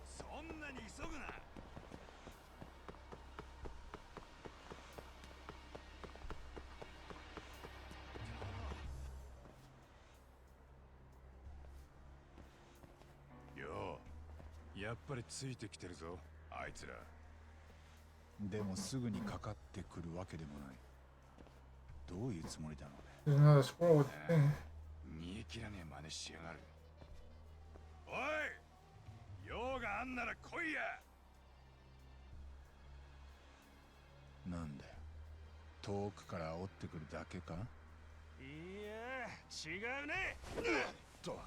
そんなに急ぐな。よう、やっぱりついてきてるぞ、あいつら。でもすぐにかかってくるわけでもない。どういうつもりだろうね。 There's another squirrel with the thing. 煮え切らねえ真似しやがる。おい、用があんなら来いや。なんだよ、遠くから煽ってくるだけか？いや、違うね。と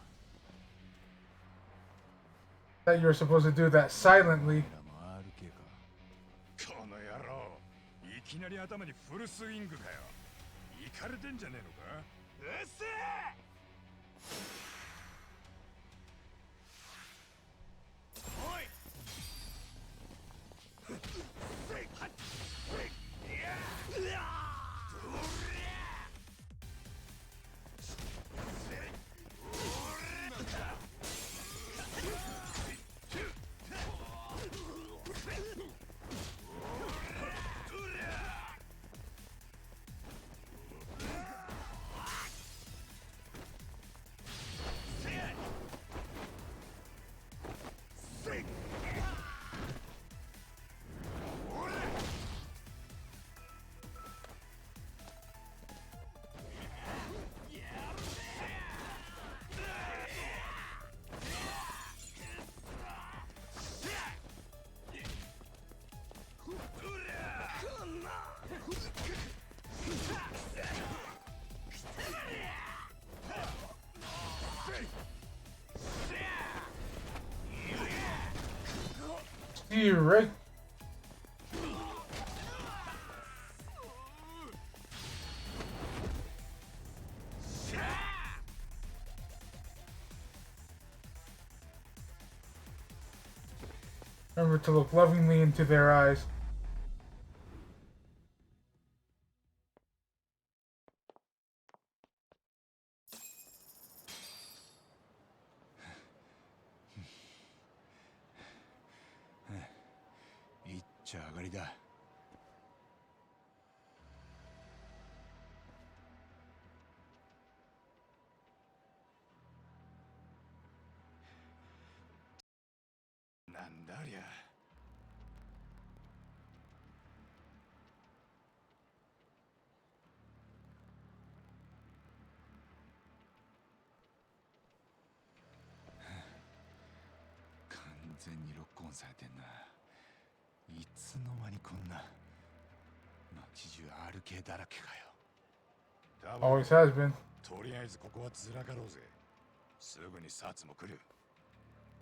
That you were supposed to do that silently. この野郎、いきなり頭にフルスイングかよ。イかれてんじゃねえのか。うっせえ。おい。You right. Remember to look lovingly into their eyes. りだ。なんだありゃ。完全にロックオンされてんな。いつの間にこんな街中 RK だらけかよ。 Always has been. とりあえずここはずらかろうぜ。すぐに殺も来る。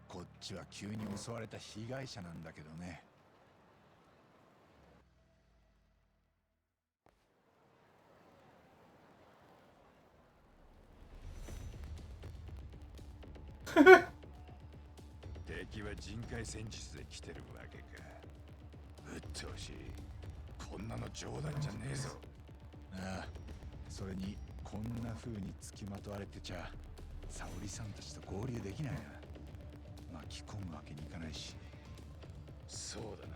こっちは急に襲われた被害者なんだけどね。敵は人海戦術で来てるわけか。うっとうしい。こんなの冗談じゃねえぞ。ああ、それにこんな風に付きまとわれてちゃ沙織さんたちと合流できないな。巻き込むわけにいかないし。そうだ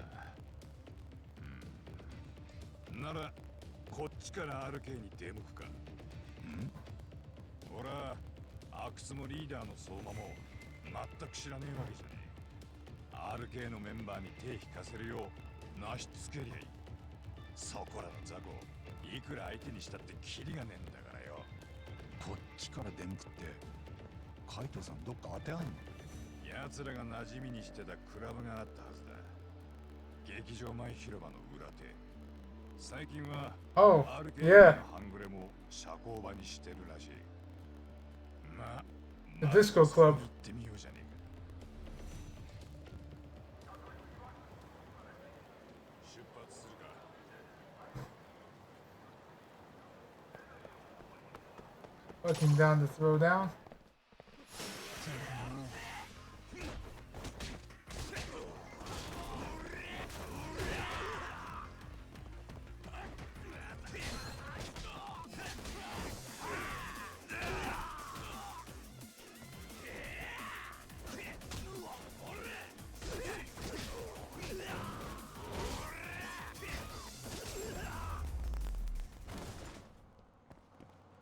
な。ならこっちから RK に出向くか。俺は阿久津もリーダーの相馬も全く知らねえわけじゃねえ。RK のメンバーに手引かせるようなしつけりゃいい。そこらの雑魚いくら相手にしたってキリがねえんだからよ。こっちから出向くって海斗さんどっか当てあんの？奴らが馴染みにしてたクラブがあったはずだ。劇場前広場の裏手。最近は Oh, RK yeah. の半グレも社交場にしてるらしい。まあ The disco club. 行ってみようじゃねえか。出発するか。 Looking down to throw down.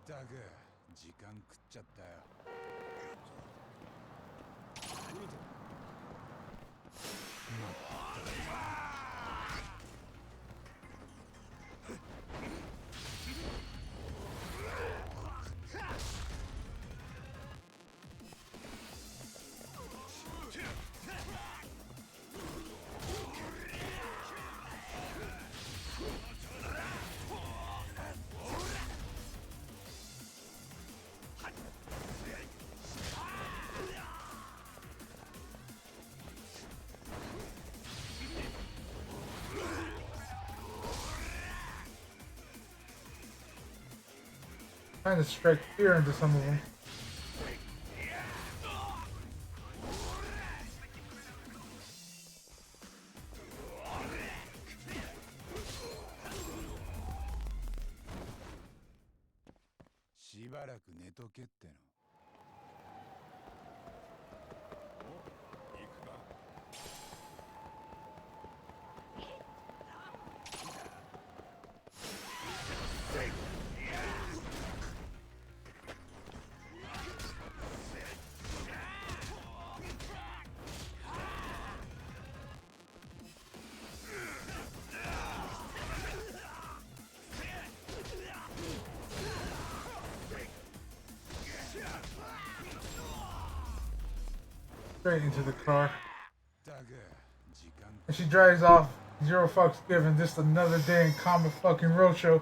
だが時間食っちゃったよ。Trying to strike fear into some of them. "しばらく寝とけっての。行くか。Straight into the car. だが時間 And she drives off. Zero fucks given. Just another day in common fucking roadshow.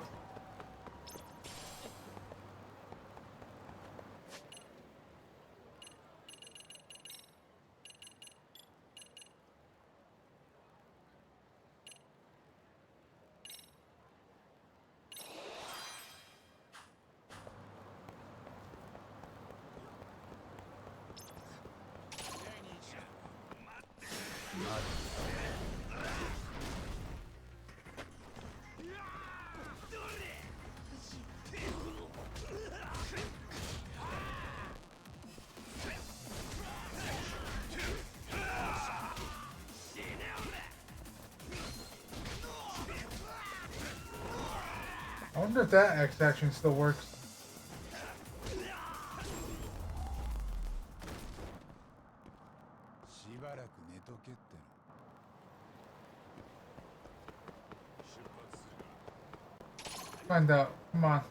wonder if that X action still works. Find out. Come on.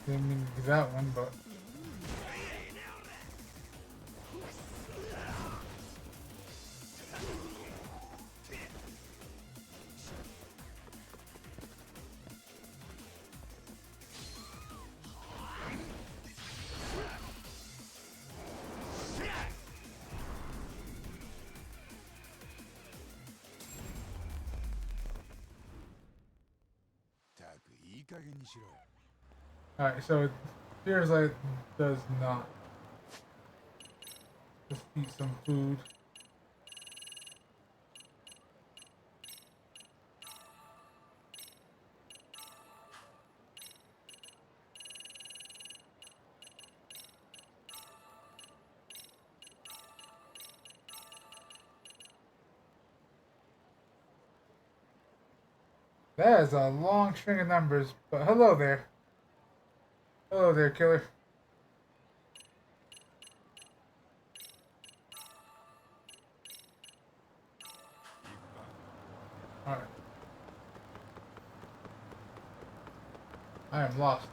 Didn't mean to do that one, but alright, so it appears like it does not. Let's eat some food. That is a long string of numbers, but hello there. Hello there, killer. Alright. I am lost.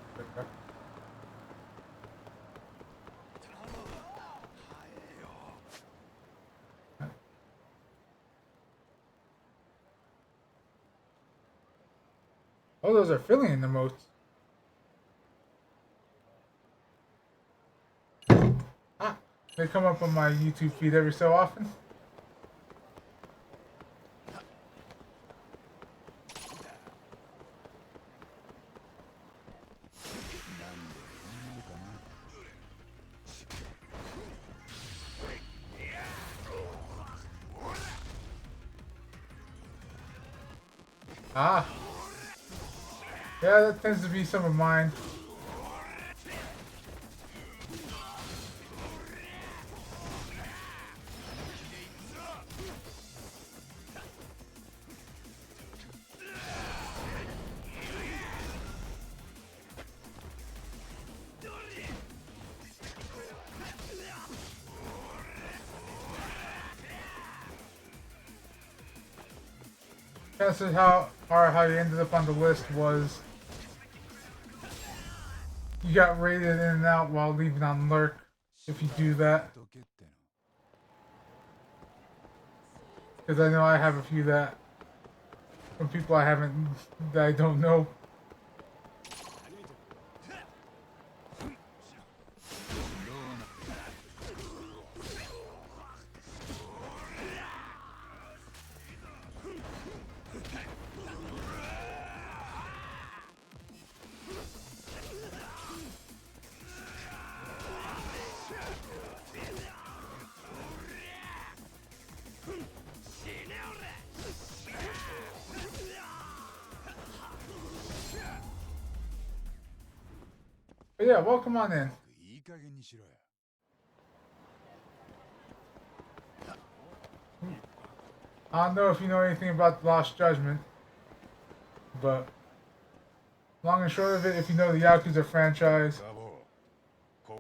Oh, those are filling emotes. Ah, they come up on my YouTube feed every so often. Ah. Yeah, that tends to be some of mine. Chances how you ended up on the list was you got raided in and out while leaving on lurk. If you do that, because I know I have a few that from people I haven't that I don't know. But yeah, welcome on in. I don't know if you know anything about Lost Judgment, but long and short of it, if you know the Yakuza franchise,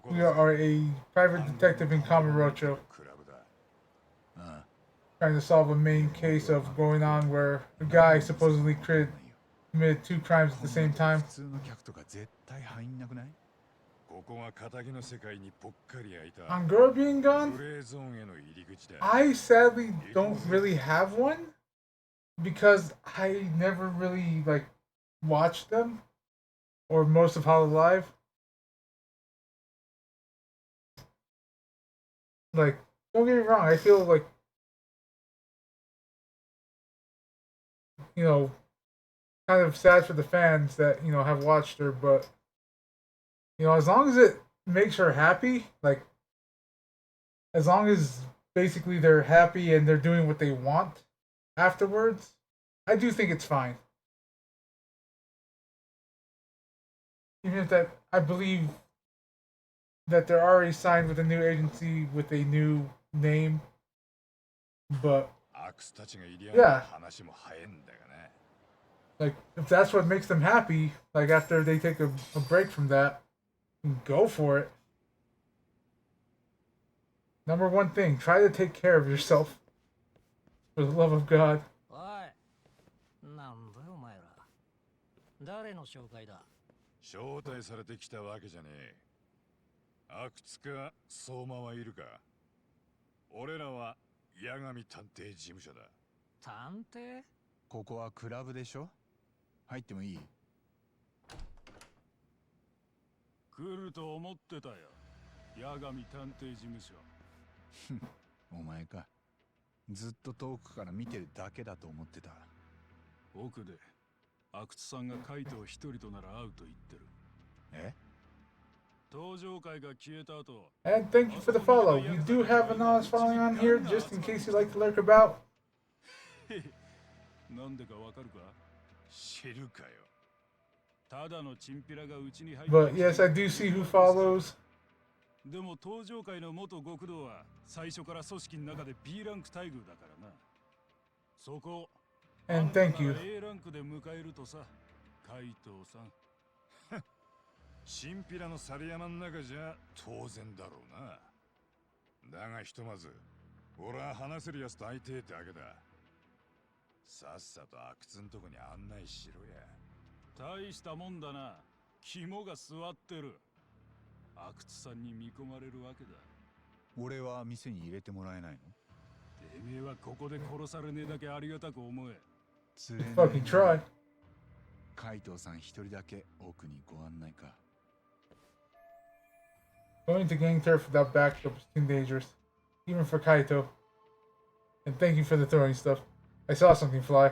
we are a private detective in Kamurocho trying to solve a main case of going on where a guy supposedly committed 2 crimes at the same time. Angora being gone? I sadly don't really have one because I never really watched them or most of Hollow Live. Like, don't get me wrong, I feel like, you know, kind of sad for the fans that, you know, have watched her, but, you know, as long as it makes her happy, like, as long as basically they're happy and they're doing what they want afterwards, I do think it's fine. even if that I believe that they're already signed with a new agency with a new name, but yeah, like if that's what makes them happy, like after they take a break from that, go for it. Number one thing, try to take care of yourself. For the love of God. おい、なんだよお前ら。誰の紹介だ。招待されてきたわけじゃねえ。阿久津か相馬はいるか。俺らは八神探偵事務所だ。探偵？ここはクラブでしょ？入ってもいい？来ると思ってたよ。八神探偵事務所。お前か。ずっと遠くから見てるだけだと思ってた。奥で阿久津さんがカイトを一人となら会うと言ってる。え？登場会が消えた後。And thank you for the follow. We do have an honest following on here, just in case you like to lurk about. なんでかわかるか？知るかよ。ただのチンピラがうちに入って。But yes, I do see who follows. でも登場界の元極道は最初から組織の中で B ランク待遇だからな。そこ And thank you. A ランクで迎えるとさ、海藤さん。チンピラの猿山の中じゃ当然だろうな。だがひとまず俺は話せるやつと会いてえだけだ。さっさと阿久津んとこに案内しろや。大したもんだな。肝が据わってる。阿久津さんに見込まれるわけだ。俺は店に入れてもらえないの？てめえはここで殺されねえだけありがたく思え。Fucking try. 海藤さん一人だけ奥にご案内か。Going to gang turf without backup is too dangerous, even for Kaito. And thank you for the throwing stuff. I saw something fly.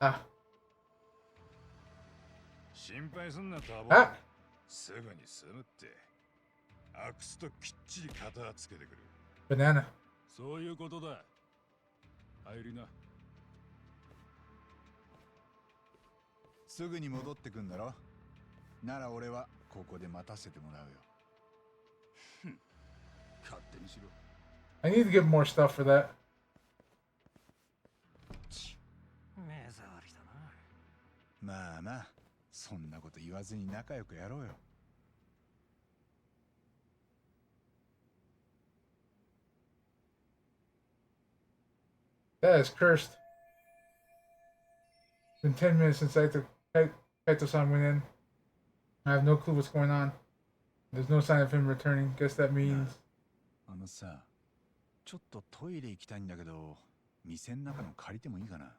Ah. 心配すんなタボ。Ah. すぐに済むって。アクスときっちり肩つけてくる。Banana. そういうことだ。入りな。すぐに戻ってくんだろ？なら俺はここで待たせてもらうよ。勝手にしろ。I need to get more stuff for that. 目障りだな。まあまあ、そんなこと言わずに仲良くやろうよ。That is cursed. It's been 10 minutes since Kaito-san went in. I have no clue what's going on. There's no sign of him returning. Guess that means... あのさ、ちょっとトイレ行きたいんだけど、店の中の借りてもいいかな？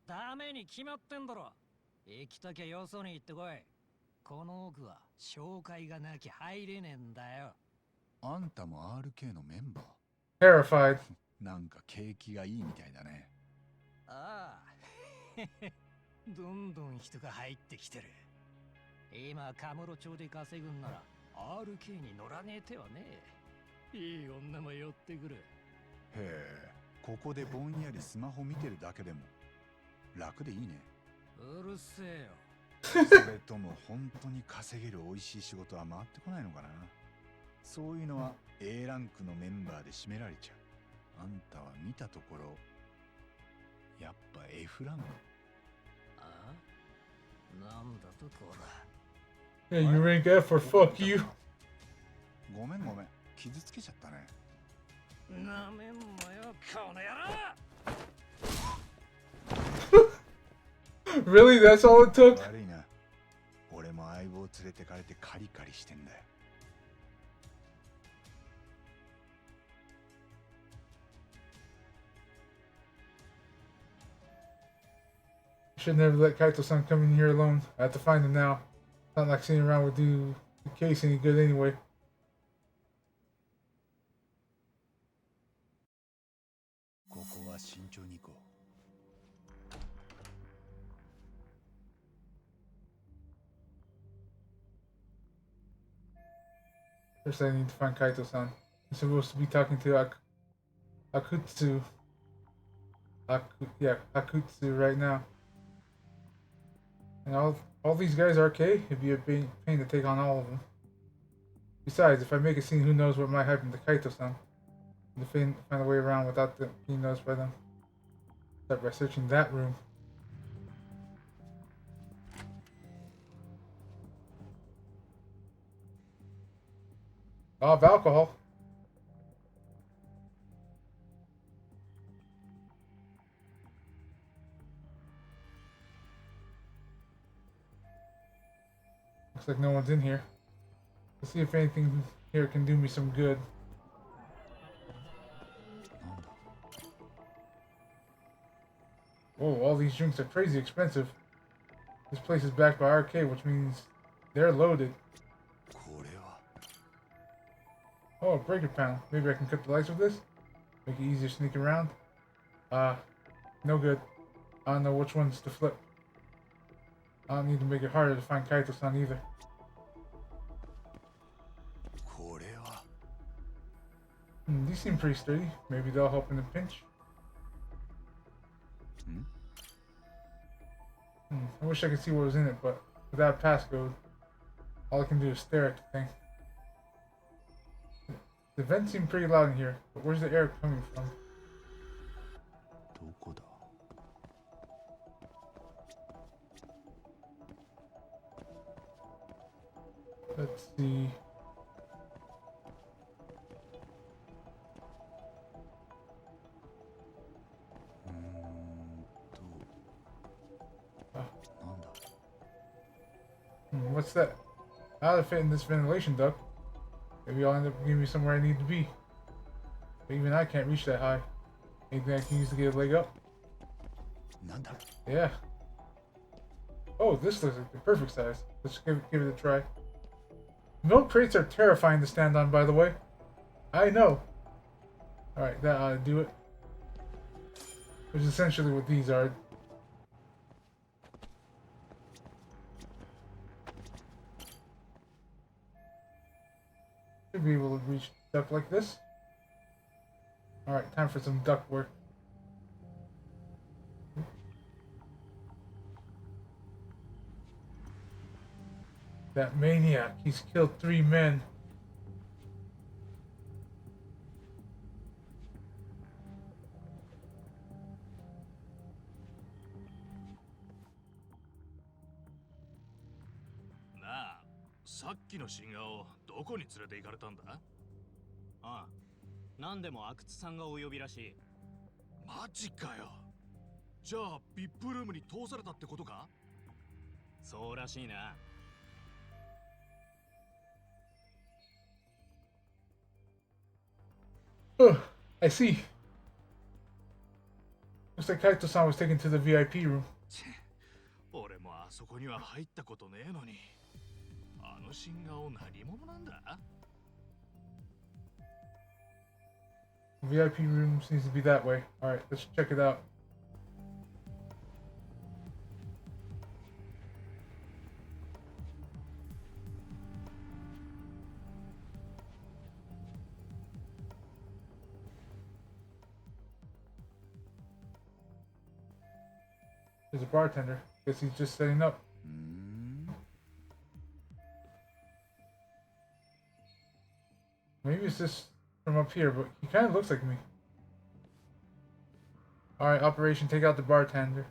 ダメに決まってんだろ。行きたきゃよそに行ってこい。この奥は紹介がなきゃ入れねえんだよ。あんたも RK のメンバー？ Terrified. なんか景気がいいみたいだね。ああ。どんどん人が入ってきてる。今カムロ町で稼ぐんなら RK に乗らねえ手はねえ。いい女も寄ってくる。へえ、ここでぼんやりスマホ見てるだけでも楽でいいね。うるせえよ。それとも本当に稼げる美味しい仕事は回ってこないのかな？そういうのは A ランクのメンバーで占められちゃう。あんたは見たところやっぱ F ランク。あ？なんだとこら。Yeah, you rank F or fuck you. ごめんごめん、傷つけちゃったね。なめんなよ、この野郎。Really? That's all it took? 悪いな。俺も相棒連れてかれてカリカリしてんだよ。Should never let Kaito-san come in here alone. I have to find him now. Not like sitting around would do the case any good anyway. First, I need to find Kaito-san. He's supposed to be talking to Akutsu. Akutsu right now. And All these guys are RK, it'd be a pain to take on all of them. Besides, if I make a scene, who knows what might happen to Kaito-san. To find a way around without being noticed by them. Except by searching that room. Of alcohol. Looks like no one's in here. Let's see if anything here can do me some good. Whoa, all these drinks are crazy expensive. This place is backed by RK, which means they're loaded. Oh, a breaker panel. Maybe I can cut the lights with this? Make it easier to sneak around? No good. I don't know which ones to flip. I don't need to make it harder to find Kaito-san either. These seem pretty sturdy. Maybe they'll help in a pinch. I wish I could see what was in it, but without passcode, all I can do is stare at the thing. The vents seem pretty loud in here, but where's the air coming from? Let's see. What's that? How to fit in this ventilation duct? Maybe I'll end up getting me somewhere I need to be. But even I can't reach that high. Anything I can use to get a leg up? Yeah. Oh, this looks like the perfect size. Let's give it a try. Milk crates are terrifying to stand on, by the way. I know. Alright, that ought to do it. Which is essentially what these are. Should be able to reach stuff like this. Alright, time for some duct work. That maniac, he's killed 3 men. Na, さっきの新顔をどこに連れて行かれたんだ？ああ、何でも阿久津さんがお呼びらしい。マジかよ。じゃあ VIP ルームに通されたってことか？そうらしいな。Oh, I see. Looks like Kaito-san was taken to the VIP room. 俺もあそこには入ったことねえのに。あの新顔何者なんだ？ VIP room seems to be that way. Alright, let's check it out. There's a bartender. Guess he's just setting up. Maybe it's just from up here, but he kind of looks like me. Alright, operation, take out the bartender.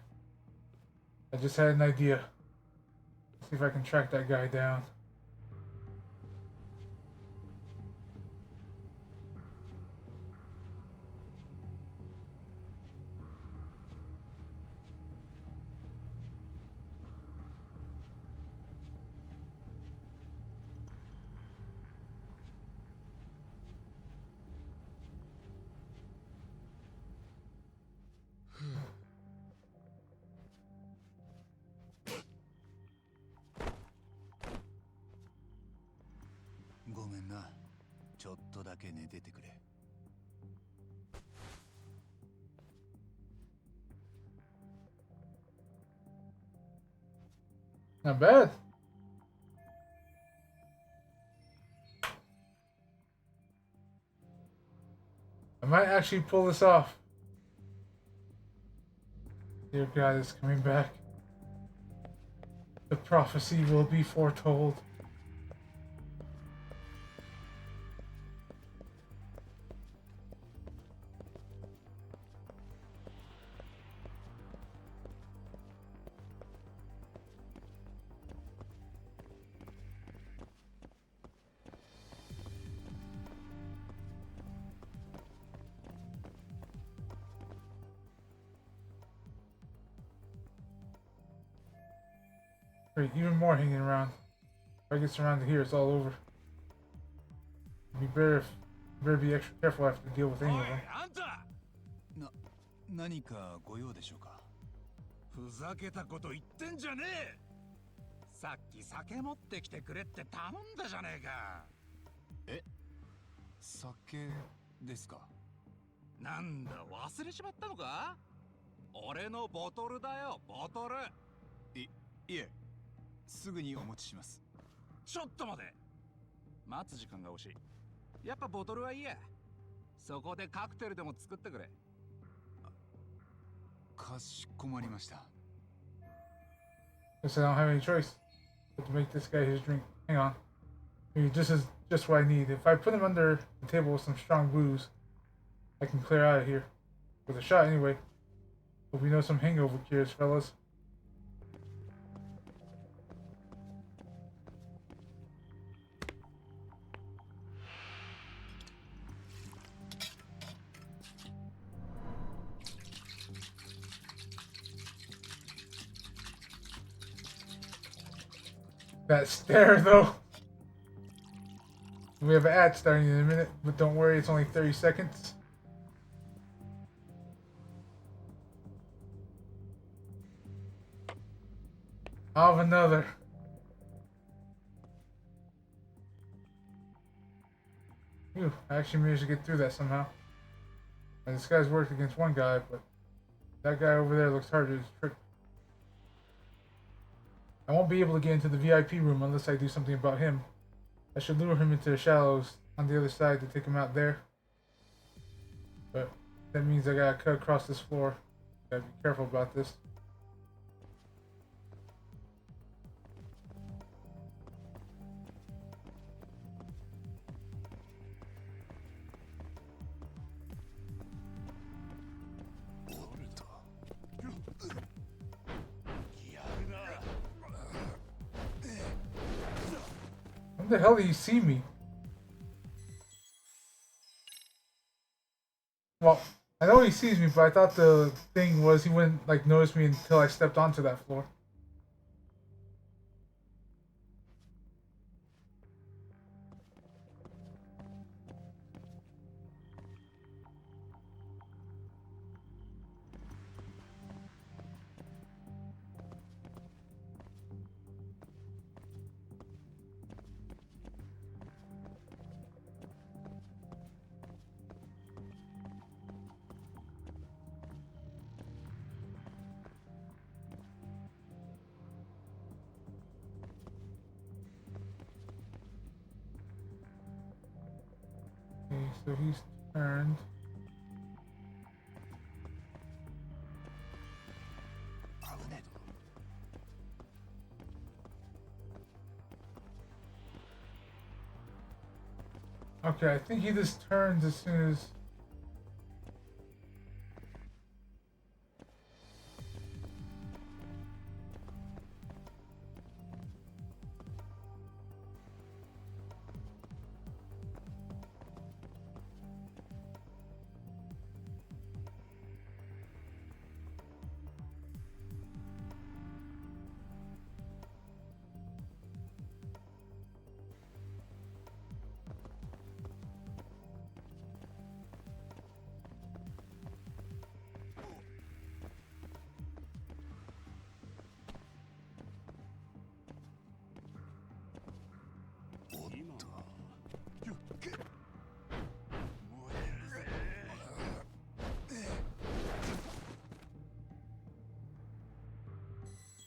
I just had an idea. See if I can track that guy down. Not bad. I might actually pull this off. Dear God, it's coming back. The prophecy will be foretold. Great, even more hanging around. If I get surrounded here, it's all over. It'd be better be extra careful after to deal with any of them. 何かご用でしょうか。ふざけたこと言ってんじゃねえ。さっき酒持ってきてくれって頼んだじゃねえか。え、酒ですか。なんだ忘れちまったのか。俺のボトルだよ、ボトル。いえ、すぐにお持ちします。ちょっと待て。待つ時間が欲しい。やっぱボトルはいいや。そこでカクテルでも作ってくれ。かしこまりました。Guess I don't have any choice but to make this guy his drink. Hang on. Maybe just what I need. If I put him under the table with some strong booze, I can clear out of here. With a shot anyway. Hope we know some hangover cures, fellas. That stare though. We have an ad starting in a minute, but don't worry, it's only 30 seconds. Of another. Phew, I actually managed to get through that somehow. And this guy's worked against one guy, but that guy over there looks harder to trick. I won't be able to get into the VIP room unless I do something about him. I should lure him into the shallows on the other side to take him out there. But that means I gotta cut across this floor. Gotta be careful about this. When the hell did he see me? Well, I know he sees me, but I thought the thing was he wouldn't like notice me until I stepped onto that floor. Okay, so he's turned. Okay, I think he just turns as soon as...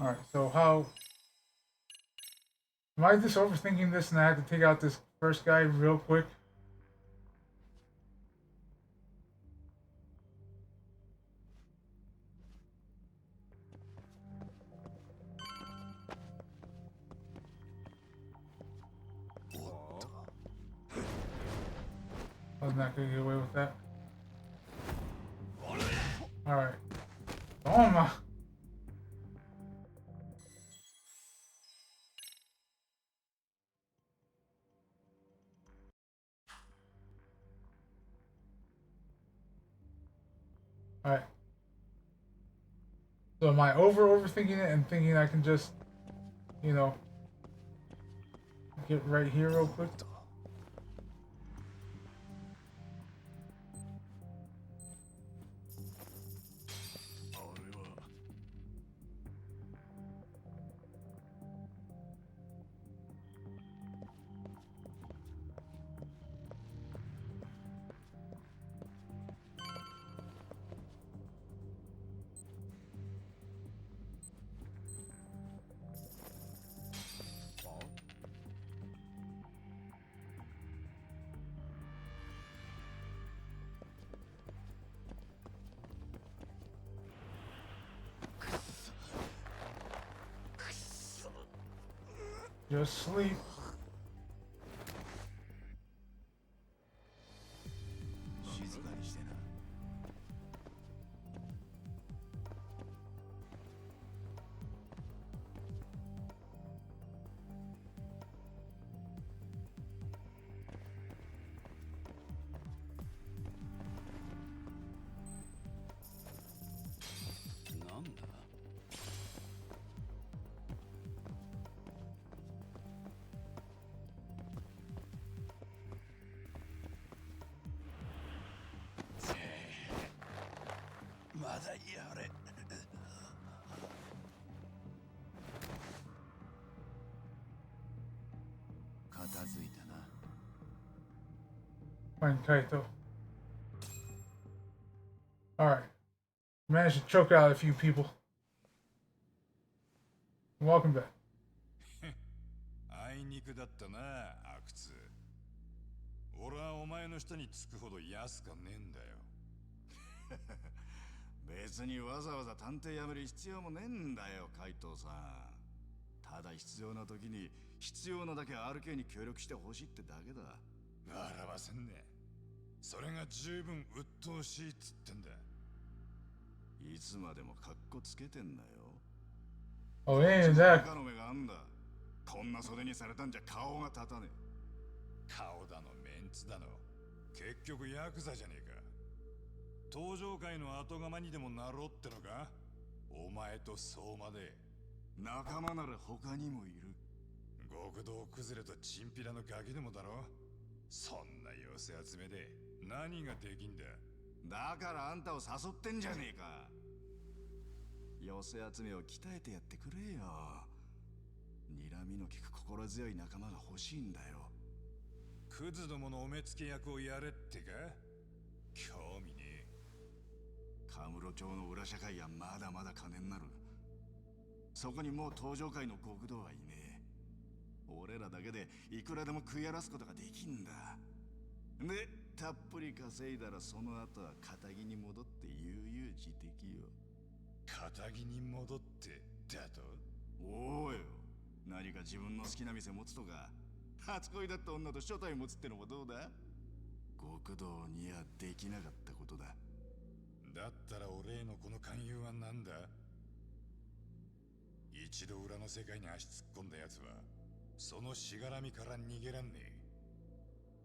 Alright, so how... Am I just overthinking this and I have to take out this first guy real quick? I was not gonna get away with that. Alright. Oh my. Alright. So am I overthinking it and thinking I can just, you know, get right here real quick? Just sleep. Find Kaito. Alright. Managed to choke out a few people. Welcome back. あいにくだったな、阿久津。俺はお前の下につくほど安かねえんだよ。別にわざわざ探偵辞める必要もねえんだよ、海藤さん。ただ必要な時に必要なだけ RK に協力してほしいってだけだ。笑わせんね。それが十分鬱陶しいっつってんだ。いつまでもカッコつけてんなよ。Oh, ain't that? の目があんだ。こんな袖にされたんじゃ顔が立たねえ。顔だのメンツだの。結局ヤクザじゃねえか。登場界の後釜にでもなろうってのか。お前と相馬で。仲間なら他にもいる。極道崩れとチンピラのガキでもだろ。そんな寄せ集めで何ができんだ。だからあんたを誘ってんじゃねえか。寄せ集めを鍛えてやってくれよ。睨みの利く心強い仲間が欲しいんだよ。クズどものお目付け役をやれってか。興味ねえ。カムロ町の裏社会はまだまだ金になる。そこにもう登場界の極道はいねえ。俺らだけでいくらでも食い荒らすことができんだ。で、たっぷり稼いだらその後は仇に戻って悠々自適よ。仇に戻ってだと。おうよ。何か自分の好きな店持つとか、初恋だった女と初対持つってのもどうだ。極道にはできなかったことだ。だったら俺へのこの勧誘は何だ。一度裏の世界に足突っ込んだ奴はそのしがらみから逃げらんねえ。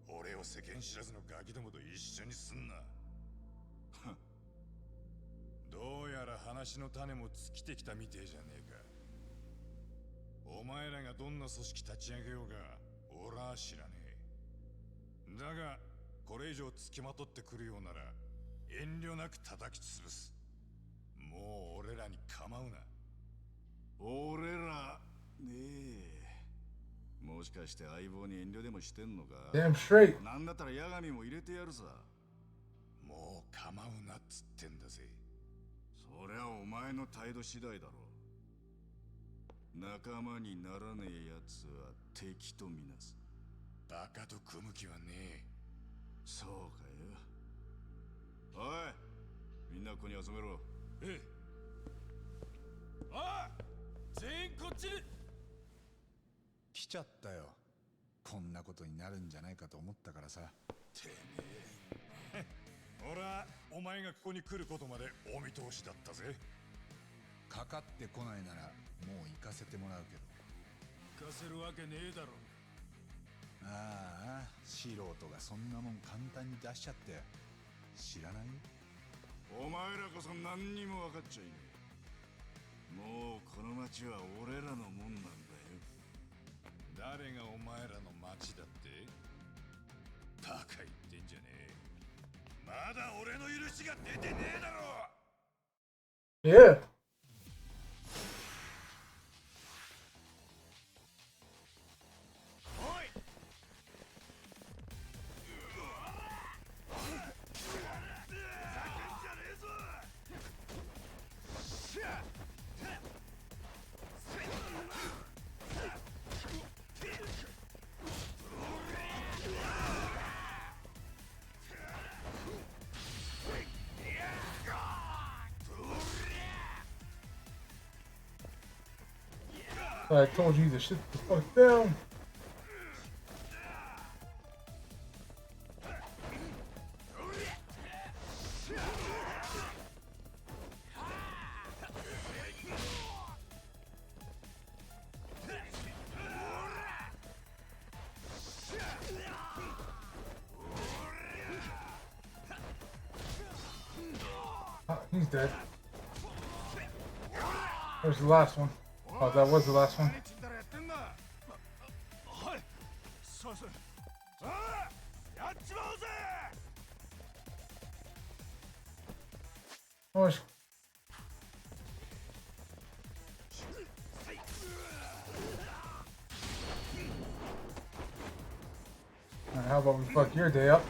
俺を世間知らずのガキどもと一緒にすんな。どうやら話の種も尽きてきたみてえじゃねえか。お前らがどんな組織立ち上げようが俺は知らねえ。だがこれ以上付きまとってくるようなら遠慮なく叩き潰す。もう俺らに構うな。俺らねえ。もしかして相棒に遠慮でもしてんのか。Damn straight. なんだったら八神も入れてやるさ。もう構うなっつってんだぜ。そりゃお前の態度次第だろ。仲間にならねえやつは敵とみなす。バカと組む気はねえ。そうかよ。おい、みんなここに集めろ。ええ。おい、全員こっちに。来ちゃったよ。こんなことになるんじゃないかと思ったからさ。俺はお前がここに来ることまでお見通しだったぜ。かかってこないならもう行かせてもらうけど。行かせるわけねえだろ。ああ、素人がそんなもん簡単に出しちゃって知らないよ。お前らこそ何にも分かっちゃいねえ。もうこの町は俺らのもんなんだよ。誰がお前らの町だって？バカ言ってんじゃねえ。まだ俺の許しが出てねえだろ。Yeah. I told you to shut the fuck down. Oh, he's dead. Where's the last one? Oh, that was the last one. はい、そうです。さあ、やっちまうぜ。Oh, alright, how about we fuck your day up?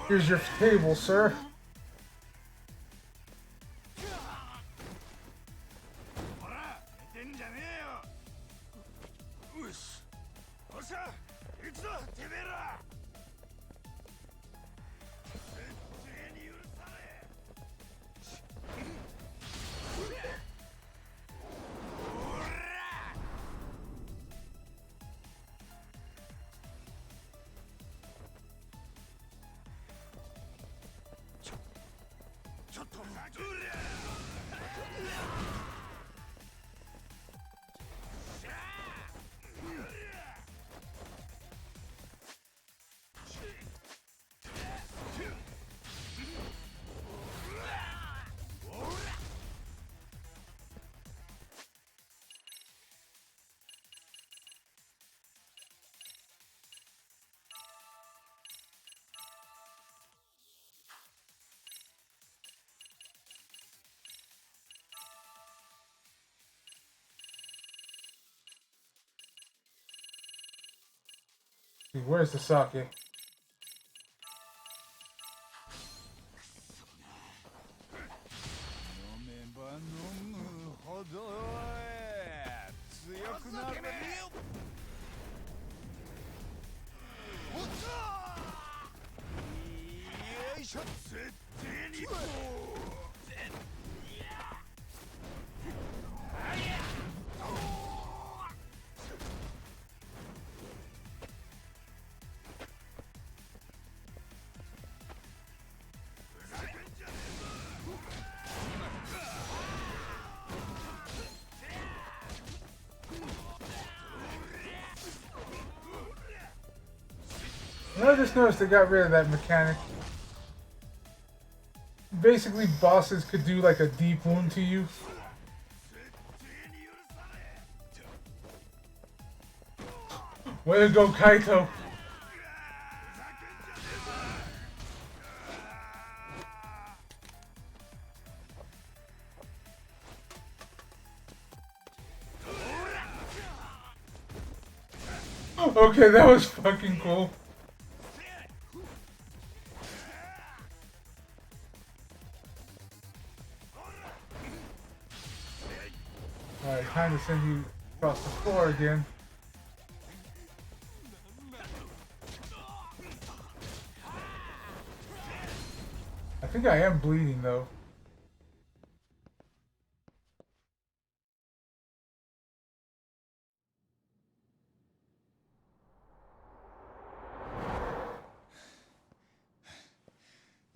Here's your table, sir. ほら、寝てんじゃねえよ。よし。おっしゃ、行くぞ、てめえら。絶対に許さねえ。ほら。ちょっと待て。Where's the sake? 飲めば飲むほど強くなるよ。よいしょ。絶対に。I just noticed they got rid of that mechanic. Basically, bosses could do like a deep wound to you. Way to go, Kaito. Okay, that was fucking cool. Alright, time to send you across the floor again. I think I am bleeding though.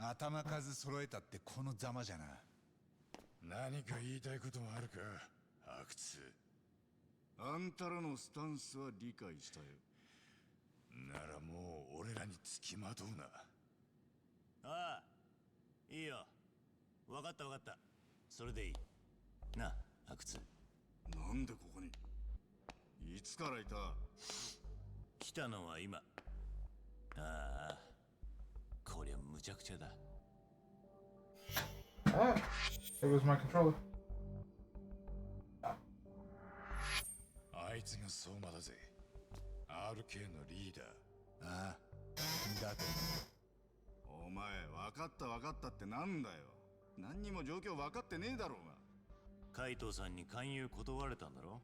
頭数揃えたってこのざまじゃな。何か言いたいこともあるか、阿久津。あんたらのスタンスは理解したよ。ならもう俺らにつきまとうな。ああ、いいよ。わかったわかった。それでいい。なあ、阿久津。なんでここに？いつからいた？来たのは今。ああ、こりゃむちゃくちゃだ。Ah, it was my controller. あいつが相馬だぜ。RK のリーダー。ああ、だとお前、分かった分かったってなんだよ。何にも状況分かってねえだろうが。海藤さんに勧誘断られたんだろ。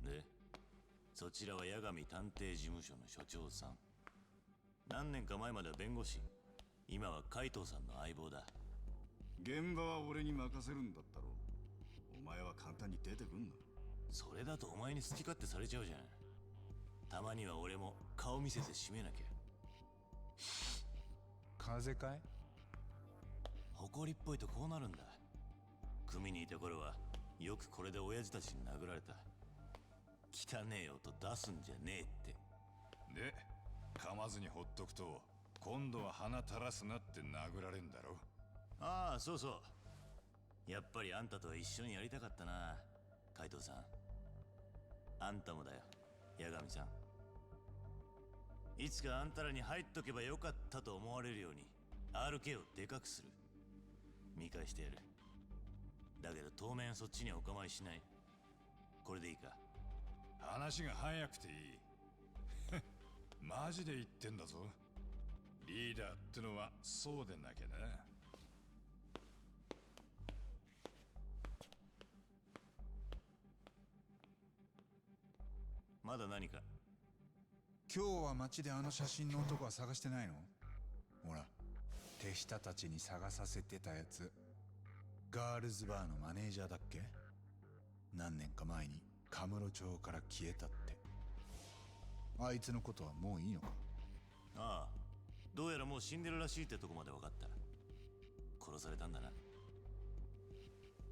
で、そちらは八神探偵事務所の所長さん。何年か前までは弁護士。今は海藤さんの相棒だ。現場は俺に任せるんだったろ。お前は簡単に出てくんな。それだとお前に好き勝手されちゃうじゃん。たまには俺も顔見せて締めなきゃ。風邪かい？誇りっぽいとこうなるんだ。組にいた頃はよくこれで親父たちに殴られた。汚ねえ音出すんじゃねえって。で、噛まずにほっとくと今度は鼻垂らすなって殴られんだろ。ああ、そうそう。やっぱりあんたとは一緒にやりたかったな、海藤さん。あんたもだよ、八神さん。いつかあんたらに入っとけばよかったと思われるように RK をでかくする。見返してやる。だけど当面そっちにお構いしない。これでいいか？話が早くていい。マジで言ってんだぞ。リーダーってのはそうでなきゃな。まだ何か？今日は街であの写真の男は探してないの？ほら、手下たちに探させてたやつ。ガールズバーのマネージャーだっけ？何年か前にカムロ町から消えたって。あいつのことはもういいのか？ああ、どうやらもう死んでるらしいってとこまで分かった。殺されたんだな。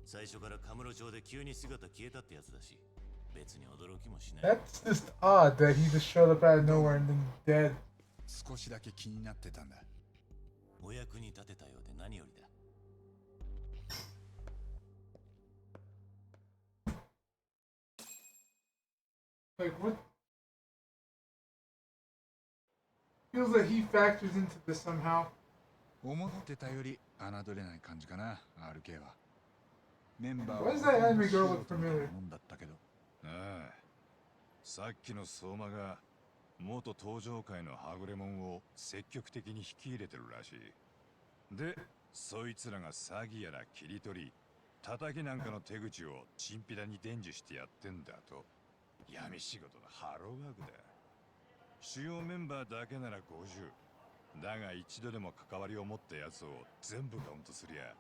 最初からカムロ町で急に姿消えたってやつだし、別に驚きもしない。 That's just odd that he just showed up out of nowhere and then dead. 少しだけ気になってたんだ。お役に立てたようで何よりだ。Like what? Feels like he factors into this somehow. 思ってたより侮れない感じかな、RK は。メンバー Why does that anime girl look familiar? もんだったけど。ああ、さっきの相馬が元登場界のはぐれ者を積極的に引き入れてるらしい。で、そいつらが詐欺やら切り取り、叩きなんかの手口をチンピラに伝授してやってんだと。闇仕事のハローワークだ。主要メンバーだけなら50。だが一度でも関わりを持ったやつを全部カウントすりゃ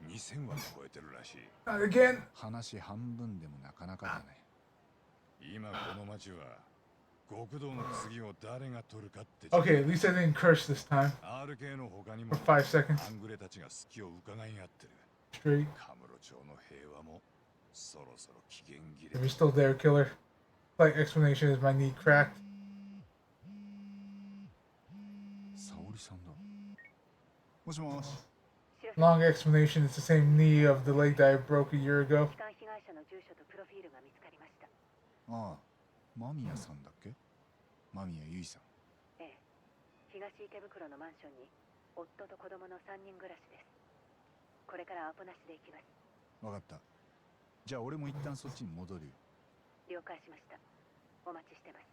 2000は超えてるらしい。Again? 話半分でもなかなかだね。今この町は極道の次を誰が取るかって。 Okay, at least I didn't curse this time. RK の他にも For 5 seconds. アングレたちが隙を伺い合ってる。 Straight. カムロ町の平和もそろそろ期限切 If れ。 you're still there, killer. Like explanation is my knee cracked. 沙織さんだ。もしもし。Long explanation is the same knee of the leg that I broke a year ago. ああ、間宮さんだっけ？間宮由衣さん。ええ、東池袋のマンションに夫と子供の3人暮らしです。これからアポなしで行きます。わかった。じゃあ俺も一旦そっちに戻るよ。了解しました。お待ちしてます。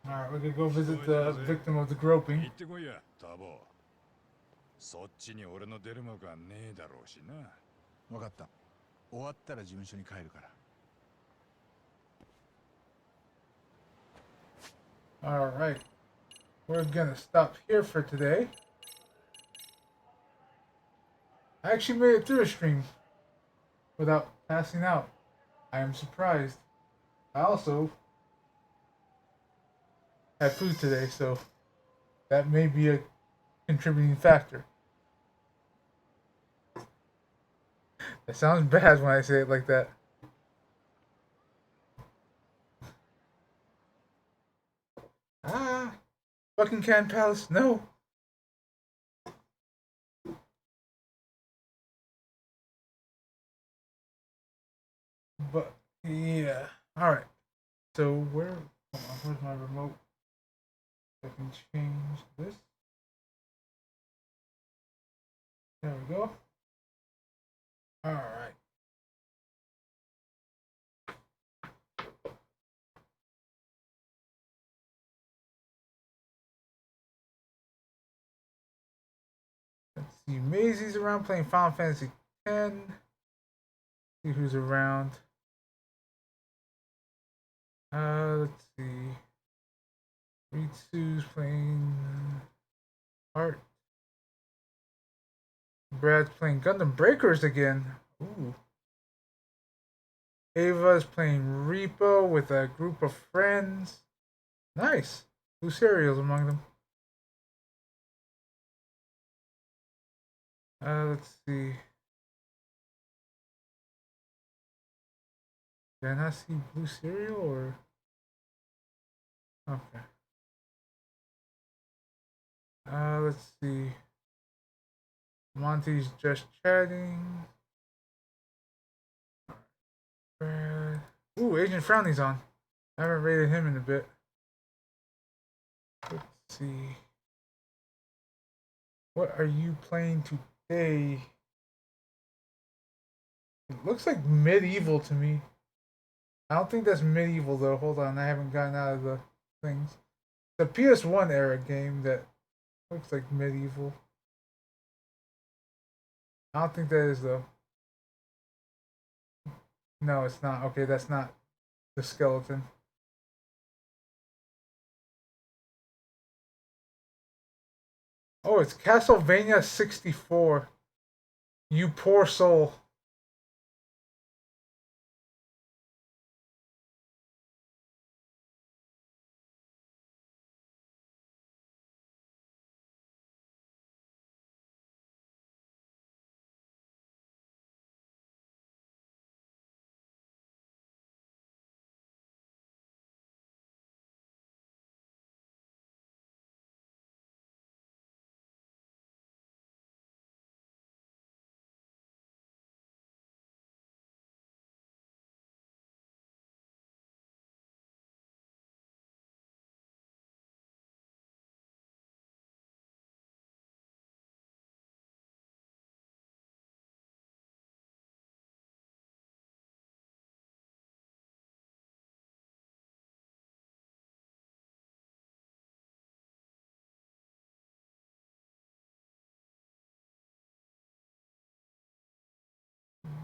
Alright, we're gonna go visit the victim of the groping. 行ってこいや、タボ。そっちに俺の出る幕はねえだろうしな。わかった。終わったら事務所に帰るから。Alright, we're gonna stop here for today. I actually made it through a stream without passing out. I am surprised. I also had food today, so that may be a contributing factor. That sounds bad when I say it like that. Ah, Buckingham Palace, no. But yeah, all right. So where? Hold on, where's my remote? I can change this. There we go. All right. Let's see. Maisie's around playing Final Fantasy X. See who's around. Let's see. Ritsu's playing Art. Brad's playing Gundam Breakers again. Ooh. Ava's playing Repo with a group of friends. Nice. Blue cereals among them. Let's see. Did I not see blue cereal or? Okay. Let's see. Monty's just chatting. Brad. Ooh, Agent Frowney's on. I haven't rated him in a bit. Let's see. What are you playing today? It looks like medieval to me. I don't think that's medieval though. Hold on, I haven't gotten out of the things. The PS1 era game that looks like medieval. I don't think that is though. No, it's not. Okay, that's not the skeleton. Oh, it's Castlevania 64. You poor soul.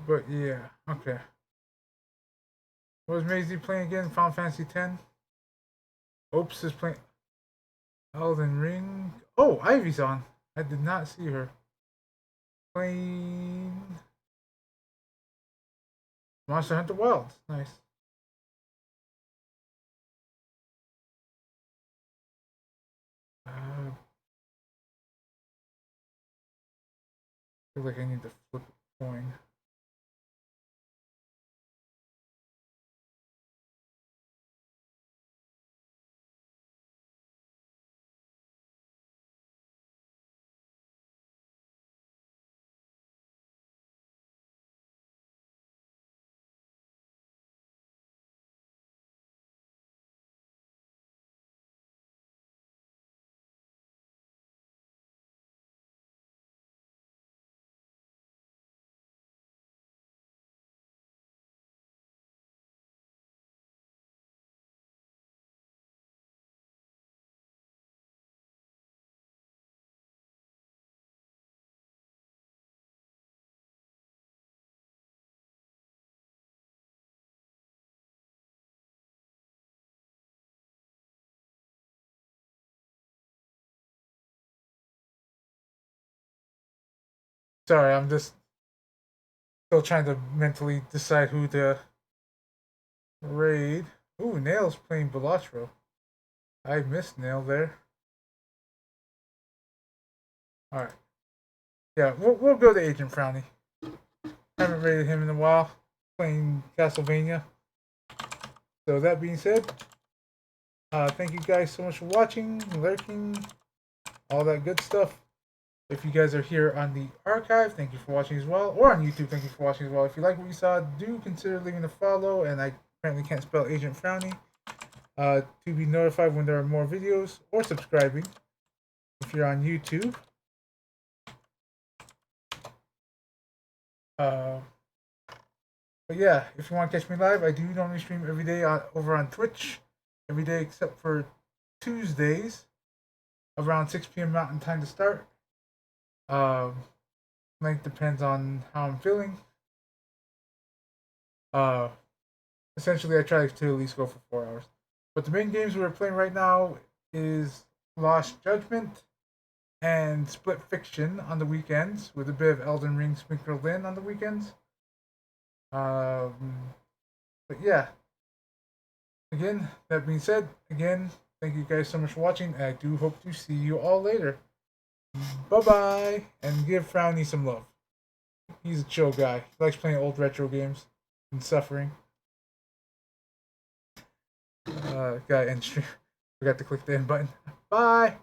But yeah, okay. What was Maisie playing again? Final Fantasy X? Oops is playing Elden Ring. Oh, Ivy's on. I did not see her. Playing Monster Hunter Wilds. Nice. I feel like I need to flip a coin. Sorry, I'm just still trying to mentally decide who to raid. Ooh, Nail's playing Balatro. I missed Nail there. Alright. Yeah, we'll go to Agent Frowny. Haven't raided him in a while. Playing Castlevania. So that being said, thank you guys so much for watching, lurking, all that good stuff. If you guys are here on the archive, thank you for watching as well. Or on YouTube, thank you for watching as well. If you like what you saw, do consider leaving a follow. And I apparently can't spell Agent Frowny. To be notified when there are more videos. Or subscribing if you're on YouTube. But yeah, if you want to catch me live, I do normally stream every day over on Twitch. Every day except for Tuesdays. Around 6 p.m. Mountain Time to start. Length depends on how I'm feeling. Essentially, I try to at least go for 4 hours. But the main games we're playing right now is Lost Judgment and Split Fiction on the weekends, with a bit of Elden Ring sprinkled in on the weekends. But yeah. Again, that being said, thank you guys so much for watching, and I do hope to see you all later. Bye-bye, and give Frowny some love. He's a chill guy. He likes playing old retro games and suffering. Got end stream. Forgot to click the end button. Bye!